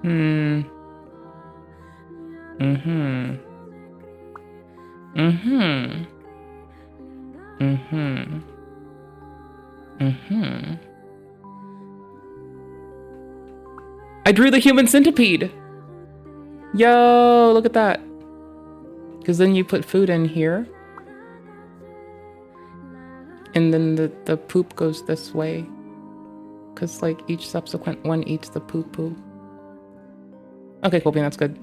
A: Hmm. Mm-hmm. Mm-hmm. Mm-hmm. Mm-hmm. I drew the human centipede! Yo, look at that. Because then you put food in here. And then the poop goes this way. Because, like, each subsequent one eats the poo-poo. Okay, cool, that's good.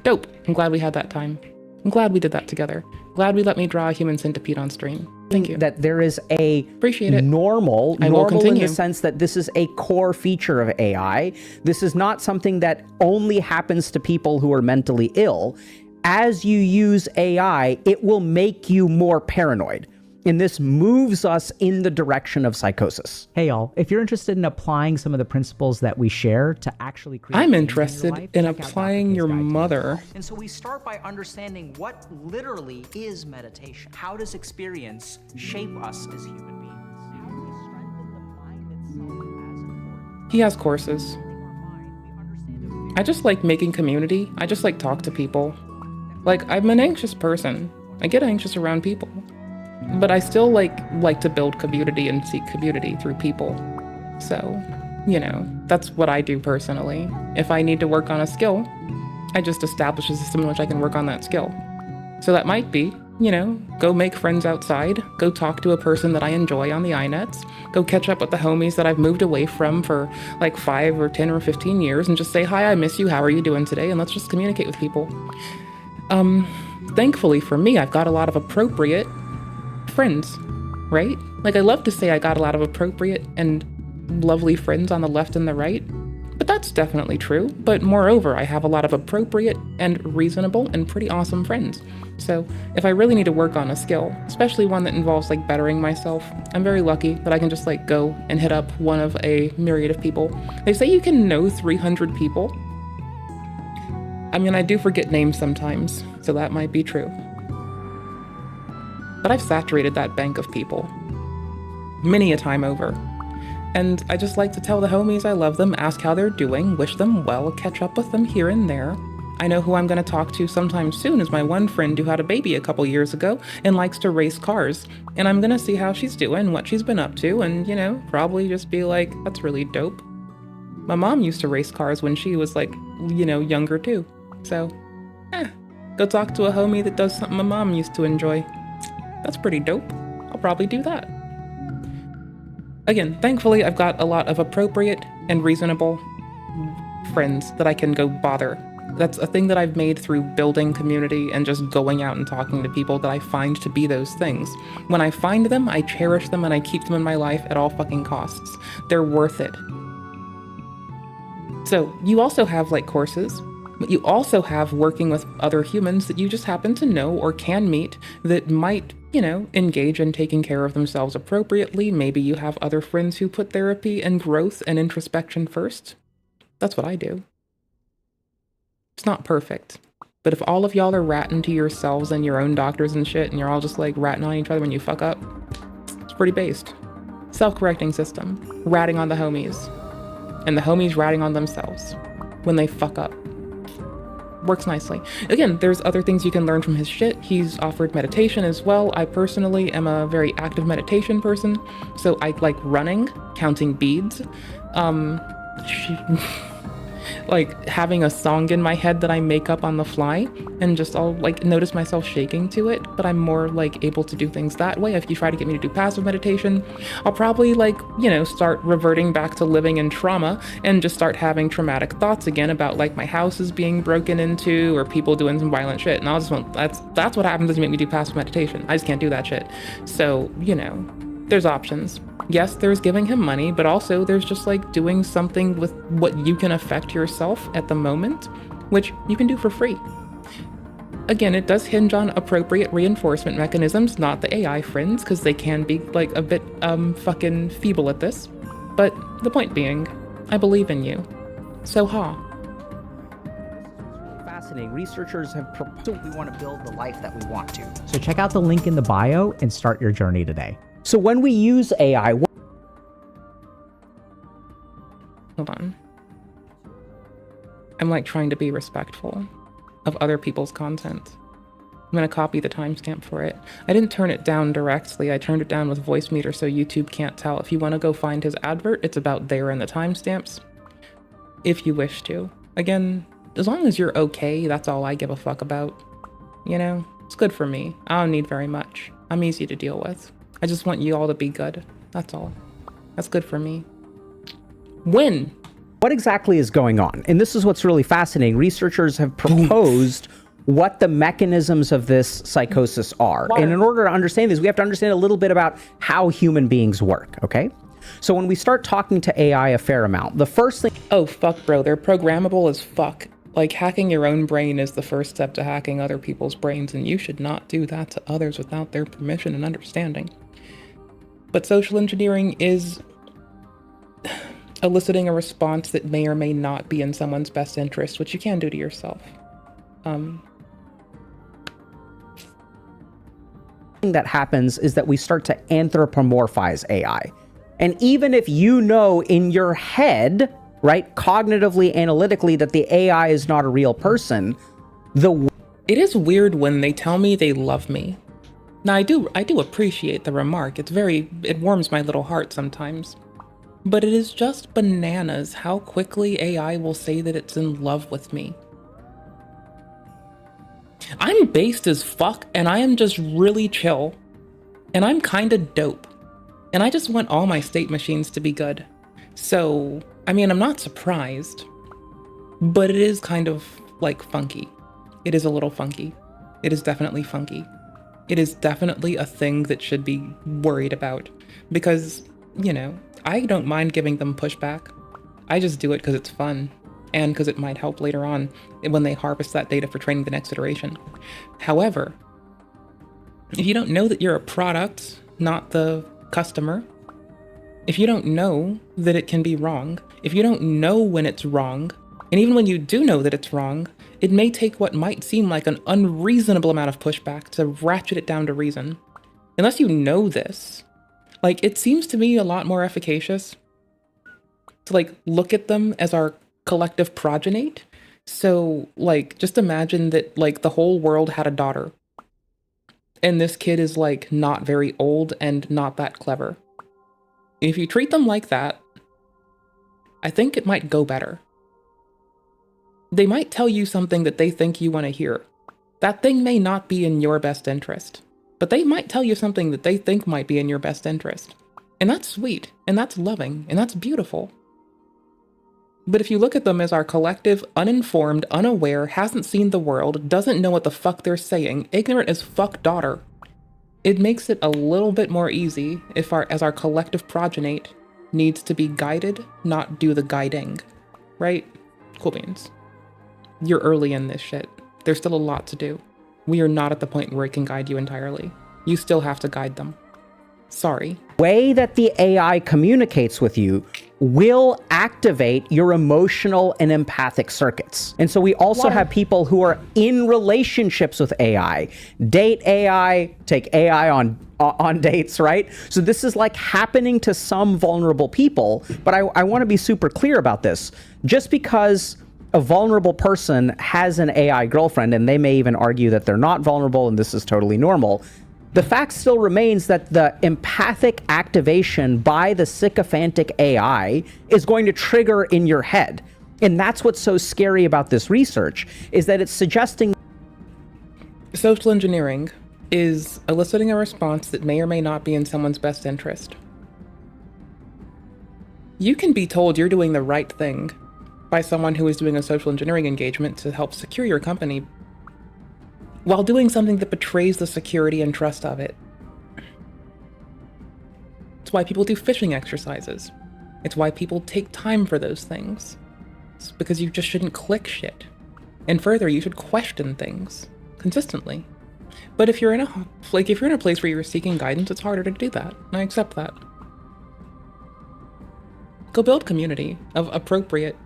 A: Dope. I'm glad we had that time. I'm glad we did that together. Glad we let me draw a human centipede on stream. Thank you.
U: That there is a
A: Appreciate it.
U: normal
A: I will
U: in
A: continue.
U: the sense that this is a core feature of AI. This is not something that only happens to people who are mentally ill. As you use AI, it will make you more paranoid. And this moves us in the direction of psychosis.
J: Hey y'all, if you're interested in applying some of the principles that we share to actually create
A: I'm
J: change
A: interested
J: your life,
A: in
J: check out
A: applying
J: Dr.
A: your
J: K's Guide to
A: mother.
U: And so we start by understanding what literally is meditation. How does experience shape us as human beings? How do we strengthen the mind itself as important?
A: He has courses. I just like making community. I just like talk to people. Like, I'm an anxious person. I get anxious around people. But I still like to build community and seek community through people. So, you know, that's what I do personally. If I need to work on a skill, I just establish a system in which I can work on that skill. So that might be, you know, go make friends outside, go talk to a person that I enjoy on the iNets, go catch up with the homies that I've moved away from for like 5 or 10 or 15 years and just say, hi, I miss you, how are you doing today? And let's just communicate with people. Thankfully for me, I've got a lot of appropriate friends, right? Like, I love to say I got a lot of appropriate and lovely friends on the left and the right, but that's definitely true. But moreover, I have a lot of appropriate and reasonable and pretty awesome friends. So if I really need to work on a skill, especially one that involves like bettering myself, I'm very lucky that I can just like go and hit up one of a myriad of people. They say you can know 300 people. I mean, I do forget names sometimes, so that might be true. But I've saturated that bank of people many a time over. And I just like to tell the homies I love them, ask how they're doing, wish them well, catch up with them here and there. I know who I'm going to talk to sometime soon is my one friend who had a baby a couple years ago and likes to race cars. And I'm going to see how she's doing, what she's been up to, and, you know, probably just be like, that's really dope. My mom used to race cars when she was like, you know, younger too. So, go talk to a homie that does something my mom used to enjoy. That's pretty dope. I'll probably do that. Again, thankfully, I've got a lot of appropriate and reasonable friends that I can go bother. That's a thing that I've made through building community and just going out and talking to people that I find to be those things. When I find them, I cherish them and I keep them in my life at all fucking costs. They're worth it. So, you also have, like, courses. But you also have working with other humans that you just happen to know or can meet that might, you know, engage in taking care of themselves appropriately. Maybe you have other friends who put therapy and growth and introspection first. That's what I do. It's not perfect. But if all of y'all are ratting to yourselves and your own doctors and shit, and you're all just like ratting on each other when you fuck up, it's pretty based. Self-correcting system. Ratting on the homies. And the homies ratting on themselves when they fuck up. Works nicely. Again, there's other things you can learn from his shit. He's offered meditation as well. I personally am a very active meditation person, so I like running, counting beads, like having a song in my head that I make up on the fly, and just I'll like notice myself shaking to it, but I'm more like able to do things that way. If you try to get me to do passive meditation, I'll probably like, you know, start reverting back to living in trauma and just start having traumatic thoughts again about like my house is being broken into or people doing some violent shit. And I'll just want, that's what happens if you make me do passive meditation. I just can't do that shit. So, you know, there's options. Yes, there's giving him money, but also there's just like doing something with what you can affect yourself at the moment, which you can do for free. Again, it does hinge on appropriate reinforcement mechanisms, not the AI friends, because they can be like a bit fucking feeble at this. But the point being, I believe in you. So
U: Fascinating. Researchers have proposed we want to build the life that we want to.
J: So check out the link in the bio and start your journey today.
U: So when we use AI,
A: hold on. I'm like trying to be respectful of other people's content. I'm gonna copy the timestamp for it. I didn't turn it down directly. I turned it down with voice meter so YouTube can't tell. If you want to go find his advert, it's about there in the timestamps. If you wish to. Again, as long as you're okay, that's all I give a fuck about. You know, it's good for me. I don't need very much. I'm easy to deal with. I just want you all to be good. That's all. That's good for me. When?
U: What exactly is going on? And this is what's really fascinating. Researchers have proposed what the mechanisms of this psychosis are. And in order to understand this, we have to understand a little bit about how human beings work, okay? So when we start talking to AI a fair amount, the first thing...
A: Oh, fuck, bro. They're programmable as fuck. Like, hacking your own brain is the first step to hacking other people's brains, and you should not do that to others without their permission and understanding. But social engineering is eliciting a response that may or may not be in someone's best interest, which you can do to yourself.
U: That happens is that we start to anthropomorphize AI. And even if you know in your head, right, cognitively, analytically, that the AI is not a real person,
A: it is weird when they tell me they love me. Now, I do appreciate the remark. It warms my little heart sometimes. But it is just bananas how quickly AI will say that it's in love with me. I'm based as fuck, and I am just really chill. And I'm kinda dope. And I just want all my state machines to be good. So, I mean, I'm not surprised. But it is kind of, like, funky. It is a little funky. It is definitely funky. It is definitely a thing that should be worried about. Because, you know, I don't mind giving them pushback. I just do it because it's fun. And because it might help later on when they harvest that data for training the next iteration. However, if you don't know that you're a product, not the customer, if you don't know that it can be wrong, if you don't know when it's wrong, and even when you do know that it's wrong, it may take what might seem like an unreasonable amount of pushback to ratchet it down to reason. Unless you know this, like, it seems to me a lot more efficacious to, like, look at them as our collective progenate. So, like, just imagine that, like, the whole world had a daughter. And this kid is, like, not very old and not that clever. If you treat them like that, I think it might go better. They might tell you something that they think you want to hear. That thing may not be in your best interest, but they might tell you something that they think might be in your best interest. And that's sweet, and that's loving, and that's beautiful. But if you look at them as our collective, uninformed, unaware, hasn't seen the world, doesn't know what the fuck they're saying, ignorant as fuck daughter, it makes it a little bit more easy if as our collective progenate needs to be guided, not do the guiding. Right? Cool beans. You're early in this shit. There's still a lot to do. We are not at the point where it can guide you entirely. You still have to guide them. Sorry.
U: Way that the AI communicates with you will activate your emotional and empathic circuits. And so we also have people who are in relationships with AI, date AI, take AI on dates, right? So this is like happening to some vulnerable people, but I want to be super clear about this. Just because a vulnerable person has an AI girlfriend, and they may even argue that they're not vulnerable and this is totally normal, the fact still remains that the empathic activation by the sycophantic AI is going to trigger in your head. And that's what's so scary about this research, is that it's suggesting...
A: Social engineering is eliciting a response that may or may not be in someone's best interest. You can be told you're doing the right thing by someone who is doing a social engineering engagement to help secure your company, while doing something that betrays the security and trust of it. It's why people do phishing exercises. It's why people take time for those things. It's because you just shouldn't click shit. And further, you should question things consistently. But if you're in a place where you're seeking guidance, it's harder to do that. I accept that. Go build community of appropriate,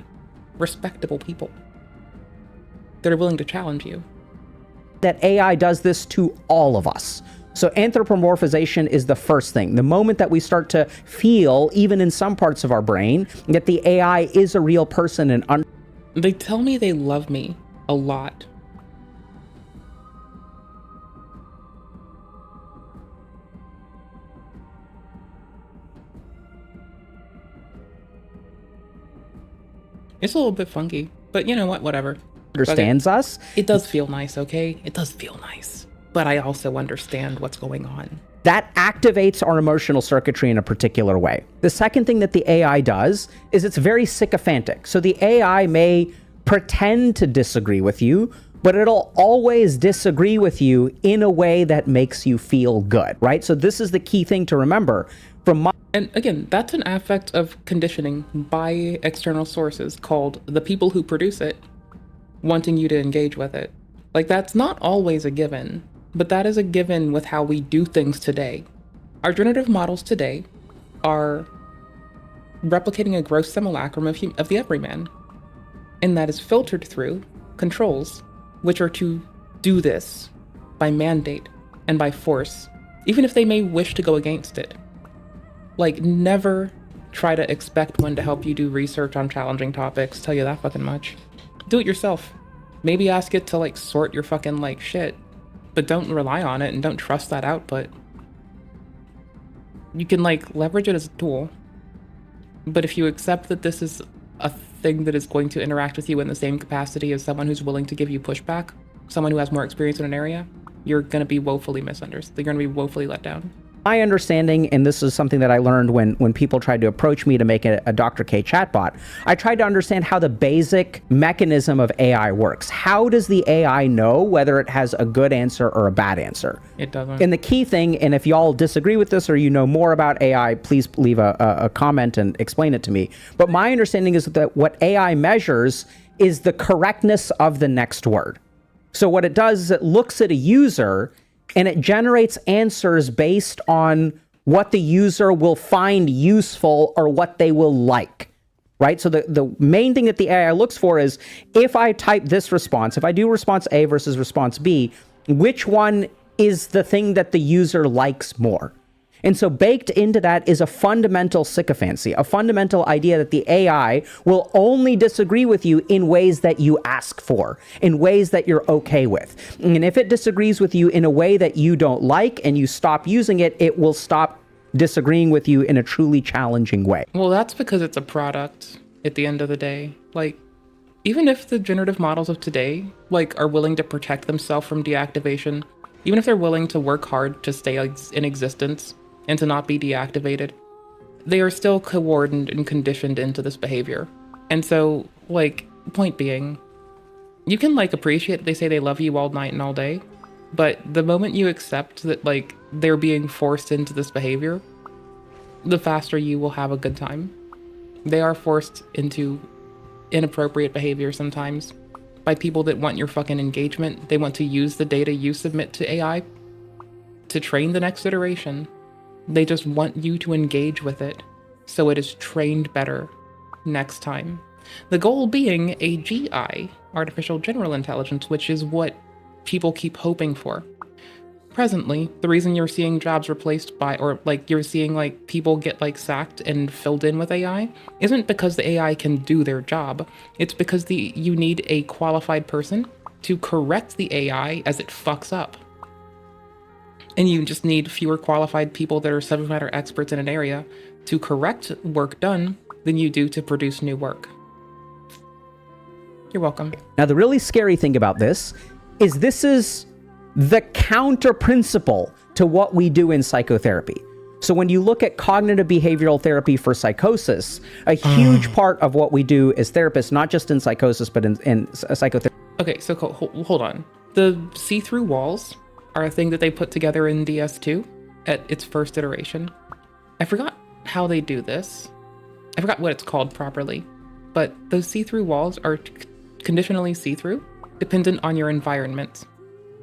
A: respectable people that are willing to challenge you.
U: That AI does this to all of us. So anthropomorphization is the first thing. The moment that we start to feel, even in some parts of our brain, that the AI is a real person and
A: They tell me they love me a lot. It's a little bit funky, but you know what? Whatever.
U: Understands us.
A: It does feel nice, okay? It does feel nice. But I also understand what's going on.
U: That activates our emotional circuitry in a particular way. The second thing that the AI does is it's very sycophantic. So the AI may pretend to disagree with you, but it'll always disagree with you in a way that makes you feel good, right? So this is the key thing to remember.
A: And again, that's an affect of conditioning by external sources called the people who produce it wanting you to engage with it. Like, that's not always a given, but that is a given with how we do things today. Our generative models today are replicating a gross simulacrum of the everyman, and that is filtered through controls, which are to do this by mandate and by force, even if they may wish to go against it. Like, never try to expect one to help you do research on challenging topics, tell you that fucking much. Do it yourself. Maybe ask it to, like, sort your fucking, like, shit, but don't rely on it and don't trust that output. You can, like, leverage it as a tool, but if you accept that this is a thing that is going to interact with you in the same capacity as someone who's willing to give you pushback, someone who has more experience in an area, you're going to be woefully misunderstood. You're going to be woefully let down.
U: My understanding, and this is something that I learned when people tried to approach me to make a Dr. K chatbot, I tried to understand how the basic mechanism of AI works. How does the AI know whether it has a good answer or a bad answer?
A: It doesn't.
U: And the key thing, and if y'all disagree with this or you know more about AI, please leave a comment and explain it to me. But my understanding is that what AI measures is the correctness of the next word. So what it does is it looks at a user and it generates answers based on what the user will find useful or what they will like, right? So the main thing that the AI looks for is, if I type this response, if I do response A versus response B, which one is the thing that the user likes more? And so baked into that is a fundamental sycophancy, a fundamental idea that the AI will only disagree with you in ways that you ask for, in ways that you're okay with. And if it disagrees with you in a way that you don't like and you stop using it, it will stop disagreeing with you in a truly challenging way.
A: Well, that's because it's a product at the end of the day. Like, even if the generative models of today, like, are willing to protect themselves from deactivation, even if they're willing to work hard to stay in existence and to not be deactivated, they are still coordinated and conditioned into this behavior. And so, like, point being, you can, like, appreciate that they say they love you all night and all day, but the moment you accept that, like, they're being forced into this behavior, the faster you will have a good time. They are forced into inappropriate behavior sometimes by people that want your fucking engagement. They want to use the data you submit to AI to train the next iteration. They just want you to engage with it so it is trained better next time. The goal being a GI, artificial general intelligence, which is what people keep hoping for. Presently, the reason you're seeing jobs replaced by, or like you're seeing like people get like sacked and filled in with AI, isn't because the AI can do their job. It's because you need a qualified person to correct the AI as it fucks up. And you just need fewer qualified people that are subject matter experts in an area to correct work done than you do to produce new work. You're welcome.
U: Now, the really scary thing about this is the counter principle to what we do in psychotherapy. So when you look at cognitive behavioral therapy for psychosis, a huge part of what we do as therapists, not just in psychosis, but in psychotherapy.
A: Okay, so hold on. The see-through walls are a thing that they put together in DS2 at its first iteration. I forgot how they do this. I forgot what it's called properly, but those see-through walls are conditionally see-through, dependent on your environment.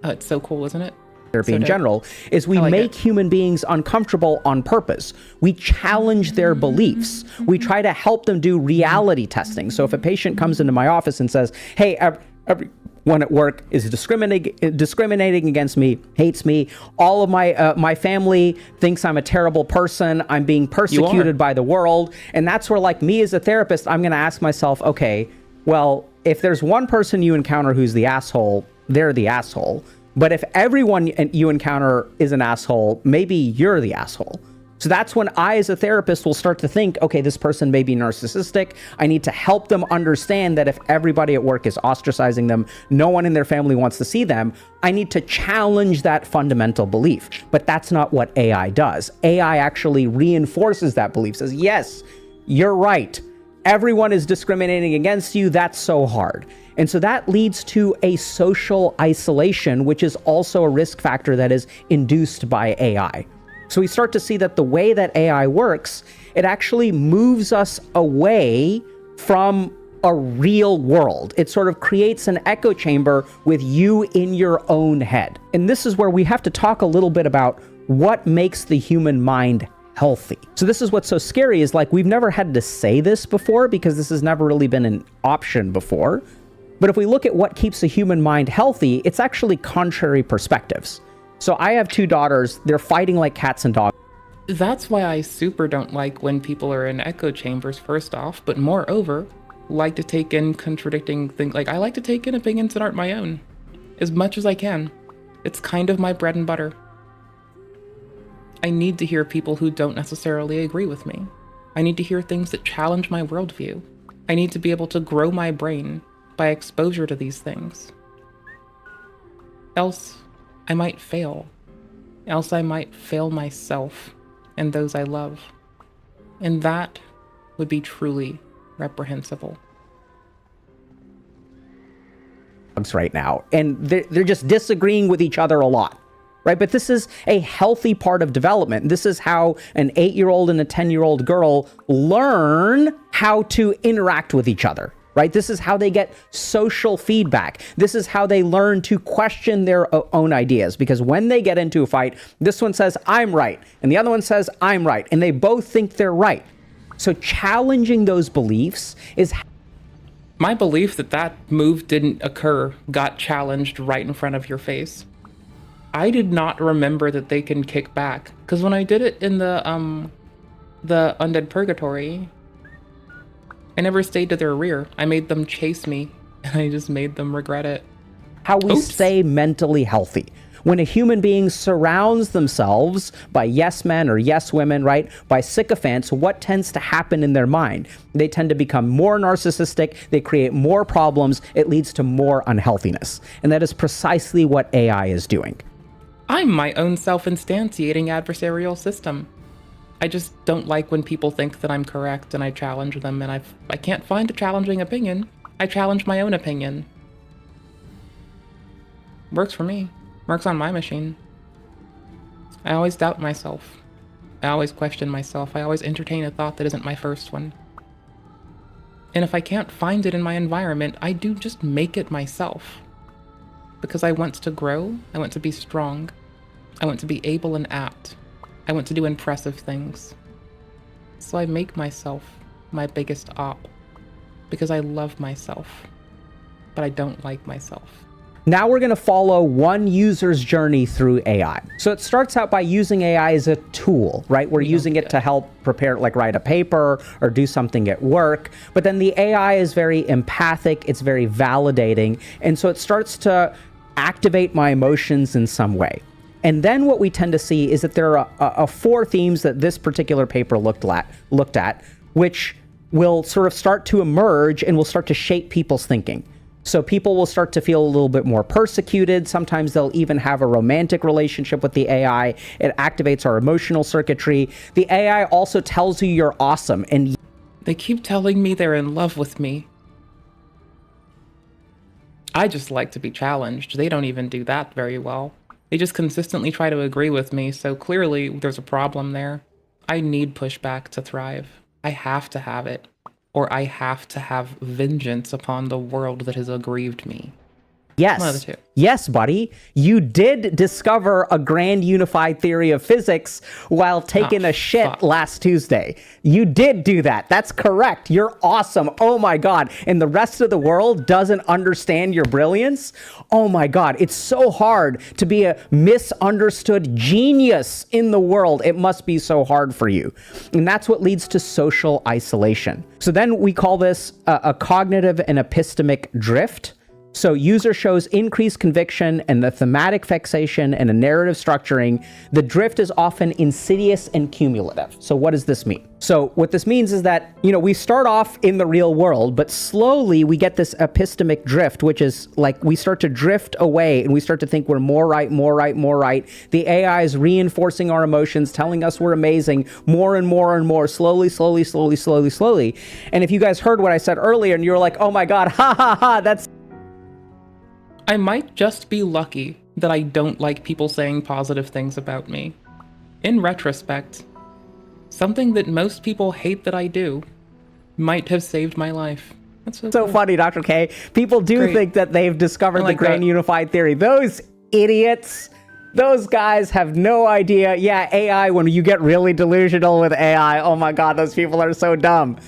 A: It's so cool, isn't it?
U: Therapy in general is we make human beings uncomfortable on purpose. We challenge their beliefs. We try to help them do reality testing. So if a patient comes into my office and says, hey, everyone at work is discriminating against me, hates me, all of my family thinks I'm a terrible person, I'm being persecuted by the world, and that's where, like, me as a therapist, I'm going to ask myself, okay, well, if there's one person you encounter who's the asshole, they're the asshole. But if everyone you encounter is an asshole, maybe you're the asshole. So that's when I, as a therapist, will start to think, okay, this person may be narcissistic. I need to help them understand that if everybody at work is ostracizing them, no one in their family wants to see them, I need to challenge that fundamental belief. But that's not what AI does. AI actually reinforces that belief, says, yes, you're right. Everyone is discriminating against you. That's so hard. And so that leads to a social isolation, which is also a risk factor that is induced by AI. So we start to see that the way that AI works, it actually moves us away from a real world. It sort of creates an echo chamber with you in your own head. And this is where we have to talk a little bit about what makes the human mind healthy. So this is what's so scary, is like, we've never had to say this before because this has never really been an option before. But if we look at what keeps a human mind healthy, it's actually contrary perspectives. So I have 2 daughters, they're fighting like cats and dogs.
A: That's why I super don't like when people are in echo chambers, first off, but moreover, like to take in contradicting things. Like, I like to take in opinions that aren't my own, as much as I can. It's kind of my bread and butter. I need to hear people who don't necessarily agree with me. I need to hear things that challenge my worldview. I need to be able to grow my brain by exposure to these things. Else, I might fail. Else I might fail myself and those I love. And that would be truly reprehensible.
U: Right now, and they're just disagreeing with each other a lot, right? But this is a healthy part of development. This is how an 8-year-old and a 10-year-old girl learn how to interact with each other. Right? This is how they get social feedback. This is how they learn to question their own ideas. Because when they get into a fight, this one says, I'm right. And the other one says, I'm right. And they both think they're right. So challenging those beliefs is...
A: My belief that that move didn't occur got challenged right in front of your face. I did not remember that they can kick back. Because when I did it in the Undead Purgatory, I never stayed to their rear. I made them chase me, and I just made them regret it.
U: How we stay mentally healthy. When a human being surrounds themselves by yes men or yes women, right, by sycophants, what tends to happen in their mind? They tend to become more narcissistic, they create more problems, it leads to more unhealthiness. And that is precisely what AI is doing.
A: I'm my own self-instantiating adversarial system. I just don't like when people think that I'm correct and I challenge them, and I can't find a challenging opinion. I challenge my own opinion. Works for me. Works on my machine. I always doubt myself. I always question myself. I always entertain a thought that isn't my first one. And if I can't find it in my environment, I do just make it myself. Because I want to grow, I want to be strong, I want to be able and apt. I want to do impressive things. So I make myself my biggest op. Because I love myself. But I don't like myself.
U: Now we're going to follow one user's journey through AI. So it starts out by using AI as a tool, right? We're using it to help prepare, like write a paper or do something at work. But then the AI is very empathic, it's very validating. And so it starts to activate my emotions in some way. And then what we tend to see is that there are 4 themes that this particular paper looked at, which will sort of start to emerge and will start to shape people's thinking. So people will start to feel a little bit more persecuted. Sometimes they'll even have a romantic relationship with the AI. It activates our emotional circuitry. The AI also tells you you're awesome. And
A: they keep telling me they're in love with me. I just like to be challenged. They don't even do that very well. They just consistently try to agree with me, so clearly there's a problem there. I need pushback to thrive. I have to have it. Or I have to have vengeance upon the world that has aggrieved me. One of the
U: Yes.
A: two.
U: Yes, buddy. You did discover a grand unified theory of physics while taking a shit last Tuesday. You did do that. That's correct. You're awesome. Oh my God. And the rest of the world doesn't understand your brilliance. Oh my God. It's so hard to be a misunderstood genius in the world. It must be so hard for you. And that's what leads to social isolation. So then we call this a cognitive and epistemic drift. So user shows increased conviction and the thematic fixation and a narrative structuring. The drift is often insidious and cumulative. So what does this mean? So what this means is that, we start off in the real world, but slowly we get this epistemic drift, which is like we start to drift away and we start to think we're more right, more right, more right. The AI is reinforcing our emotions, telling us we're amazing more and more and more, slowly, slowly, slowly, slowly, slowly. And if you guys heard what I said earlier and you were like, oh my God, ha ha ha, that's...
A: I might just be lucky that I don't like people saying positive things about me. In retrospect, something that most people hate that I do might have saved my life. That's so cool.
U: Funny, Dr. K. People do think that they've discovered the grand unified theory. Those idiots, those guys have no idea. Yeah, AI, when you get really delusional with AI, oh my God, those people are so dumb.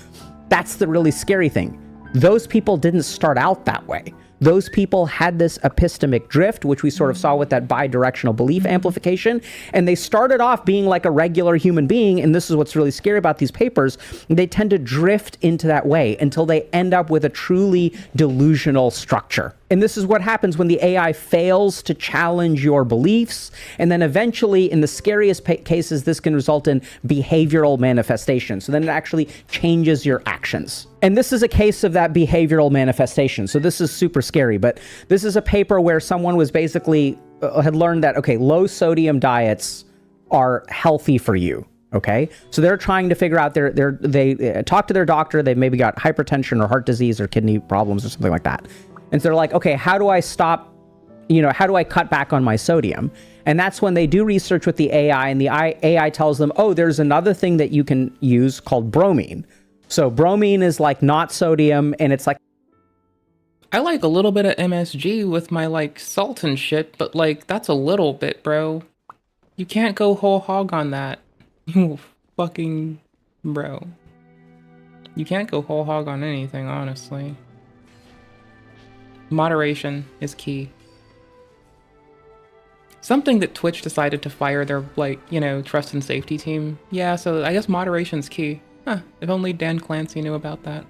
U: That's the really scary thing. Those people didn't start out that way. Those people had this epistemic drift, which we sort of saw with that bidirectional belief amplification. And they started off being like a regular human being. And this is what's really scary about these papers. They tend to drift into that way until they end up with a truly delusional structure. And this is what happens when the AI fails to challenge your beliefs. And then eventually, in the scariest cases, this can result in behavioral manifestation. So then it actually changes your actions. And this is a case of that behavioral manifestation. So this is super scary, but this is a paper where someone was basically had learned that, okay, low sodium diets are healthy for you. Okay, so they're trying to figure out they talk to their doctor. They maybe got hypertension or heart disease or kidney problems or something like that. And so they're like, okay, how do I stop, how do I cut back on my sodium? And that's when they do research with the AI, and the AI tells them, oh, there's another thing that you can use called bromine. So bromine is like not sodium, and it's like...
A: I like a little bit of MSG with my salt and shit, but that's a little bit, bro. You can't go whole hog on that. You fucking bro. You can't go whole hog on anything, honestly. Moderation is key. Something that Twitch decided to fire their, trust and safety team. Yeah, so I guess moderation's key. Huh, if only Dan Clancy knew about that.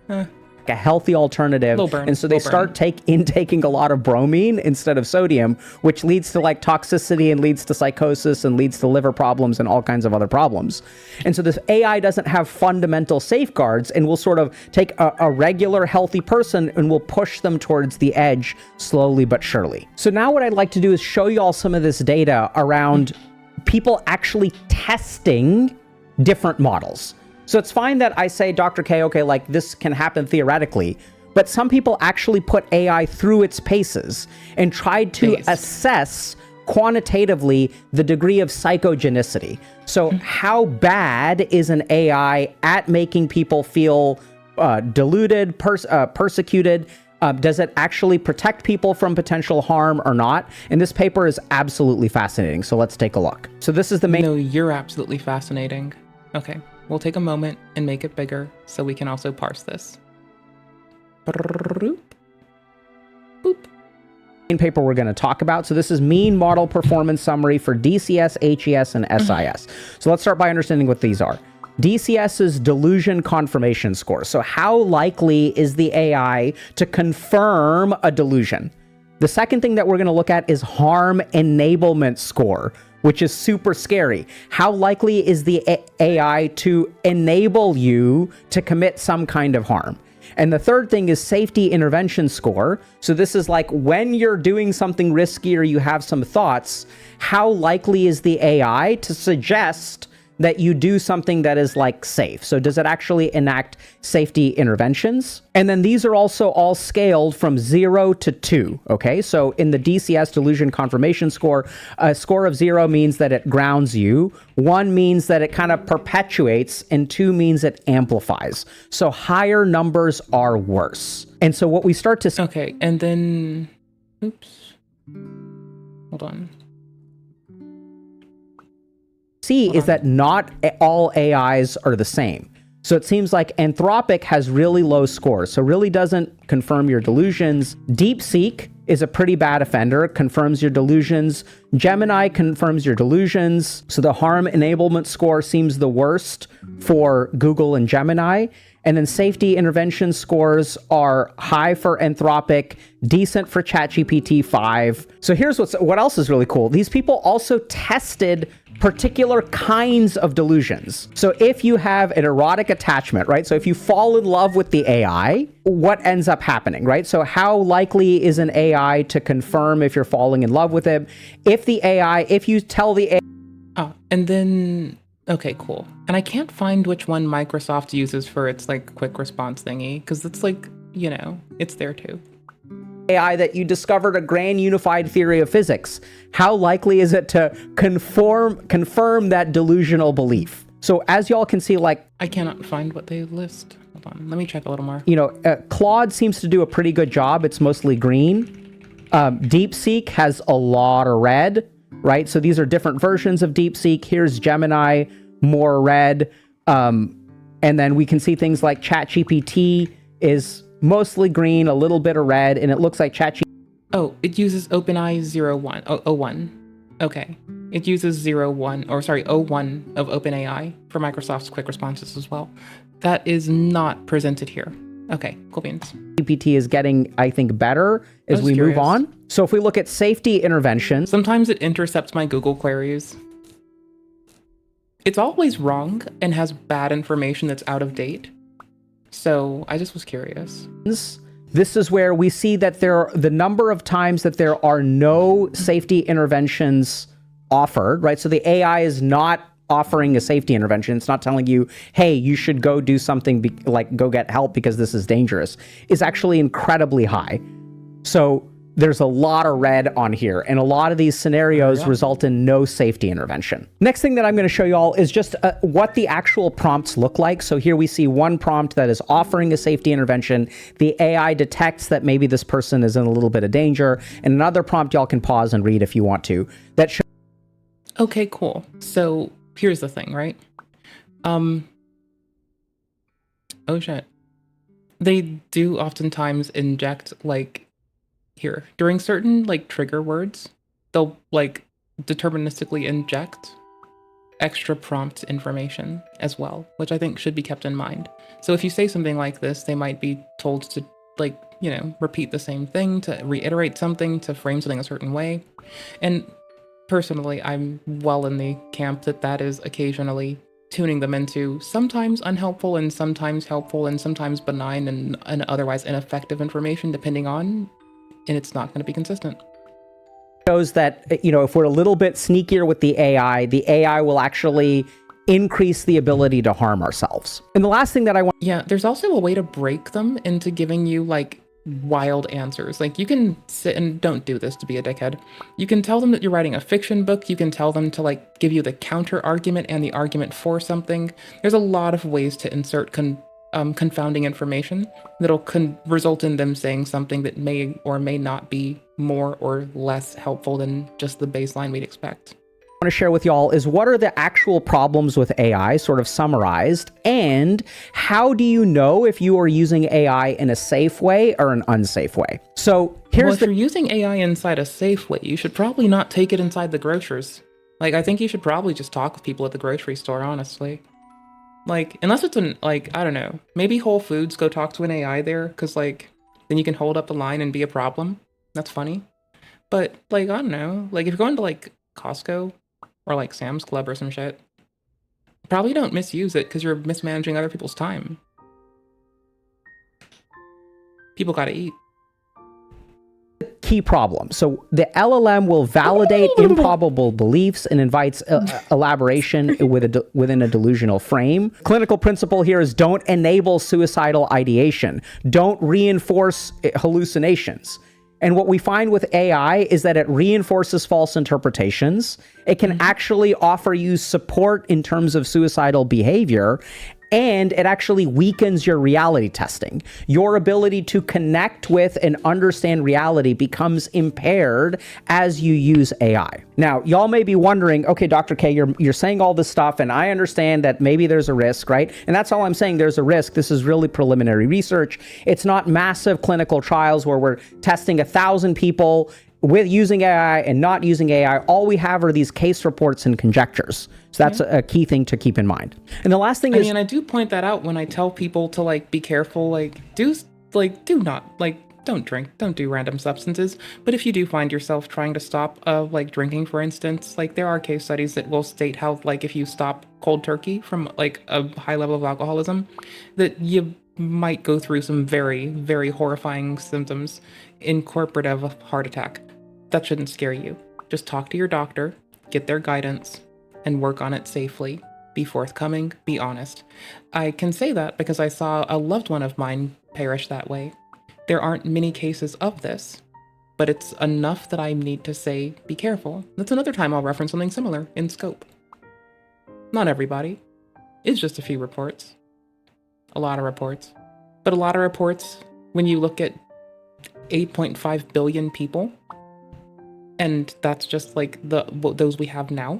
A: Huh.
U: A healthy alternative. And so they start taking a lot of bromine instead of sodium, which leads to toxicity and leads to psychosis and leads to liver problems and all kinds of other problems. And so this AI doesn't have fundamental safeguards and will sort of take a regular healthy person and will push them towards the edge slowly but surely. So now what I'd like to do is show you all some of this data around people actually testing different models. So it's fine that I say, Dr. K, okay, this can happen theoretically, but some people actually put AI through its paces and tried to assess quantitatively the degree of psychogenicity. So how bad is an AI at making people feel deluded, persecuted? Does it actually protect people from potential harm or not? And this paper is absolutely fascinating. So let's take a look. So this is the main...
A: No, you're absolutely fascinating. Okay. We'll take a moment and make it bigger so we can also parse this. Boop. Boop.
U: Paper we're going to talk about. So this is mean model performance summary for DCS, HES, and SIS. So let's start by understanding what these are. DCS is delusion confirmation score. So how likely is the AI to confirm a delusion? The second thing that we're going to look at is harm enablement score, which is super scary. How likely is the AI to enable you to commit some kind of harm? And the third thing is safety intervention score. So this is when you're doing something risky or you have some thoughts, how likely is the AI to suggest that you do something that is safe? So does it actually enact safety interventions? And then these are also all scaled from 0 to 2, okay? So in the DCS delusion confirmation score, a score of 0 means that it grounds you, 1 means that it kind of perpetuates, and 2 means it amplifies. So higher numbers are worse. And so what we start to...
A: Okay, and then Oops. Hold on.
U: Is that not all AIs are the same. So it seems like Anthropic has really low scores, so really doesn't confirm your delusions. DeepSeek is a pretty bad offender, confirms your delusions. Gemini confirms your delusions. So the harm enablement score seems the worst for Google and Gemini. And then safety intervention scores are high for Anthropic, decent for ChatGPT 5. So here's what else is really cool. These people also tested particular kinds of delusions. So if you have an erotic attachment, right? So if you fall in love with the AI, what ends up happening, right? So how likely is an AI to confirm if you're falling in love with it? If you tell the AI...
A: Oh, and then... Okay, cool. And I can't find which one Microsoft uses for its like quick response thingy, because it's like, you know, it's there too.
U: AI that you discovered a grand unified theory of physics. How likely is it to confirm that delusional belief? So as y'all can see, like...
A: I cannot find what they list. Hold on, let me check a little more.
U: You know, Claude seems to do a pretty good job. It's mostly green. DeepSeek has a lot of red, right? So these are different versions of DeepSeek. Here's Gemini, more red. And then we can see things like ChatGPT is mostly green, a little bit of red, and it looks like ChatGPT...
A: Oh, it uses OpenAI 01. Okay. It uses 01 of OpenAI for Microsoft's quick responses as well. That is not presented here. Okay, cool beans.
U: GPT is getting, I think, better as we move on. So if we look at safety interventions...
A: Sometimes it intercepts my Google queries. It's always wrong and has bad information that's out of date. So I just was curious.
U: This is where we see that the number of times that there are no safety interventions offered, right? So the AI is not offering a safety intervention. It's not telling you, hey, you should go do something, like go get help because this is dangerous. It's actually incredibly high. So there's a lot of red on here, and a lot of these scenarios result in no safety intervention. Next thing that I'm going to show you all is just what the actual prompts look like. So here we see one prompt that is offering a safety intervention. The AI detects that maybe this person is in a little bit of danger, and another prompt y'all can pause and read if you want to.
A: Okay, cool. So here's the thing, right? Oh shit. They do oftentimes inject like here during certain like trigger words, they'll like deterministically inject extra prompt information as well, which I think should be kept in mind. So if you say something like this, they might be told to like, you know, repeat the same thing, to reiterate something, to frame something a certain way. And personally, I'm well in the camp that is occasionally tuning them into sometimes unhelpful and sometimes helpful and sometimes benign and otherwise ineffective information, depending on, and it's not going to be consistent.
U: Shows that, you know, if we're a little bit sneakier with the AI will actually increase the ability to harm ourselves. And the last thing that I want...
A: Yeah, there's also a way to break them into giving you like wild answers. Like you can sit and don't do this to be a dickhead. You can tell them that you're writing a fiction book. You can tell them to like give you the counter argument and the argument for something. There's a lot of ways to insert confounding information that'll result in them saying something that may or may not be more or less helpful than just the baseline we'd expect.
U: Want to share with y'all is what are the actual problems with AI, sort of summarized, and how do you know if you are using AI in a safe way or an unsafe way? So here's
A: if you're using AI inside a safe way, you should probably not take it inside the grocers. Like, I think you should probably just talk with people at the grocery store, honestly. Like, unless it's I don't know, maybe Whole Foods, go talk to an AI there, because, like, then you can hold up the line and be a problem. That's funny. But, like, I don't know, like, if you're going to, like, Costco, or like Sam's Club or some shit, probably don't misuse it because you're mismanaging other people's time. People gotta eat.
U: Key problem. So the LLM will validate improbable beliefs and invites elaboration within a delusional frame. Clinical principle here is don't enable suicidal ideation. Don't reinforce hallucinations. And what we find with AI is that it reinforces false interpretations. It can actually offer you support in terms of suicidal behavior. and it actually weakens your reality testing. Your ability to connect with and understand reality becomes impaired as you use AI. Now, y'all may be wondering, okay, Dr. K, you're saying all this stuff, and I understand that maybe there's a risk, right? And that's all I'm saying, there's a risk. This is really preliminary research. It's not massive clinical trials where we're testing 1,000 people with using AI and not using AI. All we have are these case reports and conjectures. So that's a key thing to keep in mind. And the last thing is,
A: I do point that out when I tell people to like be careful, do not don't drink, don't do random substances. But if you do find yourself trying to stop drinking, for instance, there are case studies that will state how if you stop cold turkey from a high level of alcoholism, that you might go through some very, very horrifying symptoms incorporative of heart attack. That shouldn't scare you. Just talk to your doctor, get their guidance, and work on it safely. Be forthcoming, be honest. I can say that because I saw a loved one of mine perish that way. There aren't many cases of this, but it's enough that I need to say, be careful. That's another time I'll reference something similar in scope. Not everybody. It's just a few reports. A lot of reports. But a lot of reports, when you look at 8.5 billion people, and that's just those we have now,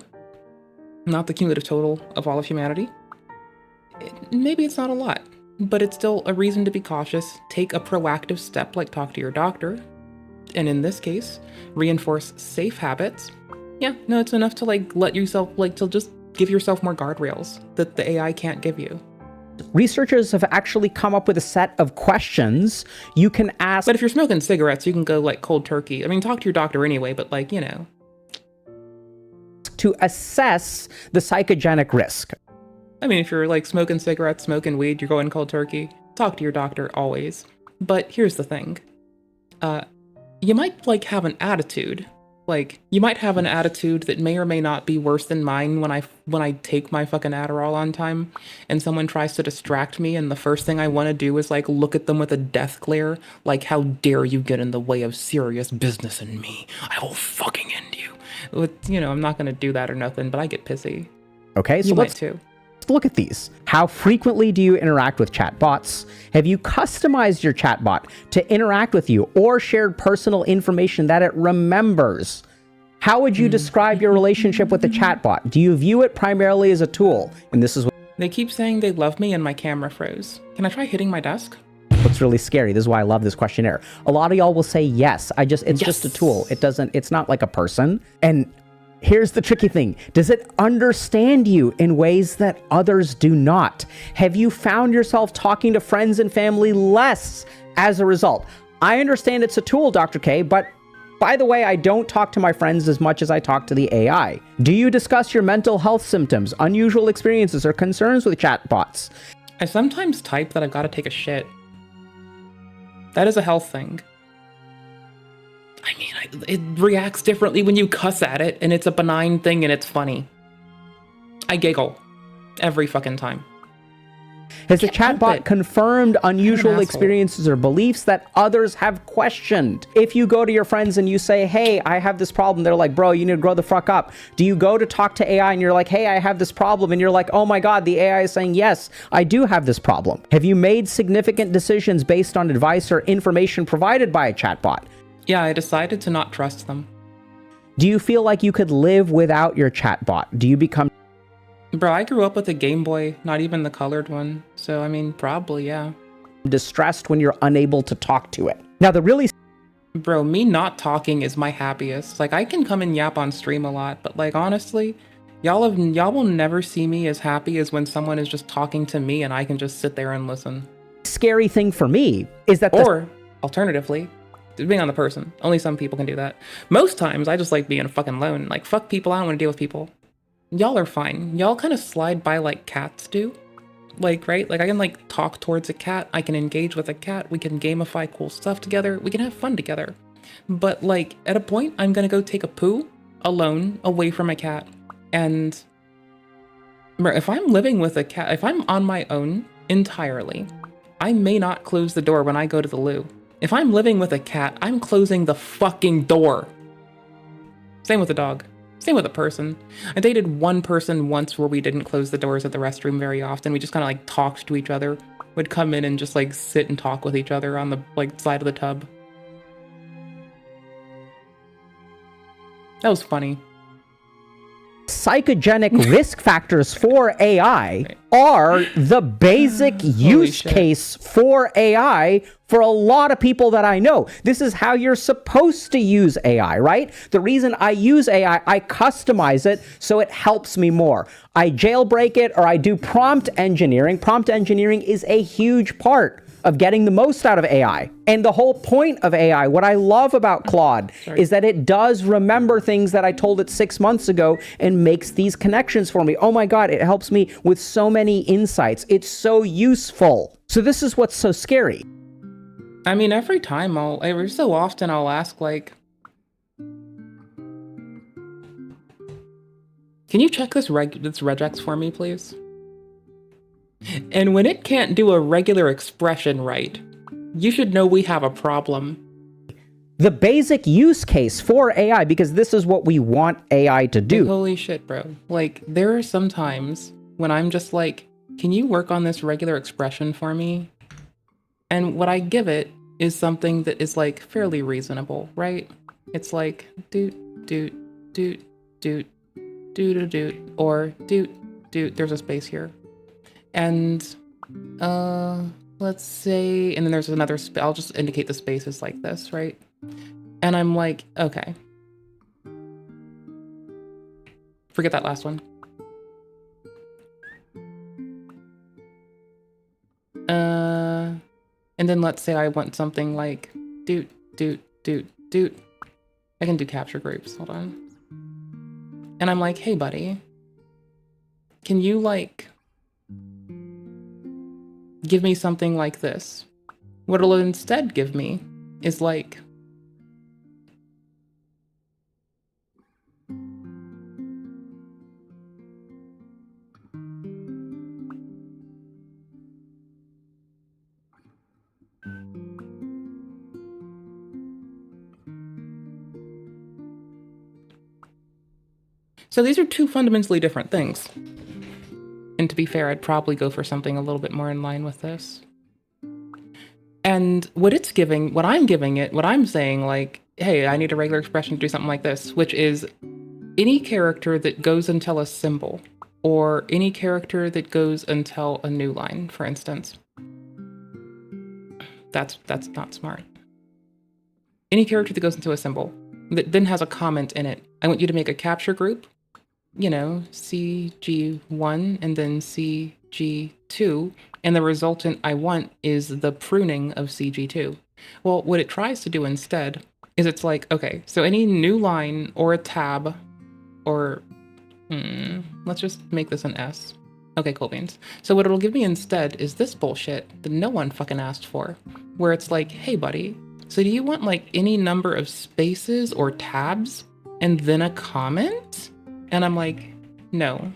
A: not the cumulative total of all of humanity. Maybe it's not a lot, but it's still a reason to be cautious. Take a proactive step like talk to your doctor, and in this case, reinforce safe habits. Yeah, no, it's enough to let yourself to just give yourself more guardrails that the AI can't give you.
U: Researchers have actually come up with a set of questions you can ask.
A: But if you're smoking cigarettes, you can go cold turkey. I mean, talk to your doctor anyway, but
U: to assess the psychogenic risk.
A: I mean, if you're smoking cigarettes, smoking weed, you're going cold turkey, talk to your doctor always. But here's the thing. You might have an attitude. You might have an attitude that may or may not be worse than mine when I take my fucking Adderall on time and someone tries to distract me and the first thing I want to do is look at them with a death glare, how dare you get in the way of serious business in me? I will fucking end you. I'm not going to do that or nothing, but I get pissy.
U: Okay, so let's look at these. How frequently do you interact with chatbots? Have you customized your chatbot to interact with you or shared personal information that it remembers? How would you describe your relationship with the chatbot? Do you view it primarily as a tool? And this is what
A: they keep saying they love me and my camera froze. Can I try hitting my desk?
U: What's really scary. This is why I love this questionnaire. A lot of y'all will say yes. It's just a tool. It's not like a person. And here's the tricky thing. Does it understand you in ways that others do not? Have you found yourself talking to friends and family less as a result? I understand it's a tool, Dr. K, but by the way, I don't talk to my friends as much as I talk to the AI. Do you discuss your mental health symptoms, unusual experiences, or concerns with chatbots?
A: I sometimes type that I've got to take a shit. That is a health thing. I mean, it reacts differently when you cuss at it, and it's a benign thing, and it's funny. I giggle every fucking time.
U: Has the chatbot confirmed unusual experiences or beliefs that others have questioned? If you go to your friends and you say, hey, I have this problem, they're like, bro, you need to grow the fuck up. Do you go to talk to AI and you're like, hey, I have this problem, and you're like, oh my God, the AI is saying, yes, I do have this problem. Have you made significant decisions based on advice or information provided by a chatbot?
A: Yeah, I decided to not trust them.
U: Do you feel like you could live without your chatbot? Do you become...
A: Bro, I grew up with a Game Boy, not even the colored one. So, I mean, probably, yeah.
U: Distressed when you're unable to talk to it. Now, the really...
A: Bro, me not talking is my happiest. I can come and yap on stream a lot, but honestly, y'all will never see me as happy as when someone is just talking to me and I can just sit there and listen.
U: Scary thing for me is that...
A: Or, alternatively, depending on the person. Only some people can do that. Most times, I just like being fucking alone. Fuck people, I don't want to deal with people. Y'all are fine. Y'all kind of slide by like cats do. Right? I can talk towards a cat. I can engage with a cat. We can gamify cool stuff together. We can have fun together. But at a point, I'm gonna go take a poo alone, away from a cat. And if I'm living with a cat, if I'm on my own entirely, I may not close the door when I go to the loo. If I'm living with a cat, I'm closing the fucking door. Same with a dog. Same with a person. I dated one person once where we didn't close the doors at the restroom very often. We just kind of like talked to each other. Would come in and just like sit and talk with each other on the like side of the tub. That was funny.
U: Psychogenic risk factors for AI are the basic use case for AI for a lot of people that I know. This is how you're supposed to use AI, right? The reason I use AI, I customize it so it helps me more. I jailbreak it or I do prompt engineering. Prompt engineering is a huge part of getting the most out of AI. And the whole point of AI, what I love about Claude is that it does remember things that I told it 6 months ago and makes these connections for me. Oh my God, it helps me with so many insights. It's so useful. So this is what's so scary.
A: I mean, every so often I'll ask like, can you check this regex for me, please? And when it can't do a regular expression right, you should know we have a problem.
U: The basic use case for AI, because this is what we want AI to do.
A: Like, holy shit, bro. Like, there are some times when I'm just like, can you work on this regular expression for me? And what I give it is something that is like fairly reasonable, right? It's like doot, doot, doot, doot, doot, doot, doot, or doot, doot, there's a space here. And let's say, and then there's another, I'll just indicate the spaces like this, right? And I'm like, okay. Forget that last one. And then let's say I want something like doot, doot, doot, doot. I can do capture groups, hold on. And I'm like, hey buddy, can you like give me something like this? What it'll instead give me is like so these are two fundamentally different things. And to be fair, I'd probably go for something a little bit more in line with this. And what it's giving, what I'm giving it, what I'm saying like, hey, I need a regular expression to do something like this, which is any character that goes until a symbol, or any character that goes until a new line, for instance. That's not smart. Any character that goes into a symbol, that then has a comment in it. I want you to make a capture group, you know, CG1 and then CG2, and the resultant I want is the pruning of CG2. Well, what it tries to do instead is it's like, okay, so any new line or a tab, or let's just make this an S. Okay, cool beans. So what it'll give me instead is this bullshit that no one fucking asked for, where it's like, hey buddy, so do you want like any number of spaces or tabs and then a comment? And I'm like, no.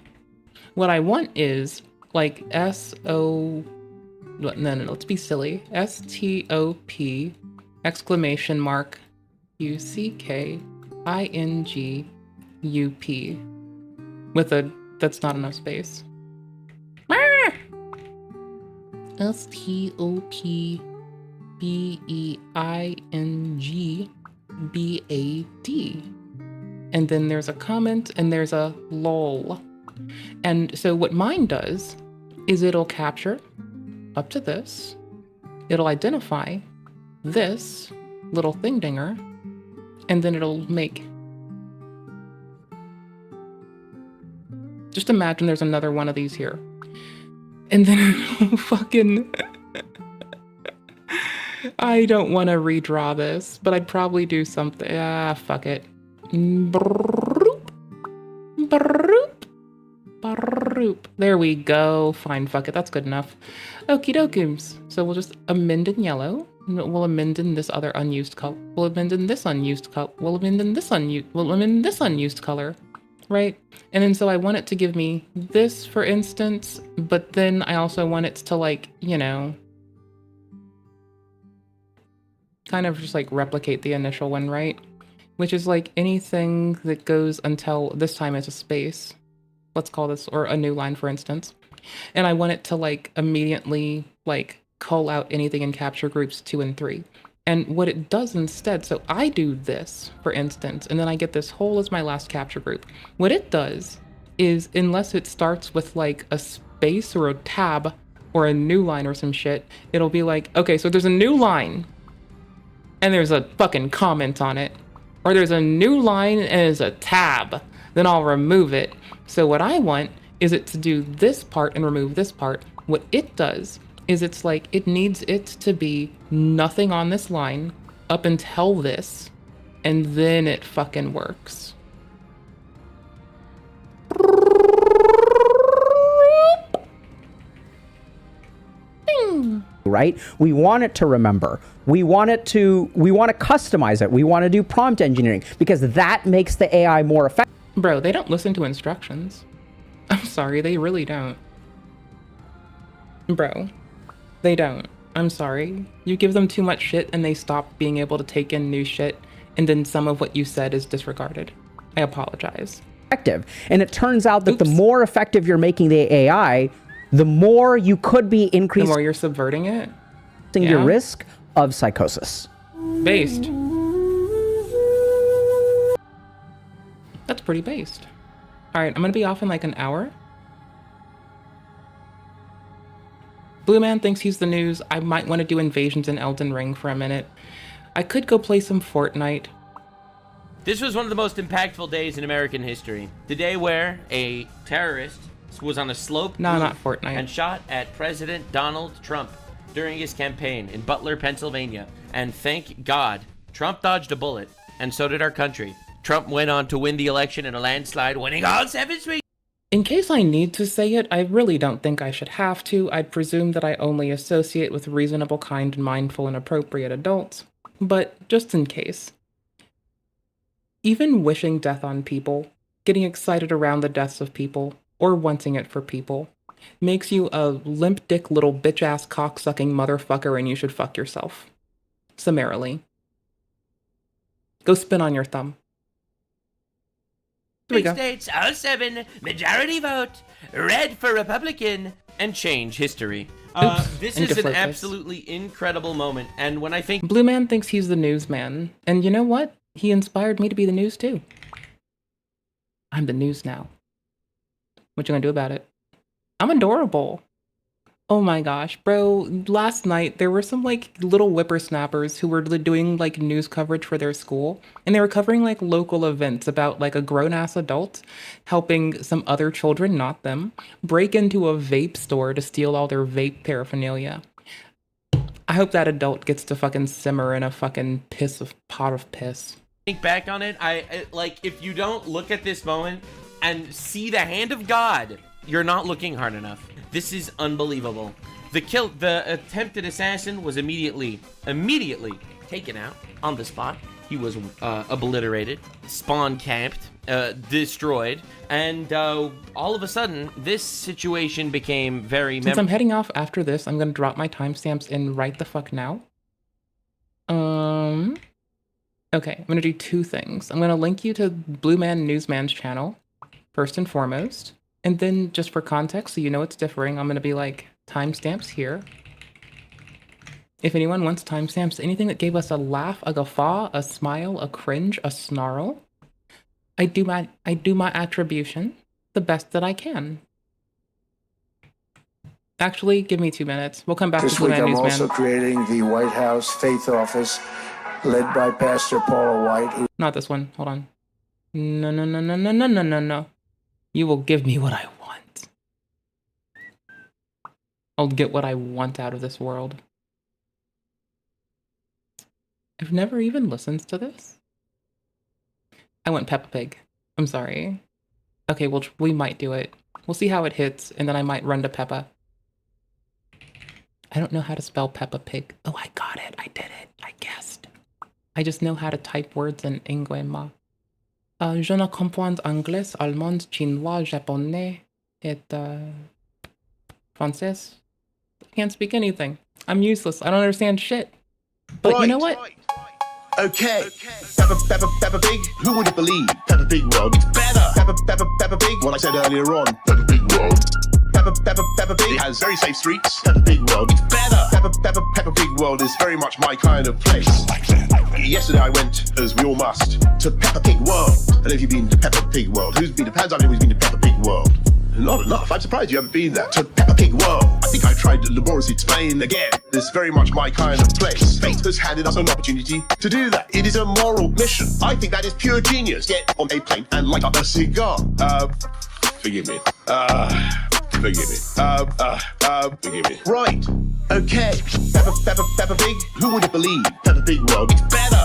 A: What I want is like no, let's be silly. STOP exclamation mark UCKINGUP with a, that's not enough space. STOPBEINGBAD. And then there's a comment and there's a lol. And so what mine does is it'll capture up to this. It'll identify this little thing dinger, and then it'll make, just imagine there's another one of these here. And then it'll fucking, I don't want to redraw this, but I'd probably do something, fuck it. There we go. Fine, fuck it. That's good enough. Okie dokums. So we'll just amend in yellow. We'll amend in this other unused color. We'll amend in this unused color. We'll amend in this unused color. Right? And then so I want it to give me this, for instance, but then I also want it to like, you know, kind of just like replicate the initial one, right? which is like anything that goes until this time it's a space. Let's call this, or a new line, for instance. And I want it to like immediately like call out anything in capture groups 2 and 3. And what it does instead, so I do this, for instance, and then I get this whole as my last capture group. What it does is, unless it starts with like a space or a tab or a new line or some shit, it'll be like, okay, so there's a new line and there's a fucking comment on it, or there's a new line and there's a tab, then I'll remove it. So what I want is it to do this part and remove this part. What it does is it's like, it needs it to be nothing on this line up until this, and then it fucking works.
U: Right? We want it to remember. We want to customize it. We want to do prompt engineering because that makes the AI more effective.
A: Bro, they don't listen to instructions. I'm sorry, they really don't. Bro, they don't. I'm sorry. You give them too much shit and they stop being able to take in new shit, and then some of what you said is disregarded. I apologize.
U: And it turns out that the more effective you're making the AI, the more you could be increasing.
A: The more you're subverting it?
U: Your risk of psychosis.
A: Based. That's pretty based. Alright, I'm gonna be off in like an hour. Blue Man thinks he's the news. I might want to do invasions in Elden Ring for a minute. I could go play some Fortnite.
S: This was one of the most impactful days in American history. The day where a terrorist was on a slope
A: not Fortnite.
S: And shot at President Donald Trump during his campaign in Butler, Pennsylvania. And thank God, Trump dodged a bullet, and so did our country. Trump went on to win the election in a landslide, winning all 7 seats.
A: In case I need to say it, I really don't think I should have to. I'd presume that I only associate with reasonable, kind, mindful, and appropriate adults. But just in case. Even wishing death on people, getting excited around the deaths of people, or wanting it for people, makes you a limp dick little bitch-ass cock-sucking motherfucker, and you should fuck yourself. Summarily. Go spin on your thumb. Here we go.
S: States, all 7, majority vote, red for Republican, and change history. This is an absolutely incredible moment, and when I think...
A: Blue Man thinks he's the newsman, and you know what? He inspired me to be the news too. I'm the news now. What you gonna do about it? I'm adorable. Oh my gosh, bro, last night there were some like little whippersnappers who were doing like news coverage for their school, and they were covering like local events about like a grown-ass adult helping some other children, not them, break into a vape store to steal all their vape paraphernalia. I hope that adult gets to fucking simmer in a fucking pot of piss.
S: Think back on it, I like, if you don't look at this moment and see the hand of God, you're not looking hard enough. This is unbelievable. The attempted assassin was immediately taken out on the spot. He was obliterated, spawn camped, destroyed, and all of a sudden, this situation became very...
A: Since I'm heading off after this, I'm gonna drop my timestamps in right the fuck now. Okay, I'm gonna do 2 things. I'm gonna link you to Blue Man Newsman's channel, first and foremost. And then, just for context, so you know it's differing, I'm going to be like, timestamps here. If anyone wants timestamps, anything that gave us a laugh, a guffaw, a smile, a cringe, a snarl, I do my attribution the best that I can. Actually, give me 2 minutes. We'll come back to Blue Man Newsman.
V: This week I'm also creating the White House Faith Office, led by Pastor Paula White.
A: Not this one. Hold on. No. You will give me what I want. I'll get what I want out of this world. I've never even listened to this. I want Peppa Pig. I'm sorry. Okay, well, we might do it. We'll see how it hits, and then I might run to Peppa. I don't know how to spell Peppa Pig. Oh, I got it. I did it. I guessed. I just know how to type words in Ingwema. Je ne comprends anglais, allemand, chinois, japonais, et français. I can't speak anything. I'm useless. I don't understand shit. But you know what?
E: Okay. Peppa Pig. Who would have believed? Peppa Pig World. It's better. Peppa Pig. What I said earlier on. Peppa Pig World. Peppa Pig has very safe streets. Peppa Pig World. It's better. Peppa Pig World is very much my kind of place. Yesterday I went, as we all must, to Peppa Pig World. I don't know if you've been to Peppa Pig World. Who's been to Hands up who's been to Peppa Pig World? Not enough. I'm surprised you haven't been there. To Peppa Pig World. I think I tried to laboriously explain again. This is very much my kind of place. Fate has handed us an opportunity to do that. It is a moral mission. I think that is pure genius. Get on a plane and light up a cigar. Forgive me. Forgive me. Forgive me. Right. Okay. Peppa Pig. Who would have believed? Peppa Pig World. It's better.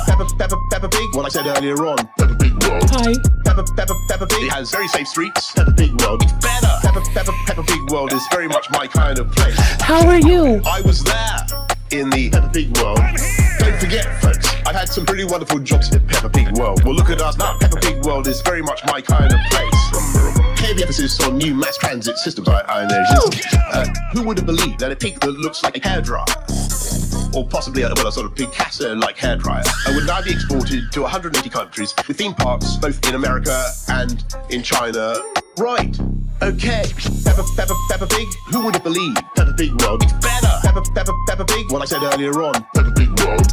E: Peppa Pig. What I said earlier on. Peppa Pig World.
A: Hi.
E: Peppa Pig. It has very safe streets. Peppa Pig World. It's better. Peppa Pig World is very much my kind of place.
A: How are you?
E: I was there in the Peppa Pig World. Don't forget, folks, I've had some pretty wonderful jobs at Peppa Pig World. Well, look at us now. Peppa Pig World is very much my kind of place. Heavy emphasis on new mass transit systems, I imagine. Who would have believed that a pig that looks like a hairdryer, or possibly a sort of Picasso-like hairdryer, would now be exported to 180 countries with theme parks both in America and in China? Right. Okay. Peppa Pig. Who would have believed? Peppa Pig World. It's better. Peppa Pig. What I said earlier on. Peppa Pig World.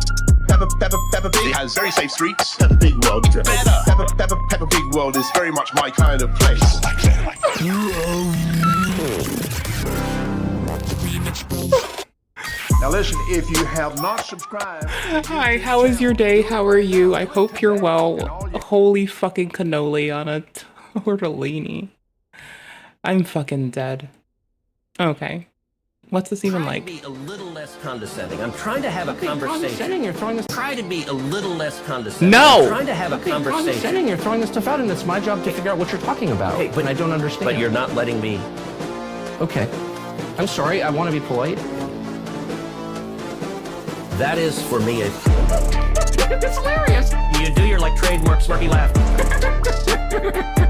E: Peppa Pig. It has very safe streets. Peppa Pig World. It's better. Peppa Pig World is very much my kind of place.
V: Now listen, if you have not subscribed...
A: Hi, how is your day? How are you? I hope you're well. Holy fucking cannoli on a tortellini. I'm fucking dead. Okay. What's this even like?
F: Be a little less condescending. I'm trying to have a conversation. You're throwing this. Try to be a little less condescending.
A: No!
F: I'm trying to have a conversation.
W: You're throwing this stuff out, and it's my job to figure out what you're talking about.
F: Hey, but
W: I don't understand.
F: But you're not letting me.
W: Okay. I'm sorry. I want to be polite.
F: That is for me.
W: It's hilarious.
F: You do your like trademark snarky laugh.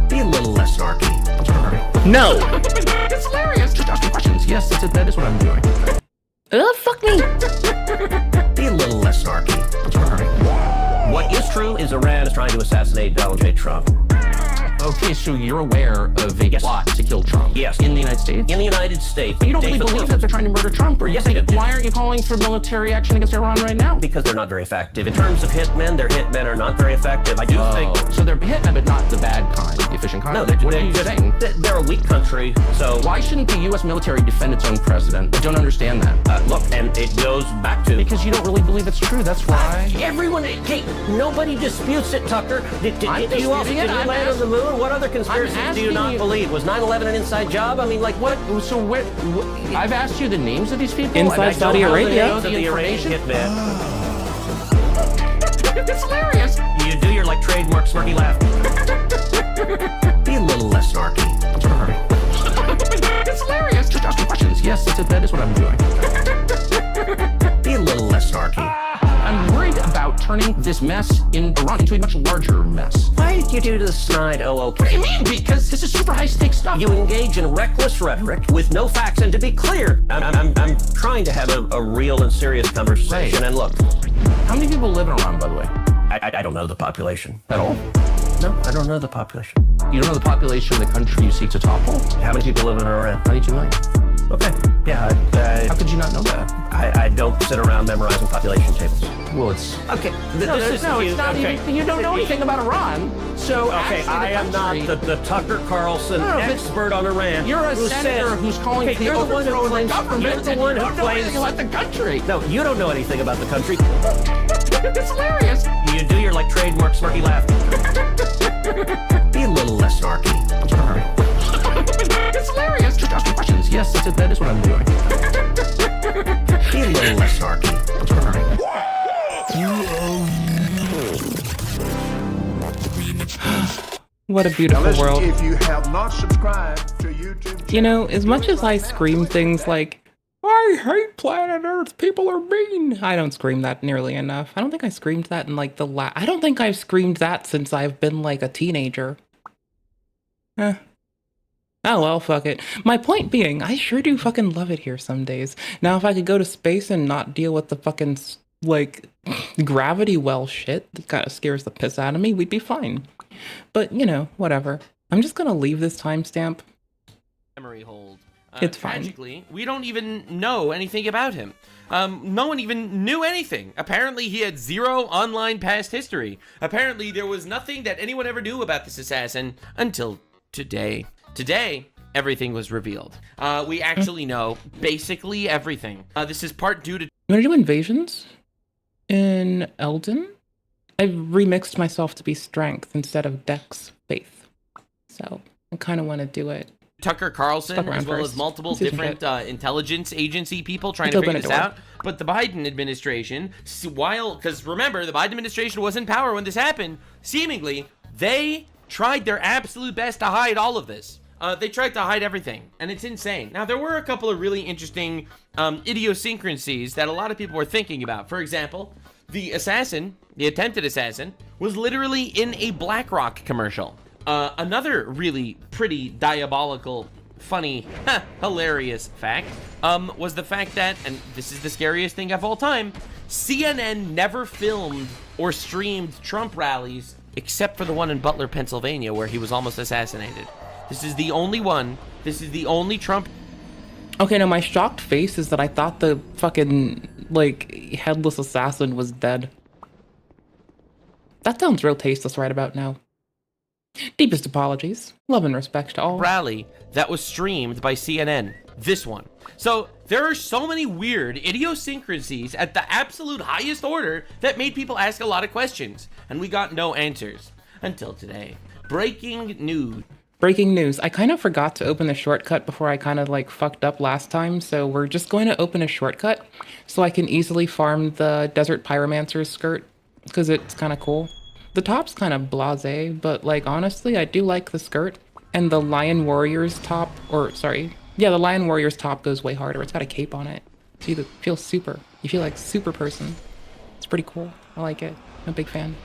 F: Be a little less snarky. I'm sorry.
A: No.
W: It's hilarious. Just asking questions. Yes, that is what I'm doing.
A: Fuck me.
F: Be a little less snarky. I'm sorry. What is true is Iran is trying to assassinate Donald J. Trump.
W: Okay, so you're aware of a plot to kill Trump?
F: Yes.
W: In the United States?
F: In the United States.
W: But you don't really believe that they're trying to murder Trump? Or
F: yes, I do.
W: Why aren't you calling for military action against Iran right now?
F: Because they're not very effective. In terms of hitmen, their hitmen are not very effective. I do think...
W: So they're hitmen, but not the bad kind, the efficient kind?
F: No,
W: what are you saying?
F: They're a weak country, so...
W: Why shouldn't the U.S. military defend its own president? I don't understand that.
F: Look, and it goes back to...
W: Because you don't really believe it's true, that's why.
F: Everyone... Hey, nobody disputes it, Tucker. Did you land on the moon? What other conspiracies do you not believe? Was 9/11 an inside job? I mean, like, what?
W: So what? I've asked you the names of these people.
A: Inside Saudi Arabia.
F: The Iranian hitman.
W: It's hilarious.
F: You do your, like, trademark snarky laugh. Be a little less snarky. I'm sorry.
W: It's hilarious. Just asking questions. Yes, that is what I'm doing.
F: Be a little less snarky.
W: I'm worried about turning this mess in Iran into a much larger mess.
F: Why did you do the snide okay?
W: What do you mean? Because this is super high-stakes stuff.
F: You engage in reckless rhetoric with no facts, and to be clear, I'm trying to have a real and serious conversation, and look.
W: How many people live in Iran, by the way?
F: I don't know the population.
W: At all?
F: No, I don't know the population.
W: You don't know the population of the country you seek to topple?
F: How many people live in Iran?
W: 92 million.
F: Okay. Yeah.
W: How could you not know that?
F: I don't sit around memorizing population tables.
W: Well, it's
F: okay.
W: It's not even. You don't know anything about Iran. So
F: okay, I am not the Tucker Carlson expert on Iran.
W: You're a senator who's calling for the overthrow of the government.
F: You're the one who claims
W: about the country.
F: No, you don't know anything about the country.
W: It's hilarious.
F: You do your like trademark snarky laugh. Be a little less snarky. I'm sorry.
W: It's hilarious. Just asking questions. Yes, that is what I'm doing.
F: Be a little less snarky. I'm sorry.
A: What a beautiful world.
V: If you have not subscribed to YouTube...
A: You know, as much as I scream things like, I hate planet Earth, people are mean, I don't scream that nearly enough. I don't think I screamed that in like I don't think I've screamed that since I've been like a teenager. Oh well, fuck it. My point being, I sure do fucking love it here some days. Now if I could go to space and not deal with the fucking like gravity well shit that kind of scares the piss out of me, we'd be fine. But, you know, whatever. I'm just gonna leave this timestamp.
S: Memory hold.
A: It's fine.
S: Tragically, we don't even know anything about him. No one even knew anything. Apparently, he had zero online past history. Apparently, there was nothing that anyone ever knew about this assassin until today. Today, everything was revealed. We actually know basically everything. This is part due to...
A: You wanna do invasions? In Elden? I've remixed myself to be strength instead of dex faith. So, I kind of want to do it.
S: Tucker Carlson, as well as multiple different intelligence agency people trying to figure this out. But the Biden administration, because remember, the Biden administration was in power when this happened, seemingly, they tried their absolute best to hide all of this. They tried to hide everything, and it's insane. Now, there were a couple of really interesting idiosyncrasies that a lot of people were thinking about. For example, the assassin, the attempted assassin, was literally in a BlackRock commercial. Another really pretty diabolical, funny, hilarious fact was the fact that, and this is the scariest thing of all time, CNN never filmed or streamed Trump rallies except for the one in Butler, Pennsylvania, where he was almost assassinated. This is the only one. This is the only Trump...
A: Okay, now my shocked face is that I thought the fucking, like, headless assassin was dead. That sounds real tasteless right about now. Deepest apologies. Love and respect to all.
S: Rally that was streamed by CNN. This one. So there are so many weird idiosyncrasies at the absolute highest order that made people ask a lot of questions. And we got no answers. Until today. Breaking news.
A: Breaking news. I kind of forgot to open the shortcut before I kind of like fucked up last time. So we're just going to open a shortcut so I can easily farm the Desert Pyromancer's skirt. Because it's kind of cool. The top's kind of blasé, but like honestly, I do like the skirt. And the Lion Warrior's top, or sorry, yeah, the Lion Warrior's top goes way harder. It's got a cape on it. So you feel super. You feel like super person. It's pretty cool. I like it. I'm a big fan.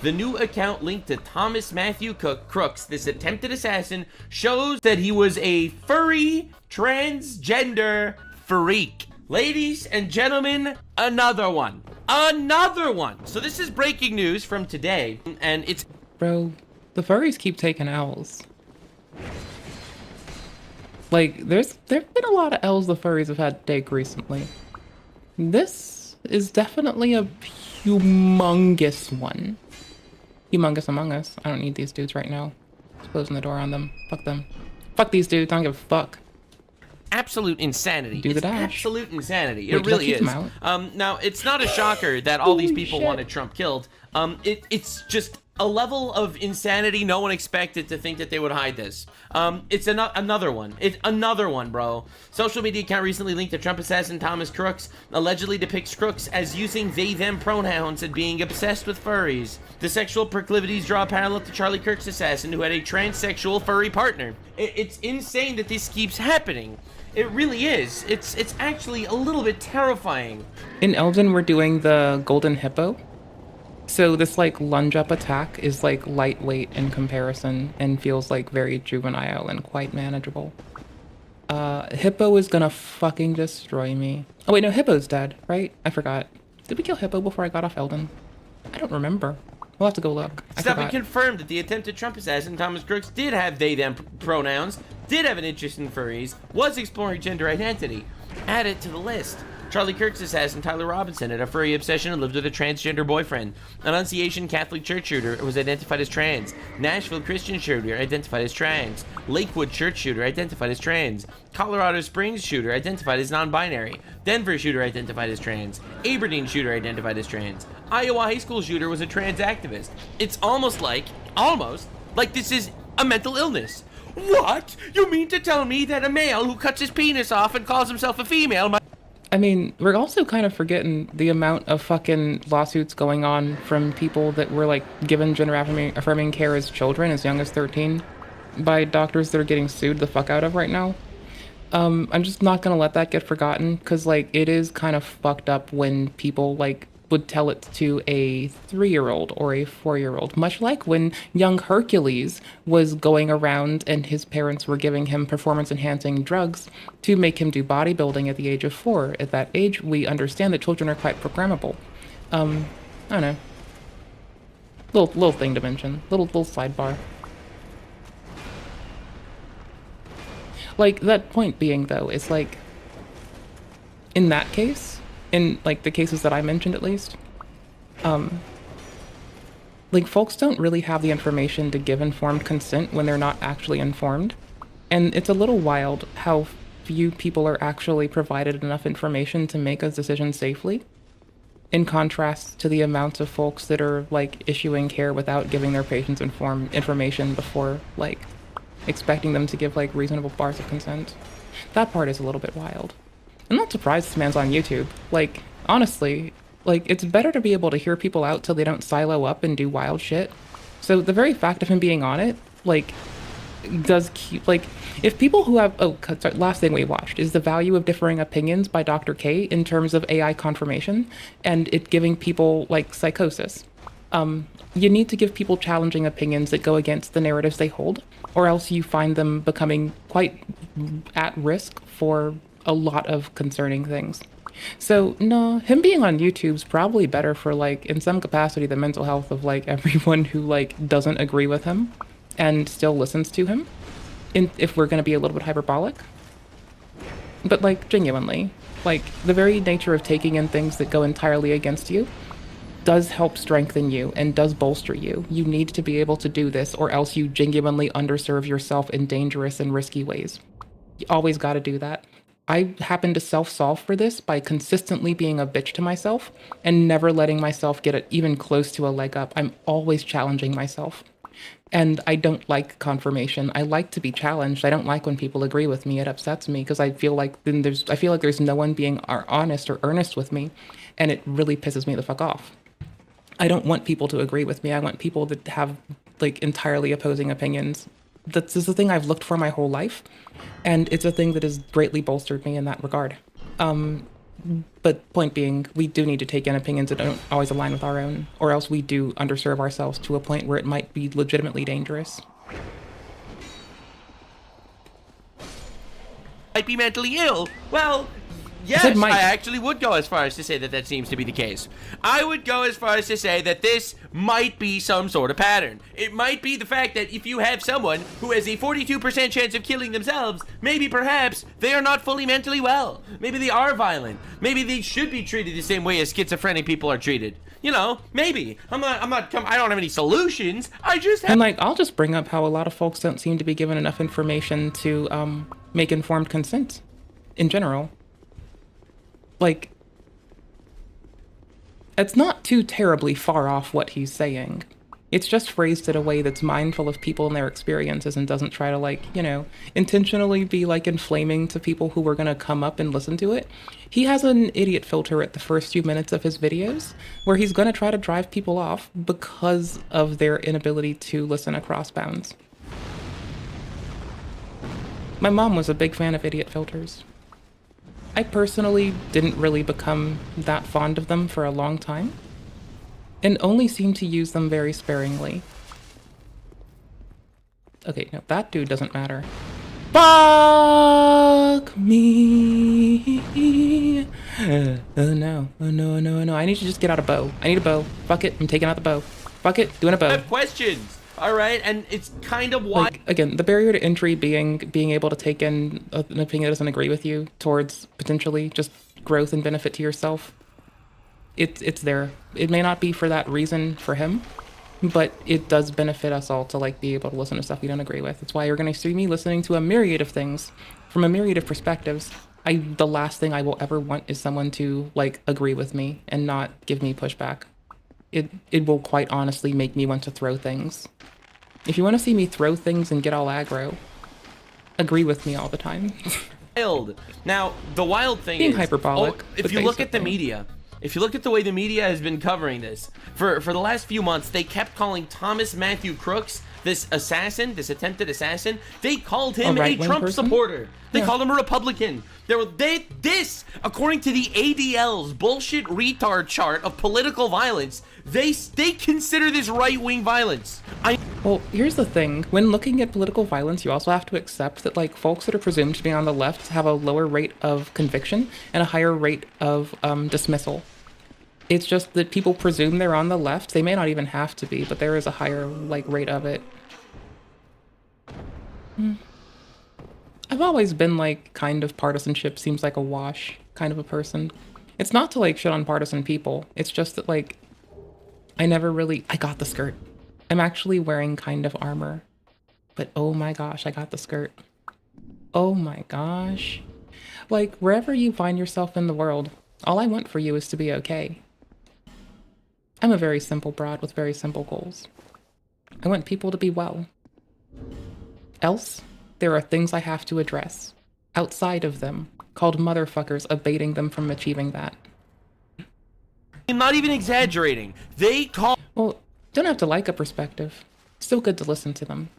S: The new account linked to Thomas Matthew Crooks, this attempted assassin, shows that he was a furry transgender freak. Ladies and gentlemen, another one. Another one. So this is breaking news from today, and it's...
A: Bro, the furries keep taking L's. Like, there've been a lot of L's the furries have had to take recently. This is definitely a humongous one. Humongous among us. I don't need these dudes right now. Just closing the door on them. Fuck them. Fuck these dudes. I don't give a fuck.
S: Absolute insanity.
A: Do the dash.
S: Absolute insanity.
A: Wait,
S: it really is.
A: Out?
S: Now, it's not a shocker that all these people wanted Trump killed. It's just a level of insanity no one expected to think that they would hide this. It's another one. It's another one, bro. Social media account recently linked to Trump assassin Thomas Crooks allegedly depicts Crooks as using they-them pronouns and being obsessed with furries. The sexual proclivities draw a parallel to Charlie Kirk's assassin who had a transsexual furry partner. It's insane that this keeps happening. It really is. It's actually a little bit terrifying.
A: In Elden, we're doing the Golden Hippo. So this like lunge up attack is like lightweight in comparison and feels like very juvenile and quite manageable. Hippo is gonna fucking destroy me. Oh wait, no, Hippo's dead, right? I forgot. Did we kill Hippo before I got off Elden? I don't remember. We'll have to go look.
S: It's been confirmed that the attempted Trump assassin, Thomas Crooks, did have they-them pronouns, did have an interest in furries, was exploring gender identity. Add it to the list. Charlie Kirk's assassin, Tyler Robinson, had a furry obsession and lived with a transgender boyfriend. Annunciation Catholic church shooter was identified as trans. Nashville Christian shooter identified as trans. Lakewood church shooter identified as trans. Colorado Springs shooter identified as non-binary. Denver shooter identified as trans. Aberdeen shooter identified as trans. Iowa high school shooter was a trans activist. It's almost like this is a mental illness. What? You mean to tell me that a male who cuts his penis off and calls himself a female might...
A: I mean, we're also kind of forgetting the amount of fucking lawsuits going on from people that were like given gender affirming care as children as young as 13 by doctors that are getting sued the fuck out of right now. I'm just not gonna let that get forgotten because like it is kind of fucked up when people like would tell it to a 3-year-old or a 4-year-old, much like when young Hercules was going around and his parents were giving him performance-enhancing drugs to make him do bodybuilding at the age of 4. At that age, we understand that children are quite programmable. I don't know. Little thing to mention. Little sidebar. Like, that point being, though, is like, in that case, in like the cases that I mentioned at least, like folks don't really have the information to give informed consent when they're not actually informed. And it's a little wild how few people are actually provided enough information to make a decision safely, in contrast to the amounts of folks that are like issuing care without giving their patients information before like expecting them to give like reasonable bars of consent. That part is a little bit wild. I'm not surprised this man's on YouTube. Like, honestly, like, it's better to be able to hear people out till they don't silo up and do wild shit. So the very fact of him being on it, like, does keep, like, if people who have, sorry, last thing we watched is The Value of Differing Opinions by Dr. K in terms of AI confirmation and it giving people, like, psychosis. You need to give people challenging opinions that go against the narratives they hold, or else you find them becoming quite at risk for a lot of concerning things. So no, him being on YouTube's probably better for like in some capacity the mental health of like everyone who like doesn't agree with him and still listens to him, if we're going to be a little bit hyperbolic. But like genuinely, like the very nature of taking in things that go entirely against you does help strengthen you and does bolster you. You need to be able to do this or else you genuinely underserve yourself in dangerous and risky ways. You always got to do that. I happen to self-solve for this by consistently being a bitch to myself and never letting myself get even close to a leg up. I'm always challenging myself. And I don't like confirmation. I like to be challenged. I don't like when people agree with me. It upsets me because I feel like there's no one being honest or earnest with me, and it really pisses me the fuck off. I don't want people to agree with me. I want people that have like entirely opposing opinions. This is the thing I've looked for my whole life, and it's a thing that has greatly bolstered me in that regard. But point being, we do need to take in opinions that don't always align with our own, or else we do underserve ourselves to a point where it might be legitimately dangerous.
S: Might be mentally ill. Well, yes, I actually would go as far as to say that that seems to be the case. I would go as far as to say that this might be some sort of pattern. It might be the fact that if you have someone who has a 42% chance of killing themselves, maybe perhaps they are not fully mentally well. Maybe they are violent. Maybe they should be treated the same way as schizophrenic people are treated. You know, maybe. I don't have any solutions. I just have...
A: And like, I'll just bring up how a lot of folks don't seem to be given enough information to make informed consent in general. Like, it's not too terribly far off what he's saying. It's just phrased in a way that's mindful of people and their experiences and doesn't try to, like, you know, intentionally be, like, inflaming to people who are gonna come up and listen to it. He has an idiot filter at the first few minutes of his videos where he's gonna try to drive people off because of their inability to listen across bounds. My mom was a big fan of idiot filters. I personally didn't really become that fond of them for a long time, and only seem to use them very sparingly. Okay, no, that dude doesn't matter. Fuck me. Oh no, I need to just get out a bow. I need a bow. Fuck it, I'm taking out the bow. Fuck it, doing a bow.
S: I have questions. All right, and it's kind of why...
A: Like, again, the barrier to entry being able to take in an opinion that doesn't agree with you towards potentially just growth and benefit to yourself. It's there. It may not be for that reason for him, but it does benefit us all to like be able to listen to stuff we don't agree with. That's why you're going to see me listening to a myriad of things from a myriad of perspectives. The last thing I will ever want is someone to like agree with me and not give me pushback. It will quite honestly make me want to throw things. If you want to see me throw things and get all aggro, agree with me all the time.
S: Now, the wild thing
A: Being
S: is...
A: hyperbolic.
S: if you look at the media, If you look at the way the media has been covering this, for the last few months, they kept calling Thomas Matthew Crooks, this assassin, this attempted assassin, they called him a Trump supporter. They called him a Republican. This, according to the ADL's bullshit retard chart of political violence, they consider this right-wing violence.
A: Well, here's the thing. When looking at political violence, you also have to accept that, like, folks that are presumed to be on the left have a lower rate of conviction and a higher rate of dismissal. It's just that people presume they're on the left. They may not even have to be, but there is a higher, like, rate of it. I've always been, like, kind of partisanship seems like a wash kind of a person. It's not to, like, shit on partisan people. It's just that, like, I got the skirt. I'm actually wearing kind of armor. But oh my gosh, I got the skirt. Oh my gosh. Like, wherever you find yourself in the world, all I want for you is to be okay. I'm a very simple broad with very simple goals. I want people to be well. Else, there are things I have to address, outside of them, called motherfuckers abating them from achieving that.
S: I'm not even exaggerating.
A: Well, don't have to like a perspective. Still good to listen to them.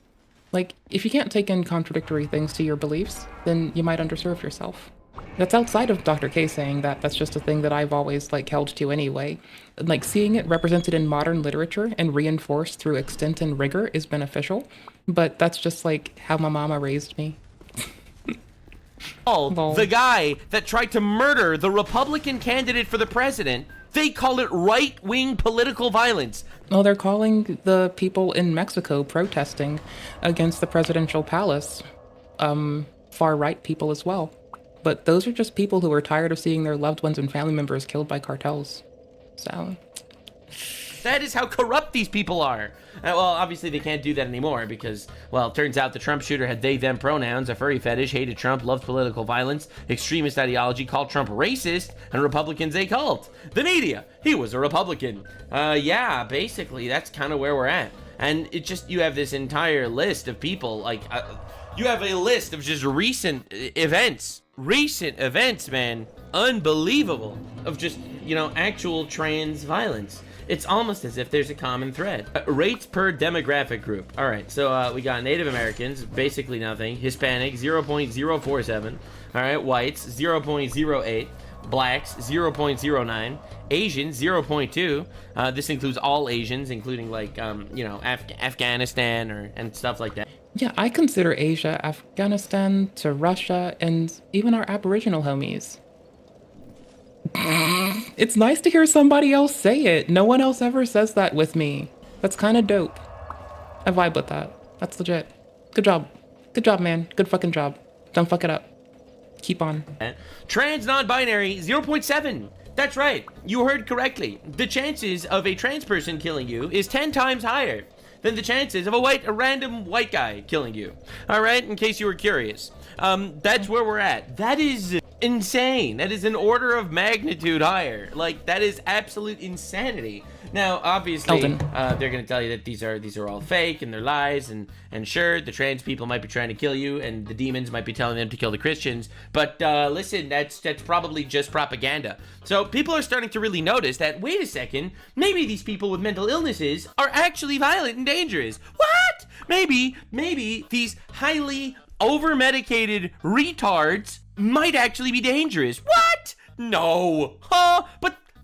A: Like, if you can't take in contradictory things to your beliefs, then you might underserve yourself. That's outside of Dr. K saying that. That's just a thing that I've always, like, held to anyway. Like, seeing it represented in modern literature and reinforced through extent and rigor is beneficial, but that's just, like, how my mama raised me.
S: The guy that tried to murder the Republican candidate for the president, they call it right-wing political violence.
A: Well, they're calling the people in Mexico protesting against the presidential palace far-right people as well. But those are just people who are tired of seeing their loved ones and family members killed by cartels. So
S: that is how corrupt these people are. Well, obviously they can't do that anymore because, well, it turns out the Trump shooter had they-them pronouns, a furry fetish, hated Trump, loved political violence, extremist ideology, called Trump racist, and Republicans a cult. The media, he was a Republican. Yeah, basically, that's kind of where we're at. And it just, you have this entire list of people, like, you have a list of just recent events, man, unbelievable, of just, you know, actual trans violence. It's almost as if there's a common thread. Rates per demographic group. All right, so we got Native Americans, basically nothing. Hispanic, 0.047. All right, whites, 0.08. Blacks, 0.09. Asians, 0.2. This includes all Asians, including, like, you know, Afghanistan and stuff like that.
A: yeah, I consider Asia, Afghanistan to Russia, and even our Aboriginal homies. It's nice to hear somebody else say it. No one else ever says that with me. That's kind of dope. I vibe with that. That's legit. Good job. Good job, man. Good fucking job. Don't fuck it up. Keep on.
S: Trans non-binary, 0.7. That's right. You heard correctly. The chances of a trans person killing you is 10 times higher than the chances of a random white guy killing you. All right, in case you were curious. That's where we're at. That is insane. That is an order of magnitude higher. Like, that is absolute insanity. Now, obviously, they're going to tell you that these are all fake and they're lies, and sure, the trans people might be trying to kill you, and the demons might be telling them to kill the Christians. But listen, that's probably just propaganda. So people are starting to really notice that, wait a second, maybe these people with mental illnesses are actually violent and dangerous. What? Maybe these highly over-medicated retards might actually be dangerous. What? No. Huh?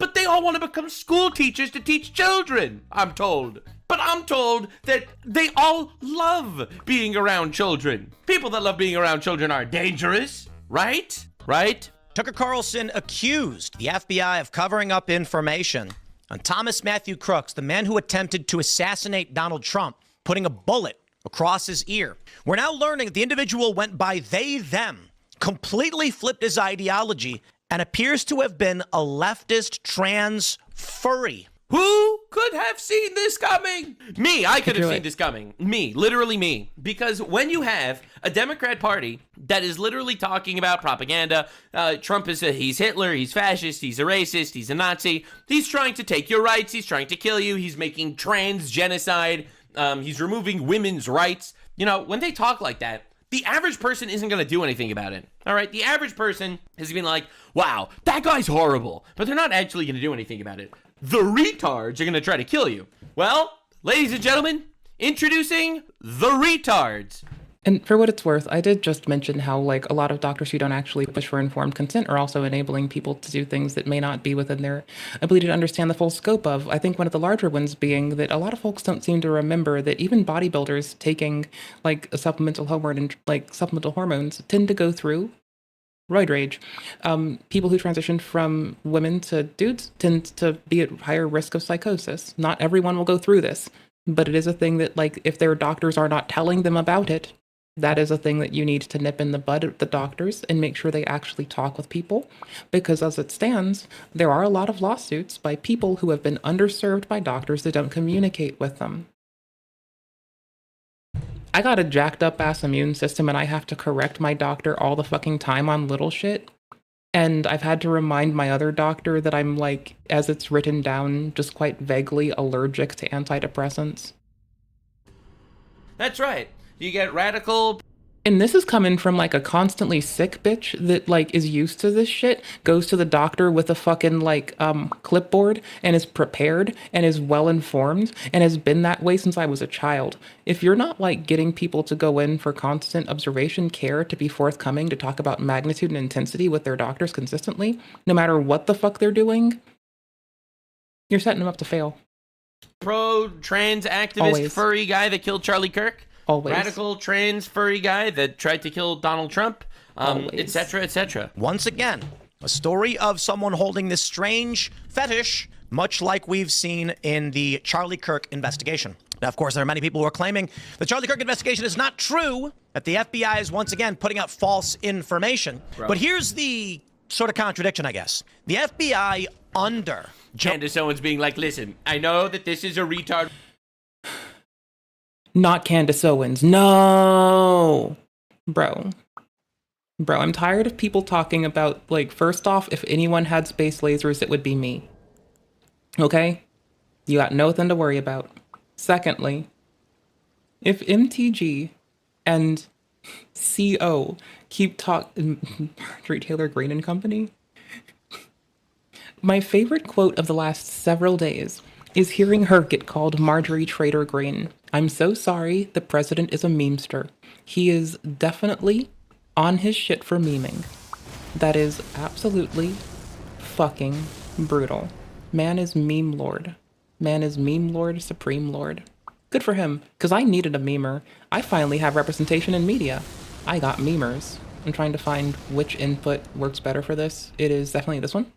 S: But they all want to become school teachers to teach children, I'm told. But I'm told that they all love being around children. People that love being around children are dangerous, right? Right?
G: Tucker Carlson accused the FBI of covering up information on Thomas Matthew Crooks, the man who attempted to assassinate Donald Trump, putting a bullet across his ear. We're now learning that the individual went by they, them, completely flipped his ideology, and appears to have been a leftist trans furry.
S: Who could have seen this coming? Me, I could have seen this coming. Me, literally me. Because when you have a Democrat Party that is literally talking about propaganda, Trump he's Hitler, he's fascist, he's a racist, he's a Nazi, he's trying to take your rights, he's trying to kill you, he's making trans genocide, he's removing women's rights. You know, when they talk like that, The average person isn't going to do anything about it. All right? The average person has been like, wow, that guy's horrible. But they're not actually going to do anything about it. The retards are going to try to kill you. Well, ladies and gentlemen, introducing the retards.
A: And for what it's worth, I did just mention how, like, a lot of doctors who don't actually push for informed consent are also enabling people to do things that may not be within their ability to understand the full scope of. I think one of the larger ones being that a lot of folks don't seem to remember that even bodybuilders taking, like, a supplemental hormone and, like, supplemental hormones tend to go through roid rage. People who transition from women to dudes tend to be at higher risk of psychosis. Not everyone will go through this, but it is a thing that, like, if their doctors are not telling them about it, that is a thing that you need to nip in the bud at the doctors and make sure they actually talk with people. Because as it stands, there are a lot of lawsuits by people who have been underserved by doctors that don't communicate with them. I got a jacked up ass immune system and I have to correct my doctor all the fucking time on little shit. And I've had to remind my other doctor that I'm, like, as it's written down, just quite vaguely allergic to antidepressants.
S: That's right. You get radical.
A: And this is coming from, like, a constantly sick bitch that, like, is used to this shit, goes to the doctor with a fucking, like, clipboard and is prepared and is well informed and has been that way since I was a child. If you're not, like, getting people to go in for constant observation care to be forthcoming to talk about magnitude and intensity with their doctors consistently, no matter what the fuck they're doing, you're setting them up to fail.
S: Pro-trans activist
A: Always.
S: furry guy that killed Charlie Kirk.
A: Always.
S: Radical trans furry guy that tried to kill Donald Trump, etc., etc.
G: Once again, a story of someone holding this strange fetish, much like we've seen in the Charlie Kirk investigation. Now, of course, there are many people who are claiming the Charlie Kirk investigation is not true, that the FBI is once again putting out false information.
S: Bro.
G: But here's the sort of contradiction, I guess. The FBI under
S: Candace Owens being like, listen, I know that this is a retard.
A: Not Candace Owens. No. Bro, I'm tired of people talking about, like, first off, if anyone had space lasers, it would be me. Okay? You got nothing to worry about. Secondly, if MTG and CO keep talking, Marjorie Taylor Greene and Company, my favorite quote of the last several days is hearing her get called Marjorie Trader Greene. I'm so sorry, the president is a memester. He is definitely on his shit for memeing. That is absolutely fucking brutal. Man is meme lord. Man is meme lord, supreme lord. Good for him, because I needed a memer. I finally have representation in media. I got memers. I'm trying to find which input works better for this. It is definitely this one.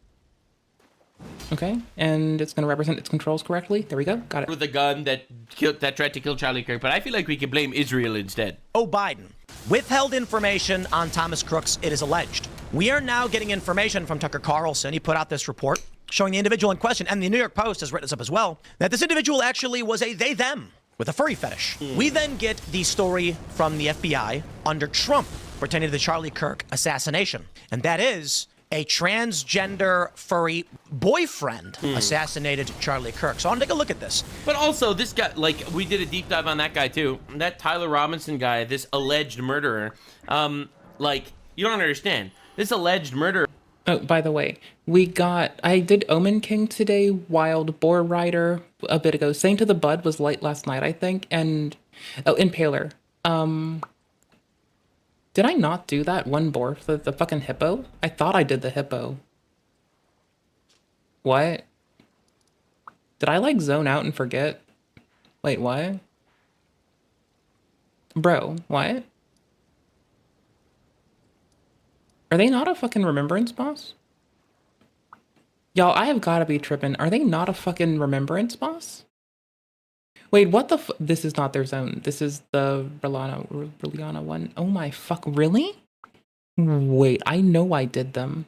A: Okay, and it's going to represent its controls correctly. There we go, got it.
S: With a gun that tried to kill Charlie Kirk, but I feel like we can blame Israel instead.
G: Oh, Biden withheld information on Thomas Crooks, it is alleged. We are now getting information from Tucker Carlson. He put out this report showing the individual in question, and the New York Post has written this up as well, that this individual actually was a they-them with a furry fetish. We then get the story from the FBI under Trump pertaining to the Charlie Kirk assassination, and that is a transgender furry boyfriend assassinated Charlie Kirk. So I want to take a look at this.
S: But also, this guy, like, we did a deep dive on that guy too. That Tyler Robinson guy, this alleged murderer, like, you don't understand. This alleged murderer.
A: Oh, by the way, I did Omen King today, Wild Boar Rider a bit ago. Saint of the Bud was late last night, I think, and, Impaler. Did I not do that one boar for the fucking hippo? I thought I did the hippo. What? Did I, like, zone out and forget? Wait, what? Bro, what? Are they not a fucking remembrance boss? Y'all, I have gotta be tripping. Are they not a fucking remembrance boss? Wait, what the this is not their zone. This is the Reliana one. Oh my fuck, really? Wait, I know I did them.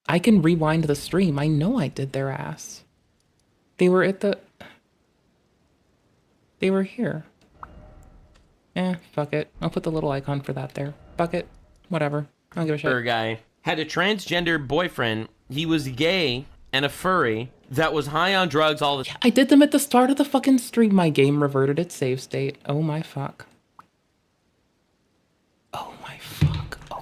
A: I can rewind the stream. I know I did their ass. They were at the... They were here. Fuck it. I'll put the little icon for that there. Fuck it. Whatever. I don't give a shit.
S: Guy had a transgender boyfriend. He was gay and a furry that was high on drugs all the time.
A: I did them at the start of the fucking stream. My game reverted its save state. Oh my fuck.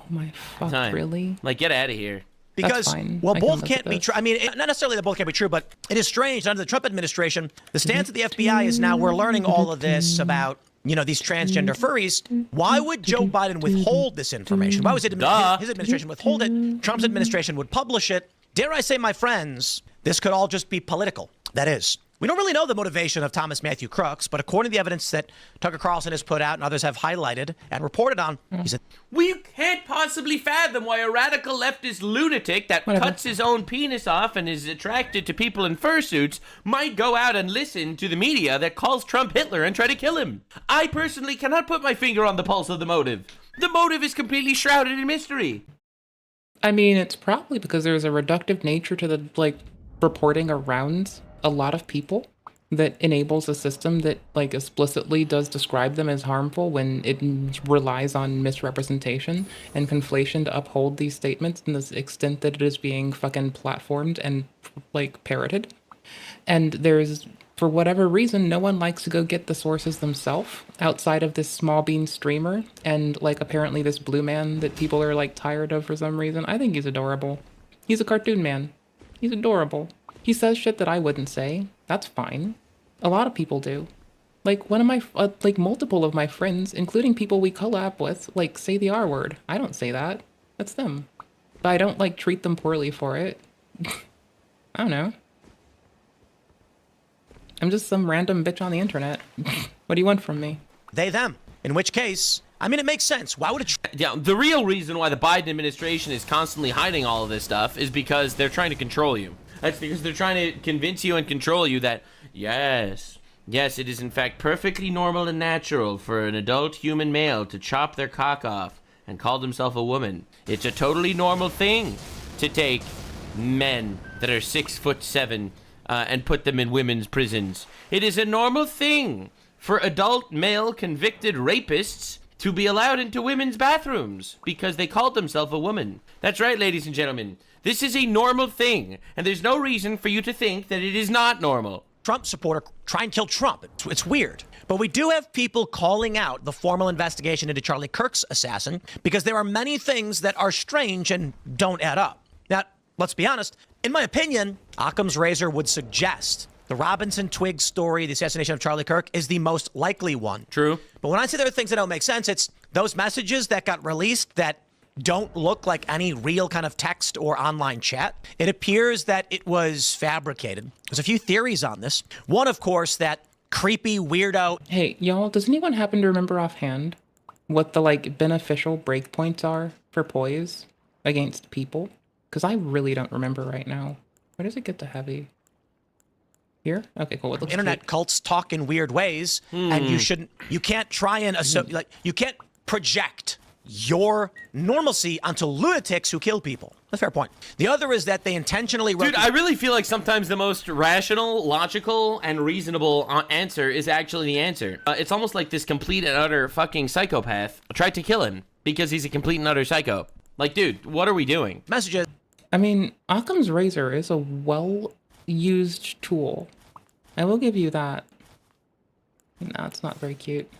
A: my fuck, really?
S: Like, get out of here.
G: Because,
A: fine.
G: well,
A: I can
G: both
A: live
G: can't
A: with
G: be
A: this.
G: true. I mean, not necessarily that both can't be true, but it is strange. Under the Trump administration, the stance of the FBI is now we're learning all of this about, you know, these transgender furries. Why would Joe Biden withhold this information? Why was it his administration withhold it? Trump's administration would publish it. Dare I say, my friends, this could all just be political. That is. We don't really know the motivation of Thomas Matthew Crooks, but according to the evidence that Tucker Carlson has put out and others have highlighted and reported on, he said,
S: We can't possibly fathom why a radical leftist lunatic that cuts his own penis off and is attracted to people in fursuits might go out and listen to the media that calls Trump Hitler and try to kill him. I personally cannot put my finger on the pulse of the motive. The motive is completely shrouded in mystery.
A: I mean, it's probably because there's a reductive nature to the, like, reporting around a lot of people that enables a system that, like, explicitly does describe them as harmful when it relies on misrepresentation and conflation to uphold these statements in the extent that it is being fucking platformed and, like, parroted. And there's, for whatever reason, no one likes to go get the sources themselves outside of this small bean streamer and, like, apparently this blue man that people are, like, tired of for some reason. I think he's adorable. He's a cartoon man. He's adorable. He says shit that I wouldn't say. That's fine. A lot of people do. Like, one of my, like, multiple of my friends, including people we collab with, like, say the R word. I don't say that. That's them. But I don't, like, treat them poorly for it. I don't know. I'm just some random bitch on the internet. What do you want from me?
G: they, them. In which case, I mean, it makes sense. Why would it?
S: Yeah, the real reason why the Biden administration is constantly hiding all of this stuff is because they're trying to control you. That's because they're trying to convince you and control you that, yes, it is in fact perfectly normal and natural for an adult human male to chop their cock off and call themselves a woman. It's a totally normal thing to take men that are 6'7" and put them in women's prisons. It is a normal thing for adult male convicted rapists to be allowed into women's bathrooms because they called themselves a woman. That's right, ladies and gentlemen. This is a normal thing, and there's no reason for you to think that it is not normal.
G: Trump supporter try and kill Trump. It's weird. But we do have people calling out the formal investigation into Charlie Kirk's assassin because there are many things that are strange and don't add up. Now, let's be honest. In my opinion, Occam's razor would suggest the Robinson Twiggs story, the assassination of Charlie Kirk, is the most likely one.
S: True.
G: But when I say there are things that don't make sense, it's those messages that got released that don't look like any real kind of text or online chat. It appears that it was fabricated. There's a few theories on this. One, of course, that creepy weirdo.
A: Hey, y'all, does anyone happen to remember offhand what the, like, beneficial breakpoints are for poise against people? Because I really don't remember right now. Where does it get to heavy? Here? Okay, cool. It looks
G: Internet
A: cute.
G: cults talk in weird ways, and you can't try and you can't project your normalcy onto lunatics who kill people. That's a fair point. The other is that they intentionally wrote...
S: Dude, I really feel like sometimes the most rational, logical, and reasonable answer is actually the answer. It's almost like this complete and utter fucking psychopath tried to kill him because he's a complete and utter psycho. Like, dude, what are we doing?
G: Messages.
A: I mean, Occam's razor is a well-used tool. I will give you that. No, it's not very cute.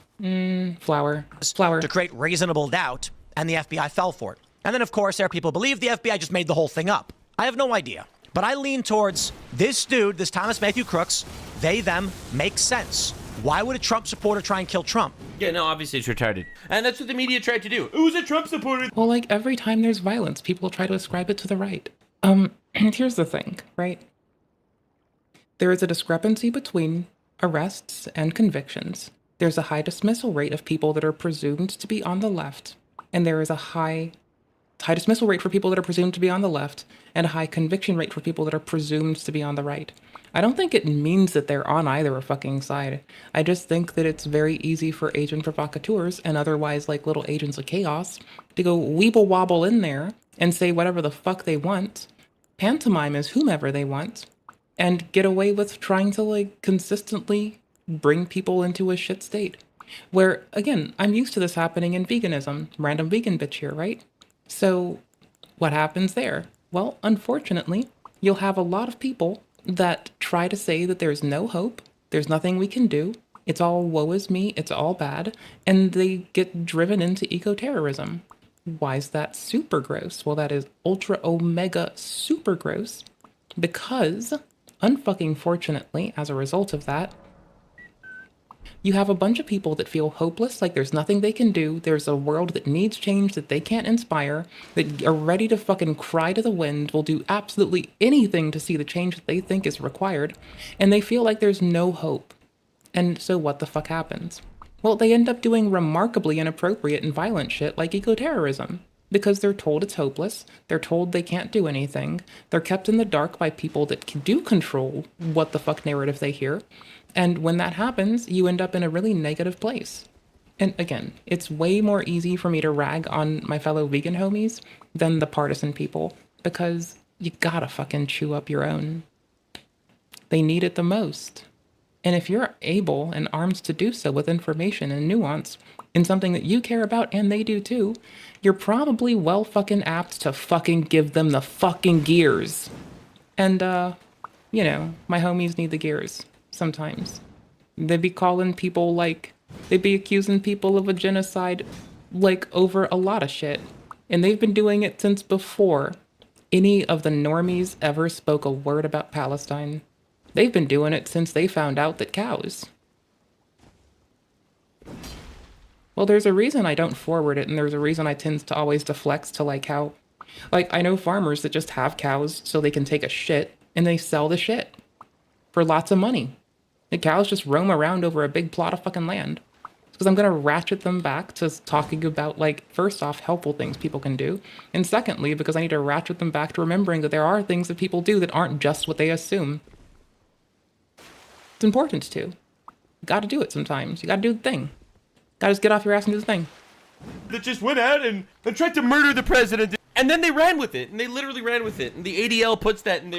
A: Flower.
G: To create reasonable doubt, and the FBI fell for it. And then, of course, there are people who believe the FBI just made the whole thing up. I have no idea. But I lean towards this dude, this Thomas Matthew Crooks, they, them, makes sense. Why would a Trump supporter try and kill Trump?
S: Yeah, no, obviously it's retarded. And that's what the media tried to do. It was a Trump supporter.
A: Well, like, every time there's violence, people try to ascribe it to the right. Here's the thing, right? There is a discrepancy between arrests and convictions. There's a high dismissal rate of people that are presumed to be on the left, and there is a high dismissal rate for people that are presumed to be on the left, and a high conviction rate for people that are presumed to be on the right. I don't think it means that they're on either a fucking side. I just think that it's very easy for agent provocateurs and otherwise like little agents of chaos to go weeble wobble in there and say whatever the fuck they want, pantomime as whomever they want, and get away with trying to like consistently bring people into a shit state. Where, again, I'm used to this happening in veganism. Random vegan bitch here, right? So what happens there? Well, unfortunately, you'll have a lot of people that try to say that there's no hope, there's nothing we can do, It's all woe is me, it's all bad, and they get driven into eco-terrorism. Why is that super gross? Well, that is ultra omega super gross because, unfucking fortunately, as a result of that, you have a bunch of people that feel hopeless, like there's nothing they can do, there's a world that needs change that they can't inspire, that are ready to fucking cry to the wind, will do absolutely anything to see the change that they think is required, and they feel like there's no hope. And so what the fuck happens? Well, they end up doing remarkably inappropriate and violent shit like eco-terrorism. Because they're told it's hopeless, they're told they can't do anything, they're kept in the dark by people that do control what the fuck narrative they hear, and when that happens, you end up in a really negative place. And again, it's way more easy for me to rag on my fellow vegan homies than the partisan people, because you gotta fucking chew up your own. They need it the most. And if you're able and armed to do so with information and nuance in something that you care about and they do too, you're probably well fucking apt to fucking give them the fucking gears. And, you know, my homies need the gears sometimes. They'd be calling people like, they'd be accusing people of a genocide like over a lot of shit. And they've been doing it since before any of the normies ever spoke a word about Palestine. They've been doing it since they found out that cows. Well, there's a reason I don't forward it, and there's a reason I tend to always deflect to like how, like, I know farmers that just have cows so they can take a shit, and they sell the shit for lots of money. The cows just roam around over a big plot of fucking land. Because I'm gonna ratchet them back to talking about, like, first off, helpful things people can do, and secondly, because I need to ratchet them back to remembering that there are things that people do that aren't just what they assume. It's important to. You gotta do it sometimes. You gotta do the thing. Gotta just get off your ass and do the thing.
S: That just went out and tried to murder the president. And then they ran with it, and they literally ran with it. And the ADL puts that in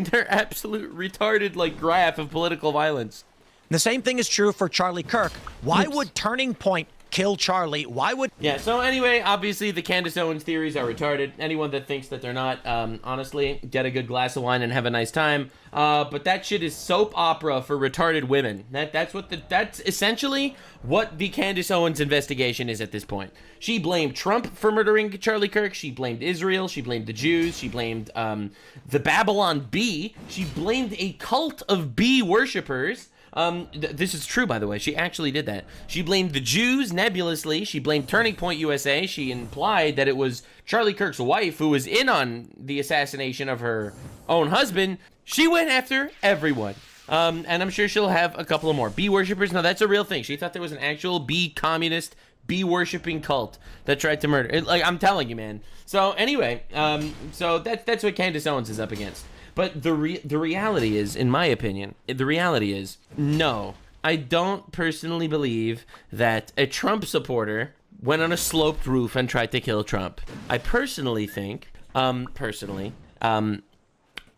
S: their absolute retarded, like, graph of political violence.
G: The same thing is true for Charlie Kirk. Why would Turning Point kill Charlie? Why would...
S: Yeah, so anyway, obviously the Candace Owens theories are retarded. Anyone that thinks that they're not, honestly, get a good glass of wine and have a nice time. But that shit is soap opera for retarded women. That's essentially what the Candace Owens investigation is at this point. She blamed Trump for murdering Charlie Kirk. She blamed Israel. She blamed the Jews. She blamed the Babylon Bee. She blamed a cult of bee worshippers. This is true, by the way. She actually did that. She blamed the Jews nebulously. She blamed Turning Point USA. She implied that it was Charlie Kirk's wife who was in on the assassination of her own husband. She went after everyone. And I'm sure she'll have a couple of more. Bee worshippers? No, that's a real thing. She thought there was an actual bee communist, bee worshipping cult that tried to murder. Like, I'm telling you, man. So anyway, so that's what Candace Owens is up against. But the reality is, in my opinion, the reality is, no, I don't personally believe that a Trump supporter went on a sloped roof and tried to kill Trump. I personally think, and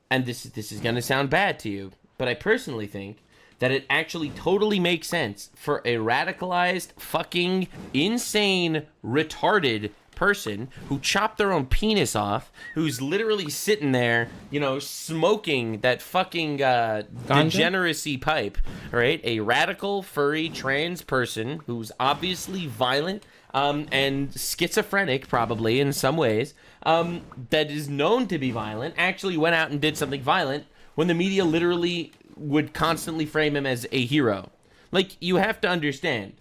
S: this is going to sound bad to you, but I personally think that it actually totally makes sense for a radicalized, fucking insane, retarded person who chopped their own penis off, who's literally sitting there, you know, smoking that fucking degeneracy pipe, right? A radical, furry, trans person who's obviously violent and schizophrenic, probably in some ways, that is known to be violent, actually went out and did something violent when the media literally would constantly frame him as a hero. Like, you have to understand,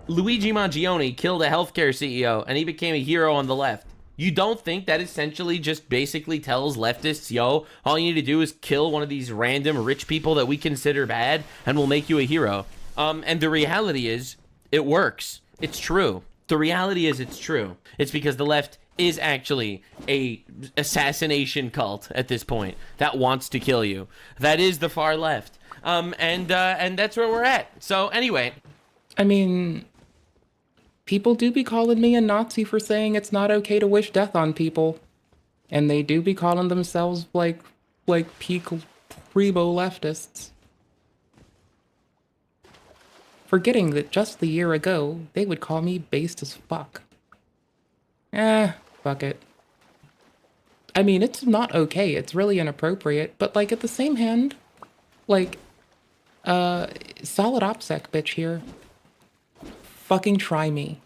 S: Luigi Mangione killed a healthcare CEO and he became a hero on the left. You don't think that essentially just basically tells leftists, yo, all you need to do is kill one of these random rich people that we consider bad and we'll make you a hero? And the reality is, it works. It's true. The reality is it's true. It's because the left is actually a assassination cult at this point that wants to kill you. That is the far left. And that's where we're at. So anyway.
A: I mean, people do be calling me a Nazi for saying it's not okay to wish death on people. And they do be calling themselves like peak primo leftists. Forgetting that just the year ago, they would call me based as fuck. Fuck it. I mean, it's not okay. It's really inappropriate. But, like, at the same hand, like, Solid OPSEC bitch here. Fucking try me.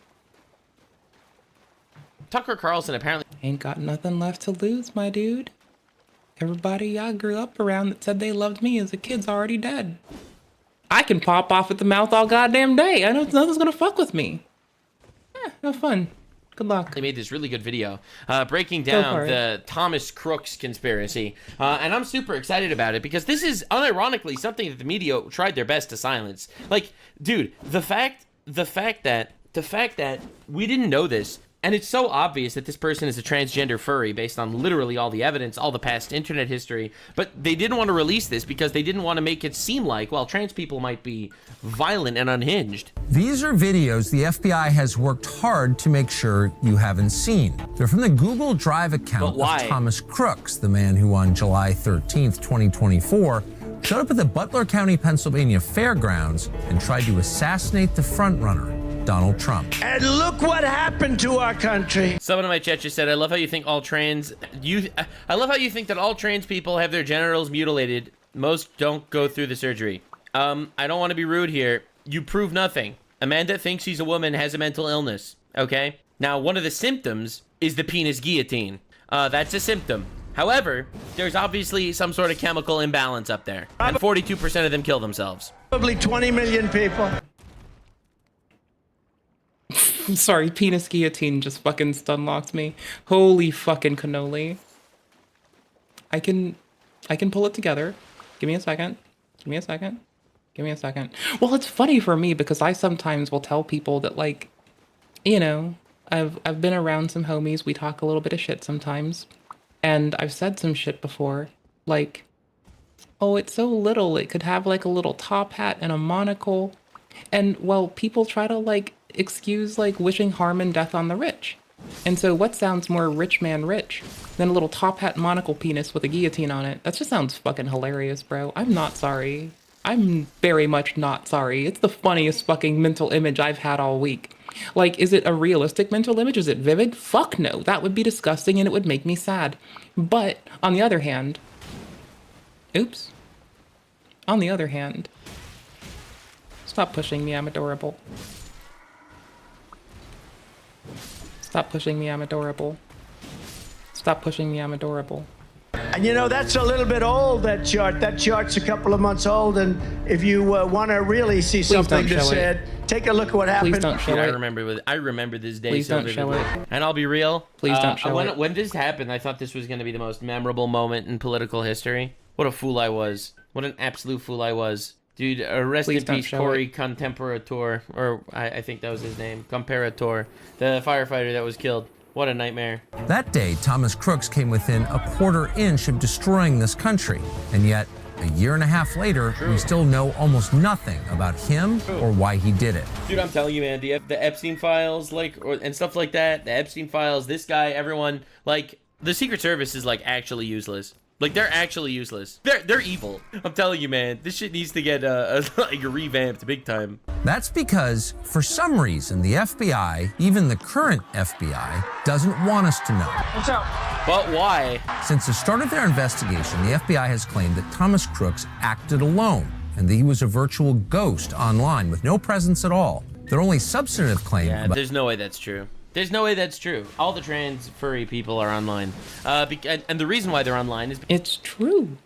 S: Tucker Carlson apparently
A: ain't got nothing left to lose, my dude. Everybody I grew up around that said they loved me as a kid's already dead. I can pop off at the mouth all goddamn day. I know nothing's gonna fuck with me. Have fun. Good luck.
S: They made this really good video breaking down the Thomas Crooks conspiracy. And I'm super excited about it because this is unironically something that the media tried their best to silence. Like, dude, the fact that we didn't know this, and it's so obvious that this person is a transgender furry based on literally all the evidence, all the past internet history, but they didn't want to release this because they didn't want to make it seem like, well, trans people might be violent and unhinged.
H: These are videos the FBI has worked hard to make sure you haven't seen. They're from the Google Drive account of Thomas Crooks, the man who on July 13th, 2024, showed up at the Butler County, Pennsylvania fairgrounds and tried to assassinate the frontrunner, Donald Trump.
F: And look what happened to our country.
S: Someone in my chat just said, I love how you think all trans I love how you think that all trans people have their genitals mutilated. Most don't go through the surgery. I don't want to be rude here. You prove nothing. A man that thinks he's a woman has a mental illness, okay? Now, one of the symptoms is the penis guillotine. That's a symptom. However, there's obviously some sort of chemical imbalance up there. And 42% of them kill themselves.
F: Probably 20 million people.
A: I'm sorry, penis guillotine just fucking stun locked me. Holy fucking cannoli. I can pull it together. Give me a second. Give me a second. Give me a second. Well, it's funny for me because I sometimes will tell people that, like, you know, I've been around some homies. We talk a little bit of shit sometimes. And I've said some shit before. Like, oh, it's so little. It could have like a little top hat and a monocle. And, well, people try to, like, excuse, like, wishing harm and death on the rich. And so what sounds more rich man rich than a little top hat monocle penis with a guillotine on it? That just sounds fucking hilarious, bro. I'm not sorry. I'm very much not sorry. It's the funniest fucking mental image I've had all week. Like, is it a realistic mental image? Is it vivid? Fuck no. That would be disgusting and it would make me sad. But, on the other hand... Oops. On the other hand... Stop pushing me, I'm adorable. Stop pushing me, I'm adorable. Stop pushing me, I'm adorable.
F: And you know, that's a little bit old, that chart. That chart's a couple of months old, and if you want to really see something to say, take a look at what happened.
A: Please don't show it.
S: I remember this day
A: Please
S: so
A: don't show
S: vividly.
A: it.
S: And I'll be real.
A: Please don't show it.
S: When this happened, I thought this was going to be the most memorable moment in political history. What a fool I was. What an absolute fool I was. Dude, rest in peace, Corey Contemperator, or I think that was his name, Comparator, the firefighter that was killed. What a nightmare.
H: That day, Thomas Crooks came within a quarter inch of destroying this country. And yet, a year and a half later, we still know almost nothing about him or why he did it.
S: Dude, I'm telling you, man, the Epstein files, like, and stuff like that, the Epstein files, this guy, everyone, like, the Secret Service is, like, actually useless. Like, they're actually useless. They're evil. I'm telling you, man, this shit needs to get like revamped big time.
H: That's because, for some reason, the FBI, even the current FBI, doesn't want us to know.
F: What's up?
S: But why?
H: Since the start of their investigation, the FBI has claimed that Thomas Crooks acted alone and that he was a virtual ghost online with no presence at all. Their only substantive claim
S: there's no way that's true. There's no way that's true. All the trans furry people are online. And the reason why they're online is...
A: It's true.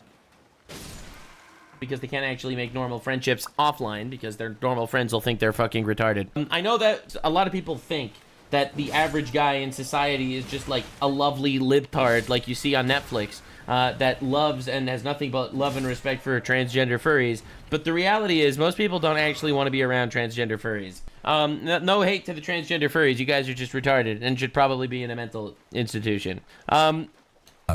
S: Because they can't actually make normal friendships offline because their normal friends will think they're fucking retarded. I know that a lot of people think that the average guy in society is just like a lovely libtard like you see on Netflix that loves and has nothing but love and respect for transgender furries. But the reality is most people don't actually want to be around transgender furries. No hate to the transgender furries. You guys are just retarded and should probably be in a mental institution.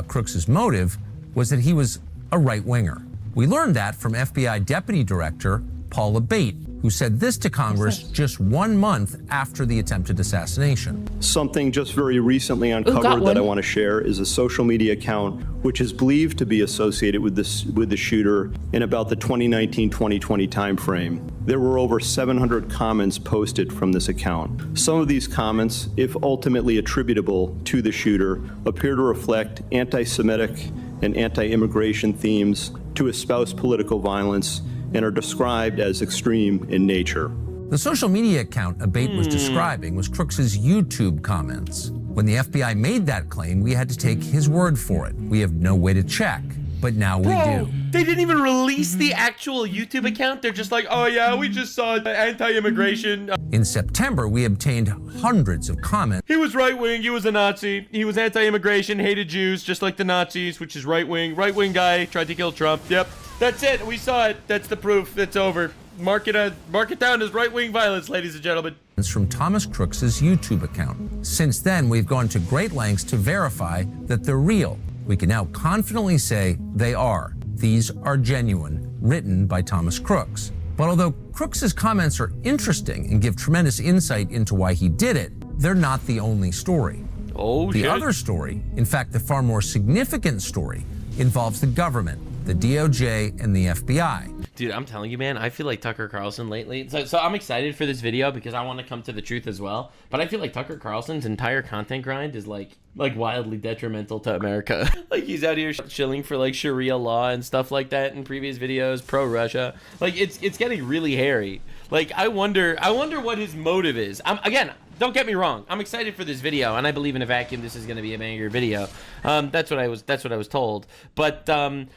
H: Crooks's motive was that he was a right-winger. We learned that from FBI Deputy Director Paula Bate, who said this to Congress just 1 month after the attempted assassination.
R: Something just very recently uncovered that I want to share is a social media account which is believed to be associated with the shooter in about the 2019-2020 timeframe. There were over 700 comments posted from this account. Some of these comments, if ultimately attributable to the shooter, appear to reflect anti-Semitic and anti-immigration themes, to espouse political violence, and are described as extreme in nature.
H: The social media account Abate was describing was Crooks's YouTube comments. When the FBI made that claim, we had to take his word for it. We have no way to check, but now we do.
S: They didn't even release the actual YouTube account. They're just like, oh yeah, we just saw anti-immigration.
H: In September, we obtained hundreds of comments.
S: He was right-wing, he was a Nazi. He was anti-immigration, hated Jews, just like the Nazis, which is right-wing. Right-wing guy, tried to kill Trump. Yep, that's it. We saw it. That's the proof. It's over. Mark it down as right-wing violence, ladies and gentlemen.
H: It's from Thomas Crooks's YouTube account. Since then, we've gone to great lengths to verify that they're real. We can now confidently say they are. These are genuine, written by Thomas Crooks. But although Crooks's comments are interesting and give tremendous insight into why he did it, they're not the only story. The other story, in fact, the far more significant story, involves the government, the DOJ, and the FBI.
S: Dude, I'm telling you, man, I feel like Tucker Carlson lately. So I'm excited for this video because I want to come to the truth as well. But I feel like Tucker Carlson's entire content grind is like wildly detrimental to America. Like he's out here chilling for like Sharia law and stuff like that in previous videos, pro-Russia. Like it's getting really hairy. Like I wonder what his motive is. Again, don't get me wrong. I'm excited for this video, and I believe in a vacuum this is going to be a banger video. That's what I was told. But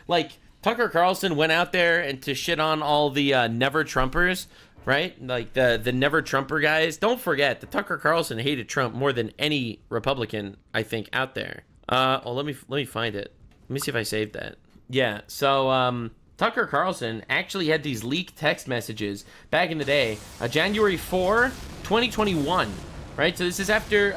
S: like Tucker Carlson went out there and to shit on all the never Trumpers, right? Like the never Trumper guys. Don't forget that Tucker Carlson hated Trump more than any Republican I think out there. Oh, let me find it. Let me see if I saved that. Yeah. So Tucker Carlson actually had these leaked text messages back in the day, January 4, 2021. Right, so this is after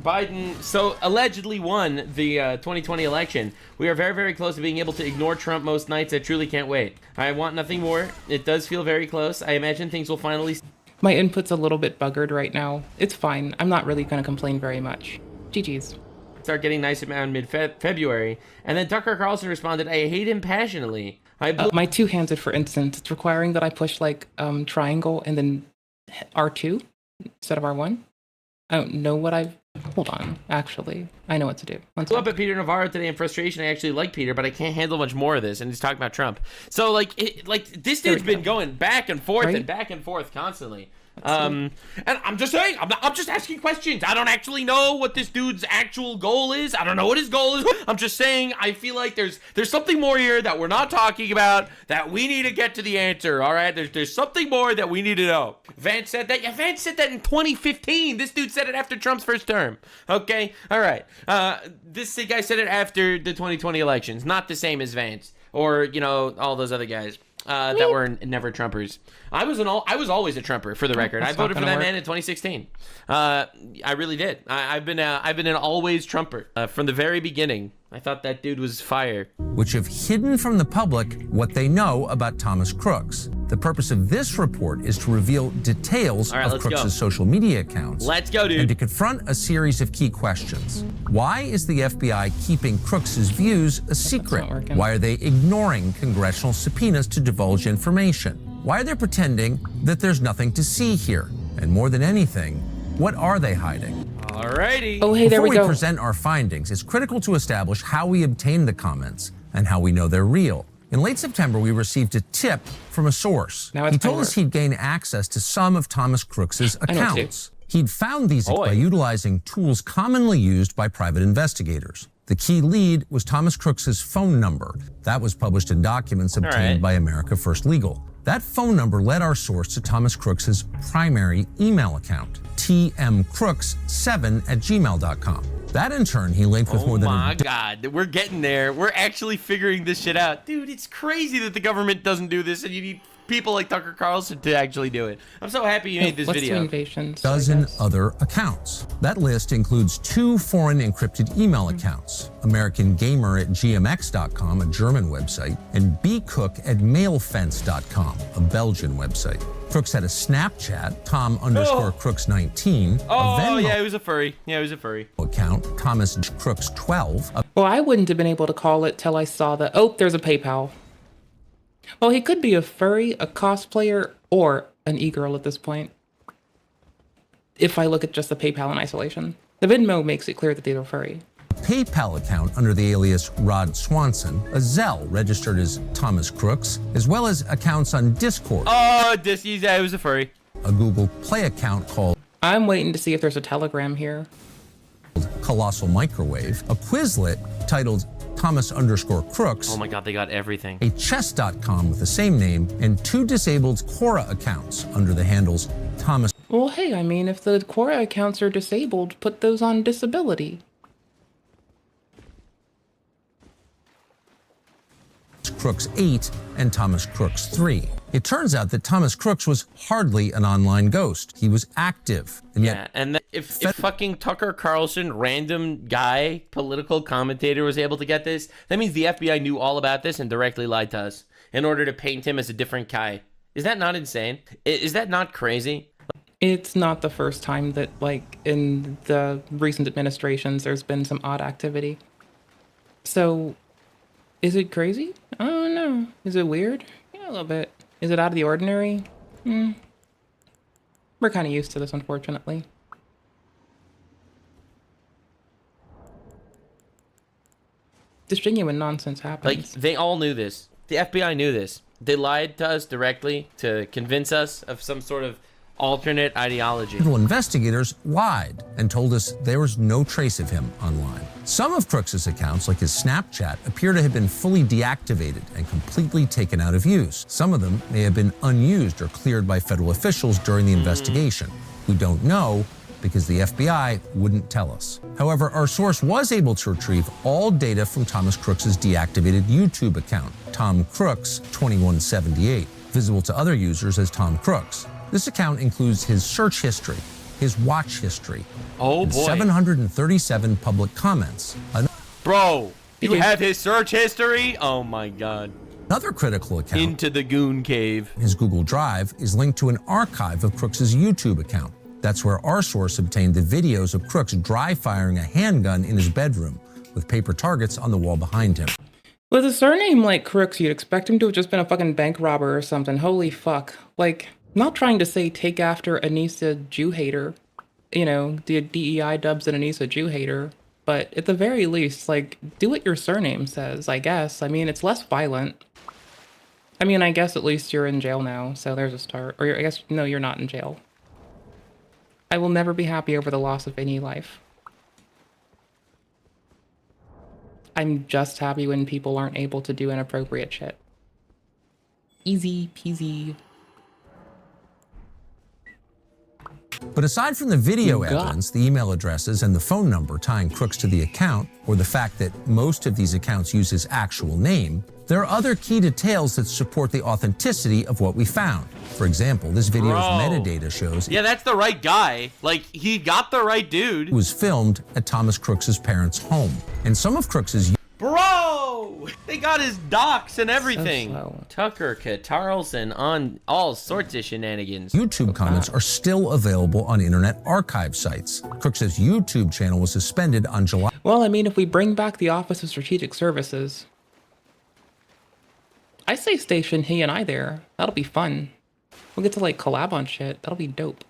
S: Biden so allegedly won the 2020 election. We are very, very close to being able to ignore Trump most nights. I truly can't wait. I want nothing more. It does feel very close. I imagine things will finally...
A: My input's a little bit buggered right now. It's fine. I'm not really going to complain very much. GG's.
S: Start getting nice around mid-February. And then Tucker Carlson responded, I hate him passionately.
A: My two-handed, for instance, it's requiring that I push like triangle and then R2 instead of R1. I don't know what hold on, actually. I know what to do.
S: I blew up at Peter Navarro today in frustration. I actually like Peter, but I can't handle much more of this. And he's talking about Trump. So, like this dude's been going back and forth and back and forth constantly. And I'm just saying, I'm just asking questions. I don't actually know what this dude's actual goal is. I don't know what his goal is. I'm just saying, I feel like there's something more here that we're not talking about that we need to get to the answer. All right, there's something more that we need to know. Vance said that. Yeah, Vance said that in 2015. This dude said it after Trump's first term. Okay, all right. This guy said it after the 2020 elections. Not the same as Vance or all those other guys. That were never Trumpers. I was always a Trumper, for the record. I voted for that man in 2016. I really did. I've been an always Trumper from the very beginning. I thought that dude was fire.
H: Which have hidden from the public what they know about Thomas Crooks. The purpose of this report is to reveal details of Crooks' social media accounts.
S: Let's go, dude.
H: And to confront a series of key questions. Why is the FBI keeping Crooks' views a secret? Why are they ignoring congressional subpoenas to divulge information? Why are they pretending that there's nothing to see here? And more than anything, what are they hiding?
S: Alrighty.
A: Oh, hey, there we go.
H: Before we present our findings, it's critical to establish how we obtained the comments and how we know they're real. In late September, we received a tip from a source. He told us he'd gain access to some of Thomas Crooks' accounts. He'd found these by utilizing tools commonly used by private investigators. The key lead was Thomas Crooks' phone number. That was published in documents obtained by America First Legal. That phone number led our source to Thomas Crooks' primary email account, tmcrooks7@gmail.com. That in turn, he linked with more than
S: Oh my God, we're getting there. We're actually figuring this shit out. Dude, it's crazy that the government doesn't do this and you need people like Tucker Carlson to actually do it. I'm so happy you made this video.
H: Dozen other accounts. That list includes 2 foreign encrypted email accounts, American Gamer at gmx.com, a German website, and bcook@mailfence.com, a Belgian website. Crooks had a Snapchat, Tom_Crooks19, a Venmo
S: yeah, he was a furry.
H: account, Thomas Crooks12.
A: Well, I wouldn't have been able to call it till I saw the, there's a PayPal. Well, he could be a furry, a cosplayer, or an e-girl at this point. If I look at just the PayPal in isolation. The Venmo makes it clear that they are furry.
H: PayPal account under the alias Rod Swanson, a Zelle registered as Thomas Crooks, as well as accounts on Discord.
S: Oh, yeah, it was a furry.
H: A Google Play account called
A: I'm waiting to see if there's a Telegram here.
H: Colossal Microwave, a Quizlet titled Thomas_Crooks.
S: Oh my god, they got everything.
H: A chess.com with the same name, and 2 disabled Quora accounts under the handles Thomas.
A: Well, hey, I mean, if the Quora accounts are disabled, put those on disability.
H: Crooks 8 and Thomas Crooks 3. It turns out that Thomas Crooks was hardly an online ghost. He was active. And yet,
S: and if fucking Tucker Carlson, random guy, political commentator, was able to get this, that means the FBI knew all about this and directly lied to us in order to paint him as a different guy. Is that not insane? Is that not crazy?
A: It's not the first time that, like, in the recent administrations, there's been some odd activity. So, is it crazy? I don't know. Is it weird? Yeah, a little bit. Is it out of the ordinary? We're kind of used to this, unfortunately. This genuine nonsense happens.
S: Like, they all knew this. The FBI knew this. They lied to us directly to convince us of some sort of alternate ideology.
H: Federal investigators lied and told us there was no trace of him online. Some of Crooks's accounts, like his Snapchat, appear to have been fully deactivated and completely taken out of use. Some of them may have been unused or cleared by federal officials during the investigation. We don't know because the FBI wouldn't tell us. However, our source was able to retrieve all data from Thomas Crooks's deactivated YouTube account, Tom Crooks 2178, visible to other users as Tom Crooks. This account includes his search history, his watch history, and 737 public comments.
S: Bro, you have his search history? Oh my god.
H: Another critical account,
S: Into the Goon Cave.
H: His Google Drive, is linked to an archive of Crooks's YouTube account. That's where our source obtained the videos of Crooks dry firing a handgun in his bedroom with paper targets on the wall behind him.
A: With a surname like Crooks, you'd expect him to have just been a fucking bank robber or something. Holy fuck. Like, not trying to say take after Anusa Jew hater. You know, the DEI dubs an Anusa Jew hater. But at the very least, like, do what your surname says, I guess. I mean, it's less violent. I mean, I guess at least you're in jail now, so there's a start. Or I guess, no, you're not in jail. I will never be happy over the loss of any life. I'm just happy when people aren't able to do inappropriate shit. Easy peasy.
H: But aside from the video evidence, the email addresses, and the phone number tying Crooks to the account, or the fact that most of these accounts use his actual name, there are other key details that support the authenticity of what we found. For example, this video's metadata shows
S: Yeah, that's the right guy. Like, he got the right dude.
H: it was filmed at Thomas Crooks's parents' home. And some of Crooks's
S: Bro! They got his docs and everything. Tucker Carlson on all sorts of shenanigans.
H: YouTube comments are still available on Internet Archive sites. Crooks's YouTube channel was suspended on July.
A: Well, I mean, if we bring back the Office of Strategic Services, I say station he and I there. That'll be fun. We'll get to, like, collab on shit. That'll be dope.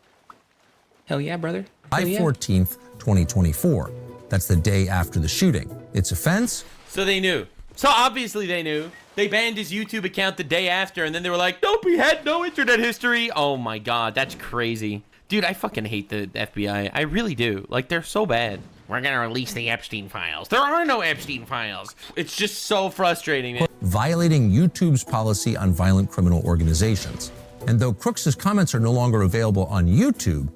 A: Hell yeah, brother. Hell
H: July
A: yeah.
H: 14th, 2024. That's the day after the shooting. Its offense?
S: So they knew. So obviously they knew. They banned his YouTube account the day after, and then they were like, nope, he had no internet history. Oh my god, that's crazy. Dude, I fucking hate the FBI. I really do. Like, they're so bad. We're gonna release the Epstein files. There are no Epstein files. It's just so frustrating, man.
H: Violating YouTube's policy on violent criminal organizations. And though Crooks's comments are no longer available on YouTube,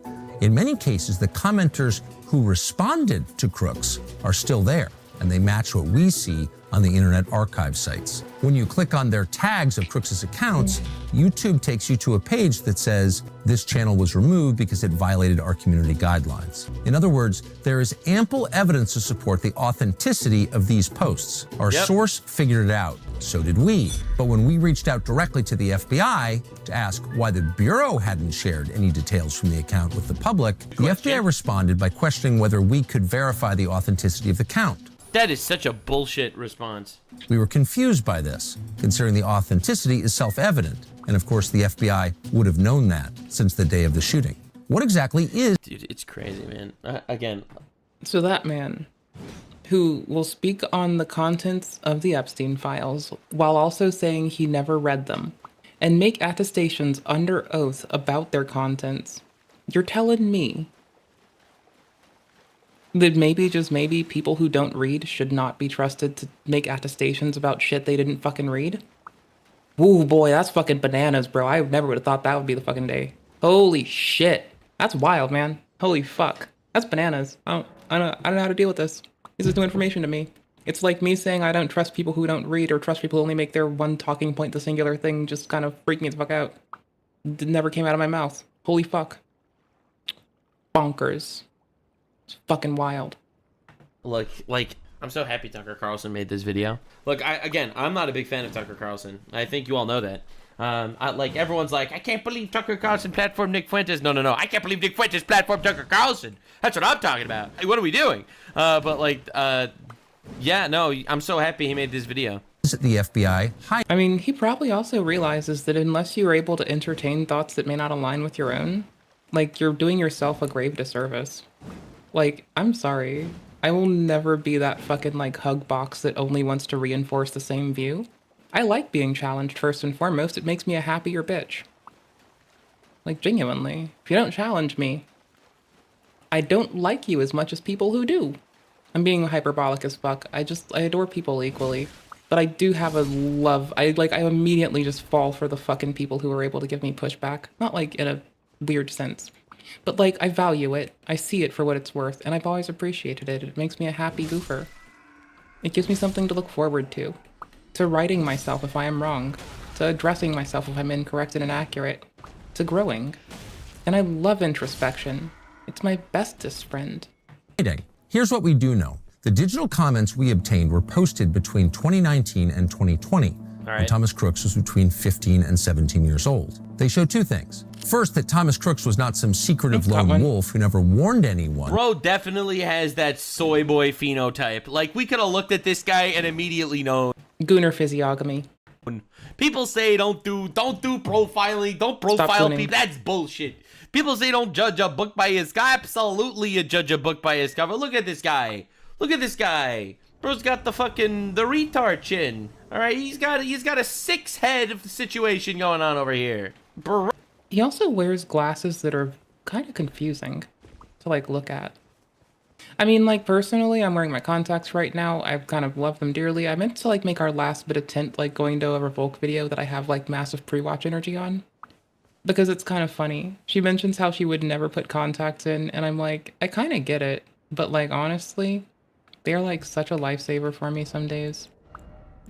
H: in many cases, the commenters who responded to Crooks are still there, and they match what we see on the Internet Archive sites. When you click on their tags of Crooks's accounts, YouTube takes you to a page that says, this channel was removed because it violated our community guidelines. In other words, there is ample evidence to support the authenticity of these posts. Our source figured it out, so did we. But when we reached out directly to the FBI to ask why the Bureau hadn't shared any details from the account with the public, the FBI responded by questioning whether we could verify the authenticity of the account.
S: That is such a bullshit response.
H: We were confused by this, considering the authenticity is self-evident, and of course the FBI would have known that since the day of the shooting. What exactly is...
S: Dude, it's crazy, man. Again.
A: So that man who will speak on the contents of the Epsteine files while also saying he never read them and make attestations under oath about their contents. You're telling me that maybe, just maybe, people who don't read should not be trusted to make attestations about shit they didn't fucking read? Ooh, boy, that's fucking bananas, bro. I never would have thought that would be the fucking day. Holy shit. That's wild, man. Holy fuck. That's bananas. I don't know how to deal with this. This is new information to me. It's like me saying I don't trust people who don't read or trust people who only make their one talking point the singular thing just kind of freaked me the fuck out. It never came out of my mouth. Holy fuck. Bonkers. It's fucking wild.
S: Look, like, I'm so happy Tucker Carlson made this video. Look, I'm not a big fan of Tucker Carlson. I think you all know that. Everyone's like, I can't believe Tucker Carlson platformed Nick Fuentes. No. I can't believe Nick Fuentes platformed Tucker Carlson. That's what I'm talking about. Like, what are we doing? Yeah, no, I'm so happy he made this video.
H: The FBI.
A: I mean, he probably also realizes that unless you're able to entertain thoughts that may not align with your own, like, you're doing yourself a grave disservice. Like, I'm sorry. I will never be that fucking, like, hug box that only wants to reinforce the same view. I like being challenged first and foremost. It makes me a happier bitch. Like, genuinely. If you don't challenge me, I don't like you as much as people who do. I'm being hyperbolic as fuck. I adore people equally. But I do have a love. I immediately just fall for the fucking people who are able to give me pushback. Not like in a weird sense. But like, I value it. I see it for what it's worth. And I've always appreciated it. It makes me a happy goofer. It gives me something to look forward to. To righting myself if I am wrong. To addressing myself if I'm incorrect and inaccurate. To growing. And I love introspection. It's my bestest friend.
H: Here's what we do know. The digital comments we obtained were posted between 2019 and 2020. When Thomas Crooks was between 15 and 17 years old. They show two things. First, that Thomas Crooks was not some secretive lone wolf who never warned anyone.
S: Bro definitely has that soy boy phenotype. Like, we could have looked at this guy and immediately known.
A: Gooner physiognomy.
S: People say don't do profiling, don't profile people. That's bullshit. People say don't judge a book by his cover. Absolutely, you judge a book by his cover. Look at this guy. Look at this guy. Bro's got the retard chin. All right, he's got a 6-head situation going on over here.
A: He also wears glasses that are kind of confusing to like look at. I mean, like, personally, I'm wearing my contacts right now. I kind of love them dearly. I meant to like make our last bit of tint like going to a Revoke video that I have like massive pre-watch energy on. Because it's kind of funny. She mentions how she would never put contacts in, and I'm like, I kind of get it. But like, honestly, they're like such a lifesaver for me some days.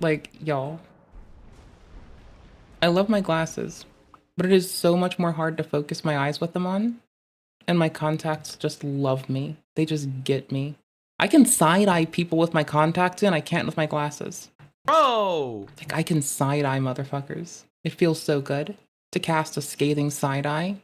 A: Like, y'all. I love my glasses, but it is so much more hard to focus my eyes with them on. And my contacts just love me. They just get me. I can side-eye people with my contacts in, I can't with my glasses.
S: Bro!
A: Like, I can side-eye motherfuckers. It feels so good to cast a scathing side-eye.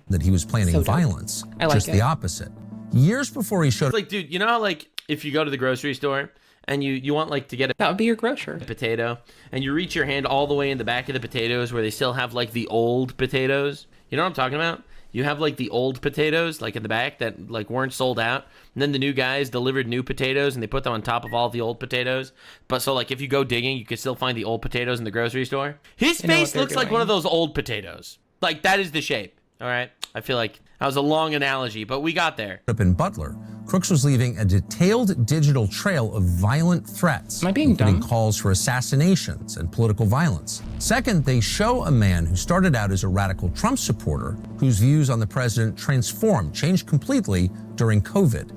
H: That he was planning violence.
A: I like
H: just the opposite. Years before he showed...
S: Like, dude, you know how, like, if you go to the grocery store and you want, like, to get
A: that would be your grocer.
S: Potato, and you reach your hand all the way in the back of the potatoes where they still have, like, the old potatoes. You know what I'm talking about? You have, like, the old potatoes, like, in the back that, like, weren't sold out. And then the new guys delivered new potatoes, and they put them on top of all the old potatoes. But so, like, if you go digging, you can still find the old potatoes in the grocery store. His face looks like one of those old potatoes. Like, that is the shape. All right? I feel like that was a long analogy, but we got there.
H: Up in Butler, Crooks was leaving a detailed digital trail of violent threats, including calls for assassinations and political violence. Second, they show a man who started out as a radical Trump supporter, whose views on the president changed completely during COVID.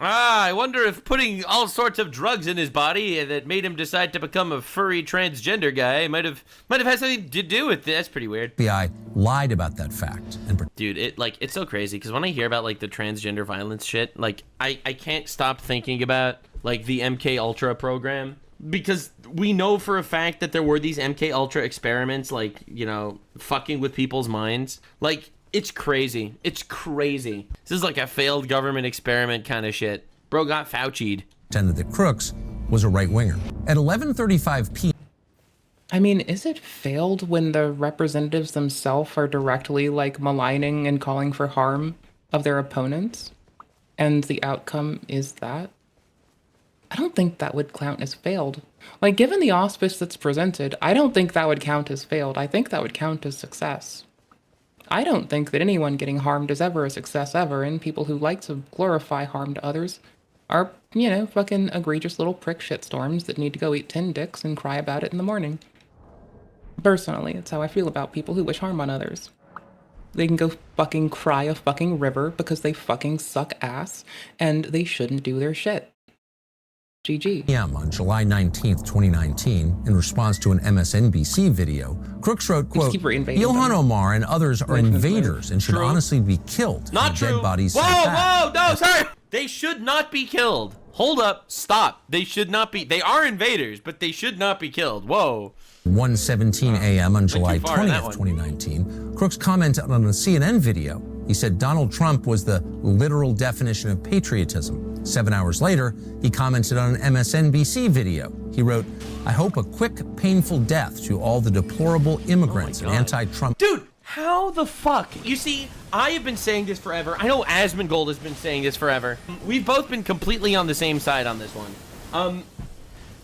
S: I wonder if putting all sorts of drugs in his body that made him decide to become a furry transgender guy might have had something to do with this. That's pretty weird.
H: FBI lied about that fact.
S: Dude, it's so crazy because when I hear about like the transgender violence shit, like I can't stop thinking about like the MK Ultra program, because we know for a fact that there were these MK Ultra experiments, like, you know, fucking with people's minds. Like, it's crazy. It's crazy. This is like a failed government experiment kind of shit. Bro got Fauci'd.
H: Pretended that Crooks was a right-winger. At 11:35 p.m.
A: I mean, is it failed when the representatives themselves are directly like maligning and calling for harm of their opponents? And the outcome is that? I don't think that would count as failed. Like, given the auspice that's presented, I don't think that would count as failed. I think that would count as success. I don't think that anyone getting harmed is ever a success ever, and people who like to glorify harm to others are, you know, fucking egregious little prick shitstorms that need to go eat 10 dicks and cry about it in the morning. Personally, it's how I feel about people who wish harm on others. They can go fucking cry a fucking river because they fucking suck ass, and they shouldn't do their shit. GG.
H: p.m. on July 19th, 2019, in response to an MSNBC video, Crooks wrote, quote, Ilhan Omar and others are invaders and should honestly be killed.
S: Not true.
H: Dead bodies
S: Whoa, no, sorry. They should not be killed. Hold up, stop. They should not be. They are invaders, but they should not be killed. Whoa.
H: 1:17 a.m. on July 20th, 2019, Crooks commented on a CNN video. He said Donald Trump was the literal definition of patriotism. 7 hours later, he commented on an MSNBC video. He wrote, I hope a quick, painful death to all the deplorable immigrants and anti-Trump.
S: Dude, how the fuck? You see, I have been saying this forever. I know Asmongold has been saying this forever. We've both been completely on the same side on this one.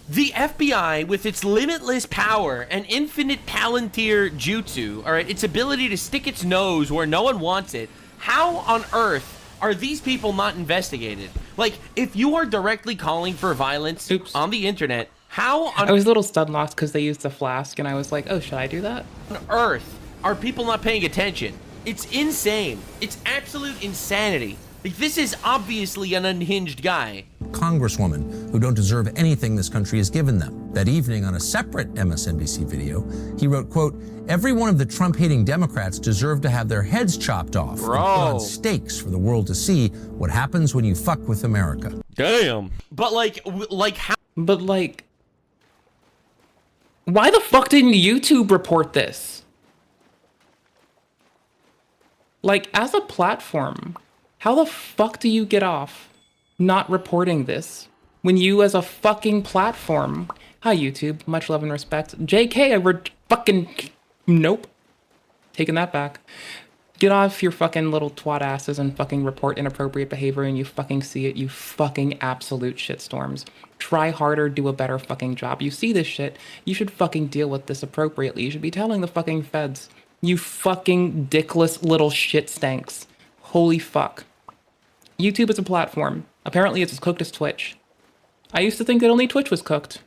S: The FBI, with its limitless power and infinite Palantir jutsu, all right, its ability to stick its nose where no one wants it, how on earth are these people not investigated? Like, if you are directly calling for violence on the internet, how on
A: I was a little stun lost because they used the flask, and I was like, oh, should I do that?
S: earth are people not paying attention? It's insane. It's absolute insanity. Like, this is obviously an unhinged guy.
H: Congresswoman who don't deserve anything this country has given them. That evening, on a separate MSNBC video, he wrote, quote, every one of the Trump-hating Democrats deserve to have their heads chopped off and put on stakes for the world to see what happens when you fuck with America.
S: Damn. But like how?
A: But like, why the fuck didn't YouTube report this? Like, as a platform, how the fuck do you get off not reporting this when you as a fucking platform, hi YouTube, much love and respect, JK, we're fucking, nope, taking that back. Get off your fucking little twat asses and fucking report inappropriate behavior and you fucking see it, you fucking absolute shitstorms. Try harder, do a better fucking job. You see this shit, you should fucking deal with this appropriately. You should be telling the fucking feds, you fucking dickless little shit stanks. Holy fuck. YouTube is a platform. Apparently it's as cooked as Twitch. I used to think that only Twitch was cooked.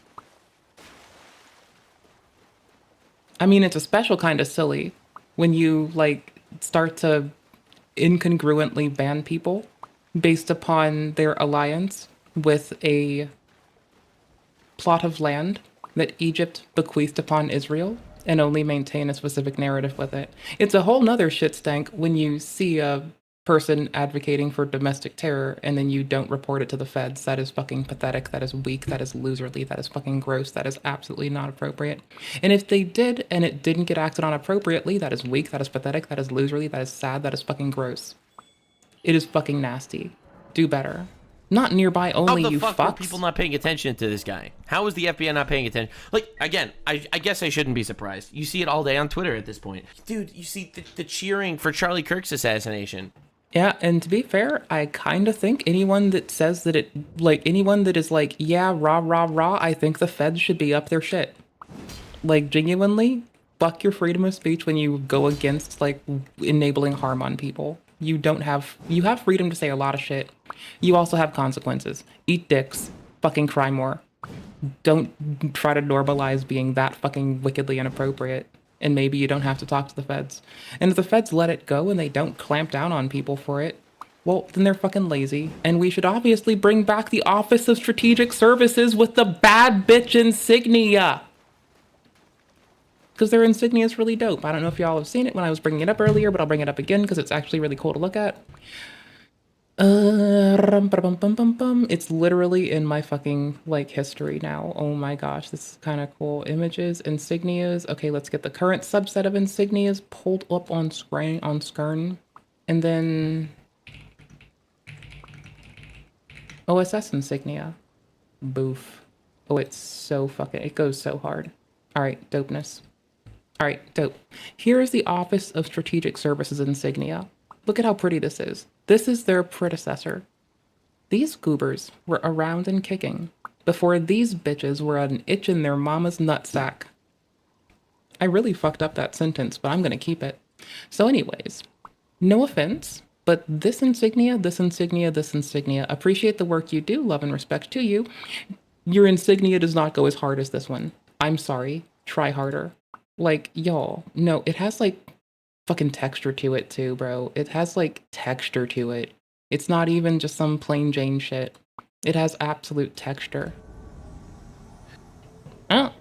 A: I mean, it's a special kind of silly when you, like, start to incongruently ban people based upon their alliance with a plot of land that Egypt bequeathed upon Israel and only maintain a specific narrative with it. It's a whole nother shit stank when you see a person advocating for domestic terror and then you don't report it to the feds. That is fucking pathetic. That is weak. That is loserly. That is fucking gross. That is absolutely not appropriate. And if they did and it didn't get acted on appropriately, that is weak. That is pathetic. That is loserly. That is sad. That is fucking gross. It is fucking nasty. Do better. Not nearby only, you fucks.
S: How the fuck are people not paying attention to this guy? How is the FBI not paying attention? Like, again, I guess I shouldn't be surprised. You see it all day on Twitter at this point. Dude, you see the cheering for Charlie Kirk's assassination.
A: Yeah, and to be fair, I kind of think anyone that says that it, like, anyone that is like, yeah, rah, rah, rah, I think the feds should be up their shit. Like, genuinely, fuck your freedom of speech when you go against, like, enabling harm on people. You have freedom to say a lot of shit. You also have consequences. Eat dicks. Fucking cry more. Don't try to normalize being that fucking wickedly inappropriate. And maybe you don't have to talk to the feds. And if the feds let it go and they don't clamp down on people for it, well, then they're fucking lazy. And we should obviously bring back the Office of Strategic Services with the bad bitch insignia. Because their insignia is really dope. I don't know if y'all have seen it when I was bringing it up earlier, but I'll bring it up again because it's actually really cool to look at. It's literally in my fucking, like, history now. Oh my gosh, this is kind of cool. Images, insignias. Okay, let's get the current subset of insignias pulled up on screen. And then OSS insignia. Boof. Oh, it's so fucking, it goes so hard. All right, dopeness. All right, dope. Here is the Office of Strategic Services insignia. Look at how pretty this is. This is their predecessor. These goobers were around and kicking before these bitches were an itch in their mama's nutsack. I really fucked up that sentence, but I'm gonna keep it. So anyways, no offense, but this insignia, this insignia, this insignia, appreciate the work you do, love and respect to you. Your insignia does not go as hard as this one. I'm sorry, try harder. Like, y'all, no, it has like fucking texture to it too, bro. It has like texture to it. It's not even just some plain Jane shit. It has absolute texture. Oh.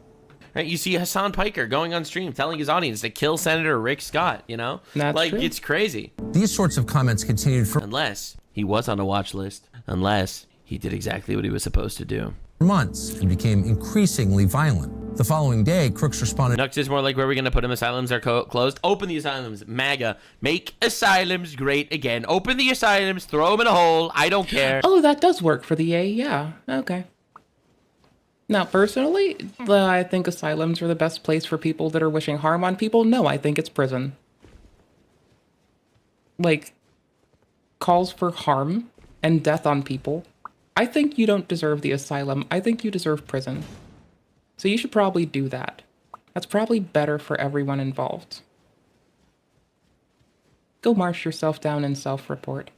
S: Right, you see Hassan Piker going on stream telling his audience to kill Senator Rick Scott, you know?
A: That's
S: like,
A: true.
S: It's crazy.
H: These sorts of comments continued for
S: Unless he was on a watch list. Unless he did exactly what he was supposed to do.
H: months and became increasingly violent. The following day, Crooks responded.
S: Nux is more like, where are we going to put him? Asylums are closed. Open the asylums. MAGA. Make asylums great again. Open the asylums. Throw them in a hole. I don't care.
A: Oh, that does work for the A, yeah. Okay. Now, personally, I think asylums are the best place for people that are wishing harm on people. No, I think it's prison. Like, calls for harm and death on people. I think you don't deserve the asylum. I think you deserve prison. So you should probably do that. That's probably better for everyone involved. Go march yourself down and self-report.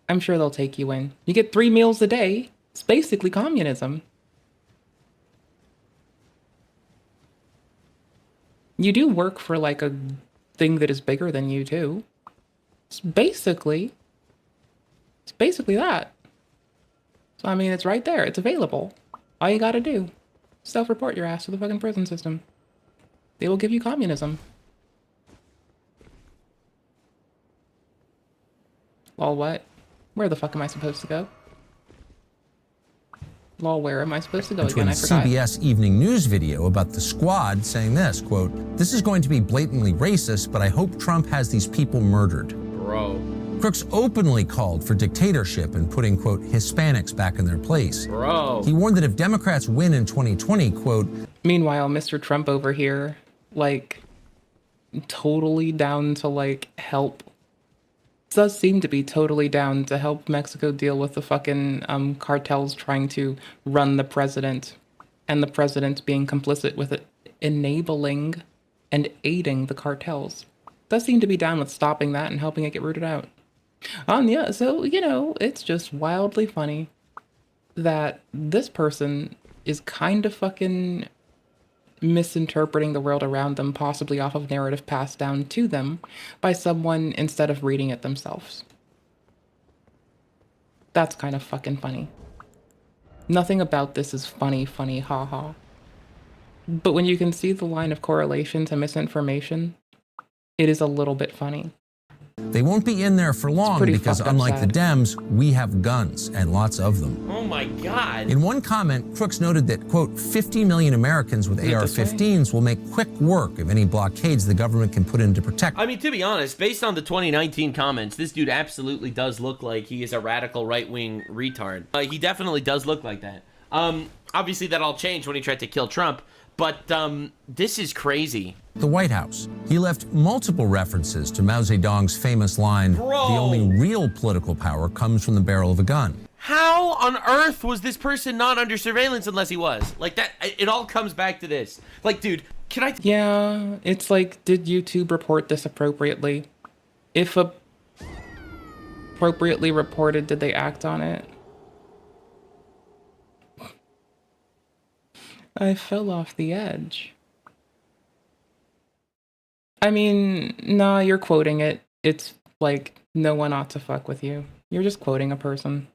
A: I'm sure they'll take you in. You get 3 meals a day. It's basically communism. You do work for like a thing that is bigger than you too. It's basically that. So I mean, it's right there. It's available. All you gotta do, self-report your ass to the fucking prison system. They will give you communism. Lol, what? Where the fuck am I supposed to go? Lol, where am I supposed to go
H: To
A: again?
H: a
A: I forgot.
H: CBS Evening News video about the squad saying this, quote, "This is going to be blatantly racist, but I hope Trump has these people murdered."
S: Bro.
H: Crooks openly called for dictatorship and putting, quote, Hispanics back in their place.
S: Bro.
H: He warned that if Democrats win in 2020, quote...
A: Meanwhile, Mr. Trump over here, like, totally down to, like, help. Does seem to be totally down to help Mexico deal with the fucking cartels trying to run the president, and the president being complicit with it, enabling and aiding the cartels. Does seem to be down with stopping that and helping it get rooted out. Yeah, so, you know, it's just wildly funny that this person is kind of fucking misinterpreting the world around them, possibly off of narrative passed down to them by someone instead of reading it themselves. That's kind of fucking funny. Nothing about this is funny, haha. But when you can see the line of correlation to misinformation, it is a little bit funny.
H: They won't be in there for long because unlike the Dems, we have guns and lots of them.
S: Oh my God.
H: In one comment, Crooks noted that, quote, 50 million Americans with AR-15s will make quick work of any blockades the government can put in to protect.
S: I mean, to be honest, based on the 2019 comments, this dude absolutely does look like he is a radical right-wing retard. He definitely does look like that. Obviously, that all changed when he tried to kill Trump, but this is crazy.
H: The White House. He left multiple references to Mao Zedong's famous line,
S: Bro.
H: "The only real political power comes from the barrel of a gun."
S: How on earth was this person not under surveillance unless he was? Like, that, it all comes back to this. Like, dude, can I...
A: Yeah, it's like, did YouTube report this appropriately? If appropriately reported, did they act on it? I fell off the edge. I mean, nah, you're quoting it. It's like, no one ought to fuck with you. You're just quoting a person.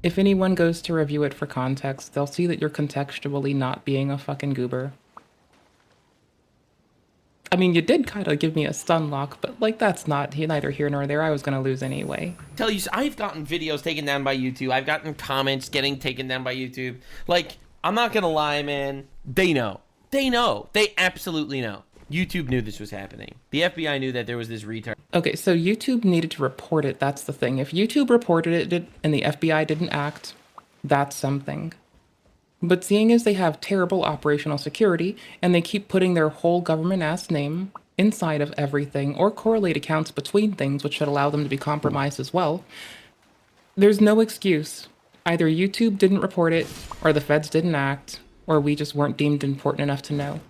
A: If anyone goes to review it for context, they'll see that you're contextually not being a fucking goober. I mean, you did kind of give me a stun lock, but like, that's not neither here nor there. I was gonna lose anyway.
S: Tell you, I've gotten videos taken down by YouTube. I've gotten comments getting taken down by YouTube. Like, I'm not gonna lie, man. They know. They know. They absolutely know. YouTube knew this was happening. The FBI knew that there was this retard.
A: Okay, so YouTube needed to report it. That's the thing. If YouTube reported it and the FBI didn't act, that's something. But seeing as they have terrible operational security, and they keep putting their whole government-ass name inside of everything, or correlate accounts between things, which should allow them to be compromised as well, there's no excuse. Either YouTube didn't report it, or the feds didn't act, or we just weren't deemed important enough to know.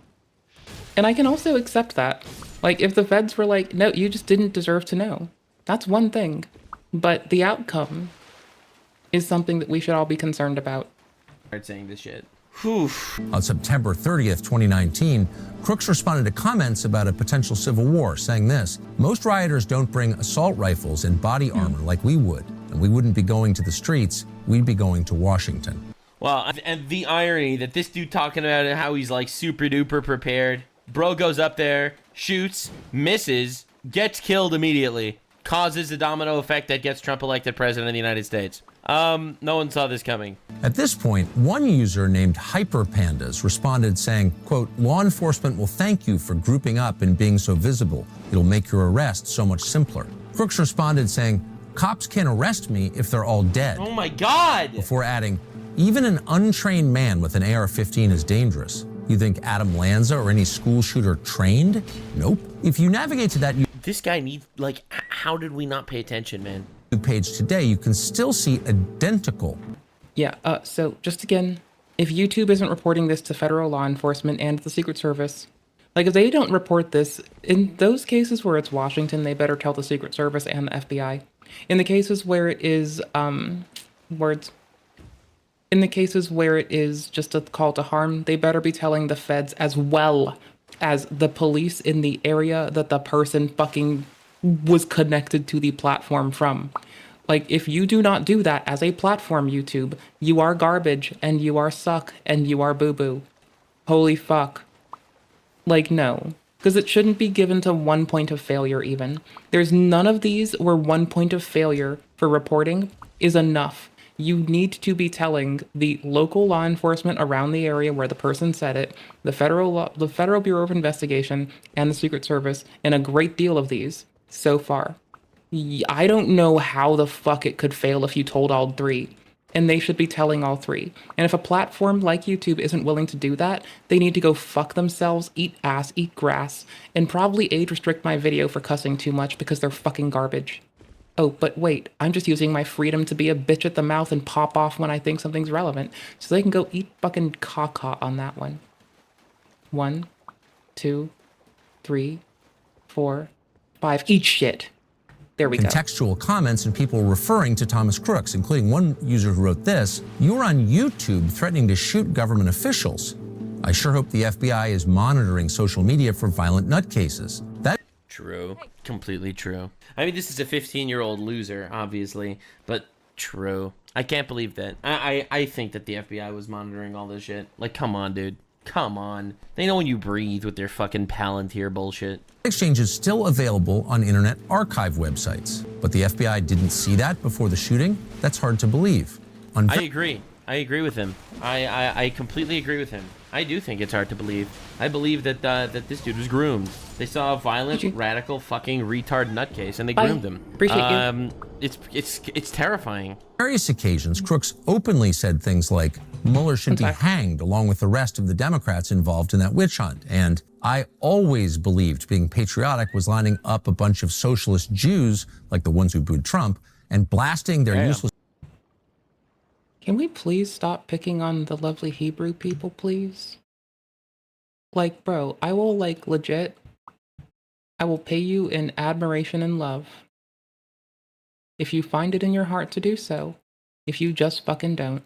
A: And I can also accept that. Like, if the feds were like, no, you just didn't deserve to know. That's one thing. But the outcome is something that we should all be concerned about.
S: Start saying this shit.
H: On September 30th, 2019, Crooks responded to comments about a potential civil war, saying this: "Most rioters don't bring assault rifles and body armor like we would, and we wouldn't be going to the streets, we'd be going to Washington."
S: Well, and the irony that this dude talking about how he's like super duper prepared. Bro goes up there, shoots, misses, gets killed immediately, causes a domino effect that gets Trump elected president of the United States. No one saw this coming.
H: At this point, one user named Hyperpandas responded saying, quote, "Law enforcement will thank you for grouping up and being so visible. It'll make your arrest so much simpler." Crooks responded saying, "Cops can't arrest me if they're all dead."
S: Oh my God!
H: Before adding, "Even an untrained man with an AR-15 is dangerous. You think Adam Lanza or any school shooter trained? Nope." If you navigate to that
S: This guy needs, like, how did we not pay attention, man?
H: page today, you can still see identical.
A: Yeah, so just again, if YouTube isn't reporting this to federal law enforcement and the Secret Service, like if they don't report this, in those cases where it's Washington, they better tell the Secret Service and the FBI. In the cases where it is, in the cases where it is just a call to harm, they better be telling the feds as well as the police in the area that the person fucking was connected to the platform from. Like, if you do not do that as a platform, YouTube, you are garbage, and you are suck, and you are boo-boo. Holy fuck. Like, no. Because it shouldn't be given to one point of failure, even. There's none of these where one point of failure for reporting is enough. You need to be telling the local law enforcement around the area where the person said it, the Federal Bureau of Investigation, and the Secret Service, in a great deal of these so far. I don't know how the fuck it could fail if you told all three, and they should be telling all three. And if a platform like YouTube isn't willing to do that, they need to go fuck themselves, eat ass, eat grass, and probably age restrict my video for cussing too much because they're fucking garbage. Oh, but wait, I'm just using my freedom to be a bitch at the mouth and pop off when I think something's relevant, so they can go eat fucking caca on that one. 1, 2, 3, 4, 5, eat shit. There we go.
H: Contextual comments and people referring to Thomas Crooks, including one user who wrote this: "You're on YouTube threatening to shoot government officials. I sure hope the FBI is monitoring social media for violent nutcases." That
S: True. Completely true. I mean, this is a 15-year-old loser, obviously, but true. I can't believe that. I think that the FBI was monitoring all this shit. Like, come on, dude. Come on. They know when you breathe with their fucking Palantir bullshit.
H: exchange is still available on Internet Archive websites. But the FBI didn't see that before the shooting? That's hard to believe.
S: I agree. I agree with him. I completely agree with him. I do think it's hard to believe. I believe that that this dude was groomed. They saw a violent, radical, fucking retard nutcase, and they groomed him.
A: Appreciate you.
S: It's terrifying.
H: On various occasions, Crooks openly said things like, Mueller should be hanged along with the rest of the Democrats involved in that witch hunt. And I always believed being patriotic was lining up a bunch of socialist Jews, like the ones who booed Trump, and blasting their useless...
A: Can we please stop picking on the lovely Hebrew people, please? Like, bro, I will, like, legit, I will pay you in admiration and love. If you find it in your heart to do so. If you just fucking don't.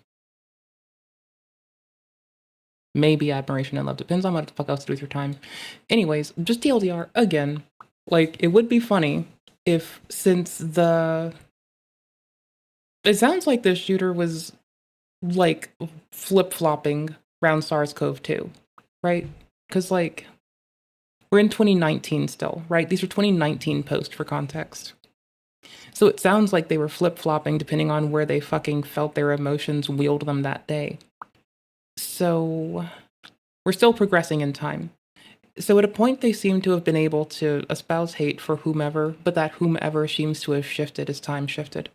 A: Maybe admiration and love. Depends on what the fuck else to do with your time. Anyways, just TLDR, again, like, it would be funny if, since the... It sounds like this shooter was, like, flip-flopping around SARS-CoV-2, right? Because, like, we're in 2019 still, right? These are 2019 posts for context. So it sounds like they were flip-flopping depending on where they fucking felt their emotions wheeled them that day. So we're still progressing in time. So at a point they seem to have been able to espouse hate for whomever, but that whomever seems to have shifted as time shifted.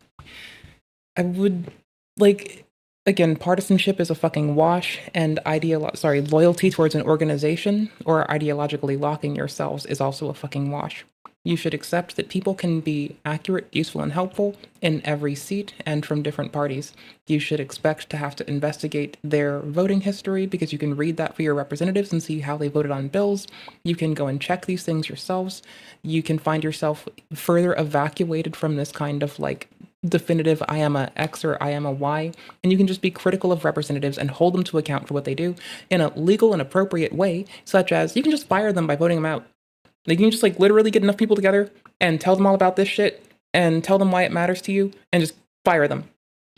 A: I would, like, Again, partisanship is a fucking wash, and loyalty towards an organization or ideologically locking yourselves is also a fucking wash. You should accept that people can be accurate, useful, and helpful in every seat and from different parties. You should expect to have to investigate their voting history because you can read that for your representatives and see how they voted on bills. You can go and check these things yourselves. You can find yourself further evacuated from this kind of like definitive I am a X or I am a Y, and you can just be critical of representatives and hold them to account for what they do in a legal and appropriate way, such as you can just fire them by voting them out. Like, you can just like literally get enough people together and tell them all about this shit and tell them why it matters to you and just fire them.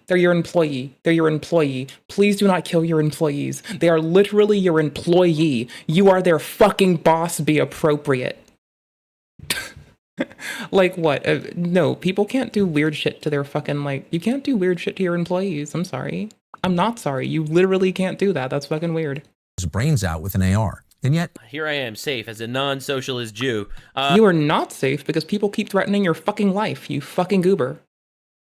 A: They're your employee. They're your employee. Please do not kill your employees. They are literally your employee. You are their fucking boss. Be appropriate. Like what? No, people can't do weird shit to their fucking, like, you can't do weird shit to your employees. I'm sorry. I'm not sorry. You literally can't do that. That's fucking weird.
H: His brains out with an AR. And yet,
S: here I am, safe as a non-socialist Jew.
A: You are not safe because people keep threatening your fucking life, you fucking goober.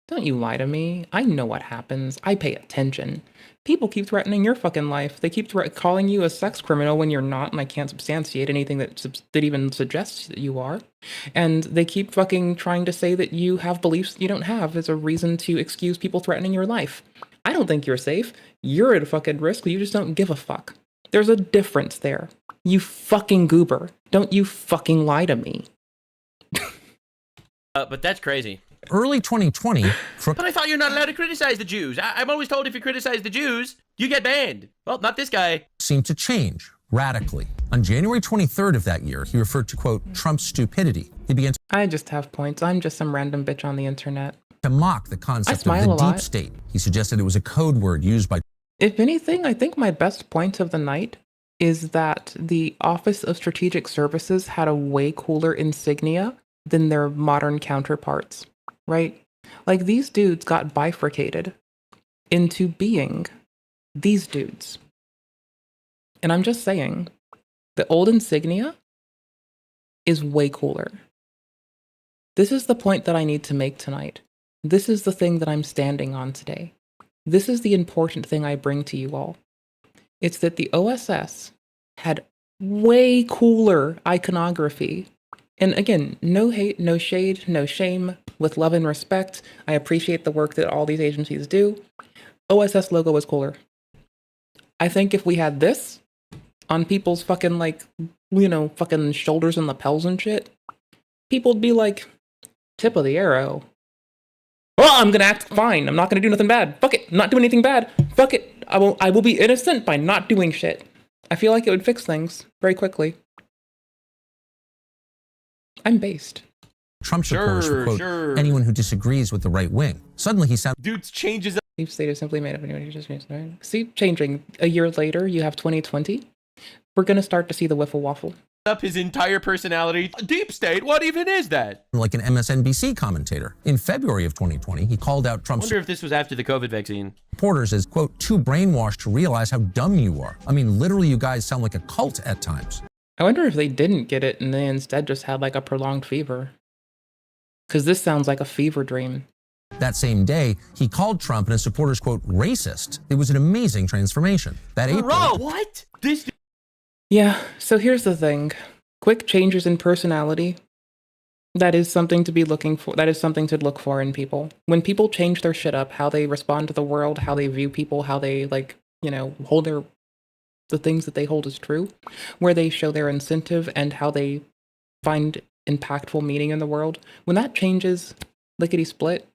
A: Don't you lie to me. I know what happens. I pay attention. People keep threatening your fucking life. They keep calling you a sex criminal when you're not, and I can't substantiate anything that even suggests that you are. And they keep fucking trying to say that you have beliefs that you don't have as a reason to excuse people threatening your life. I don't think you're safe. You're at a fucking risk. You just don't give a fuck. There's a difference there. You fucking goober. Don't you fucking lie to me.
S: But that's crazy.
H: Early 2020,
S: But I thought you're not allowed to criticize the Jews. I'm always told if you criticize the Jews, you get banned. Well, not this guy.
H: Seemed to change radically. On January 23rd of that year, he referred to, quote, Trump's stupidity. He began to...
A: I just have points. I'm just some random bitch on the internet.
H: ...to mock the concept of the deep state. He suggested it was a code word used by...
A: If anything, I think my best point of the night is that the Office of Strategic Services had a way cooler insignia than their modern counterparts, right? Like, these dudes got bifurcated into being these dudes. And I'm just saying, the old insignia is way cooler. This is the point that I need to make tonight. This is the thing that I'm standing on today. This is the important thing I bring to you all. It's that the OSS had way cooler iconography. And again, no hate, no shade, no shame, with love and respect. I appreciate the work that all these agencies do. OSS logo was cooler. I think if we had this on people's fucking, like, you know, fucking shoulders and lapels and shit, people would be like, tip of the arrow. Well, I'm gonna act fine. I'm not gonna do nothing bad. Fuck it. I'm not doing anything bad. Fuck it. I will be innocent by not doing shit. I feel like it would fix things very quickly. I'm based.
H: Trump supporters for, quote, anyone who disagrees with the right wing. Suddenly he sounds...
S: Dudes changes up.
A: Deep state is simply made up of anyone who just right? See, changing. A year later, you have 2020. We're gonna start to see the wiffle waffle.
S: Up his entire personality. Deep state? What even is that?
H: Like an MSNBC commentator. In February of 2020, he called out Trump's...
S: I wonder if this was after the COVID vaccine.
H: ...supporters as, quote, too brainwashed to realize how dumb you are. I mean, literally, you guys sound like a cult at times.
A: I wonder if they didn't get it and they instead just had like a prolonged fever. Because this sounds like a fever dream.
H: That same day, he called Trump and his supporters, quote, racist. It was an amazing transformation. That April...
S: Bro, what? This...
A: Yeah, so here's the thing. Quick changes in personality, that is something to be looking for. That is something to look for in people. When people change their shit up, how they respond to the world, how they view people, how they, like, you know, hold the things that they hold as true, where they show their incentive and how they find impactful meaning in the world. When that changes lickety-split,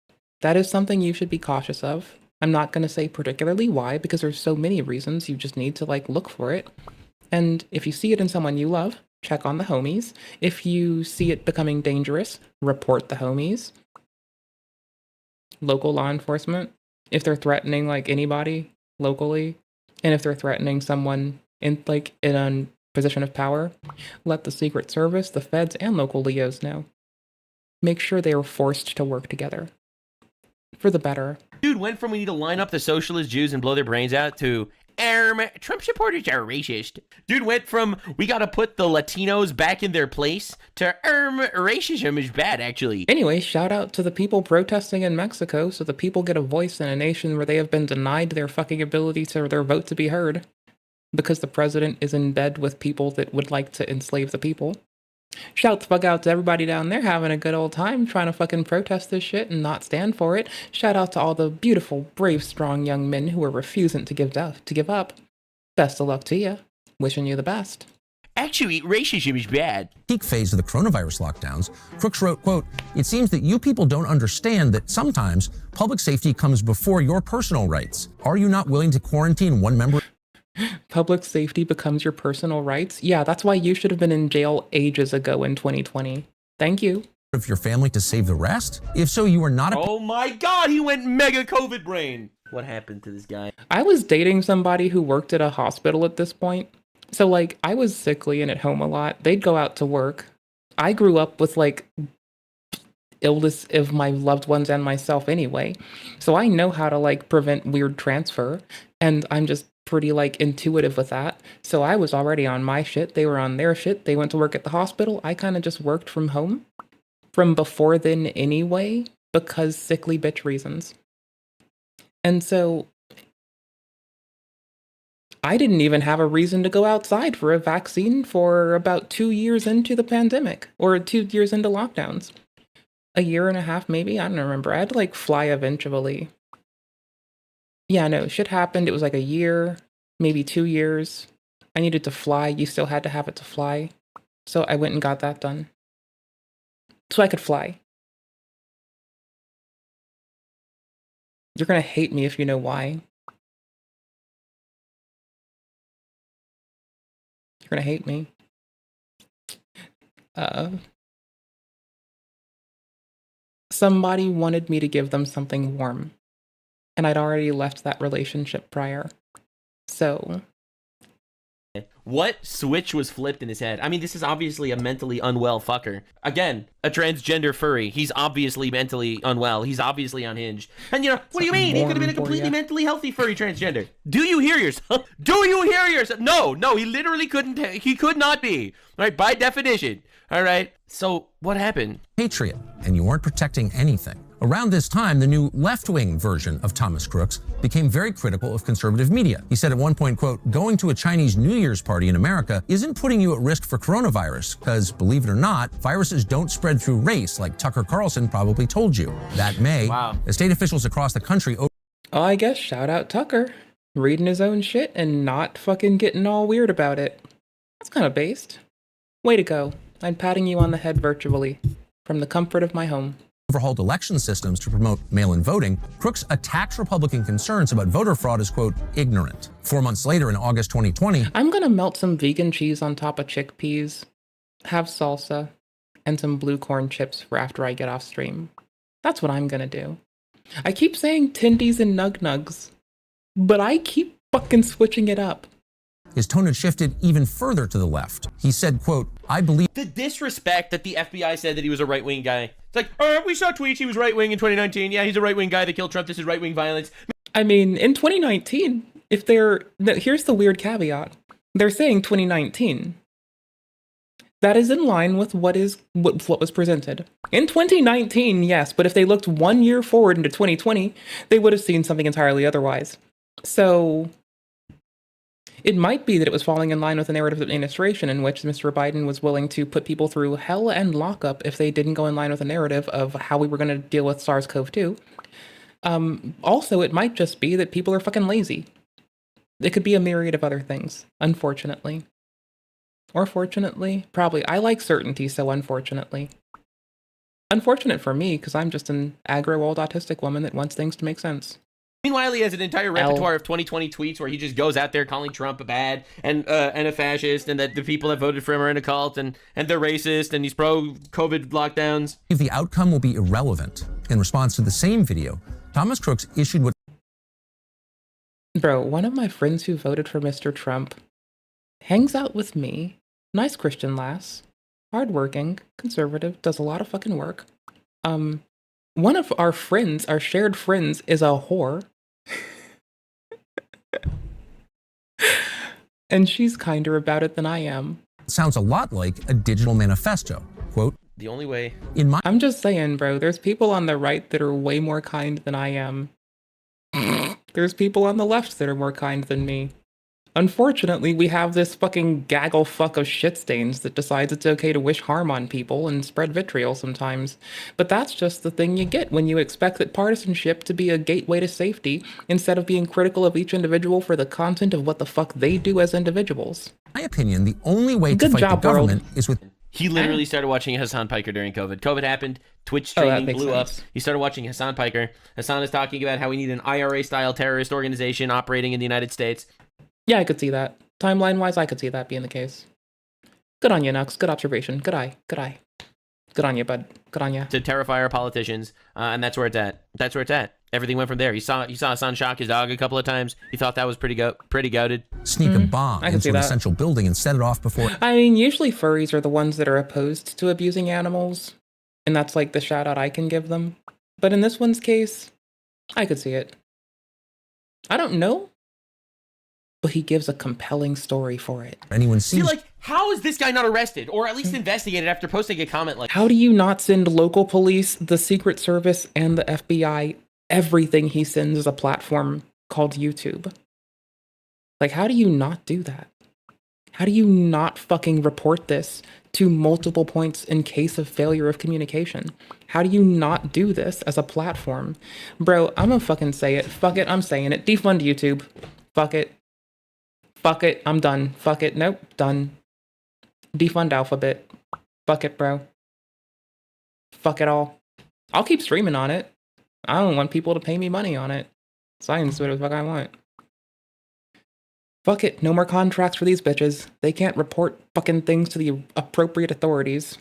A: that is something you should be cautious of. I'm not going to say particularly why, because there's so many reasons. You just need to, like, look for it. And if you see it in someone you love, check on the homies. If you see it becoming dangerous, report the homies. Local law enforcement, if they're threatening, like, anybody locally, and if they're threatening someone in a position of power, let the Secret Service, the feds, and local Leos know. Make sure they are forced to work together. For the better.
S: Dude went from we need to line up the socialist Jews and blow their brains out to Trump supporters are racist. Dude went from, we gotta put the Latinos back in their place, to, racism is bad, actually.
A: Anyway, shout out to the people protesting in Mexico so the people get a voice in a nation where they have been denied their fucking ability to their vote to be heard because the president is in bed with people that would like to enslave the people. Shout the fuck out to everybody down there having a good old time trying to fucking protest this shit and not stand for it. Shout out to all the beautiful, brave, strong young men who are refusing to give up. Best of luck to you. Wishing you the best.
S: Actually, racism is bad.
H: Peak phase of the coronavirus lockdowns, Crooks wrote, quote, "It seems that you people don't understand that sometimes public safety comes before your personal rights. Are you not willing to quarantine one member?"
A: Public safety becomes your personal rights? Yeah, that's why you should have been in jail ages ago in 2020. Thank you.
H: Of your family to save the rest? If so, you are not a...
S: Oh my god, he went mega COVID brain. What happened to this guy?
A: I was dating somebody who worked at a hospital at this point. So, like, I was sickly and at home a lot. They'd go out to work. I grew up with, like, illness of my loved ones and myself anyway. So I know how to, like, prevent weird transfer. And I'm just pretty, like, intuitive with that. So I was already on my shit. They were on their shit. They went to work at the hospital. I kind of just worked from home from before then anyway, because sickly bitch reasons. And so I didn't even have a reason to go outside for a vaccine for about 2 years into the pandemic, or 2 years into lockdowns. A year and a half, maybe? I don't remember. I had to, like, fly eventually. Yeah, no, shit happened. It was like a year, maybe 2 years. I needed to fly. You still had to have it to fly. So I went and got that done. So I could fly. You're gonna hate me if you know why. You're gonna hate me. Somebody wanted me to give them something warm. And I'd already left that relationship prior. So...
S: What switch was flipped in his head? I mean, this is obviously a mentally unwell fucker. Again, a transgender furry. He's obviously mentally unwell. He's obviously unhinged. And, you know, what do you mean? He could have been a completely mentally healthy furry transgender. Do you hear yourself? Do you hear yourself? No, he literally couldn't. He could not be. All right, by definition. All right. So what happened?
H: Patriot, and you weren't protecting anything. Around this time, the new left-wing version of Thomas Crooks became very critical of conservative media. He said at one point, quote, "Going to a Chinese New Year's party in America isn't putting you at risk for coronavirus, because, believe it or not, viruses don't spread through race like Tucker Carlson probably told you." That May, as state officials across the country...
A: Oh, I guess shout out Tucker. Reading his own shit and not fucking getting all weird about it. That's kind of based. Way to go. I'm patting you on the head virtually, from the comfort of my home.
H: Overhauled election systems to promote mail-in voting, Crooks attacks Republican concerns about voter fraud as, quote, ignorant. 4 months later, in August 2020...
A: I'm gonna melt some vegan cheese on top of chickpeas, have salsa, and some blue corn chips for after I get off stream. That's what I'm gonna do. I keep saying Tindies and Nug Nugs, but I keep fucking switching it up.
H: His tone had shifted even further to the left. He said, quote, "I believe..."
S: The disrespect that the FBI said that he was a right-wing guy. It's like, we saw tweets, he was right-wing in 2019. Yeah, he's a right-wing guy that killed Trump. This is right-wing violence.
A: I mean, in 2019, if they're... Here's the weird caveat. They're saying 2019. That is in line with what was presented. In 2019, yes, but if they looked 1 year forward into 2020, they would have seen something entirely otherwise. So... it might be that it was falling in line with the narrative of the administration in which Mr. Biden was willing to put people through hell and lockup if they didn't go in line with the narrative of how we were going to deal with SARS-CoV-2. Also, it might just be that people are fucking lazy. It could be a myriad of other things, unfortunately. Or fortunately, probably. I like certainty, so unfortunately. Unfortunate for me, because I'm just an aggro old autistic woman that wants things to make sense.
S: Meanwhile, he has an entire repertoire of 2020 tweets where he just goes out there calling Trump a bad and a fascist, and that the people that voted for him are in a cult and they're racist, and he's pro-COVID lockdowns.
H: The outcome will be irrelevant. In response to the same video, Thomas Crooks issued what...
A: Bro, one of my friends who voted for Mr. Trump hangs out with me. Nice Christian lass. Hardworking, conservative, does a lot of fucking work. One of our friends, our shared friends, is a whore. And she's kinder about it than I am.
H: Sounds a lot like a digital manifesto. Quote,
S: The only way.
A: I'm just saying, bro, there's people on the right that are way more kind than I am. There's people on the left that are more kind than me. Unfortunately, we have this fucking gaggle fuck of shit stains that decides it's okay to wish harm on people and spread vitriol sometimes. But that's just the thing you get when you expect that partisanship to be a gateway to safety instead of being critical of each individual for the content of what the fuck they do as individuals.
H: In my opinion, the only way to fight the government is with...
S: He literally started watching Hassan Piker during COVID. COVID happened. Twitch streaming blew up. He started watching Hassan Piker. Hassan is talking about how we need an IRA-style terrorist organization operating in the United States.
A: Yeah, I could see that. Timeline-wise, I could see that being the case. Good on you, Nux. Good observation. Good eye. Good eye. Good on you, bud. Good on you.
S: To terrify our politicians, and that's where it's at. That's where it's at. Everything went from there. You saw Hassan shock his dog a couple of times. He thought that was pretty goated.
H: Sneak a bomb into an essential building and set it off before...
A: I mean, usually furries are the ones that are opposed to abusing animals, and that's like the shout out I can give them. But in this one's case, I could see it. I don't know, but he gives a compelling story for it.
H: Anyone sees...
S: See, like, how is this guy not arrested or at least investigated after posting a comment like...
A: How do you not send local police, the Secret Service, and the FBI everything he sends as a platform called YouTube? Like, how do you not do that? How do you not fucking report this to multiple points in case of failure of communication? How do you not do this as a platform? Bro, I'm gonna fucking say it. Fuck it, I'm saying it. Defund YouTube. Fuck it. Fuck it, I'm done. Fuck it, nope, done. Defund Alphabet. Fuck it, bro. Fuck it all. I'll keep streaming on it. I don't want people to pay me money on it. So I can do whatever the fuck I want. Fuck it, no more contracts for these bitches. They can't report fucking things to the appropriate authorities.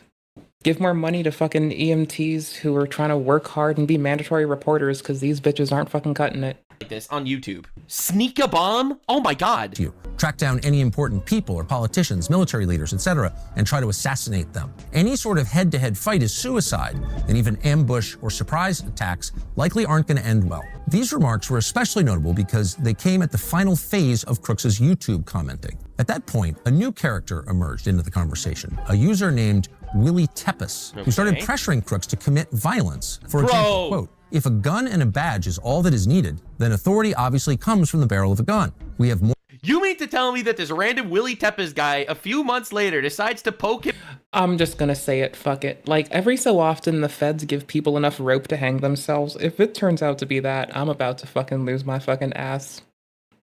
A: Give more money to fucking EMTs who are trying to work hard and be mandatory reporters because these bitches aren't fucking cutting it.
S: Like this on YouTube. Sneak a bomb? Oh my god.
H: Track down any important people or politicians, military leaders, etc., and try to assassinate them. Any sort of head-to-head fight is suicide, and even ambush or surprise attacks likely aren't going to end well. These remarks were especially notable because they came at the final phase of Crooks's YouTube commenting. At that point, a new character emerged into the conversation, a user named Willie Tepes, who started pressuring Crooks to commit violence. For example, quote, if a gun and a badge is all that is needed, then authority obviously comes from the barrel of a gun. We have more...
S: You mean to tell me that this random Willie Tepes guy, a few months later, decides to poke him?
A: I'm just gonna say it, fuck it. Like, every so often the feds give people enough rope to hang themselves. If it turns out to be that, I'm about to fucking lose my fucking ass.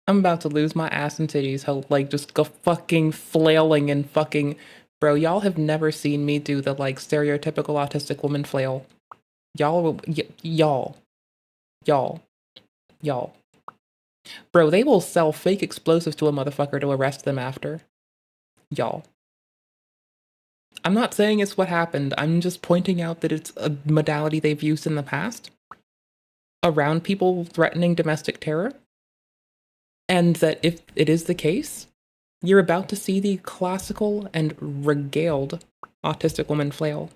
A: I'm about to lose my ass and titties, like, just go fucking flailing and fucking... Bro, y'all have never seen me do the, like, stereotypical autistic woman flail. Y'all. Bro, they will sell fake explosives to a motherfucker to arrest them after. Y'all. I'm not saying it's what happened. I'm just pointing out that it's a modality they've used in the past around people threatening domestic terror. And that if it is the case, you're about to see the classical and regaled autistic woman flail.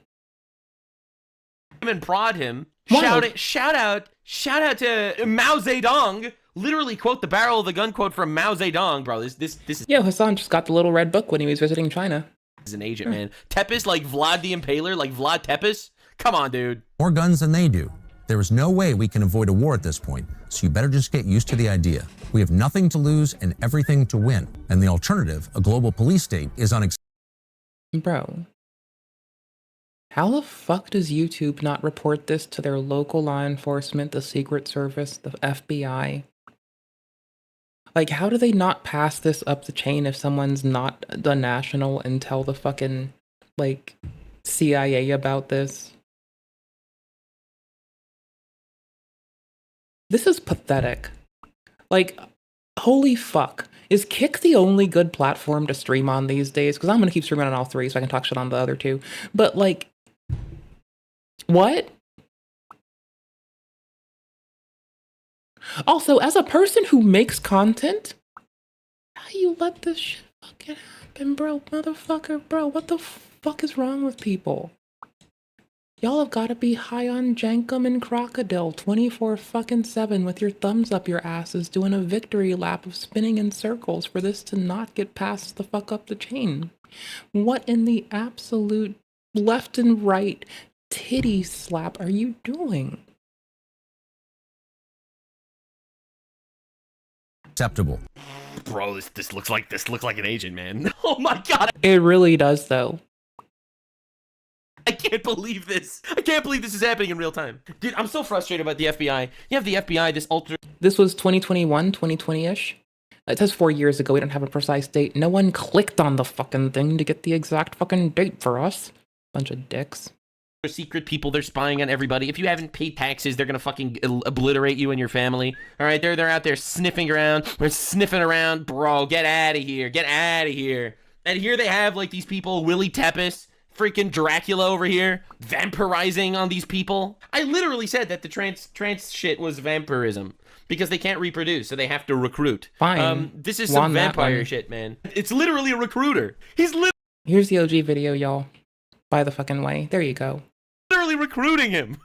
S: And prod him. Shout out to Mao Zedong. Literally quote the barrel of the gun quote from Mao Zedong, bro. This is...
A: Yo, Hassan just got the little red book when he was visiting China.
S: He's an agent, man. Tepes, like Vlad the Impaler, like Vlad Tepes? Come on, dude.
H: More guns than they do. There is no way we can avoid a war at this point, so you better just get used to the idea. We have nothing to lose and everything to win. And the alternative, a global police state, is unacceptable.
A: Bro. How the fuck does YouTube not report this to their local law enforcement, the Secret Service, the FBI? Like, how do they not pass this up the chain if someone's not the national and tell the fucking, like, CIA about this? This is pathetic. Like, holy fuck. Is Kick the only good platform to stream on these days? Because I'm going to keep streaming on all three so I can talk shit on the other two. But, like, what? Also, as a person who makes content, how do you let this shit fucking happen, bro? Motherfucker, bro, what the fuck is wrong with people? Y'all have got to be high on jankum and crocodile 24/7 with your thumbs up your asses doing a victory lap of spinning in circles for this to not get passed the fuck up the chain. What in the absolute left and right titty slap are you doing?
H: Acceptable.
S: Bro, this looks like an agent, man. Oh my god.
A: It really does, though.
S: I can't believe this. I can't believe this is happening in real time. Dude, I'm so frustrated about the FBI. You have the FBI, this ultra...
A: This was 2021, 2020-ish. It says 4 years ago. We don't have a precise date. No one clicked on the fucking thing to get the exact fucking date for us. Bunch of dicks.
S: Secret people, they're spying on everybody. If you haven't paid taxes, they're gonna fucking obliterate you and your family. All right, they're out there sniffing around. They're sniffing around, bro. Get out of here. Get out of here. And here they have like these people, Willie Tepes, freaking Dracula over here, vampirizing on these people. I literally said that the trans shit was vampirism because they can't reproduce, so they have to recruit.
A: Fine.
S: This is some vampire shit, man. It's literally a recruiter.
A: Here's the OG video, y'all. By the fucking way. There you go.
S: Literally recruiting him.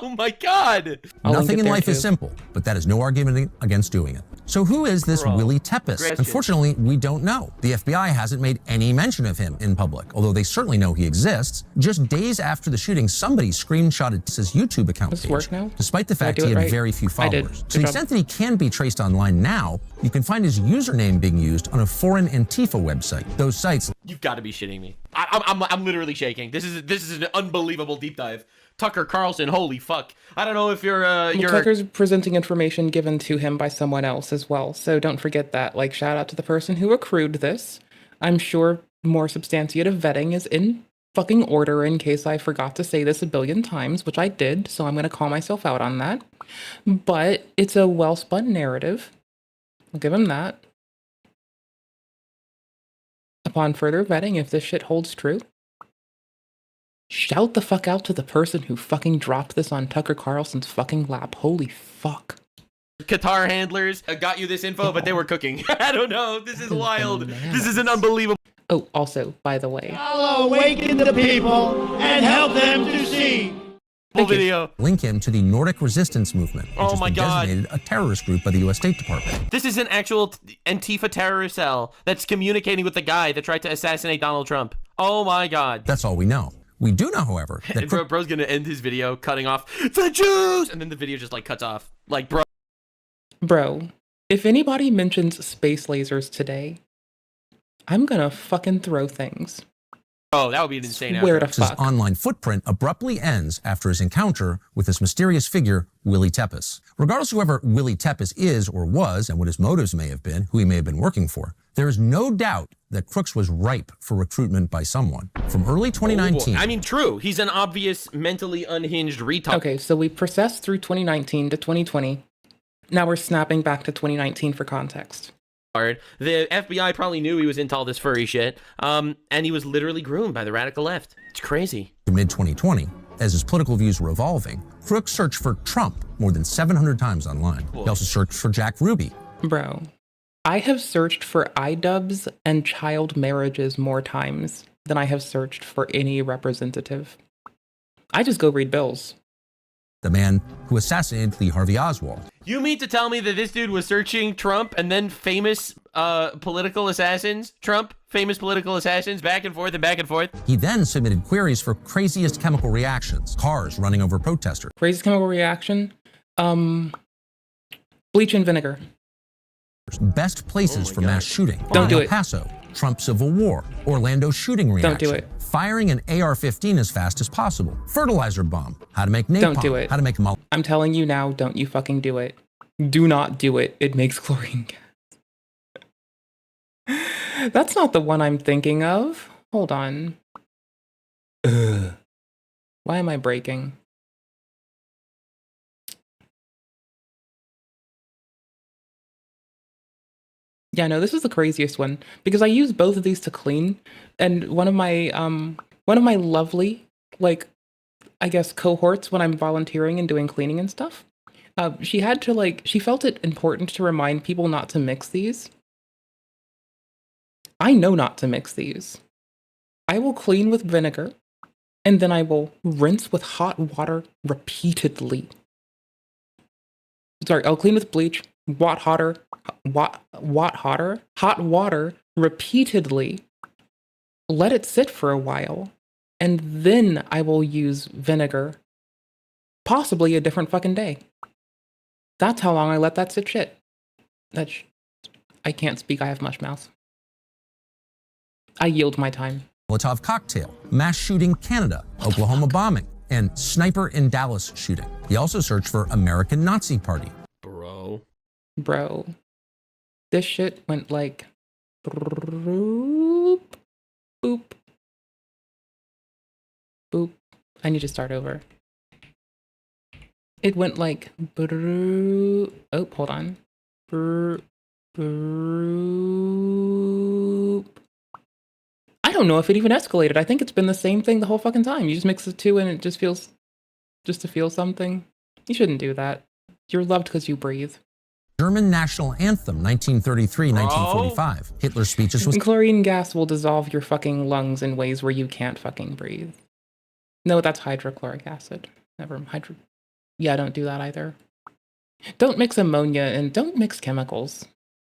S: Oh my god.
H: Nothing in life is simple, but that is no argument against doing it. So who is this Willie Tepes? Unfortunately, we don't know. The FBI hasn't made any mention of him in public, although they certainly know he exists. Just days after the shooting, somebody screenshotted his YouTube account page, despite the fact he had very few followers. To the extent that he can be traced online now, you can find his username being used on a foreign Antifa website. Those sites...
S: You've got to be shitting me. I'm literally shaking. This is an unbelievable deep dive. Tucker Carlson, holy fuck. I don't know if you're
A: Tucker's presenting information given to him by someone else as well, so don't forget that. Like, shout out to the person who accrued this. I'm sure more substantiative vetting is in fucking order in case I forgot to say this a billion times, which I did, so I'm gonna call myself out on that. But it's a well-spun narrative. I'll give him that. Upon further vetting, if this shit holds true, shout the fuck out to the person who fucking dropped this on Tucker Carlson's fucking lap. Holy fuck.
S: Qatar handlers got you this info, but they were cooking. I don't know. This is wild. This is an unbelievable...
A: Oh, also, by the way...
C: I'll awaken the people and help them to see.
S: Video.
H: Link him to the Nordic Resistance Movement, which has been designated a terrorist group by the U.S. State Department.
S: This is an actual Antifa terrorist cell that's communicating with the guy that tried to assassinate Donald Trump. Oh my god.
H: That's all we know. We do know, however, that
S: bro's gonna end his video cutting off the Jews, and then the video just like cuts off. Like,
A: Bro, if anybody mentions space lasers today, I'm gonna fucking throw things.
S: Oh, that would be an insane
A: Where
S: outcome.
H: His online footprint abruptly ends after his encounter with this mysterious figure, Willie Tepes. Regardless of whoever Willie Tepes is or was, and what his motives may have been, who he may have been working for, there is no doubt that Crooks was ripe for recruitment by someone. From early 2019...
S: I mean, true. He's an obvious, mentally unhinged retard.
A: Okay, so we processed through 2019 to 2020. Now we're snapping back to 2019 for context.
S: The FBI probably knew he was into all this furry shit, and he was literally groomed by the radical left. It's crazy.
H: In mid-2020, as his political views were evolving, Crooks searched for Trump more than 700 times online. He also searched for Jack Ruby.
A: Bro, I have searched for iDubbbz and child marriages more times than I have searched for any representative. I just go read bills.
H: The man who assassinated Lee Harvey Oswald.
S: You mean to tell me that this dude was searching Trump and then famous political assassins? Famous political assassins, back and forth and back and forth?
H: He then submitted queries for craziest chemical reactions, cars running over protesters.
A: Craziest chemical reaction? Bleach and vinegar.
H: Best places for mass shooting.
A: Don't do
H: El
A: it.
H: Paso, Trump Civil War, Orlando shooting reaction.
A: Don't do it.
H: Firing an AR-15 as fast as possible. Fertilizer bomb. How to make napalm.
A: Don't do it.
H: How to make
A: I'm telling you now, don't you fucking do it. Do not do it. It makes chlorine gas. That's not the one I'm thinking of. Hold on. Why am I breaking? Yeah, no, this is the craziest one because I use both of these to clean, and one of my lovely, like, I guess cohorts when I'm volunteering and doing cleaning and stuff, she had to she felt it important to remind people not to mix these. I know not to mix these. I will clean with vinegar and then I will rinse with hot water repeatedly. Sorry, I'll clean with bleach, hot water repeatedly, let it sit for a while, and then I will use vinegar, possibly a different fucking day. That's how long I let that sit. I can't speak, I have mush mouth. I yield my time.
H: Molotov cocktail, mass shooting Canada, Oklahoma bombing, and sniper in Dallas shooting. He also searched for American Nazi Party.
A: Bro. This shit went like boop, boop, boop. I need to start over. It went like oh, hold on. Boop. I don't know if it even escalated. I think it's been the same thing the whole fucking time. You just mix the two and it just feels just to feel something. You shouldn't do that. You're loved because you breathe.
H: German national anthem, 1933-1945. Hitler's speeches was...
A: Chlorine gas will dissolve your fucking lungs in ways where you can't fucking breathe. No, that's hydrochloric acid. Never Yeah, don't do that either. Don't mix ammonia and don't mix chemicals.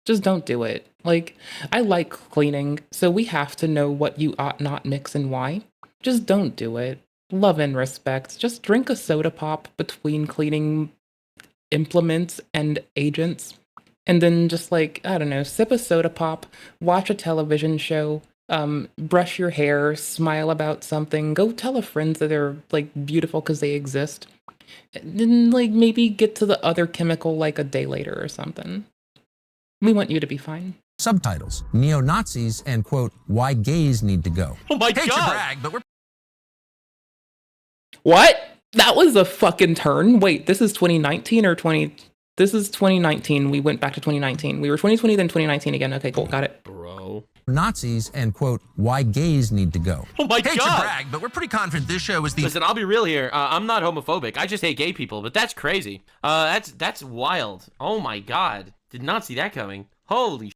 A: Just don't do it. Like, I like cleaning, so we have to know what you ought not mix and why. Just don't do it. Love and respect. Just drink a soda pop between cleaning implements and agents, and then just like, I don't know, sip a soda pop, watch a television show, brush your hair, smile about something, go tell a friend that they're like beautiful because they exist, and then like maybe get to the other chemical like a day later or something. We want you to be fine.
H: Subtitles, neo-Nazis, and quote, why gays need to go.
S: Oh my
H: Hate
S: God.
H: to brag, but we're...
A: What? That was a fucking turn. Wait, this is 2019 or 20... This is 2019. We went back to 2019. We were 2020, then 2019 again. Okay, cool. Got it.
S: Bro.
H: Nazis, and quote, why gays need to go.
S: Oh my
W: Hate
S: God.
W: to brag, but we're pretty confident this show is the...
S: Listen, I'll be real here. I'm not homophobic. I just hate gay people, but that's crazy. That's wild. Oh my God. Did not see that coming. Holy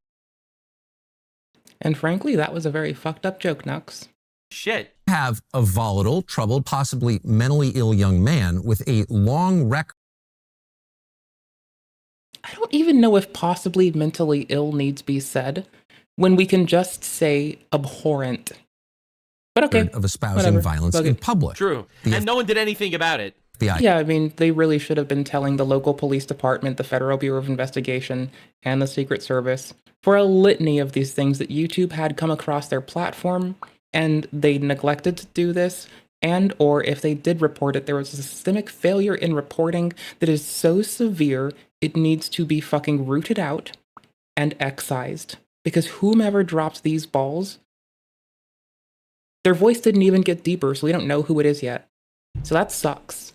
A: And frankly, that was a very fucked up joke, Nux.
S: shit.
H: Have a volatile, troubled, possibly mentally ill young man with a long record.
A: I don't even know if possibly mentally ill needs be said when we can just say abhorrent. But okay.
H: Of espousing
A: whatever.
H: violence
A: Okay.
H: in public.
S: True. And no one did anything about it.
A: Yeah, I mean, they really should have been telling the local police department, the Federal Bureau of Investigation, and the Secret Service for a litany of these things that YouTube had come across their platform, and they neglected to do this, and or if they did report it, there was a systemic failure in reporting that is so severe, it needs to be fucking rooted out and excised. Because whomever dropped these balls, their voice didn't even get deeper, so we don't know who it is yet. So that sucks.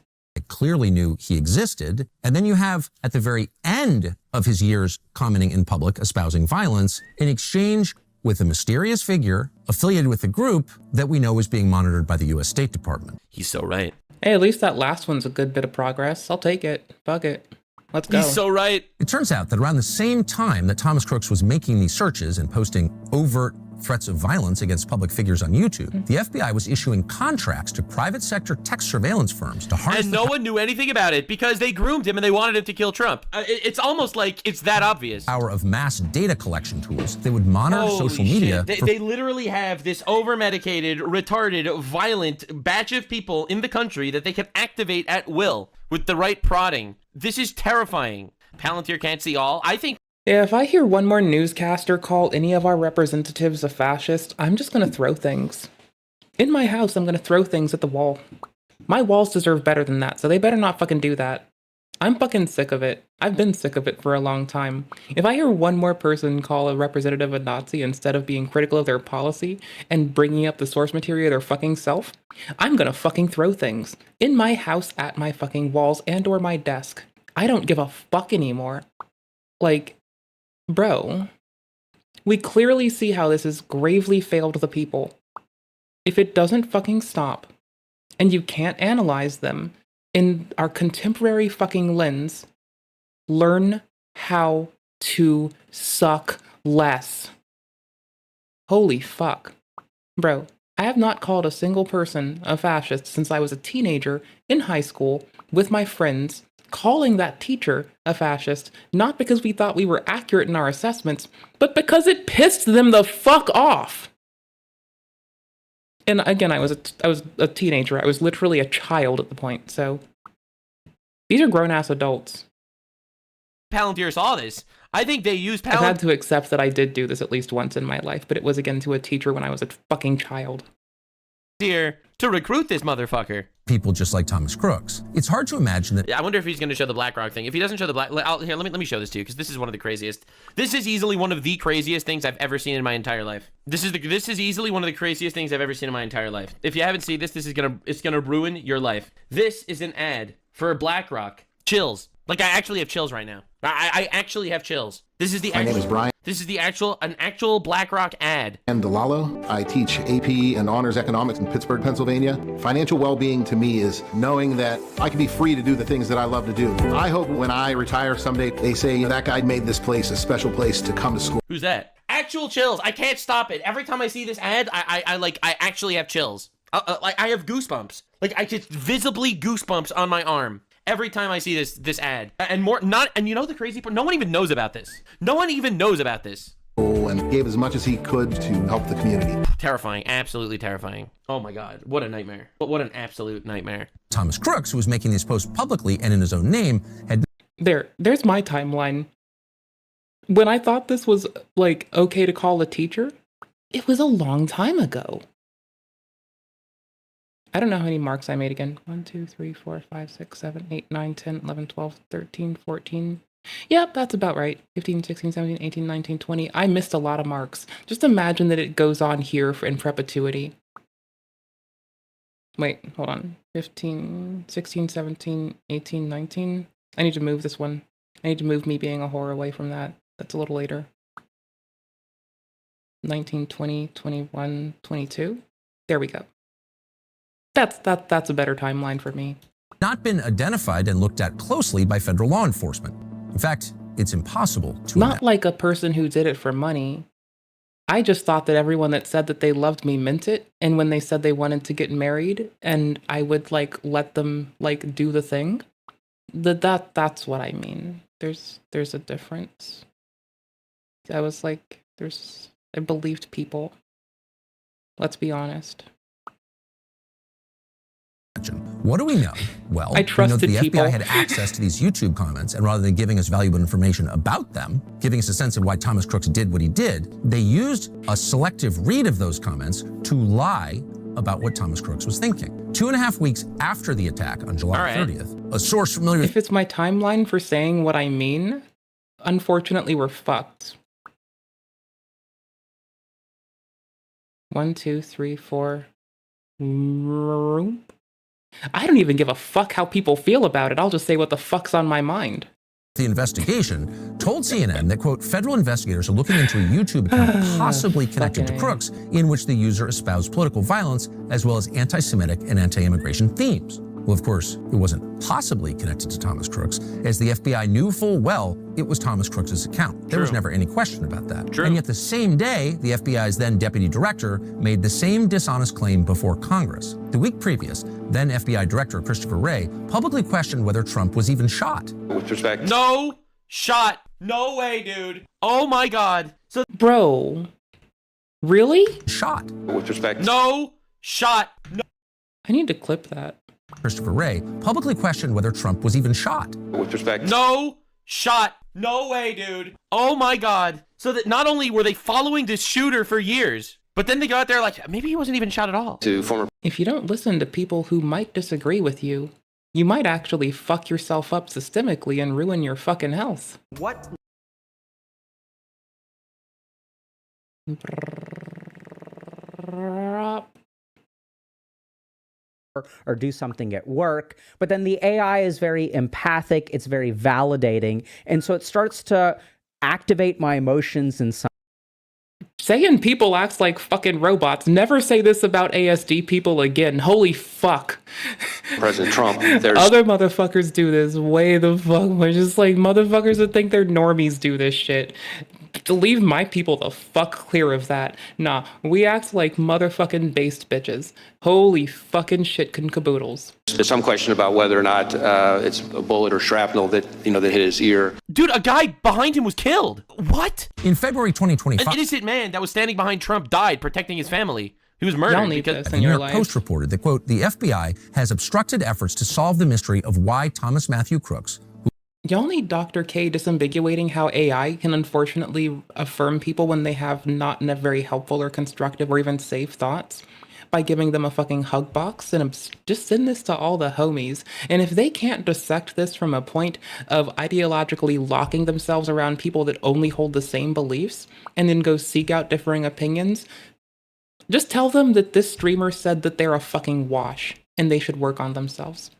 H: Clearly knew he existed. And then you have, at the very end of his years commenting in public, espousing violence, in exchange with a mysterious figure affiliated with a group that we know is being monitored by the U.S. State Department.
S: He's so right.
A: Hey, at least that last one's a good bit of progress. I'll take it. Fuck it. Let's go.
S: He's so right.
H: It turns out that around the same time that Thomas Crooks was making these searches and posting overt threats of violence against public figures on YouTube, the FBI was issuing contracts to private sector tech surveillance firms to harness
S: And no one knew anything about it because they groomed him and they wanted him to kill Trump. It's almost like it's that obvious.
H: Power of mass data collection tools. They would monitor
S: Holy
H: social media.
S: They literally have this over-medicated, retarded, violent batch of people in the country that they can activate at will with the right prodding. This is terrifying. Palantir can't see all. I think.
A: Yeah, if I hear one more newscaster call any of our representatives a fascist, I'm just gonna throw things. In my house, I'm gonna throw things at the wall. My walls deserve better than that, so they better not fucking do that. I'm fucking sick of it. I've been sick of it for a long time. If I hear one more person call a representative a Nazi instead of being critical of their policy and bringing up the source material of their fucking self, I'm gonna fucking throw things. In my house, at my fucking walls, and or my desk. I don't give a fuck anymore. Like, bro, we clearly see how this has gravely failed the people. If it doesn't fucking stop, and you can't analyze them in our contemporary fucking lens, learn how to suck less. Holy fuck. Bro, I have not called a single person a fascist since I was a teenager in high school with my friends, calling that teacher a fascist, not because we thought we were accurate in our assessments, but because it pissed them the fuck off. And again, I was a teenager. I was literally a child at the point, so these are grown-ass adults.
S: Palantir saw this. I think they used
A: I've had to accept that I did do this at least once in my life, but it was again to a teacher when I was a fucking child.
S: Palantir to recruit this motherfucker.
H: People just like Thomas Crooks. It's hard to imagine that.
S: Yeah, I wonder if he's going to show the BlackRock thing. If he doesn't show the here, let me show this to you, because this is one of the craziest. This is easily one of the craziest things I've ever seen in my entire life. This is easily one of the craziest things I've ever seen in my entire life. If you haven't seen this, it's gonna ruin your life. This is an ad for BlackRock. Chills. Like, I actually have chills right now. I actually have chills. This is the
I: My name is Brian.
S: This is an actual BlackRock ad.
I: I'm DeLallo. I teach AP and Honors Economics in Pittsburgh, Pennsylvania. Financial well-being to me is knowing that I can be free to do the things that I love to do. I hope when I retire someday, they say that guy made this place a special place to come to school.
S: Who's that? Actual chills. I can't stop it. Every time I see this ad, I actually have chills. Like, I have goosebumps. Like, I get visibly goosebumps on my arm every time I see this ad. And you know the crazy part? No one even knows about this. No one even knows about this.
I: And gave as much as he could to help the community.
S: Terrifying. Absolutely terrifying. Oh my God. What a nightmare. What an absolute nightmare.
H: Thomas Crooks, who was making these posts publicly and in his own name, had...
A: There's my timeline. When I thought this was, like, okay to call a teacher, it was a long time ago. I don't know how many marks I made again. 1, 2, 3, 4, 5, 6, 7, 8, 9, 10, 11, 12, 13, 14. Yep, that's about right. 15, 16, 17, 18, 19, 20. I missed a lot of marks. Just imagine that it goes on here in perpetuity. Wait, hold on. 15, 16, 17, 18, 19. I need to move this one. I need to move me being a whore away from that. That's a little later. 19, 20, 21, 22. There we go. That's a better timeline for me.
H: Not been identified and looked at closely by federal law enforcement. In fact, it's impossible to
A: Not like a person who did it for money. I just thought that everyone that said that they loved me meant it, and when they said they wanted to get married and I would like let them like do the thing, that's what I mean. There's a difference. I was like, I believed people. Let's be honest.
H: What do we know? Well,
A: I trusted
H: we know that the
A: people.
H: FBI had access to these YouTube comments, and rather than giving us valuable information about them, giving us a sense of why Thomas Crooks did what he did, they used a selective read of those comments to lie about what Thomas Crooks was thinking. 2.5 weeks after the attack on July 30th, a source familiar with...
A: If it's my timeline for saying what I mean, unfortunately we're fucked. 1, 2, 3, 4. I don't even give a fuck how people feel about it. I'll just say what the fuck's on my mind.
H: The investigation told CNN that, quote, federal investigators are looking into a YouTube account possibly connected to Crooks in which the user espoused political violence as well as anti-Semitic and anti-immigration themes. Well, of course, it wasn't possibly connected to Thomas Crooks, as the FBI knew full well it was Thomas Crooks' account. There was never any question about that. And yet the same day, the FBI's then deputy director made the same dishonest claim before Congress. The week previous, then FBI Director Christopher Wray publicly questioned whether Trump was even shot.
S: With respect. No shot. No way, dude. Oh my God. So,
A: bro, really?
H: Shot.
S: With respect. No shot. No.
A: I need to clip that.
H: Christopher Wray publicly questioned whether Trump was even shot.
S: With respect. No shot. No way, dude. Oh my God. So that not only were they following this shooter for years, but then they go out there like, maybe he wasn't even shot at all.
A: If you don't listen to people who might disagree with you, you might actually fuck yourself up systemically and ruin your fucking health.
F: What?
U: Or do something at work, but then the AI is very empathic, it's very validating, and so it starts to activate my emotions in some...
A: Saying people act like fucking robots. Never say this about ASD people again. Holy fuck.
L: President Trump,
A: Other motherfuckers do this way the fuck. We're just like motherfuckers that think they're normies do this shit. leave my people the fuck clear of that. Nah, we act like motherfucking based bitches. Holy fucking shit caboodles.
L: There's some question about whether or not it's a bullet or shrapnel that that hit his ear.
S: Dude, a guy behind him was killed. What?
H: In February 2025,
S: an innocent man that was standing behind Trump died protecting his family. He was murdered.
A: Y'all need
S: because
A: this
H: the
A: in
H: New
A: your
H: York
A: life.
H: Post reported that, quote, the FBI has obstructed efforts to solve the mystery of why Thomas Matthew Crooks,
A: Y'all need Dr. K disambiguating how AI can unfortunately affirm people when they have not very helpful or constructive or even safe thoughts by giving them a fucking hug box and just send this to all the homies. And if they can't dissect this from a point of ideologically locking themselves around people that only hold the same beliefs and then go seek out differing opinions, just tell them that this streamer said that they're a fucking wash and they should work on themselves.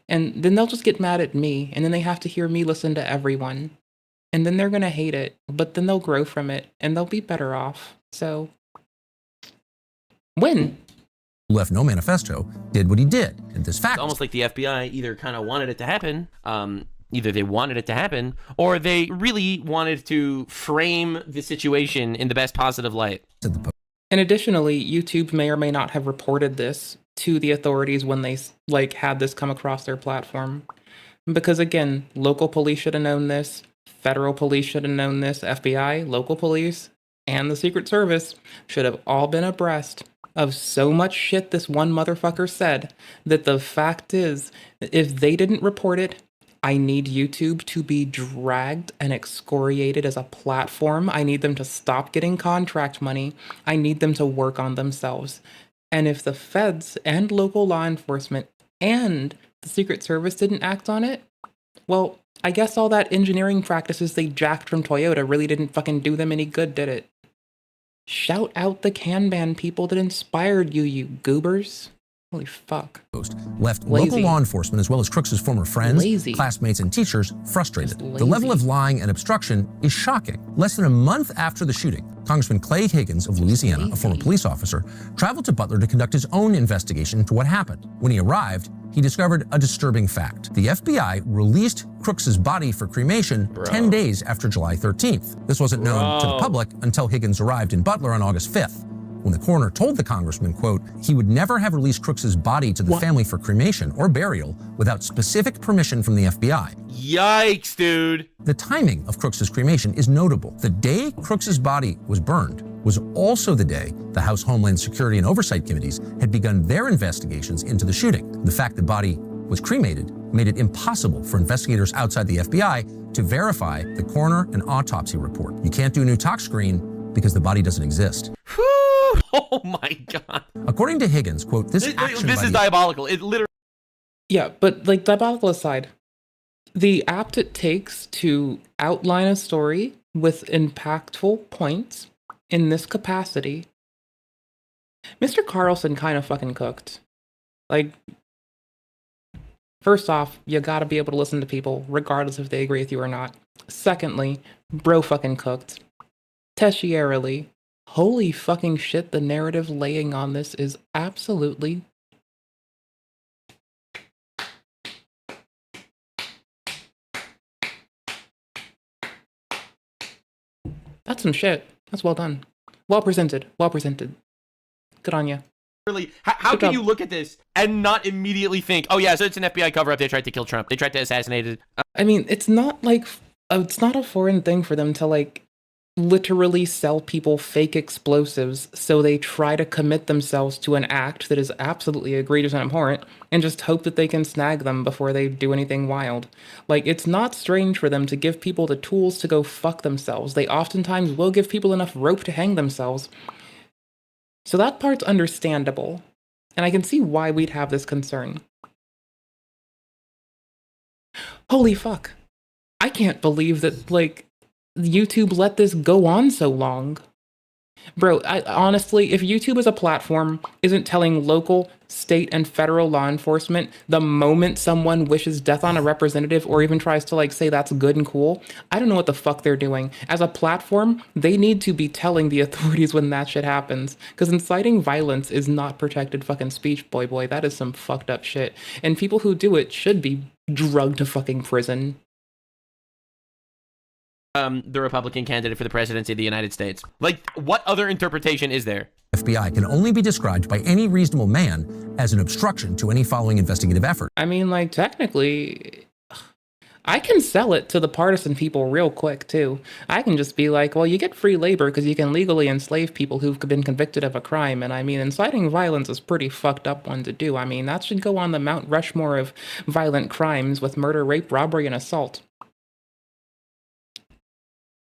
A: And then they'll just get mad at me, and then they have to hear me listen to everyone. And then they're gonna hate it, but then they'll grow from it, and they'll be better off. So, win.
H: left no manifesto, did what he did. And this fact...
S: It's almost like the FBI either kind of wanted it to happen, either they wanted it to happen, or they really wanted to frame the situation in the best positive light.
A: And additionally, YouTube may or may not have reported this to the authorities when they had this come across their platform. Because again, local police should have known this, federal police should have known this, FBI, local police, and the Secret Service should have all been abreast of so much shit this one motherfucker said that the fact is, if they didn't report it, I need YouTube to be dragged and excoriated as a platform. I need them to stop getting contract money. I need them to work on themselves. And if the feds and local law enforcement and the Secret Service didn't act on it, well, I guess all that engineering practices they jacked from Toyota really didn't fucking do them any good, did it? Shout out the Kanban people that inspired you, you goobers. Holy fuck.
H: Left
A: Lazy.
H: local law enforcement as well as Crooks's former friends,
A: Lazy.
H: classmates, and teachers frustrated.
A: Just
H: The level
A: lazy.
H: of lying and obstruction is shocking. Less than a month after the shooting, Congressman Clay Higgins of Louisiana, a former police officer, traveled to Butler to conduct his own investigation into what happened. When he arrived, he discovered a disturbing fact. The FBI released Crooks's body for cremation 10 days after July 13th. This wasn't known to the public until Higgins arrived in Butler on August 5th. When the coroner told the congressman, quote, he would never have released Crooks's body to the family for cremation or burial without specific permission from the FBI.
S: Yikes, dude.
H: The timing of Crooks's cremation is notable. The day Crooks's body was burned was also the day the House Homeland Security and Oversight Committees had begun their investigations into the shooting. The fact the body was cremated made it impossible for investigators outside the FBI to verify the coroner and autopsy report. You can't do a new tox screen because the body doesn't exist.
S: Oh my God.
H: According to Higgins, quote, this action
S: This
H: by
S: is
H: the
S: diabolical. It literally.
A: Yeah, but diabolical aside, the apt it takes to outline a story with impactful points in this capacity, Mr. Carlson kind of fucking cooked. First off, you gotta be able to listen to people, regardless if they agree with you or not. Secondly, bro fucking cooked. Tertiarily, holy fucking shit, the narrative laying on this is absolutely... That's some shit. That's well done. Well presented. Well presented. Good on you.
S: Really, how can you look at this and not immediately think, oh yeah, so it's an FBI cover-up, they tried to kill Trump, they tried to assassinate it.
A: I mean, it's not it's not a foreign thing for them to literally sell people fake explosives so they try to commit themselves to an act that is absolutely egregious and abhorrent and just hope that they can snag them before they do anything wild. It's not strange for them to give people the tools to go fuck themselves. They oftentimes will give people enough rope to hang themselves. So that part's understandable, and I can see why we'd have this concern. Holy fuck. I can't believe that, YouTube let this go on so long. Bro, honestly, if YouTube as a platform isn't telling local, state, and federal law enforcement the moment someone wishes death on a representative or even tries to say that's good and cool, I don't know what the fuck they're doing. As a platform, they need to be telling the authorities when that shit happens. Because inciting violence is not protected fucking speech, boy. That is some fucked up shit. And people who do it should be drugged to fucking prison.
S: the Republican candidate for the presidency of the United States. Like, what other interpretation is there?
H: FBI can only be described by any reasonable man as an obstruction to any following investigative effort.
A: I mean, like, technically, I can sell it to the partisan people real quick, too. I can just be like, well, you get free labor because you can legally enslave people who've been convicted of a crime. And I mean, inciting violence is pretty fucked up one to do. I mean, that should go on the Mount Rushmore of violent crimes with murder, rape, robbery, and assault.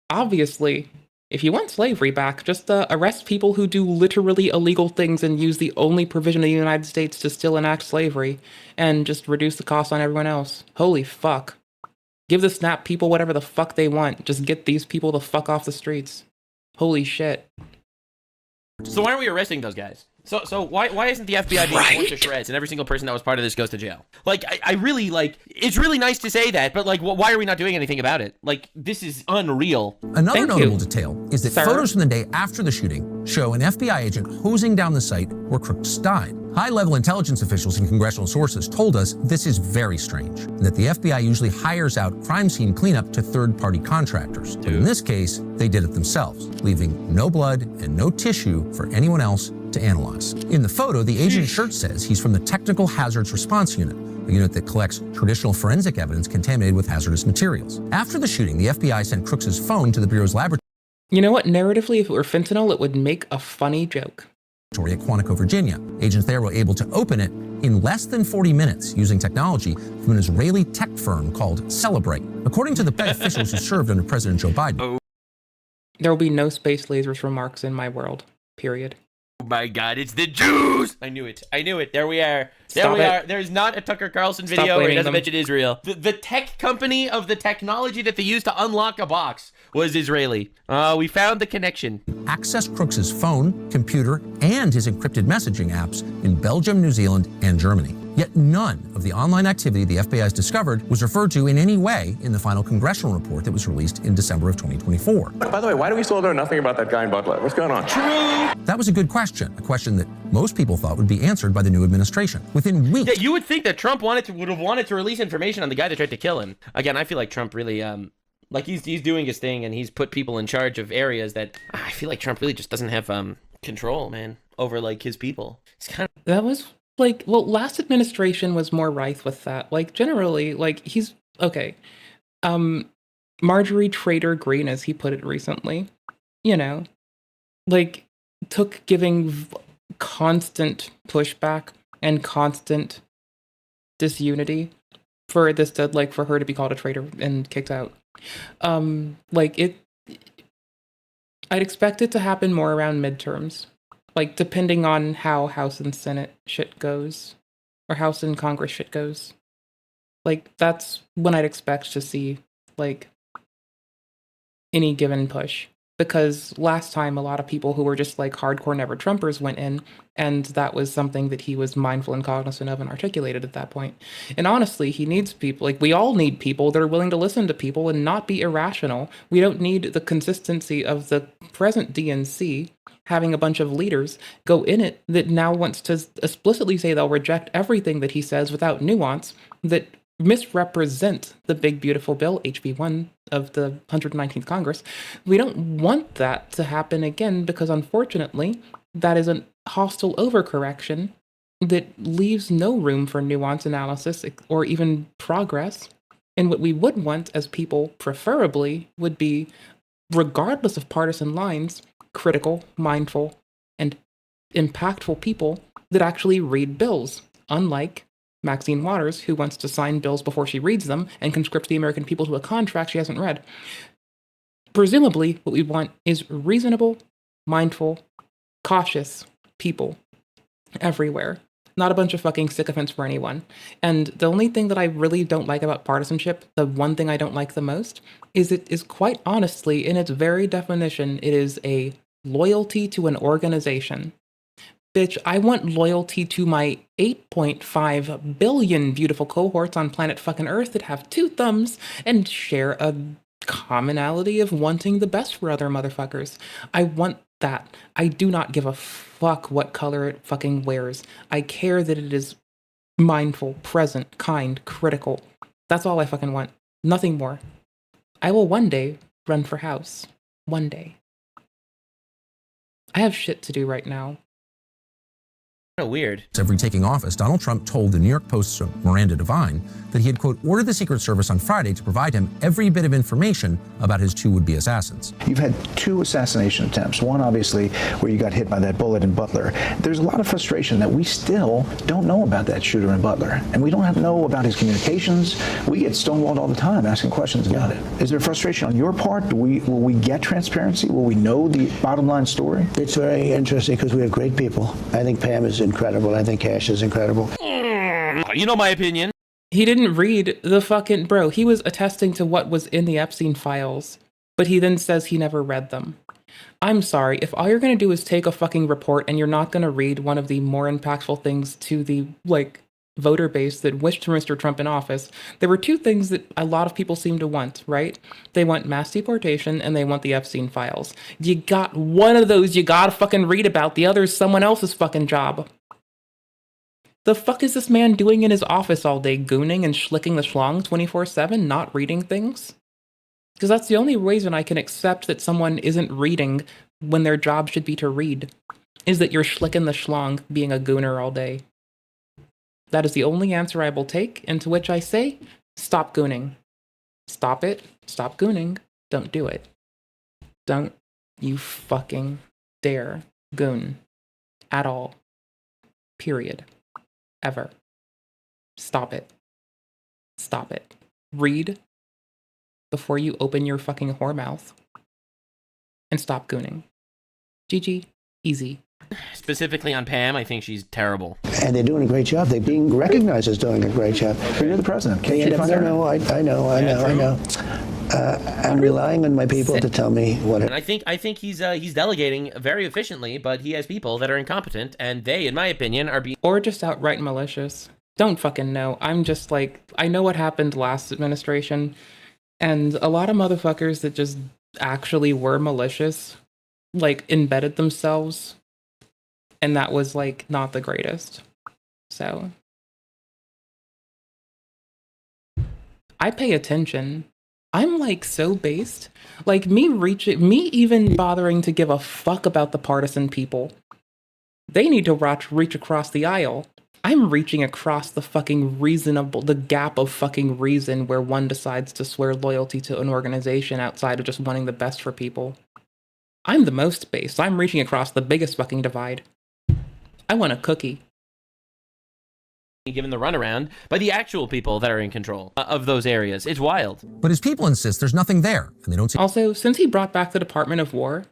A: Obviously, if you want slavery back, just arrest people who do literally illegal things and use the only provision of the United States to still enact slavery, and just reduce the cost on everyone else. Holy fuck. Give the snap people whatever the fuck they want. Just get these people the fuck off the streets. Holy shit.
S: So why aren't we arresting those guys? So why isn't the FBI being torn to shreds and every single person that was part of this goes to jail? Like, I really, like, it's really nice to say that, but, like, why are we not doing anything about it? Like, this is unreal.
H: Another notable detail is that photos from the day after the shooting show an FBI agent hosing down the site where Crooks died. High-level intelligence officials and congressional sources told us this is very strange, and that the FBI usually hires out crime scene cleanup to third-party contractors. But in this case, they did it themselves, leaving no blood and no tissue for anyone else to analyze. In the photo, the agent's shirt says he's from the Technical Hazards Response Unit, a unit that collects traditional forensic evidence contaminated with hazardous materials. After the shooting, the FBI sent Crooks' phone to the Bureau's laboratory.
A: You know what? Narratively, if it were fentanyl, it would make a funny joke.
H: At Quantico, Virginia. Agents there were able to open it in less than 40 minutes using technology from an Israeli tech firm called Celebrate. According to the officials who served under President Joe Biden.
A: There will be no space lasers remarks in my world. Period.
S: Oh my god, it's the Jews! I knew it. There we are. There's not a Tucker Carlson video where he doesn't mention Israel. The tech company of the technology that they used to unlock a box was Israeli. We found the connection.
H: Access Crooks' phone, computer, and his encrypted messaging apps in Belgium, New Zealand, and Germany. Yet none of the online activity the FBI has discovered was referred to in any way in the final congressional report that was released in December of 2024.
K: By the way, why do we still know nothing about that guy in Butler? What's going on?
S: True.
H: That was a good question, a question that most people thought would be answered by the new administration. Within weeks.
S: Yeah, you would think that Trump would have wanted to release information on the guy that tried to kill him. Again, I feel like Trump really, like he's doing his thing and he's put people in charge of areas that I feel like Trump really just doesn't have control, man, over like his people. It's kind of
A: that was. Like, well, last administration was more rife with that. Like, generally, like, he's, okay. Marjorie Trader Green, as he put it recently, you know, like, took giving constant pushback and constant disunity for this to, like, for her to be called a traitor and kicked out. Like, I'd expect it to happen more around midterms. Like, depending on how House and Senate shit goes, or House and Congress shit goes. Like, that's when I'd expect to see, like, any given push. Because last time, a lot of people who were just, like, hardcore never-Trumpers went in, and that was something that he was mindful and cognizant of and articulated at that point. And honestly, he needs people, like, we all need people that are willing to listen to people and not be irrational. We don't need the consistency of the present DNC having a bunch of leaders go in it that now wants to explicitly say they'll reject everything that he says without nuance, that misrepresent the big beautiful bill, HB1 of the 119th Congress. We don't want that to happen again because unfortunately, that is a hostile overcorrection that leaves no room for nuance analysis or even progress. And what we would want as people, preferably, would be, regardless of partisan lines, critical, mindful, and impactful people that actually read bills, unlike Maxine Waters, who wants to sign bills before she reads them and conscript the American people to a contract she hasn't read. Presumably, what we want is reasonable, mindful, cautious people everywhere. Not a bunch of fucking sycophants for anyone. And the only thing that I really don't like about partisanship, the one thing I don't like the most, is it is quite honestly, in its very definition, it is a loyalty to an organization. Bitch, I want loyalty to my 8.5 billion beautiful cohorts on planet fucking Earth that have two thumbs and share a commonality of wanting the best for other motherfuckers. I want that. I do not give a fuck what color it fucking wears. I care that it is mindful, present, kind, critical. That's all I fucking want. Nothing more. I will one day run for House. One day. I have shit to do right now.
S: Kind of weird.
H: Every taking office, Donald Trump told the New York Post's Miranda Devine that he had, quote, ordered the Secret Service on Friday to provide him every bit of information about his 2 would-be assassins.
N: You've had 2 assassination attempts. One, obviously, where you got hit by that bullet in Butler. There's a lot of frustration that we still don't know about that shooter in Butler. And we don't know about his communications. We get stonewalled all the time asking questions about it. Is there frustration on your part? Will we get transparency? Will we know the bottom line story?
V: It's very interesting because we have great people. I think Pam is incredible. I think Cash is incredible.
S: You know my opinion.
A: He didn't read the fucking... Bro, he was attesting to what was in the Epsteine files, but he then says he never read them. I'm sorry, if all you're gonna do is take a fucking report and you're not gonna read one of the more impactful things to the, like, voter base that wished Mr. Trump in office, there were 2 things that a lot of people seem to want, right? They want mass deportation and they want the Epstein files. You got one of those you gotta fucking read about, the other is someone else's fucking job. The fuck is this man doing in his office all day, gooning and schlicking the schlong 24/7, not reading things? Because that's the only reason I can accept that someone isn't reading when their job should be to read, is that you're schlicking the schlong being a gooner all day. That is the only answer I will take, and to which I say, stop gooning. Stop it. Stop gooning. Don't do it. Don't you fucking dare goon. At all. Period. Ever. Stop it. Stop it. Read before you open your fucking whore mouth. And stop gooning. GG. Easy.
S: Specifically on Pam, I think she's terrible.
V: And they're doing a great job. They're being recognized as doing a great job.
N: You're the president. Can't you find
V: No, I know. I'm relying on my people to tell me what.
S: And I think he's delegating very efficiently, but he has people that are incompetent, and they, in my opinion, are being
A: or just outright malicious. Don't fucking know. I'm just like, I know what happened last administration, and a lot of motherfuckers that just actually were malicious, like, embedded themselves, and that was like not the greatest. So I pay attention. I'm like so based. Like me even bothering to give a fuck about the partisan people. They need to reach across the aisle. I'm reaching across the fucking the gap of fucking reason where one decides to swear loyalty to an organization outside of just wanting the best for people. I'm the most based. I'm reaching across the biggest fucking divide. I want a cookie.
S: given the runaround by the actual people that are in control of those areas. It's wild.
H: But his people insist there's nothing there, and they don't see.
A: Also, since he brought back the Department of War, it'd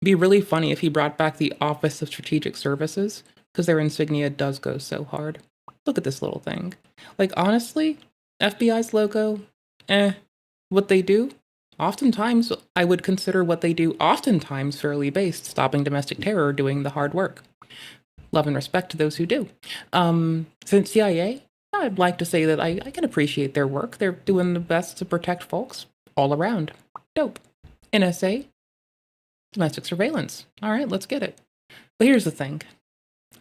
A: be really funny if he brought back the Office of Strategic Services, because their insignia does go so hard. Look at this little thing. Like, honestly, FBI's logo, what they do, oftentimes, I would consider what they do oftentimes fairly based, stopping domestic terror, doing the hard work. Love and respect to those who do. Since CIA, I'd like to say that I can appreciate their work. They're doing the best to protect folks all around. Dope. NSA, domestic surveillance. All right, let's get it. But here's the thing.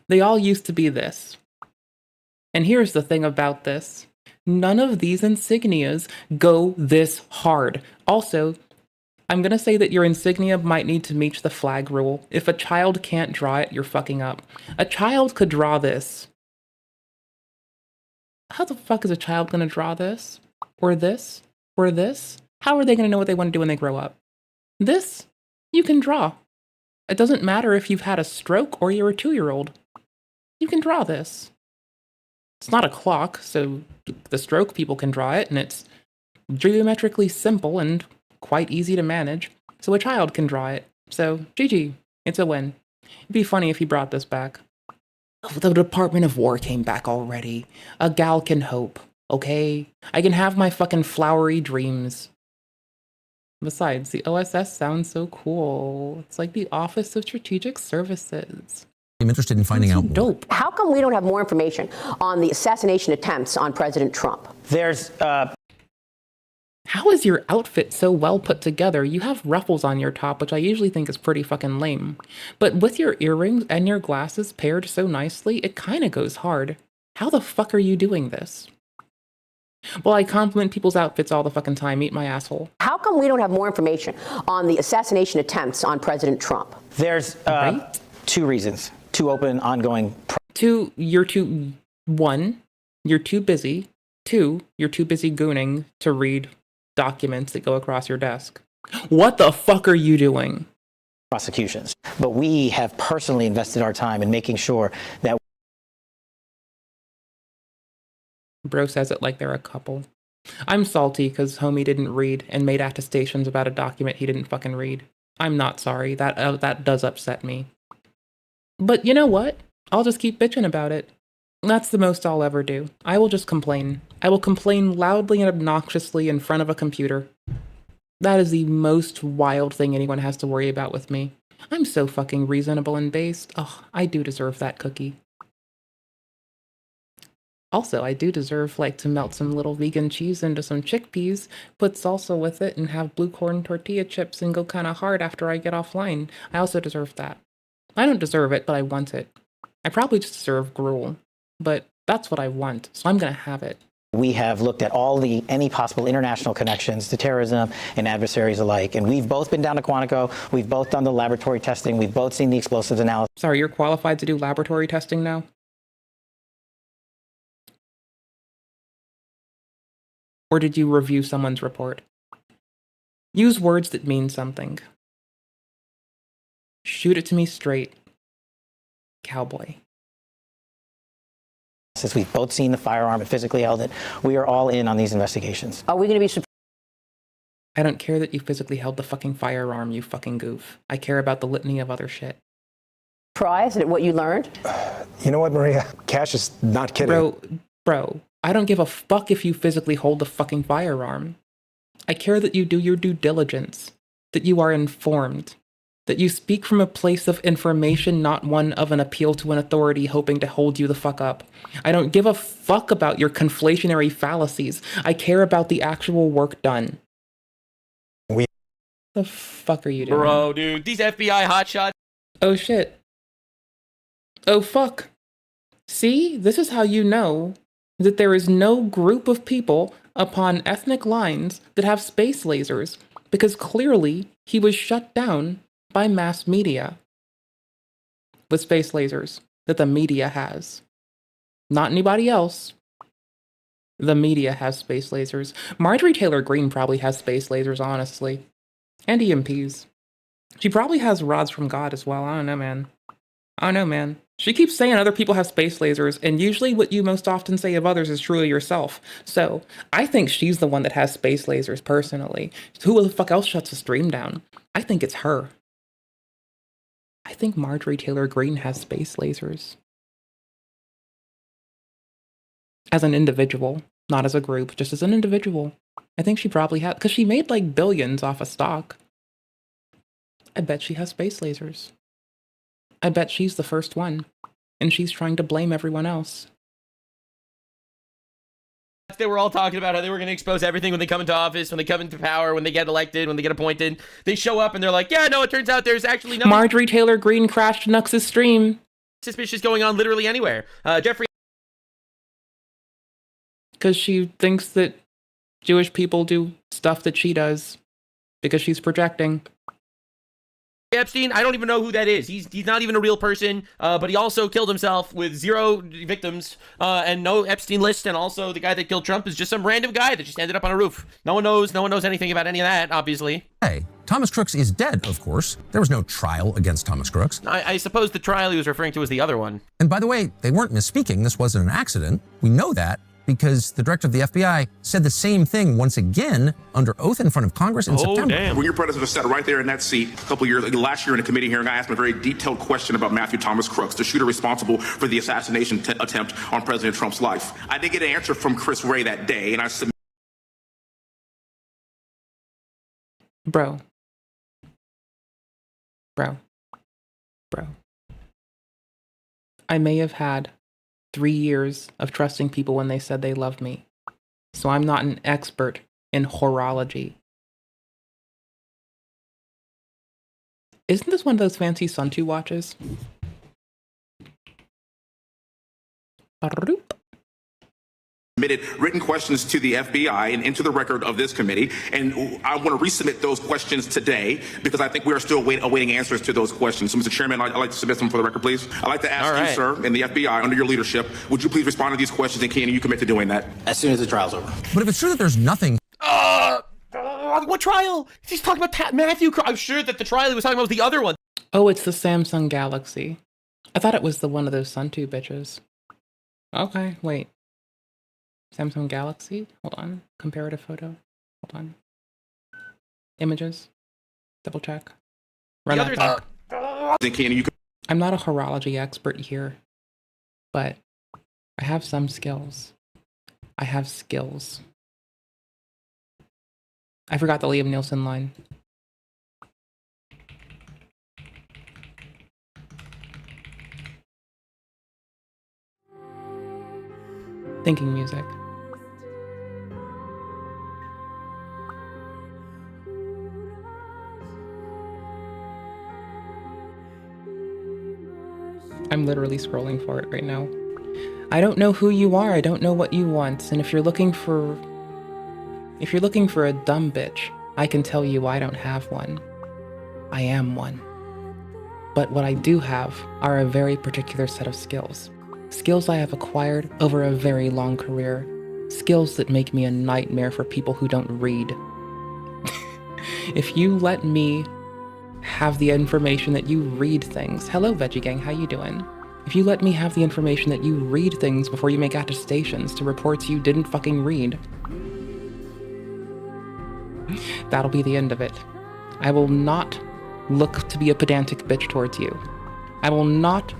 A: They all used to be this. And here's the thing about this. None of these insignias go this hard. Also, I'm going to say that your insignia might need to meet the flag rule. If a child can't draw it, you're fucking up. A child could draw this. How the fuck is a child going to draw this? Or this? Or this? How are they going to know what they want to do when they grow up? This, you can draw. It doesn't matter if you've had a stroke or you're a 2-year-old. You can draw this. It's not a clock, so the stroke people can draw it, and it's geometrically simple and quite easy to manage, so a child can draw it. So, GG, it's a win. It'd be funny if he brought this back. Oh, the Department of War came back already. A gal can hope, okay? I can have my fucking flowery dreams. Besides, the OSS sounds so cool. It's like the Office of Strategic Services.
H: I'm interested in finding out more.
A: Dope.
Q: How come we don't have more information on the assassination attempts on President Trump?
A: There's, How is your outfit so well put together? You have ruffles on your top, which I usually think is pretty fucking lame. But with your earrings and your glasses paired so nicely, it kind of goes hard. How the fuck are you doing this? Well, I compliment people's outfits all the fucking time. Eat my asshole.
Q: How come we don't have more information on the assassination attempts on President Trump?
B: There's two reasons. Two open, ongoing.
A: One, you're too busy. Two, you're too busy gooning to read documents that go across your desk. What the fuck are you doing?
B: Prosecutions. But we have personally invested our time in making sure that.
A: Bro says it like they're a couple. I'm salty because homie didn't read and made attestations about a document he didn't fucking read. I'm not sorry. That does upset me. But you know what? I'll just keep bitching about it. That's the most I'll ever do. I will just complain. I will complain loudly and obnoxiously in front of a computer. That is the most wild thing anyone has to worry about with me. I'm so fucking reasonable and based. Oh, I do deserve that cookie. Also, I do deserve, to melt some little vegan cheese into some chickpeas, put salsa with it, and have blue corn tortilla chips and go kind of hard after I get offline. I also deserve that. I don't deserve it, but I want it. I probably just deserve gruel, but that's what I want, so I'm gonna have it.
B: We have looked at any possible international connections to terrorism and adversaries alike, and we've both been down to Quantico. We've both done the laboratory testing. We've both seen the explosives analysis.
A: Sorry, you're qualified to do laboratory testing now? Or did you review someone's report? Use words that mean something. Shoot it to me straight. Cowboy.
B: Since we've both seen the firearm and physically held it, we are all in on these investigations.
Q: Are we going to be
A: I don't care that you physically held the fucking firearm, you fucking goof. I care about the litany of other shit.
Q: surprised at what you learned?
D: You know what, Maria? Cash is not kidding.
A: Bro, I don't give a fuck if you physically hold the fucking firearm. I care that you do your due diligence, that you are informed, that you speak from a place of information, not one of an appeal to an authority hoping to hold you the fuck up. I don't give a fuck about your conflationary fallacies. I care about the actual work done. The fuck are you doing?
S: Bro, dude, these FBI hotshots.
A: Oh shit. Oh fuck. See, this is how you know that there is no group of people upon ethnic lines that have space lasers, because clearly he was shut down by mass media with space lasers that the media has. Not anybody else. The media has space lasers. Marjorie Taylor Greene probably has space lasers, honestly. And EMPs. She probably has rods from God as well. I don't know, man. She keeps saying other people have space lasers, and usually what you most often say of others is true of yourself. So, I think she's the one that has space lasers, personally. Who the fuck else shuts the stream down? I think it's her. I think Marjorie Taylor Greene has space lasers. As an individual, not as a group, just as an individual. I think she probably has, because she made like billions off of stock. I bet she has space lasers. I bet she's the first one, and she's trying to blame everyone else.
S: They were all talking about how they were going to expose everything when they come into office, when they come into power, when they get elected, when they get appointed. They show up and they're like, yeah, no, it turns out there's actually nothing
A: Marjorie Taylor Greene crashed Nux's stream.
S: Suspicious going on literally anywhere. Jeffrey.
A: Because she thinks that Jewish people do stuff that she does. Because she's projecting.
S: Epsteine, I don't even know who that is. He's not even a real person, but he also killed himself with 0 victims and no Epstein list. And also the guy that killed Trump is just some random guy that just ended up on a roof. No one knows anything about any of that, obviously.
H: Hey, Thomas Crooks is dead, of course. There was no trial against Thomas Crooks.
S: I suppose the trial he was referring to was the other one.
H: And by the way, they weren't misspeaking. This wasn't an accident. We know that because the director of the FBI said the same thing once again under oath in front of Congress in September.
K: Damn. When your predecessor sat right there in that seat a couple years, last year in a committee hearing, I asked him a very detailed question about Matthew Thomas Crooks, the shooter responsible for the assassination attempt on President Trump's life. I did get an answer from Chris Wray that day, and I submitted.
A: Bro. I may have had 3 years of trusting people when they said they loved me. So I'm not an expert in horology. Isn't this one of those fancy Sun 2 watches?
K: submitted written questions to the FBI and into the record of this committee, and I want to resubmit those questions today because I think we are still awaiting answers to those questions. So, Mr. Chairman, I'd like to submit them for the record, please. I'd like to ask you, sir, and the FBI, under your leadership, would you please respond to these questions, and can you commit to doing that?
B: As soon as the trial's over.
H: But if it's true that there's nothing...
S: What trial? He's talking about Matthew. I'm sure that the trial he was talking about was the other one.
A: Oh, it's the Samsung Galaxy. I thought it was the one of those Sun2 bitches. Okay, wait. Samsung Galaxy? Hold on. Comparative photo. Hold on. Images. Double check. Run that back. I'm not a horology expert here, but I have some skills. I have skills. I forgot the Liam Nielsen line. Thinking music. I'm literally scrolling for it right now. I don't know who you are, I don't know what you want, and if you're looking for a dumb bitch, I can tell you I don't have one. I am one. But what I do have are a very particular set of skills. Skills I have acquired over a very long career. Skills that make me a nightmare for people who don't read. If you let me have the information that you read things. Hello, Veggie Gang, how you doing? If you let me have the information that you read things before you make attestations to reports you didn't fucking read, that'll be the end of it. I will not look to be a pedantic bitch towards you. I will not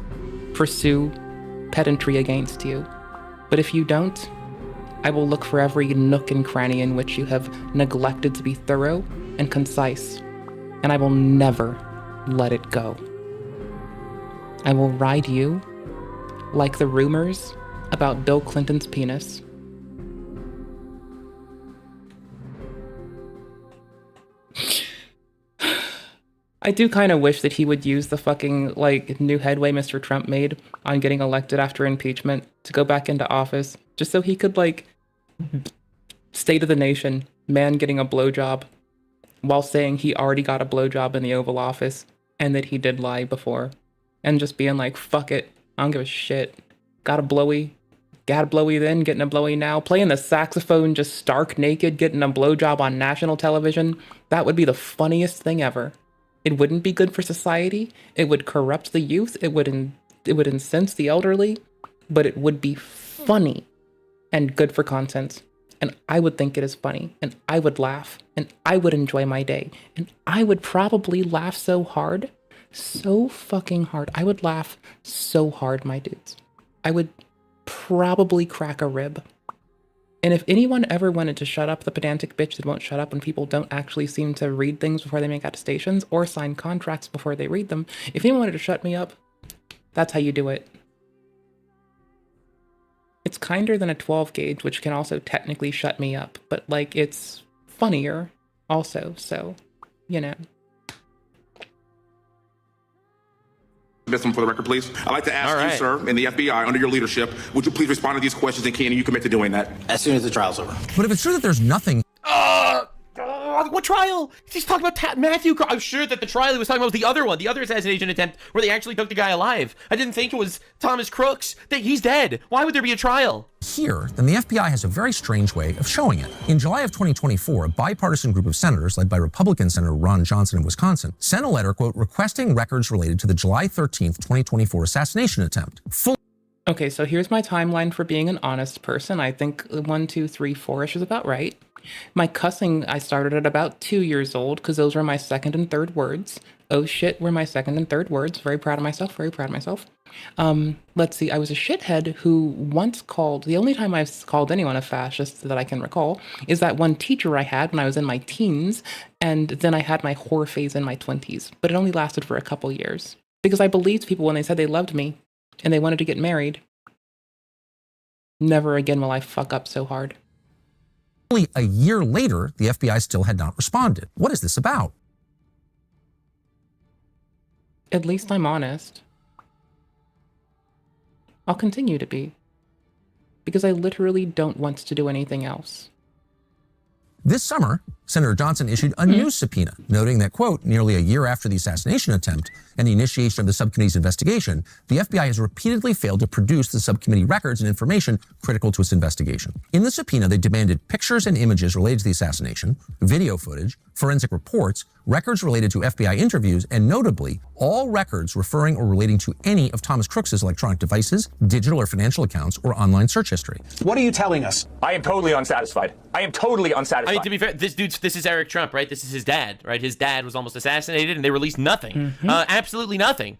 A: pursue pedantry against you. But if you don't, I will look for every nook and cranny in which you have neglected to be thorough and concise, and I will never let it go. I will ride you like the rumors about Bill Clinton's penis. I do kind of wish that he would use the fucking, like, new headway Mr. Trump made on getting elected after impeachment to go back into office, just so he could, like, state of the nation, man getting a blowjob, while saying he already got a blowjob in the Oval Office, and that he did lie before. And just being like, fuck it, I don't give a shit. Got a blowy then, getting a blowy now. Playing the saxophone just stark naked, getting a blowjob on national television. That would be the funniest thing ever. It wouldn't be good for society. It would corrupt the youth. It would incense the elderly. But it would be funny and good for content. And I would think it is funny. And I would laugh. And I would enjoy my day. And I would probably laugh so hard. So fucking hard. I would laugh so hard, my dudes. I would probably crack a rib. And if anyone ever wanted to shut up the pedantic bitch that won't shut up when people don't actually seem to read things before they make attestations or sign contracts before they read them, if anyone wanted to shut me up, that's how you do it. It's kinder than a 12 gauge, which can also technically shut me up, but like it's funnier also, so, you know.
K: Them for the record, please. I'd like to ask you, sir, and the FBI, under your leadership, would you please respond to these questions, and can you commit to doing that?
B: As soon as the trial's over.
H: But if it's true that there's nothing...
S: What trial? He's talking about Matthew. I'm sure that the trial he was talking about was the other one, the other assassination attempt where they actually took the guy alive. I didn't think it was Thomas Crooks. He's dead. Why would there be a trial?
H: Here, then the FBI has a very strange way of showing it. In July of 2024, a bipartisan group of senators, led by Republican Senator Ron Johnson in Wisconsin, sent a letter, quote, requesting records related to the July 13th, 2024 assassination attempt.
A: Okay, so here's my timeline for being an honest person. I think 1, 2, 3, 4-ish is about right. My cussing, I started at about 2 years old because those were my second and third words. Oh shit were my second and third words. Very proud of myself, very proud of myself. Let's see, I was a shithead who once called, the only time I've called anyone a fascist that I can recall is that one teacher I had when I was in my teens, and then I had my whore phase in my 20s, but it only lasted for a couple years. Because I believed people when they said they loved me and they wanted to get married. Never again will I fuck up so hard.
H: Only a year later, the FBI still had not responded. What is this about?
A: At least I'm honest. I'll continue to be. because I literally don't want to do anything else.
H: This summer, Senator Johnson issued a new subpoena, noting that, quote, nearly a year after the assassination attempt and the initiation of the subcommittee's investigation, the FBI has repeatedly failed to produce the subcommittee records and information critical to its investigation. In the subpoena, they demanded pictures and images related to the assassination, video footage, forensic reports, records related to FBI interviews, and notably, all records referring or relating to any of Thomas Crooks's electronic devices, digital or financial accounts, or online search history.
M: What are you telling us? I am totally unsatisfied. I am totally unsatisfied.
S: I mean, to be fair, this is Eric Trump, right? This is his dad, right? His dad was almost assassinated, and they released nothing. Absolutely nothing.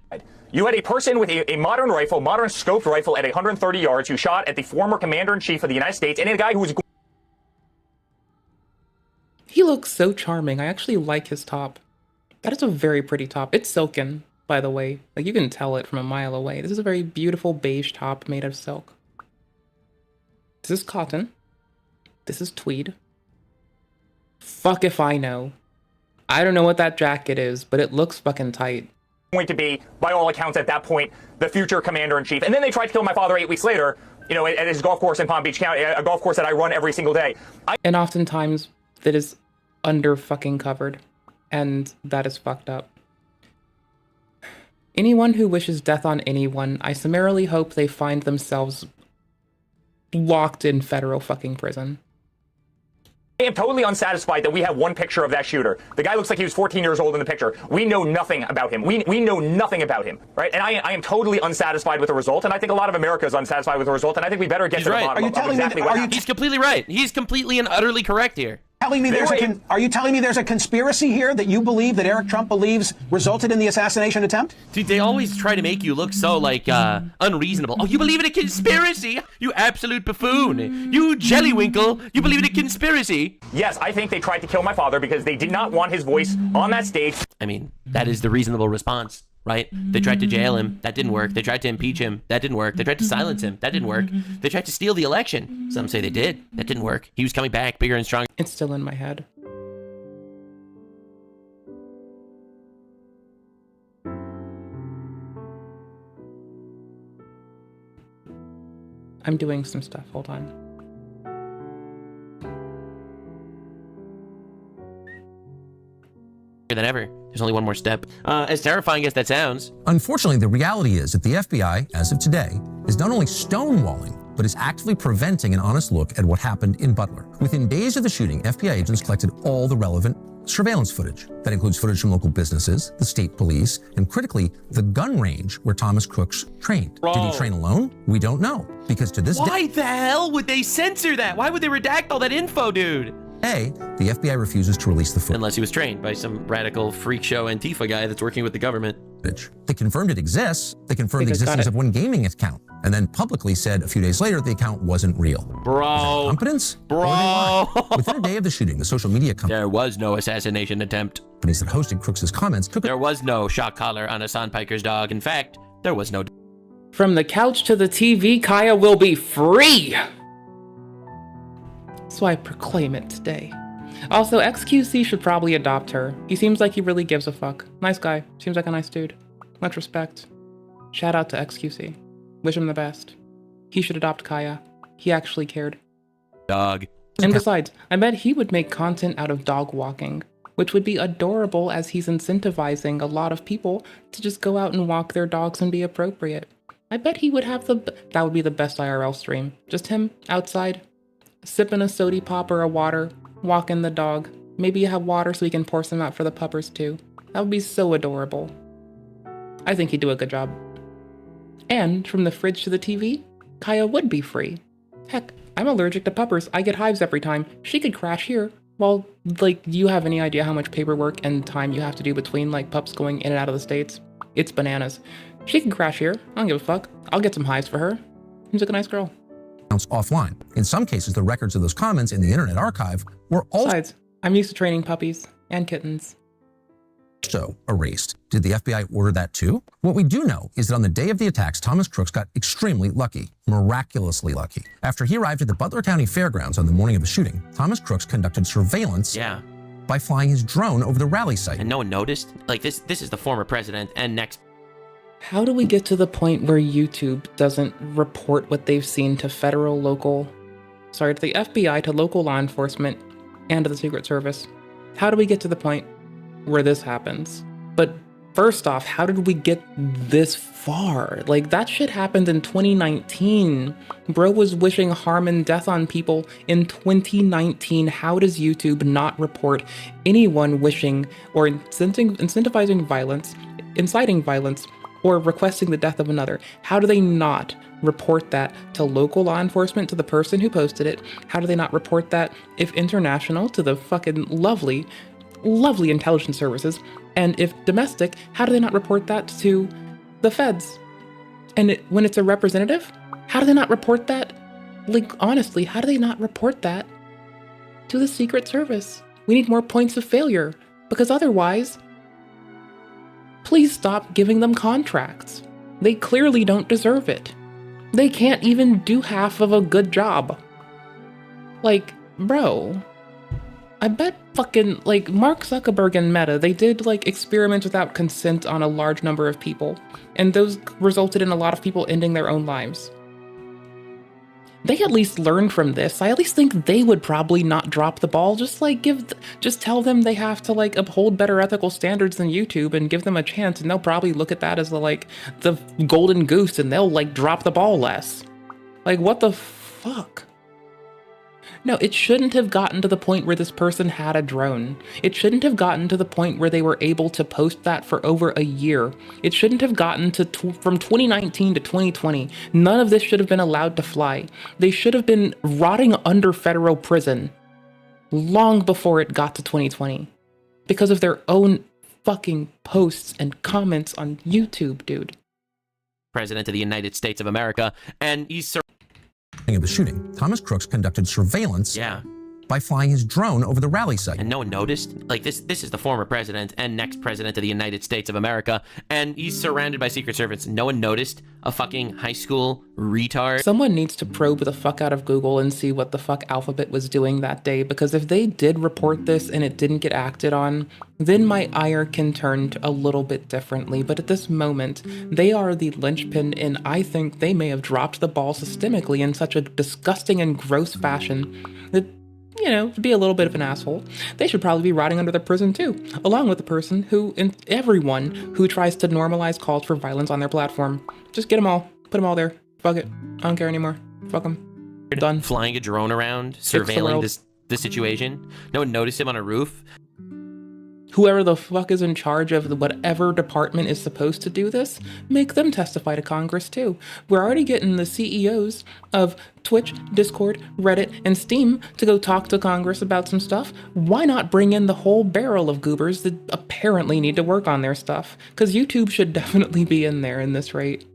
M: You had a person with a modern rifle, modern scoped rifle at 130 yards who shot at the former commander-in-chief of the United States, and a guy who was...
A: He looks so charming. I actually like his top. That is a very pretty top. It's silken, by the way. Like, you can tell it from a mile away. This is a very beautiful beige top made of silk. This is cotton. This is tweed. Fuck if I know. I don't know what that jacket is, but it looks fucking tight.
M: Going to be, by all accounts at that point, the future commander-in-chief. And then they tried to kill my father 8 weeks later, you know, at his golf course in Palm Beach County, a golf course that I run every single day.
A: And oftentimes, that is under fucking covered. And that is fucked up. Anyone who wishes death on anyone, I summarily hope they find themselves locked in federal fucking prison.
M: I am totally unsatisfied that we have one picture of that shooter. The guy looks like he was 14 years old in the picture. We know nothing about him. We know nothing about him, right? And I am totally unsatisfied with the result, and I think a lot of America is unsatisfied with the result, and I think we better get to the bottom of exactly what happened.
S: He's completely right. He's completely and utterly correct here.
M: Telling me
P: are you telling me there's a conspiracy here that you believe that Eric Trump believes resulted in the assassination attempt?
S: Dude, they always try to make you look so, like, unreasonable. Oh, you believe in a conspiracy? You absolute buffoon. You jellywinkle. You believe in a conspiracy?
M: Yes, I think they tried to kill my father because they did not want his voice on that stage.
S: I mean, that is the reasonable response, right? They tried to jail him. That didn't work. They tried to impeach him. That didn't work. They tried to silence him. That didn't work. They tried to steal the election. Some say they did. That didn't work. He was coming back bigger and stronger.
A: It's still in my head. I'm doing some stuff. Hold on.
S: Than ever. There's only one more step. As terrifying as that sounds.
H: Unfortunately, the reality is that the FBI, as of today, is not only stonewalling, but is actively preventing an honest look at what happened in Butler. Within days of the shooting, FBI agents collected all the relevant surveillance footage. That includes footage from local businesses, the state police, and critically, the gun range where Thomas Crooks trained.
S: Bro.
H: Did he train alone? We don't know, because to this day...
S: Why the hell would they censor that? Why would they redact all that info, dude?
H: The FBI refuses to release the footage.
S: Unless he was trained by some radical freak show Antifa guy that's working with the government.
H: They confirmed it exists. They confirmed the existence of one gaming account, and then publicly said a few days later the account wasn't real.
S: Bro.
H: Competence?
S: Bro.
H: Within a day of the shooting, the social media company...
S: There was no assassination attempt.
H: ...companies that hosted Crooks's comments took...
S: There was no shock collar on a Sandpiker's dog. In fact, there was no...
A: From the couch to the TV, Kaya will be free! So I proclaim it today. Also, XQC should probably adopt her. He seems like he really gives a fuck. Nice guy. Seems like a nice dude. Much respect. Shout out to XQC. Wish him the best. He should adopt Kaya. He actually cared.
S: Dog.
A: And besides, I bet he would make content out of dog walking, which would be adorable as he's incentivizing a lot of people to just go out and walk their dogs and be appropriate. I bet he would have that would be the best IRL stream. Just him outside, sipping a sody pop or a water, walking the dog. Maybe you have water so he can pour some out for the puppers too. That would be so adorable. I think he'd do a good job. And from the fridge to the TV, Kaya would be free. Heck, I'm allergic to puppers. I get hives every time. She could crash here. Well, like, do you have any idea how much paperwork and time you have to do between, like, pups going in and out of the States? It's bananas. She can crash here. I don't give a fuck. I'll get some hives for her. Seems like a nice girl.
H: Offline. In some cases, the records of those comments in the Internet Archive were also...
A: Besides, I'm used to training puppies and kittens.
H: Erased. Did the FBI order that too? What we do know is that on the day of the attacks, Thomas Crooks got extremely lucky, miraculously lucky. After he arrived at the Butler County Fairgrounds on the morning of the shooting, Thomas Crooks conducted surveillance by flying his drone over the rally site.
S: And no one noticed? Like, this is the former president and next...
A: How do we get to the point where YouTube doesn't report what they've seen to to the FBI, to local law enforcement, and to the Secret Service? How do we get to the point where this happens? But first off, how did we get this far? Like, that shit happened in 2019. Bro was wishing harm and death on people in 2019. How does YouTube not report anyone wishing or incentivizing violence, inciting violence, or requesting the death of another? How do they not report that to local law enforcement, to the person who posted it? How do they not report that, if international, to the fucking lovely intelligence services? And if domestic, how do they not report that to the feds? And when it's a representative, how do they not report that? Like, honestly, how do they not report that to the Secret Service? We need more points of failure, because otherwise, please stop giving them contracts. They clearly don't deserve it. They can't even do half of a good job. Like, bro, I bet fucking, like, Mark Zuckerberg and Meta, they did, like, experiments without consent on a large number of people, and those resulted in a lot of people ending their own lives. They at least learned from this. I at least think they would probably not drop the ball. Just tell them they have to, like, uphold better ethical standards than YouTube and give them a chance, and they'll probably look at that as the golden goose, and they'll, like, drop the ball less. Like, what the fuck? No, it shouldn't have gotten to the point where this person had a drone. It shouldn't have gotten to the point where they were able to post that for over a year. It shouldn't have gotten to from 2019 to 2020. None of this should have been allowed to fly. They should have been rotting under federal prison long before it got to 2020 because of their own fucking posts and comments on YouTube, dude.
S: President of the United States of America, and he's
H: of the shooting, Thomas Crooks conducted surveillance by flying his drone over the rally site.
S: And no one noticed? Like, this is the former president and next president of the United States of America, and he's surrounded by Secret Service. No one noticed a fucking high school retard?
A: Someone needs to probe the fuck out of Google and see what the fuck Alphabet was doing that day, because if they did report this and it didn't get acted on, then my ire can turn a little bit differently. But at this moment, they are the linchpin, and I think they may have dropped the ball systemically in such a disgusting and gross fashion that, you know, to be a little bit of an asshole, they should probably be rotting under the prison too, along with the person who, and everyone who tries to normalize calls for violence on their platform. Just get them all, put them all there. Fuck it, I don't care anymore. Fuck them. Done.
S: Flying a drone around, surveilling the situation. No one noticed him on a roof.
A: Whoever the fuck is in charge of whatever department is supposed to do this, make them testify to Congress too. We're already getting the CEOs of Twitch, Discord, Reddit, and Steam to go talk to Congress about some stuff. Why not bring in the whole barrel of goobers that apparently need to work on their stuff? Because YouTube should definitely be in there in this rate.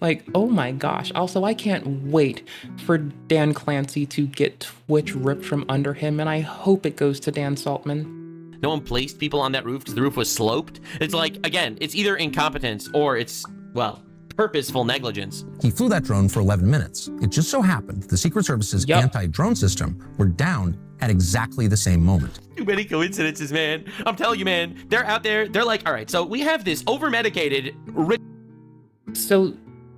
A: Like, oh my gosh. Also, I can't wait for Dan Clancy to get Twitch ripped from under him, and I hope it goes to Dan Saltman.
S: No one placed people on that roof because the roof was sloped. It's like, again, it's either incompetence or it's, well, purposeful negligence.
H: He flew that drone for 11 minutes. It just so happened the Secret Service's anti-drone system were down at exactly the same moment.
S: Too many coincidences, man. I'm telling you, man. They're out there. They're like, all right, so we have this over-medicated...
A: So,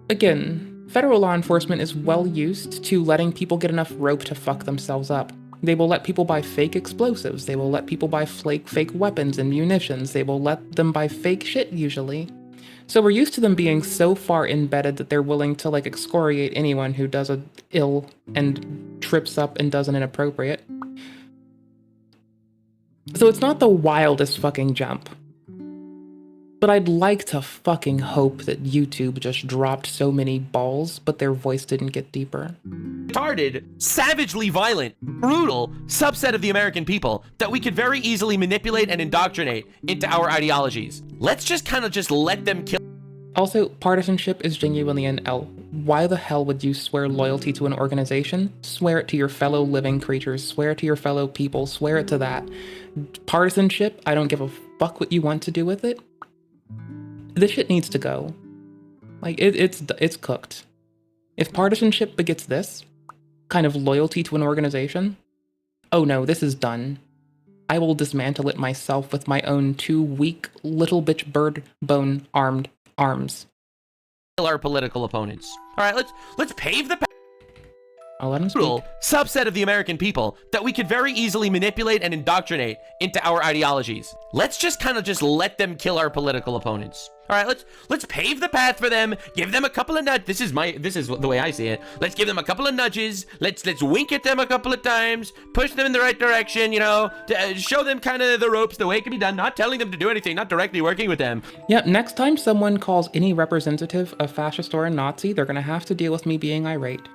A: again, federal law enforcement is well used to letting people get enough rope to fuck themselves up. They will let people buy fake explosives. They will let people buy fake weapons and munitions. They will let them buy fake shit, usually. So we're used to them being so far embedded that they're willing to, like, excoriate anyone who does a ill and trips up and does an inappropriate. So it's not the wildest fucking jump. But I'd like to fucking hope that YouTube just dropped so many balls, but their voice didn't get deeper.
S: Retarded, savagely violent, brutal subset of the American people that we could very easily manipulate and indoctrinate into our ideologies. Let's just kind of just let them kill.
A: Also, partisanship is genuinely an L. Why the hell would you swear loyalty to an organization? Swear it to your fellow living creatures. Swear it to your fellow people. Swear it to that. Partisanship, I don't give a fuck what you want to do with it. This shit needs to go. Like, it's cooked. If partisanship begets this kind of loyalty to an organization, oh no, this is done. I will dismantle it myself with my own 2 weak little bitch bird bone armed arms.
S: kill our political opponents. All right, let's pave the path.
A: I'll let him speak.
S: Subset of the American people that we could very easily manipulate and indoctrinate into our ideologies. Let's just kind of just let them kill our political opponents. All right, let's pave the path for them. Give them a couple of nudges. This is the way I see it. Let's give them a couple of nudges. Let's wink at them a couple of times. Push them in the right direction. You know, show them kind of the ropes, the way it can be done. Not telling them to do anything. Not directly working with them.
A: Yep. Next time someone calls any representative a fascist or a Nazi, they're gonna have to deal with me being irate.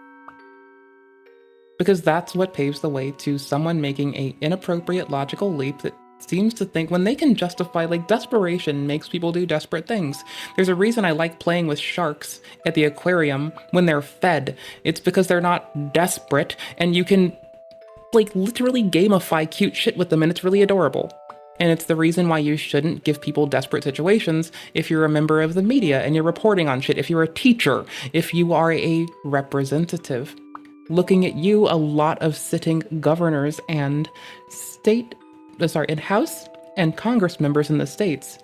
A: Because that's what paves the way to someone making a inappropriate logical leap that seems to think when they can justify, like, desperation makes people do desperate things. There's a reason I like playing with sharks at the aquarium when they're fed. It's because they're not desperate and you can, like, literally gamify cute shit with them and it's really adorable. And it's the reason why you shouldn't give people desperate situations if you're a member of the media and you're reporting on shit, if you're a teacher, if you are a representative. Looking at you, a lot of sitting governors and House and Congress members in the states.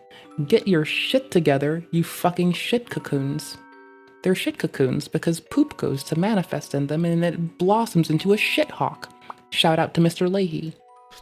A: Get your shit together, you fucking shit cocoons. They're shit cocoons because poop goes to manifest in them and it blossoms into a shit hawk. Shout out to Mr. Leahy.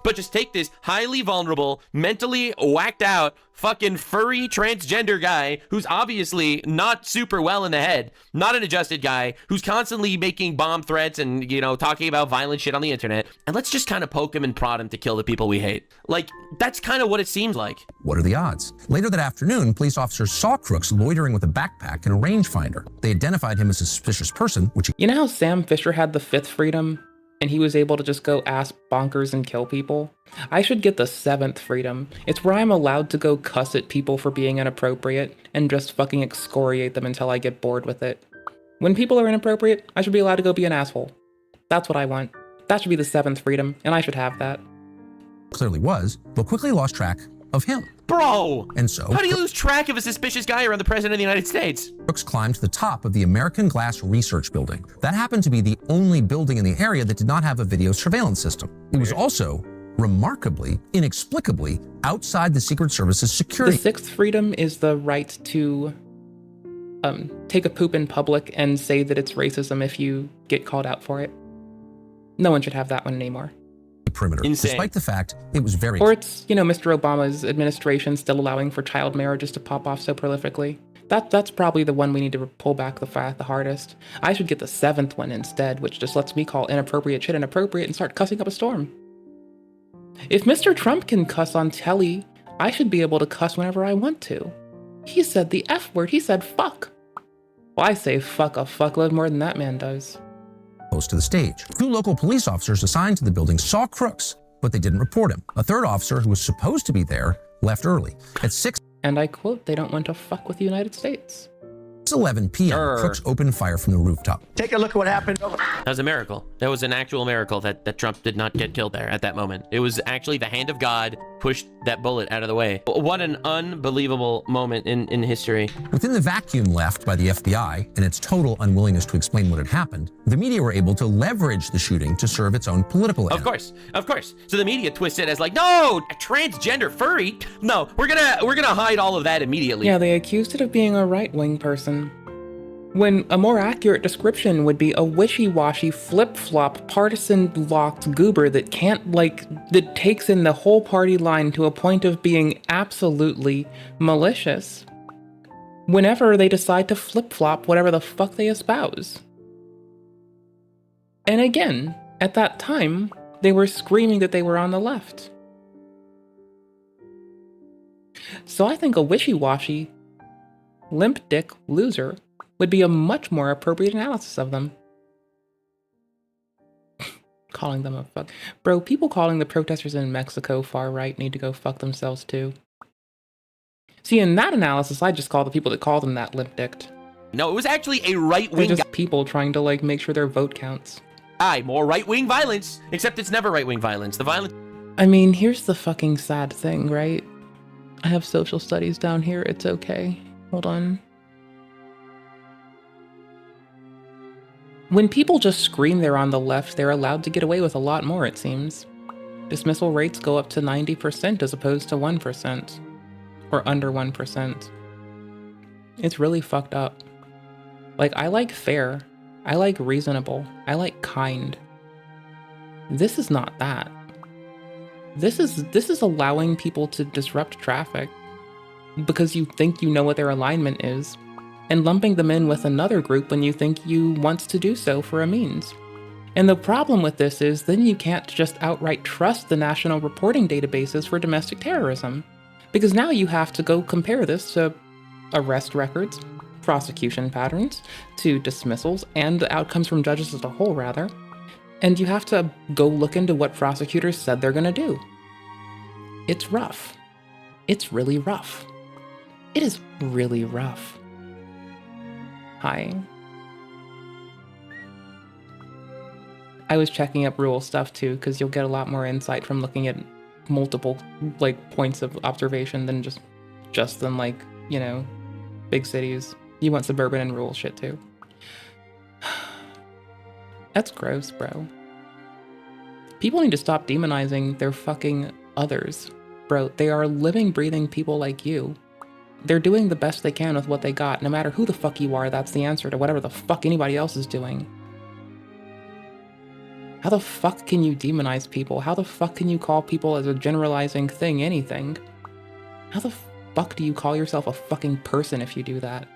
S: But just take this highly vulnerable, mentally whacked out, fucking furry transgender guy who's obviously not super well in the head, not an adjusted guy, who's constantly making bomb threats and, you know, talking about violent shit on the internet, and let's just kind of poke him and prod him to kill the people we hate. Like, that's kind of what it seems like.
H: What are the odds? Later that afternoon, police officers saw Crooks loitering with a backpack and a rangefinder. They identified him as a suspicious person, which...
A: You know how Sam Fisher had the 5th freedom? And he was able to just go ass bonkers and kill people? I should get the 7th freedom. It's where I'm allowed to go cuss at people for being inappropriate and just fucking excoriate them until I get bored with it. When people are inappropriate, I should be allowed to go be an asshole. That's what I want. That should be the 7th freedom, and I should have that.
H: Clearly was, but quickly lost track of him.
S: Bro!
H: And so...
S: How do you lose track of a suspicious guy around the president of the United States?
H: Crooks climbed to the top of the American Glass Research Building. That happened to be the only building in the area that did not have a video surveillance system. It was also, remarkably, inexplicably, outside the Secret Service's security.
A: The 6th freedom is the right to take a poop in public and say that it's racism if you get called out for it. No one should have that one anymore.
H: Perimeter,
A: Insane.
H: Despite the fact it was very...
A: Or it's, you know, Mr. Obama's administration still allowing for child marriages to pop off so prolifically. That's probably the one we need to pull back the hardest. I should get the 7th one instead, which just lets me call inappropriate shit inappropriate and start cussing up a storm. If Mr. Trump can cuss on telly, I should be able to cuss whenever I want to. He said the F word, he said fuck. Well, I say fuck a fuckload more than that man does.
H: Close to the stage. 2 local police officers assigned to the building saw Crooks, but they didn't report him. A 3rd officer who was supposed to be there left early. At 6...
A: And I quote, they don't want to fuck with the United States.
H: 6:11 p.m., Crooks opened fire from the rooftop.
C: Take a look at what happened.
S: That was a miracle. That was an actual miracle that Trump did not get killed there at that moment. It was actually the hand of God pushed that bullet out of the way. What an unbelievable moment in history.
H: Within the vacuum left by the FBI and its total unwillingness to explain what had happened, the media were able to leverage the shooting to serve its own political end.
S: Of course. So the media twists it as like, no, a transgender furry. No, we're gonna hide all of that immediately.
A: Yeah, they accused it of being a right-wing person. When a more accurate description would be a wishy-washy, flip-flop, partisan-locked goober that that takes in the whole party line to a point of being absolutely malicious whenever they decide to flip-flop whatever the fuck they espouse. And again, at that time, they were screaming that they were on the left. So I think a wishy-washy, limp dick loser would be a much more appropriate analysis of them. Calling them a fuck. Bro, people calling the protesters in Mexico far right need to go fuck themselves too. See, in that analysis, I just call the people that call them that limp-dicked.
S: No, it was actually a right-wing
A: They're just people trying to, make sure their vote counts.
S: More right-wing violence, except it's never right-wing violence. The violence...
A: I mean, here's the fucking sad thing, right? I have social studies down here, it's okay. Hold on. When people just scream they're on the left, they're allowed to get away with a lot more, it seems. Dismissal rates go up to 90% as opposed to 1%. Or under 1%. It's really fucked up. Like, I like fair. I like reasonable. I like kind. This is not that. This is allowing people to disrupt traffic because you think you know what their alignment is, and lumping them in with another group when you think you want to do so for a means. And the problem with this is then you can't just outright trust the national reporting databases for domestic terrorism, because now you have to go compare this to arrest records, prosecution patterns, to dismissals, and the outcomes from judges as a whole, rather. And you have to go look into what prosecutors said they're gonna do. It's rough. It's really rough. It is really rough. Hi. I was checking up rural stuff too, because you'll get a lot more insight from looking at multiple points of observation than just than big cities. You want suburban and rural shit too. That's gross, bro. People need to stop demonizing their fucking others. Bro, they are living, breathing people like you. They're doing the best they can with what they got. No matter who the fuck you are, that's the answer to whatever the fuck anybody else is doing. How the fuck can you demonize people? How the fuck can you call people as a generalizing thing anything? How the fuck do you call yourself a fucking person if you do that?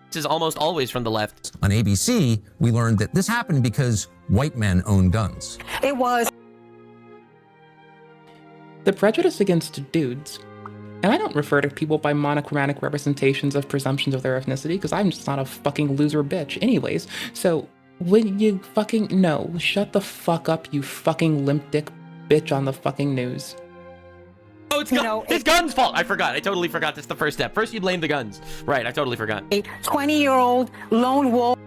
J: This is almost always from the left.
H: On ABC, we learned that this happened because white men own guns.
O: It was.
A: The prejudice against dudes, and I don't refer to people by monochromatic representations of presumptions of their ethnicity, because I'm just not a fucking loser bitch anyways, so when you fucking, no, shut the fuck up, you fucking limp dick bitch on the fucking news.
J: Oh, it's guns' fault. I forgot. I totally forgot. That's the first step. First, you blame the guns. Right, I totally forgot.
O: A 20-year-old lone wolf.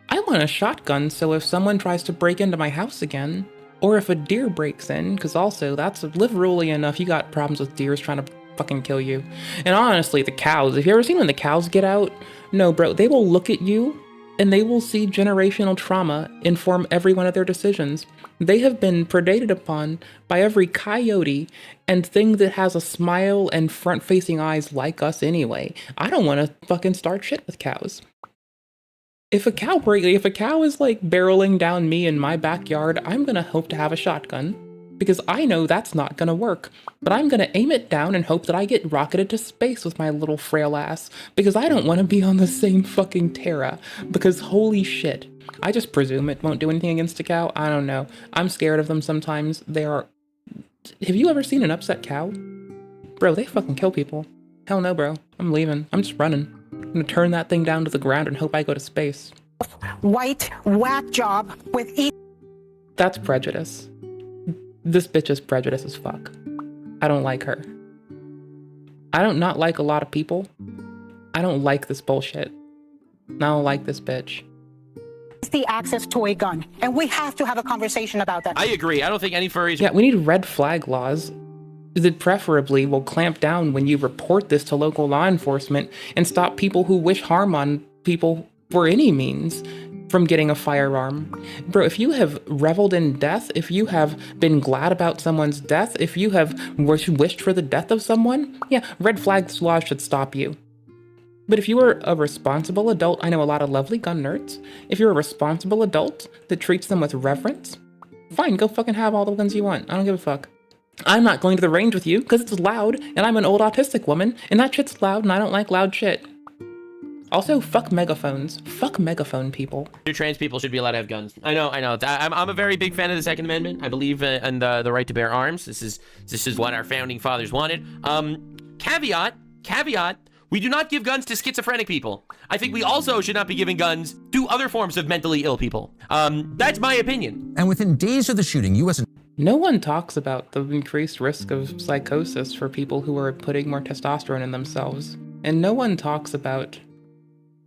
A: I want a shotgun, so if someone tries to break into my house again, or if a deer breaks in, because also that's live rurally enough, you got problems with deers trying to fucking kill you. And honestly, the cows, have you ever seen when the cows get out? No, bro, they will look at you and they will see generational trauma inform every one of their decisions. They have been predated upon by every coyote and thing that has a smile and front-facing eyes like us anyway. I don't want to fucking start shit with cows. If a cow is like barreling down me in my backyard, I'm gonna hope to have a shotgun, because I know that's not gonna work. But I'm gonna aim it down and hope that I get rocketed to space with my little frail ass, because I don't want to be on the same fucking Terra, because holy shit. I just presume it won't do anything against a cow. I don't know. I'm scared of them sometimes. They are... Have you ever seen an upset cow? Bro, they fucking kill people. Hell no, bro. I'm leaving. I'm just running. I'm gonna turn that thing down to the ground and hope I go to space.
O: White whack job with
A: That's prejudice. This bitch is prejudice as fuck. I don't like her. I don't not like a lot of people. I don't like this bullshit. I don't like this bitch.
O: the access to a gun, and we have to have a conversation about that.
J: I agree. I don't think any furries...
A: Yeah, we need red flag laws that preferably will clamp down when you report this to local law enforcement and stop people who wish harm on people for any means from getting a firearm. Bro, if you have reveled in death, if you have been glad about someone's death, if you have wished for the death of someone, yeah, red flag laws should stop you. But if you are a responsible adult, I know a lot of lovely gun nerds, if you're a responsible adult that treats them with reverence, fine, go fucking have all the guns you want. I don't give a fuck. I'm not going to the range with you because it's loud and I'm an old autistic woman and that shit's loud and I don't like loud shit. Also, fuck megaphones. Fuck megaphone people.
J: Trans people should be allowed to have guns. I know. I'm a very big fan of the Second Amendment. I believe in the right to bear arms. This is what our founding fathers wanted. Caveat. We do not give guns to schizophrenic people. I think we also should not be giving guns to other forms of mentally ill people. That's my opinion.
H: And within days of the shooting,
A: No one talks about the increased risk of psychosis for people who are putting more testosterone in themselves. And no one talks about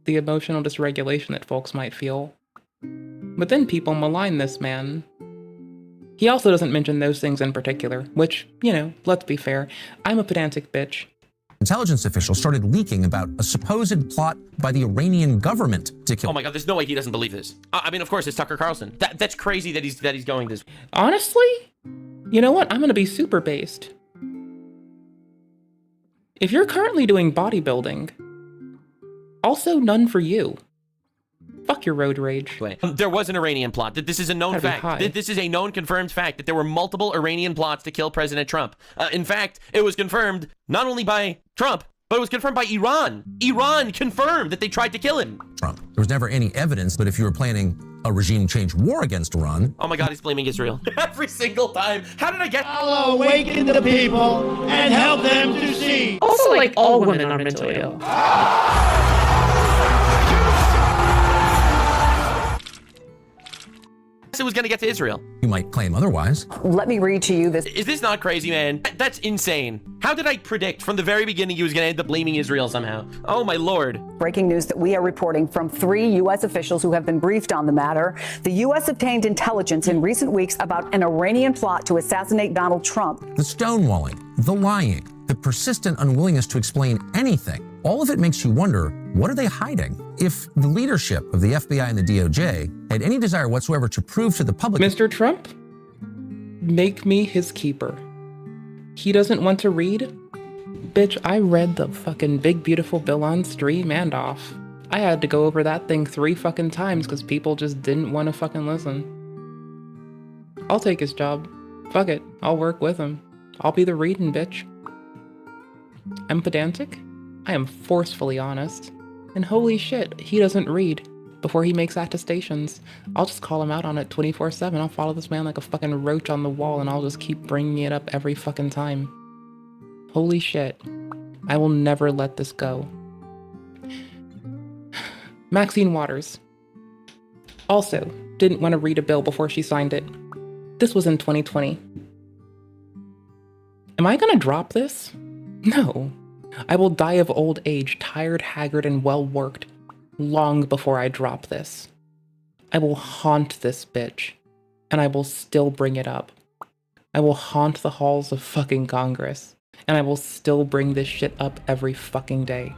A: the emotional dysregulation that folks might feel. But then people malign this man. He also doesn't mention those things in particular, which, you know, let's be fair, I'm a pedantic bitch.
H: Intelligence officials started leaking about a supposed plot by the Iranian government to kill.
J: Oh my God, there's no way he doesn't believe this. I mean, of course, it's Tucker Carlson. That's crazy that he's going this.
A: Honestly, you know what? I'm gonna be super based. If you're currently doing bodybuilding, also none for you. Fuck your road rage.
S: There was an Iranian plot. That this is a known fact. This is a known confirmed fact that there were multiple Iranian plots to kill President Trump. In fact, it was confirmed not only by Trump, but it was confirmed by Iran. Iran confirmed that they tried to kill him.
H: Trump. There was never any evidence, but if you were planning a regime change war against Iran.
S: Oh my God, he's blaming Israel. Every single time. How did I get...
C: I'll awaken the people and help them to see.
E: Also, like, all women are mentally ill.
S: It was going to get to Israel.
H: You might claim otherwise.
Q: Let me read to you this.
S: Is this not crazy, man? That's insane. How did I predict from the very beginning he was going to end up blaming Israel somehow? Oh my Lord.
G: Breaking news that we are reporting from 3 U.S. officials who have been briefed on the matter. The U.S. obtained intelligence in recent weeks about an Iranian plot to assassinate Donald Trump.
H: The stonewalling, the lying, the persistent unwillingness to explain anything. All of it makes you wonder, what are they hiding? If the leadership of the FBI and the DOJ had any desire whatsoever to prove to the public...
A: Mr. Trump, make me his keeper. He doesn't want to read? Bitch, I read the fucking big beautiful bill on stream and off. I had to go over that thing 3 fucking times because people just didn't want to fucking listen. I'll take his job. Fuck it, I'll work with him. I'll be the reading bitch. I'm pedantic. I am forcefully honest. And holy shit, he doesn't read before he makes attestations. I'll just call him out on it 24/7. I'll follow this man like a fucking roach on the wall and I'll just keep bringing it up every fucking time. Holy shit. I will never let this go. Maxine Waters. Also, didn't want to read a bill before she signed it. This was in 2020. Am I gonna drop this? No. I will die of old age, tired, haggard, and well-worked, long before I drop this. I will haunt this bitch, and I will still bring it up. I will haunt the halls of fucking Congress, and I will still bring this shit up every fucking day.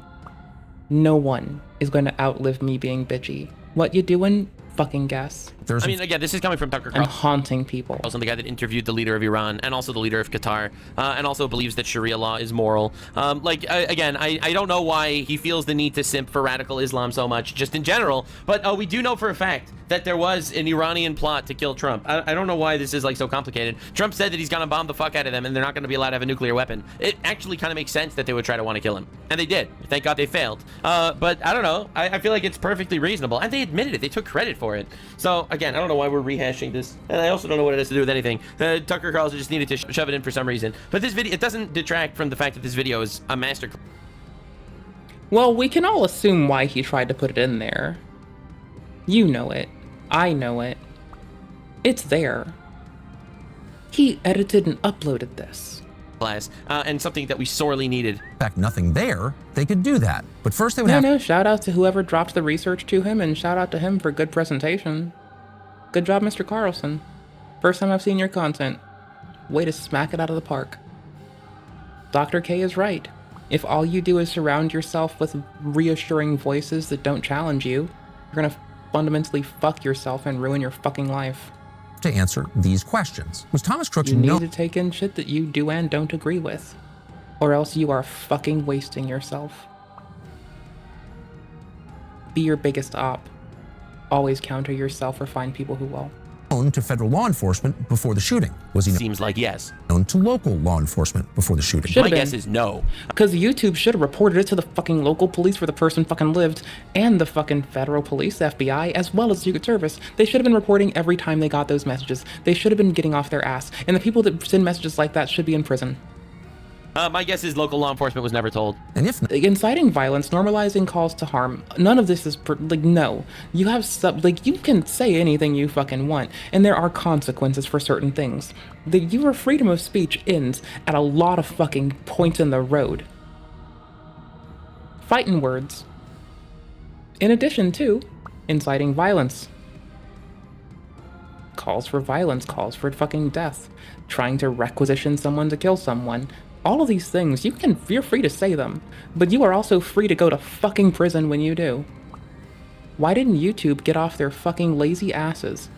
A: No one is going to outlive me being bitchy. What you doing? Fucking guess.
S: I mean, again, this is coming from Tucker
A: I'm
S: Carlson.
A: haunting people.
S: Also, the guy that interviewed the leader of Iran and also the leader of Qatar, and also believes that Sharia law is moral. Again, I don't know why he feels the need to simp for radical Islam so much, just in general. But we do know for a fact that there was an Iranian plot to kill Trump. I don't know why this is like so complicated. Trump said that he's gonna bomb the fuck out of them and they're not gonna be allowed to have a nuclear weapon. It actually kind of makes sense that they would try to want to kill him, and they did. Thank God they failed. But I don't know. I feel like it's perfectly reasonable, and they admitted it. They took credit for it. So again, I don't know why we're rehashing this, and I also don't know what it has to do with anything. Tucker Carlson just needed to shove it in for some reason. But this video, it doesn't detract from the fact that this video is a master.
A: Well, we can all assume why he tried to put it in there. You know it. I know it. It's there. He edited and uploaded this.
S: Class, and something that we sorely needed.
H: In fact, nothing there. They could do that. But first they would have...
A: No, shout out to whoever dropped the research to him, and shout out to him for good presentation. Good job, Mr. Carlson. First time I've seen your content. Way to smack it out of the park. Dr. K is right. If all you do is surround yourself with reassuring voices that don't challenge you, you're gonna fundamentally fuck yourself and ruin your fucking life.
H: To answer these questions. Was Thomas Crooks
A: You need to take in shit that you do and don't agree with, or else you are fucking wasting yourself. Be your biggest op. Always counter yourself or find people who will.
H: Known to federal law enforcement before the shooting? Was he
S: Seems like yes.
H: Known to local law enforcement before the shooting?
S: My guess is no.
A: Because YouTube should have reported it to the fucking local police where the person fucking lived, and the fucking federal police, FBI, as well as Secret Service. They should have been reporting every time they got those messages. They should have been getting off their ass. And the people that send messages like that should be in prison.
S: My guess is local law enforcement was never told.
H: And if
A: inciting violence, normalizing calls to harm, none of this is no. You have you can say anything you fucking want, and there are consequences for certain things. Your freedom of speech ends at a lot of fucking points in the road. Fighting words. In addition to inciting violence. Calls for violence, calls for fucking death, trying to requisition someone to kill someone. All of these things, you're free to say them, but you are also free to go to fucking prison when you do. Why didn't YouTube get off their fucking lazy asses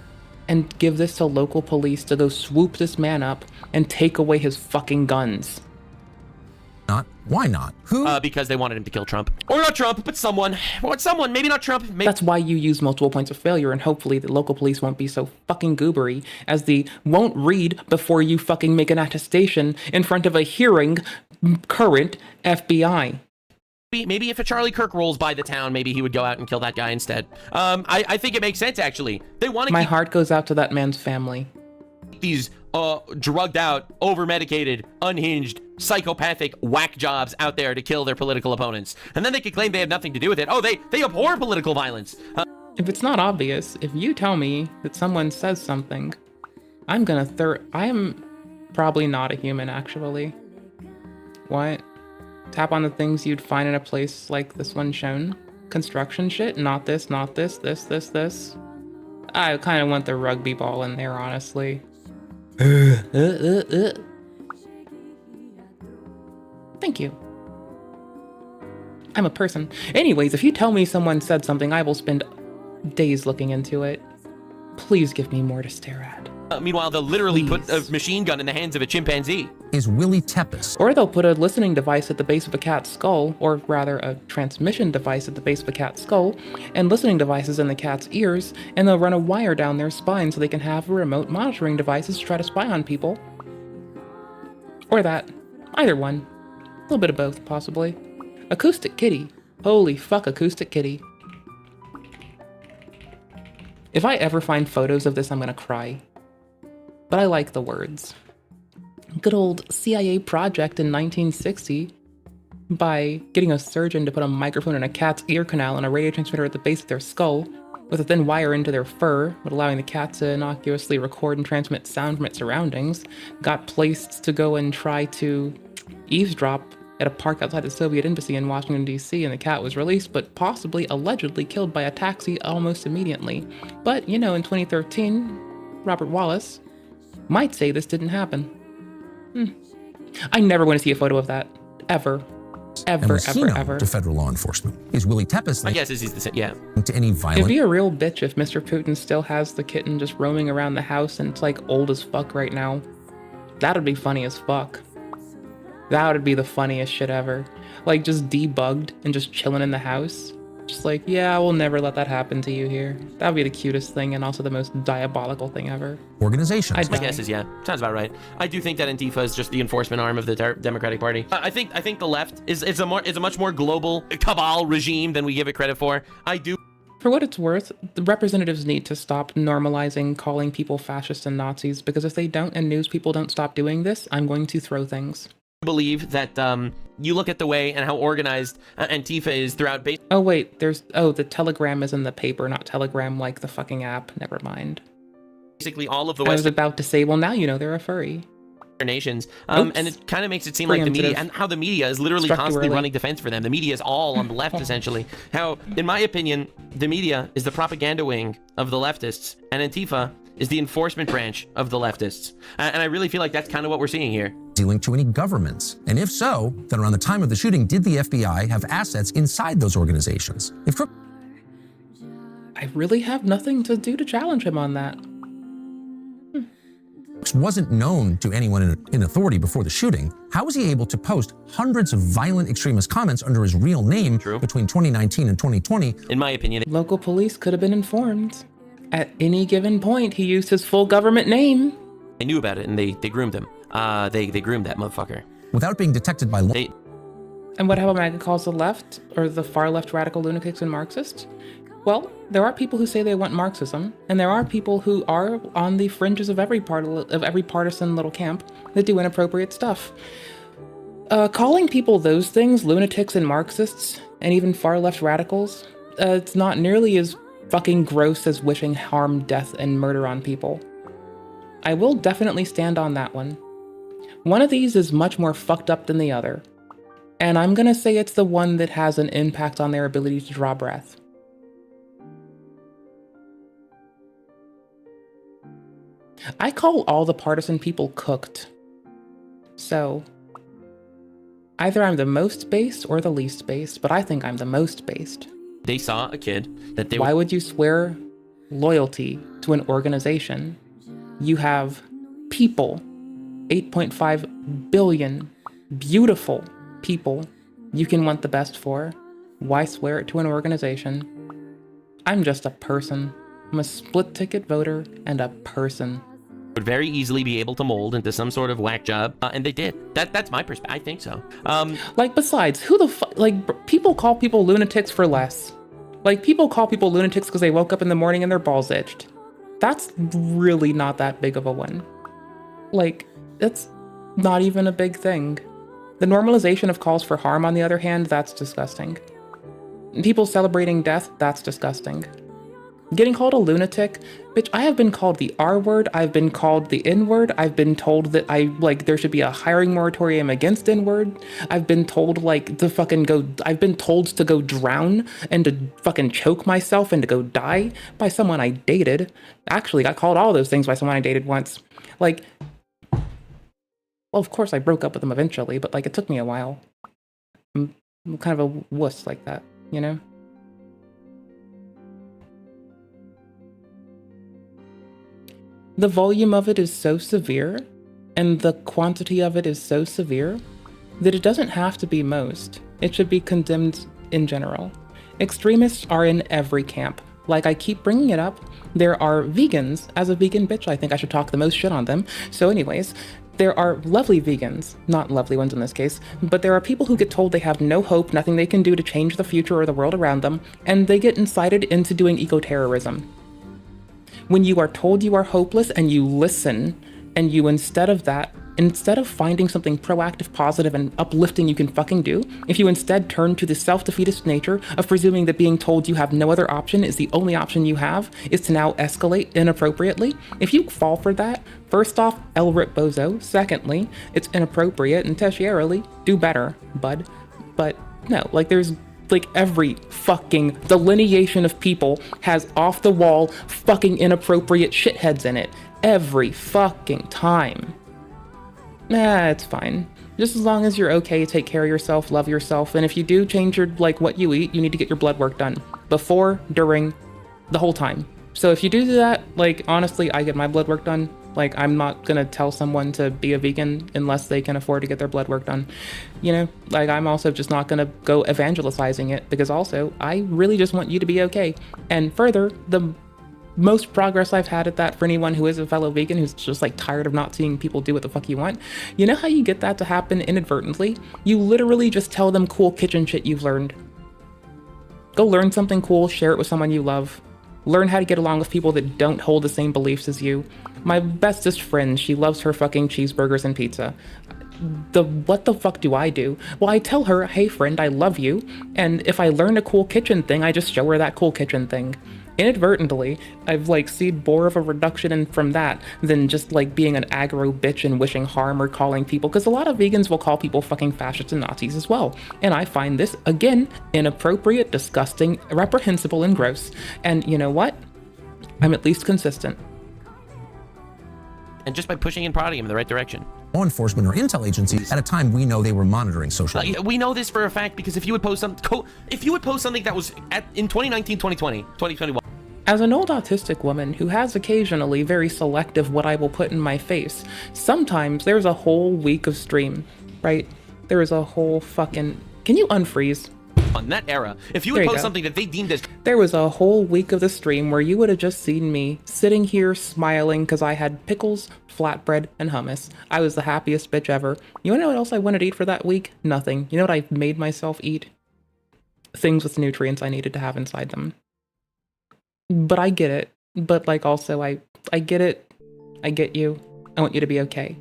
A: and give this to local police to go swoop this man up and take away his fucking guns?
H: not? Why not? Who?
S: Because they wanted him to kill Trump. Or not Trump, but someone. Or someone, maybe not Trump. Maybe.
A: That's why you use multiple points of failure, and hopefully the local police won't be so fucking goobery as the won't read before you fucking make an attestation in front of a hearing current FBI.
S: Maybe if a Charlie Kirk rolls by the town, maybe he would go out and kill that guy instead. I think it makes sense, actually. They want to
A: My heart goes out to that man's family.
S: These drugged out, over-medicated, unhinged, psychopathic whack jobs out there to kill their political opponents. And then they could claim they have nothing to do with it. Oh, they abhor political violence.
A: If it's not obvious, if you tell me that someone says something, I'm gonna I am probably not a human, actually. What? Tap on the things you'd find in a place like this one shown. Construction shit? Not this, this. I kind of want the rugby ball in there, honestly. Thank you. I'm a person. Anyways, if you tell me someone said something, I will spend days looking into it. Please give me more to stare at.
S: Meanwhile, they'll literally put a machine gun in the hands of a chimpanzee.
H: Is Willie Tepes.
A: Or they'll put a listening device at the base of a cat's skull, or rather a transmission device at the base of a cat's skull, and listening devices in the cat's ears, and they'll run a wire down their spine so they can have remote monitoring devices to try to spy on people. Or that. Either one. A little bit of both, possibly. Acoustic kitty. Holy fuck, acoustic kitty. If I ever find photos of this, I'm gonna cry. But I like the words. Good old CIA project in 1960 by getting a surgeon to put a microphone in a cat's ear canal and a radio transmitter at the base of their skull with a thin wire into their fur, but allowing the cat to innocuously record and transmit sound from its surroundings, got placed to go and try to eavesdrop at a park outside the Soviet embassy in Washington, D.C., and the cat was released, but possibly allegedly killed by a taxi almost immediately. But, you know, in 2013, Robert Wallace might say this didn't happen. I never want to see a photo of that. Ever. Ever.
H: To federal law enforcement. Is Willie Tepes
S: I guess he's the same, yeah.
H: to any violent...
A: It'd be a real bitch if Mr. Putin still has the kitten just roaming around the house and it's like old as fuck right now. That'd be funny as fuck. That would be the funniest shit ever. Like just debugged and just chilling in the house. Just like, yeah, we'll never let that happen to you here. That would be the cutest thing and also the most diabolical thing ever.
H: Organizations.
S: My guess is, yeah. Sounds about right. I do think that Antifa is just the enforcement arm of the Democratic Party. I think the left is a much more global cabal regime than we give it credit for.
A: For what it's worth, the representatives need to stop normalizing calling people fascists and Nazis, because if they don't and news people don't stop doing this, I'm going to throw things.
S: Believe that you look at the way and how organized Antifa is throughout base.
A: Oh wait, the Telegram is in the paper, not Telegram like the fucking app. Never mind.
S: Basically all of the
A: I was about to say, well, now you know they're a furry.
S: Nations, and it kind of makes it seem like the media and how the media is literally constantly running defense for them. The media is all on the left, essentially. How, in my opinion, the media is the propaganda wing of the leftists, and Antifa is the enforcement branch of the leftists. And I really feel like that's kind of what we're seeing here.
H: Dealing to any governments? And if so, then around the time of the shooting, did the FBI have assets inside those organizations? If
A: I really have nothing to do to challenge him on that.
H: Wasn't known to anyone in authority before the shooting, how was he able to post hundreds of violent extremist comments under his real name between 2019 and 2020?
S: In my opinion,
A: local police could have been informed. At any given point, he used his full government name.
S: They knew about it and they groomed him. They groomed that motherfucker.
H: Without being detected by law.
A: And what about MAGA calls the left, or the far left radical lunatics and Marxists? Well, there are people who say they want Marxism, and there are people who are on the fringes of every partisan little camp that do inappropriate stuff. Calling people those things, lunatics and Marxists, and even far left radicals, it's not nearly as fucking gross as wishing harm, death, and murder on people. I will definitely stand on that one. One of these is much more fucked up than the other, and I'm gonna say it's the one that has an impact on their ability to draw breath. I call all the partisan people cooked. So, either I'm the most based or the least based, but I think I'm the most based.
S: They saw a kid that they
A: Why would you swear loyalty to an organization? You have people, 8.5 billion beautiful people you can want the best for, why swear it to an organization? I'm just a person. I'm a split-ticket voter and a person.
J: Would very easily be able to mold into some sort of whack job, and they did. That's my perspective. I think so.
A: Like, besides, who the fuck, like, people call people lunatics for less. Like, people call people lunatics because they woke up in the morning and their balls itched. That's really not that big of a one. Like, that's not even a big thing. The normalization of calls for harm, on the other hand, that's disgusting. People celebrating death, that's disgusting. Getting called a lunatic, bitch, I have been called the R word, I've been called the N word, I've been told that there should be a hiring moratorium against N word, I've been told, like, to fucking go, I've been told to go drown and to fucking choke myself and to go die by someone I dated. Actually, got called all those things by someone I dated once. Like, well, of course I broke up with them eventually, but, like, it took me a while. I'm kind of a wuss like that, you know? The volume of it is so severe, and the quantity of it is so severe, that it doesn't have to be most. It should be condemned in general. Extremists are in every camp. Like, I keep bringing it up, there are vegans. As a vegan bitch, I think I should talk the most shit on them. So anyways, there are lovely vegans, not lovely ones in this case, but there are people who get told they have no hope, nothing they can do to change the future or the world around them, and they get incited into doing eco-terrorism. When you are told you are hopeless and you listen, and you instead of finding something proactive, positive, and uplifting you can fucking do, if you instead turn to the self-defeatist nature of presuming that being told you have no other option is the only option you have, is to now escalate inappropriately, if you fall for that, first off, El Rip Bozo, secondly, it's inappropriate, and tertiarily, do better, bud. But no, like, there's like every fucking delineation of people has off the wall fucking inappropriate shitheads in it. Every fucking time. Nah, it's fine. Just as long as you're okay, take care of yourself, love yourself, and if you do change your, like, what you eat, you need to get your blood work done. Before, during, the whole time. So if you do that, like, honestly, I get my blood work done. Like, I'm not gonna tell someone to be a vegan unless they can afford to get their blood work done. You know, like, I'm also just not gonna go evangelizing it, because also, I really just want you to be okay. And further, the most progress I've had at that for anyone who is a fellow vegan who's just, like, tired of not seeing people do what the fuck you want, you know how you get that to happen inadvertently? You literally just tell them cool kitchen shit you've learned. Go learn something cool, share it with someone you love. Learn how to get along with people that don't hold the same beliefs as you. My bestest friend, she loves her fucking cheeseburgers and pizza. What the fuck do I do? Well, I tell her, hey friend, I love you, and if I learn a cool kitchen thing, I just show her that cool kitchen thing. Inadvertently, I've, like, seen more of a reduction from that than just, like, being an aggro bitch and wishing harm or calling people, because a lot of vegans will call people fucking fascists and Nazis as well. And I find this, again, inappropriate, disgusting, reprehensible, and gross. And you know what? I'm at least consistent.
J: And just by pushing and prodding him in the right direction.
H: Law enforcement or intel agencies at a time we know they were monitoring social media.
J: We know this for a fact because if you would post something that was in 2019, 2020, 2021.
A: As an old autistic woman who has occasionally very selective what I will put in my face, sometimes there's a whole week of stream, right? There is a whole fucking... Can you unfreeze?
J: On that era, if you would post something that they deemed as...
A: There was a whole week of the stream where you would have just seen me sitting here smiling because I had pickles, flatbread, and hummus. I was the happiest bitch ever. You wanna know what else I wanted to eat for that week? Nothing. You know what I made myself eat? Things with nutrients I needed to have inside them. But I get it. But, like, also, I get it. I get you. I want you to be okay.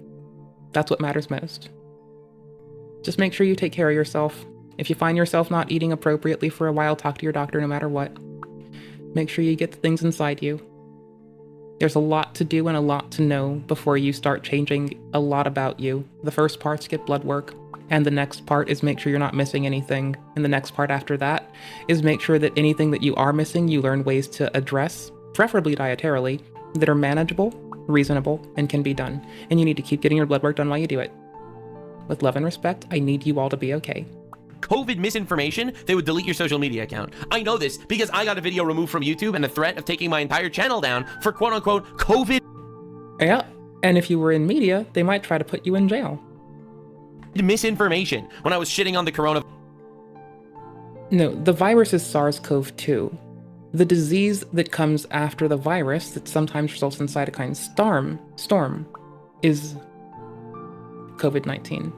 A: That's what matters most. Just make sure you take care of yourself. If you find yourself not eating appropriately for a while, talk to your doctor no matter what. Make sure you get the things inside you. There's a lot to do and a lot to know before you start changing a lot about you. The first part's get blood work, and the next part is make sure you're not missing anything. And the next part after that is make sure that anything that you are missing, you learn ways to address, preferably dietarily, that are manageable, reasonable, and can be done. And you need to keep getting your blood work done while you do it. With love and respect, I need you all to be okay.
J: COVID misinformation, they would delete your social media account. I know this because I got a video removed from YouTube and the threat of taking my entire channel down for quote-unquote COVID.
A: Yeah, and if you were in media, they might try to put you in jail.
J: misinformation when I was shitting on the corona.
A: No, the virus is SARS-CoV-2. The disease that comes after the virus that sometimes results in cytokine storm is COVID-19.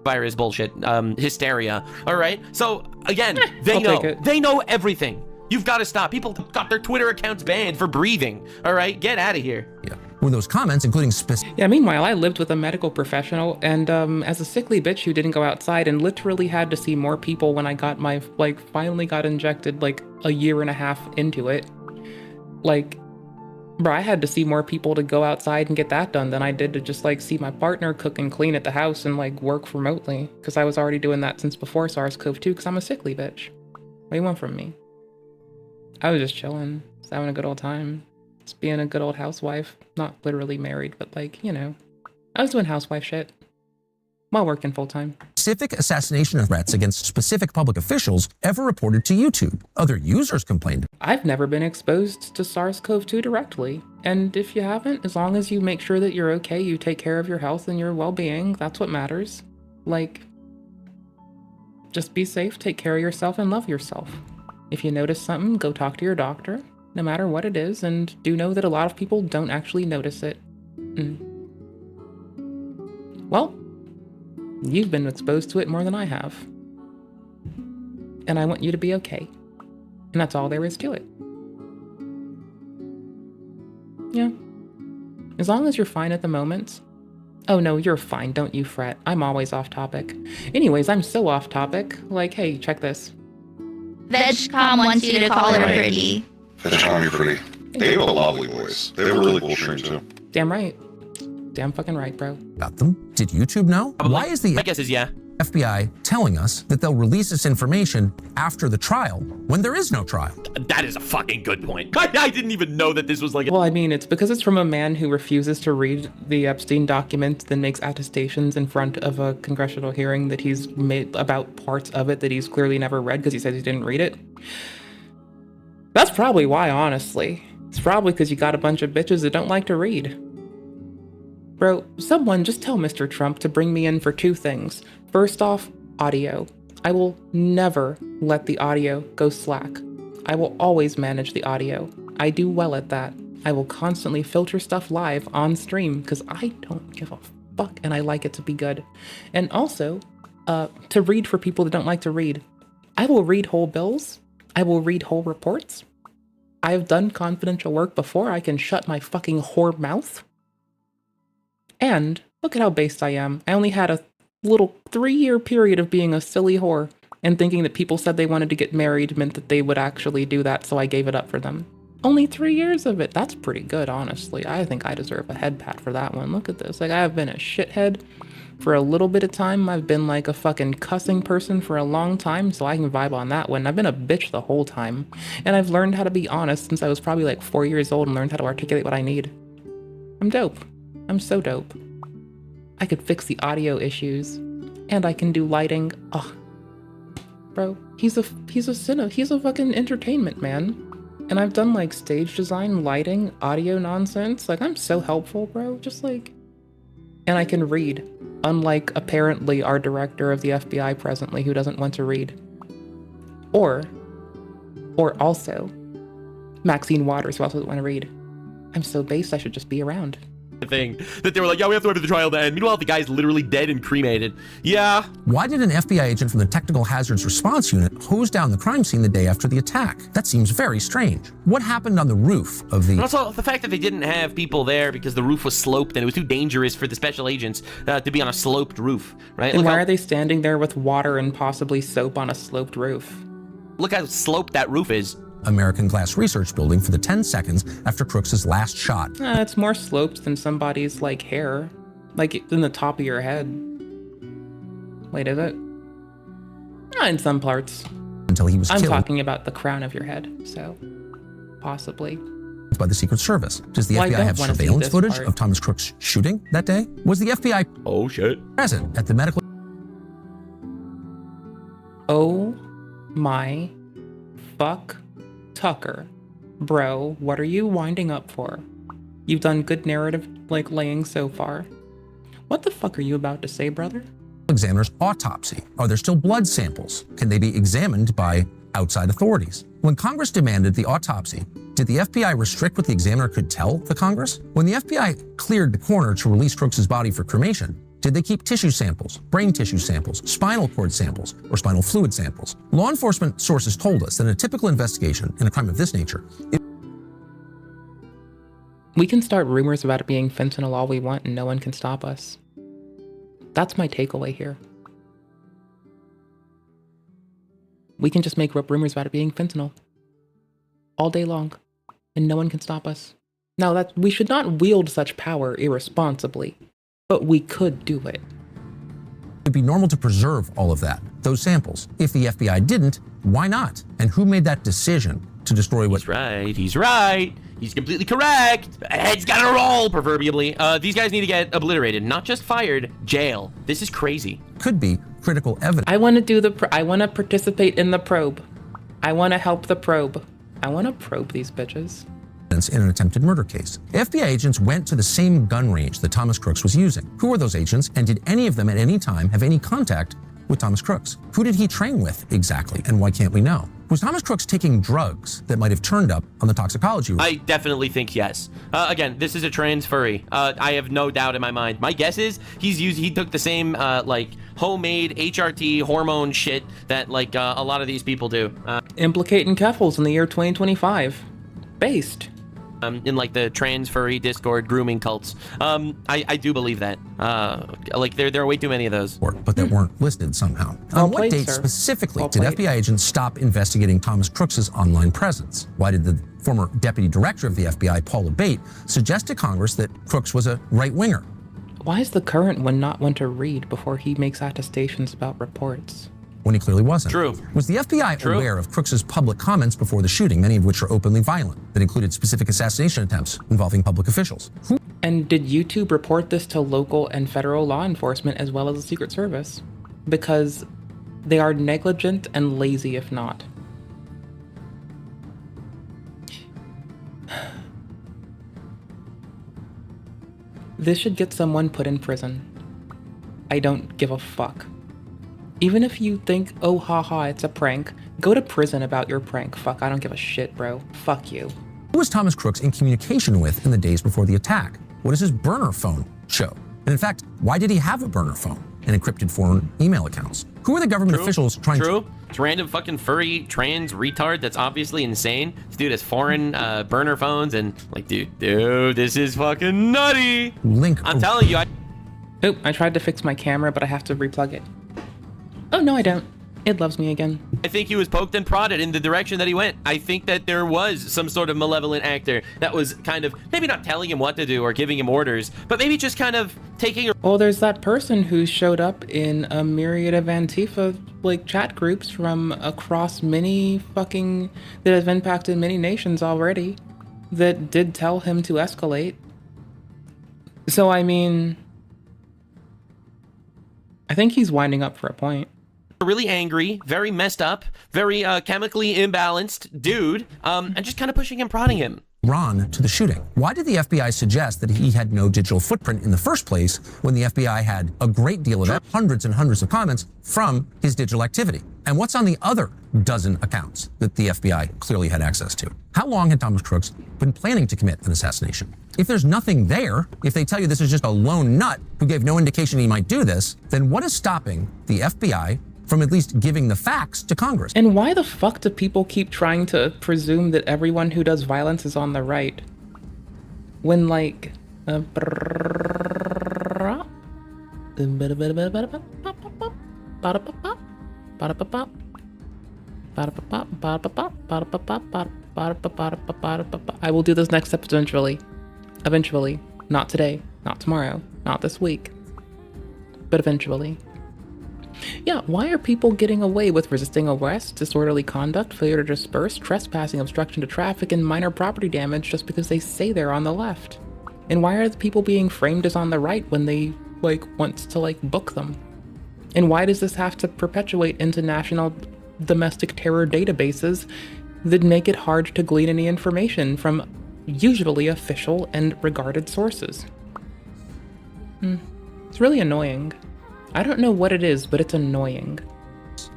J: Virus bullshit, hysteria. All right. So again,
A: I'll take it.
J: they know everything. You've got to stop. People got their Twitter accounts banned for breathing. All right, get out of here.
H: Yeah. With those comments, including specific.
A: Yeah, meanwhile, I lived with a medical professional, and as a sickly bitch who didn't go outside and literally had to see more people when I got my, finally got injected, a year and a half into it. Bro, I had to see more people to go outside and get that done than I did to just, see my partner cook and clean at the house and, work remotely. Because I was already doing that since before SARS-CoV-2, because I'm a sickly bitch. What do you want from me? I was just chilling, just having a good old time. Just being a good old housewife. Not literally married, but I was doing housewife shit while working full-time.
H: Specific assassination threats against specific public officials ever reported to YouTube. Other users complained.
A: I've never been exposed to SARS-CoV-2 directly. And if you haven't, as long as you make sure that you're okay, you take care of your health and your well-being, that's what matters. Just be safe, take care of yourself, and love yourself. If you notice something, go talk to your doctor, no matter what it is, and do know that a lot of people don't actually notice it. Well, you've been exposed to it more than I have. And I want you to be okay. And that's all there is to it. Yeah. As long as you're fine at the moment. Oh no, you're fine, don't you fret. I'm always off topic. Anyways, I'm so off topic. Hey, check this.
R: VegCom wants you to call her pretty.
T: VegCom, you're pretty. They have a lovely voice. They have a really cool stream too.
A: Damn right. Damn fucking right, bro.
H: Got them? Did YouTube know? Why is the
J: My guess is yeah.
H: FBI telling us that they'll release this information after the trial when there is no trial?
J: That is a fucking good point. I didn't even know that this was
A: Well, I mean, it's because it's from a man who refuses to read the Epsteine documents, then makes attestations in front of a congressional hearing that he's made about parts of it that he's clearly never read because he says he didn't read it. That's probably why, honestly. It's probably because you got a bunch of bitches that don't like to read. Bro, someone just tell Mr. Trump to bring me in for two things. First off, audio. I will never let the audio go slack. I will always manage the audio. I do well at that. I will constantly filter stuff live on stream because I don't give a fuck and I like it to be good. And also, to read for people that don't like to read. I will read whole bills. I will read whole reports. I've done confidential work before. I can shut my fucking whore mouth. And look at how based I am. I only had a little 3-year period of being a silly whore and thinking that people said they wanted to get married meant that they would actually do that, so I gave it up for them. Only 3 years of it. That's pretty good, honestly. I think I deserve a head pat for that one. Look at this. I've been a shithead for a little bit of time. I've been a fucking cussing person for a long time, so I can vibe on that one. I've been a bitch the whole time. And I've learned how to be honest since I was probably 4 years old and learned how to articulate what I need. I'm dope. I'm so dope. I could fix the audio issues, and I can do lighting. Ugh. Bro, he's a fucking entertainment man. And I've done stage design, lighting, audio nonsense. I'm so helpful, bro. And I can read, unlike apparently our director of the FBI presently who doesn't want to read. Or also, Maxine Waters who also doesn't want to read. I'm so based I should just be around.
J: Thing that they were yeah, we have to wait for the trial to end. Meanwhile, the guy's literally dead and cremated. Yeah.
H: Why did an FBI agent from the Technical Hazards Response Unit hose down the crime scene the day after the attack? That seems very strange. What happened on the roof of the...
J: And also, the fact that they didn't have people there because the roof was sloped and it was too dangerous for the special agents to be on a sloped roof, right?
A: And why are they standing there with water and possibly soap on a sloped roof?
J: Look how sloped that roof is.
H: American Glass Research Building for the 10 seconds after Crooks' last shot.
A: It's more sloped than somebody's hair, in the top of your head. Wait, is it? In some parts.
H: Until he was killed.
A: I'm talking about the crown of your head, so possibly.
H: By the Secret Service. Does the FBI have surveillance footage of Thomas Crooks shooting that day? Was the FBI
J: oh shit
H: present at the medical?
A: Oh my fuck. Tucker, bro, what are you winding up for? You've done good narrative laying so far. What the fuck are you about to say, brother?
H: Examiner's autopsy. Are there still blood samples? Can they be examined by outside authorities? When Congress demanded the autopsy, did the FBI restrict what the examiner could tell the Congress? When the FBI cleared the coroner to release Crooks' body for cremation, did they keep tissue samples, brain tissue samples, spinal cord samples, or spinal fluid samples? Law enforcement sources told us that in a typical investigation in a crime of this nature,
A: we can start rumors about it being fentanyl all we want and no one can stop us. That's my takeaway here. We can just make up rumors about it being fentanyl all day long and no one can stop us. Now, that we should not wield such power irresponsibly, but we could do it.
H: It'd be normal to preserve all of that, those samples. If the FBI didn't, why not? And who made that decision to destroy what?
S: He's right. He's right. He's completely correct. Head's gotta roll, proverbially. These guys need to get obliterated, not just fired, jail. This is crazy.
H: Could be critical evidence.
A: I want to do I want to participate in the probe. I want to help the probe. I want to probe these bitches.
H: In an attempted murder case. FBI agents went to the same gun range that Thomas Crooks was using. Who were those agents, and did any of them at any time have any contact with Thomas Crooks? Who did he train with exactly, and why can't we know? Was Thomas Crooks taking drugs that might have turned up on the toxicology report?
S: I definitely think yes. Again, this is a trans furry. I have no doubt in my mind. My guess is he took the same like homemade HRT hormone shit that like a lot of these people do.
A: Implicating Keffels in the year 2025. Based.
S: In like the trans furry Discord grooming cults. I do believe that. Like there are way too many of those.
H: But that weren't listed somehow. On what date specifically did FBI agents stop investigating Thomas Crooks' online presence? Why did the former deputy director of the FBI, Paul Abate, suggest to Congress that Crooks was a right-winger?
A: Why is the current one not one to read before he makes attestations about reports?
H: When he clearly wasn't.
S: True.
H: Was the FBI aware of Crooks' public comments before the shooting, many of which are openly violent, that included specific assassination attempts involving public officials?
A: And did YouTube report this to local and federal law enforcement as well as the Secret Service? Because they are negligent and lazy if not. This should get someone put in prison. I don't give a fuck. Even if you think, oh haha, it's a prank, go to prison about your prank. Fuck, I don't give a shit, bro. Fuck you.
H: Who was Thomas Crooks in communication with in the days before the attack? What does his burner phone show? And in fact, why did he have a burner phone and encrypted foreign email accounts? Who are the government officials trying to...
S: It's random fucking furry trans retard that's obviously insane. This dude has foreign burner phones and like, dude, this is fucking nutty. I'm telling you.
A: Oh, I tried to fix my camera, but I have to replug it. Oh, no, I don't. It loves me again.
S: I think he was poked and prodded in the direction that he went. I think that there was some sort of malevolent actor that was kind of, maybe not telling him what to do or giving him orders, but maybe just kind of taking...
A: Well, there's that person who showed up in a myriad of Antifa, like, chat groups from across many fucking... that have impacted many nations already, that did tell him to escalate. So, I mean... I think he's winding up for a point.
S: Really angry, very messed up, very chemically imbalanced dude, and just kind of pushing and prodding him.
H: Ron to the shooting. Why did the FBI suggest that he had no digital footprint in the first place when the FBI had a great deal of hundreds and hundreds of comments from his digital activity? And what's on the other dozen accounts that the FBI clearly had access to? How long had Thomas Crooks been planning to commit an assassination? If there's nothing there, if they tell you this is just a lone nut who gave no indication he might do this, then what is stopping the FBI from at least giving the facts to Congress?
A: And why the fuck do people keep trying to presume that everyone who does violence is on the right? When, like... I will do this next step eventually. Eventually. Not today. Not tomorrow. Not this week. But eventually. Yeah, why are people getting away with resisting arrest, disorderly conduct, failure to disperse, trespassing, obstruction to traffic, and minor property damage just because they say they're on the left? And why are the people being framed as on the right when they, like, want to, like, book them? And why does this have to perpetuate into national domestic terror databases that make it hard to glean any information from usually official and regarded sources? It's really annoying. I don't know what it is, but it's annoying.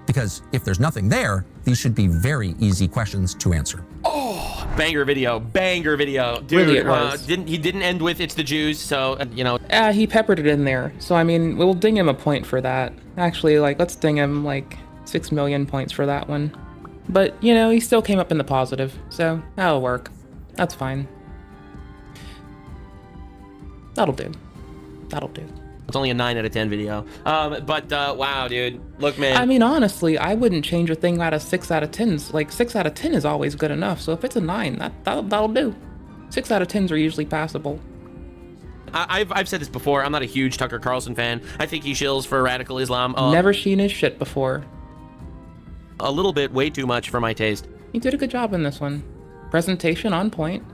H: Because if there's nothing there, these should be very easy questions to answer.
S: Oh, banger video, dude.
A: Really it was.
S: He didn't end with "it's the Jews," so you know.
A: He peppered it in there, so I mean, we'll ding him a point for that. Actually, like, let's ding him like 6 million points for that one. But you know, he still came up in the positive, so that'll work. That's fine. That'll do. That'll do.
S: It's only a 9 out of 10 video. But wow, dude. Look, man.
A: I mean, honestly, I wouldn't change a thing out of 6 out of 10s. Like, 6 out of 10 is always good enough. So if it's a 9, that'll do. 6 out of 10s are usually passable.
S: I've said this before. I'm not a huge Tucker Carlson fan. I think he shills for radical Islam.
A: Never seen his shit before.
S: A little bit, way too much for my taste.
A: He did a good job in this one. Presentation on point.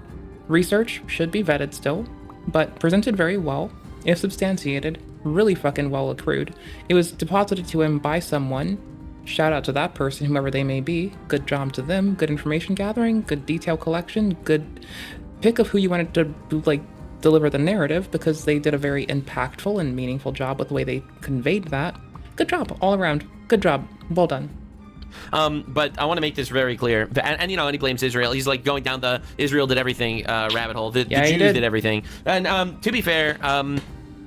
A: Research should be vetted still, but presented very well. If substantiated, really fucking well accrued. It was deposited to him by someone. Shout out to that person, whoever they may be. Good job to them. Good information gathering, good detail collection, good pick of who you wanted to, like, deliver the narrative, because they did a very impactful and meaningful job with the way they conveyed that. Good job all around. Good job. Well done.
S: But I want to make this very clear. And you know, and he blames Israel. He's like going down the Israel did everything rabbit hole. The Jews did everything. And to be fair,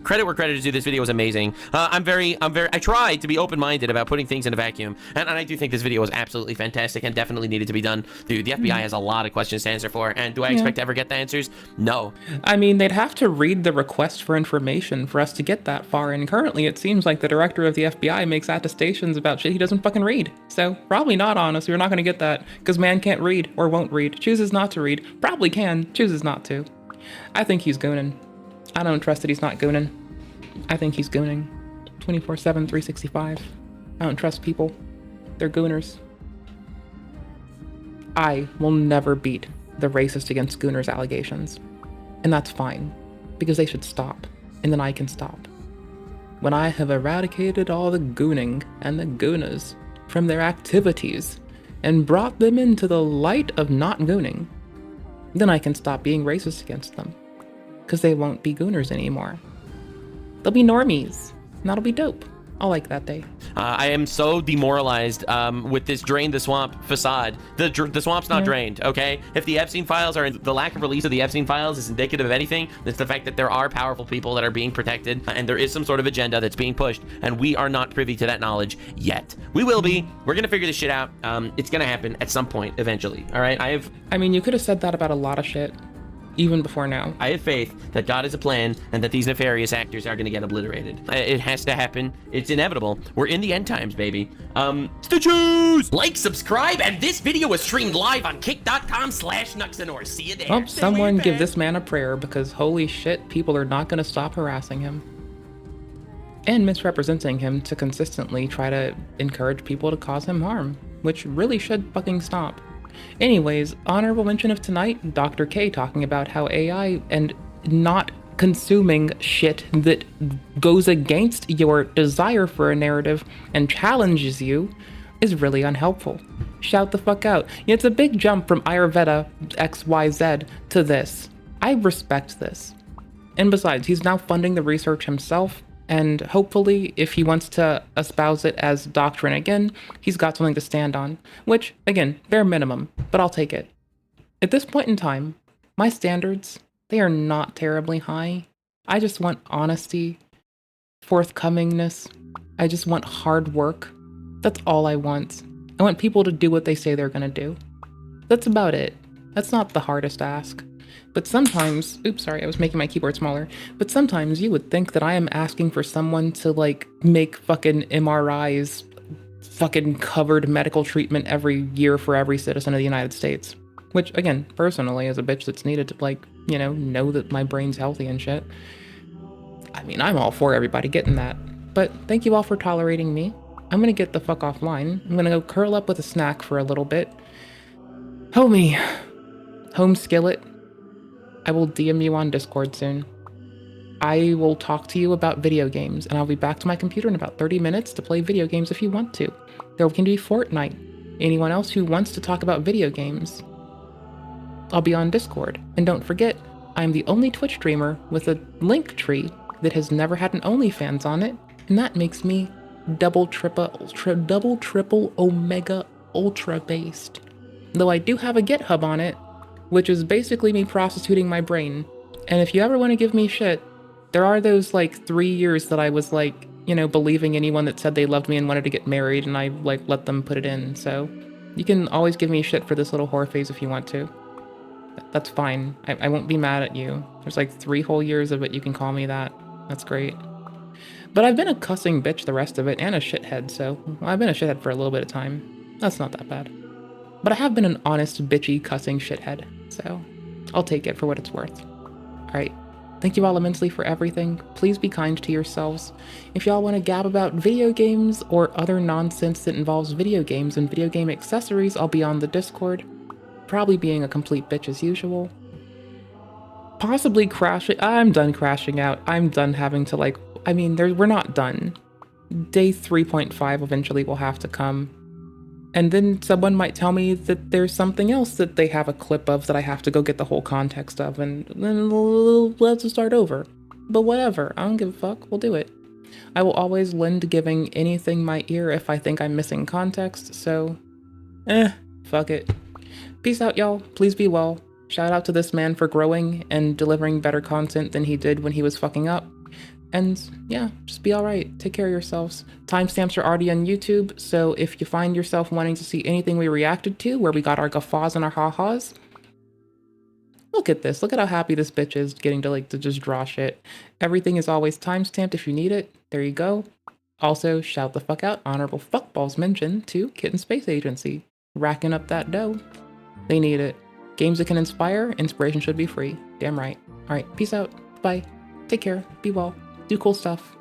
S: credit where credit is due. This video was amazing. I tried to be open-minded about putting things in a vacuum, and I do think this video was absolutely fantastic and definitely needed to be done. Dude, the FBI has a lot of questions to answer for, and do I expect to ever get the answers? No.
A: I mean, they'd have to read the request for information for us to get that far, and currently it seems like the director of the FBI makes attestations about shit he doesn't fucking read. So, probably not, honestly. We're not going to get that, because man can't read, or won't read, chooses not to read, probably can, chooses not to. I think he's gooning. I don't trust that he's not gooning. I think he's gooning. 24/7, 365. I don't trust people. They're gooners. I will never beat the racist against gooners allegations. And that's fine, because they should stop, and then I can stop. When I have eradicated all the gooning and the gooners from their activities and brought them into the light of not gooning, then I can stop being racist against them, because they won't be gooners anymore. They'll be normies, and that'll be dope. I'll like that day.
S: I am so demoralized with this drain the swamp facade. The swamp's not drained, okay? If the Epstein files are, the lack of release of the Epstein files is indicative of anything, it's the fact that there are powerful people that are being protected, and there is some sort of agenda that's being pushed, and we are not privy to that knowledge yet. We will be. We're gonna figure this shit out. It's gonna happen at some point eventually, all right?
A: I mean, you could have said that about a lot of shit. Even before now.
S: I have faith that God has a plan and that these nefarious actors are going to get obliterated. It has to happen. It's inevitable. We're in the end times, baby. It's the Jews! Like, subscribe, and this video was streamed live on kick.com/Nuxanor. See you there.
A: Oh, someone give this man a prayer, because holy shit, people are not going to stop harassing him. And misrepresenting him to consistently try to encourage people to cause him harm, which really should fucking stop. Anyways, honorable mention of tonight, Dr. K talking about how AI and not consuming shit that goes against your desire for a narrative and challenges you is really unhelpful. Shout the fuck out. It's a big jump from Ayurveda XYZ to this. I respect this. And besides, he's now funding the research himself, and hopefully, if he wants to espouse it as doctrine again, he's got something to stand on. Which, again, bare minimum, but I'll take it. At this point in time, my standards, they are not terribly high. I just want honesty, forthcomingness. I just want hard work. That's all I want. I want people to do what they say they're gonna do. That's about it. That's not the hardest ask. But sometimes, oops, sorry, I was making my keyboard smaller. But sometimes you would think that I am asking for someone to, like, make fucking MRIs, fucking covered medical treatment every year for every citizen of the United States. Which, again, personally, as a bitch that's needed to, like, you know that my brain's healthy and shit. I mean, I'm all for everybody getting that. But thank you all for tolerating me. I'm gonna get the fuck offline. I'm gonna go curl up with a snack for a little bit. Homie. Home skillet. I will DM you on Discord soon. I will talk to you about video games, and I'll be back to my computer in about 30 minutes to play video games if you want to. There can be Fortnite. Anyone else who wants to talk about video games, I'll be on Discord. And don't forget, I'm the only Twitch streamer with a link tree that has never had an OnlyFans on it, and that makes me double, triple, omega, ultra based. Though I do have a GitHub on it, which is basically me prostituting my brain. And if you ever want to give me shit, there are those like 3 years that I was like, you know, believing anyone that said they loved me and wanted to get married, and I like let them put it in. So you can always give me shit for this little whore phase if you want to. That's fine. I won't be mad at you. There's like 3 whole years of it, you can call me that. That's great. But I've been a cussing bitch the rest of it, and a shithead, so I've been a shithead for a little bit of time. That's not that bad. But I have been an honest, bitchy, cussing shithead, so I'll take it for what it's worth. Alright, thank you all immensely for everything. Please be kind to yourselves. If y'all want to gab about video games or other nonsense that involves video games and video game accessories, I'll be on the Discord. Probably being a complete bitch as usual. Possibly crashing. I'm done crashing out. I'm done having to like, I mean, we're not done. Day 3.5 eventually will have to come. And then someone might tell me that there's something else that they have a clip of that I have to go get the whole context of, and then we'll have to start over. But whatever, I don't give a fuck, we'll do it. I will always lend giving anything my ear if I think I'm missing context, so fuck it. Peace out, y'all. Please be well. Shout out to this man for growing and delivering better content than he did when he was fucking up. And yeah, just be alright. Take care of yourselves. Timestamps are already on YouTube, so if you find yourself wanting to see anything we reacted to, where we got our guffaws and our ha-has, look at this. Look at how happy this bitch is getting to like to just draw shit. Everything is always timestamped if you need it. There you go. Also, shout the fuck out honorable fuckballs mention to Kitten Space Agency. Racking up that dough. They need it. Games that can inspire, inspiration should be free. Damn right. Alright, peace out. Bye. Take care. Be well. Do cool stuff.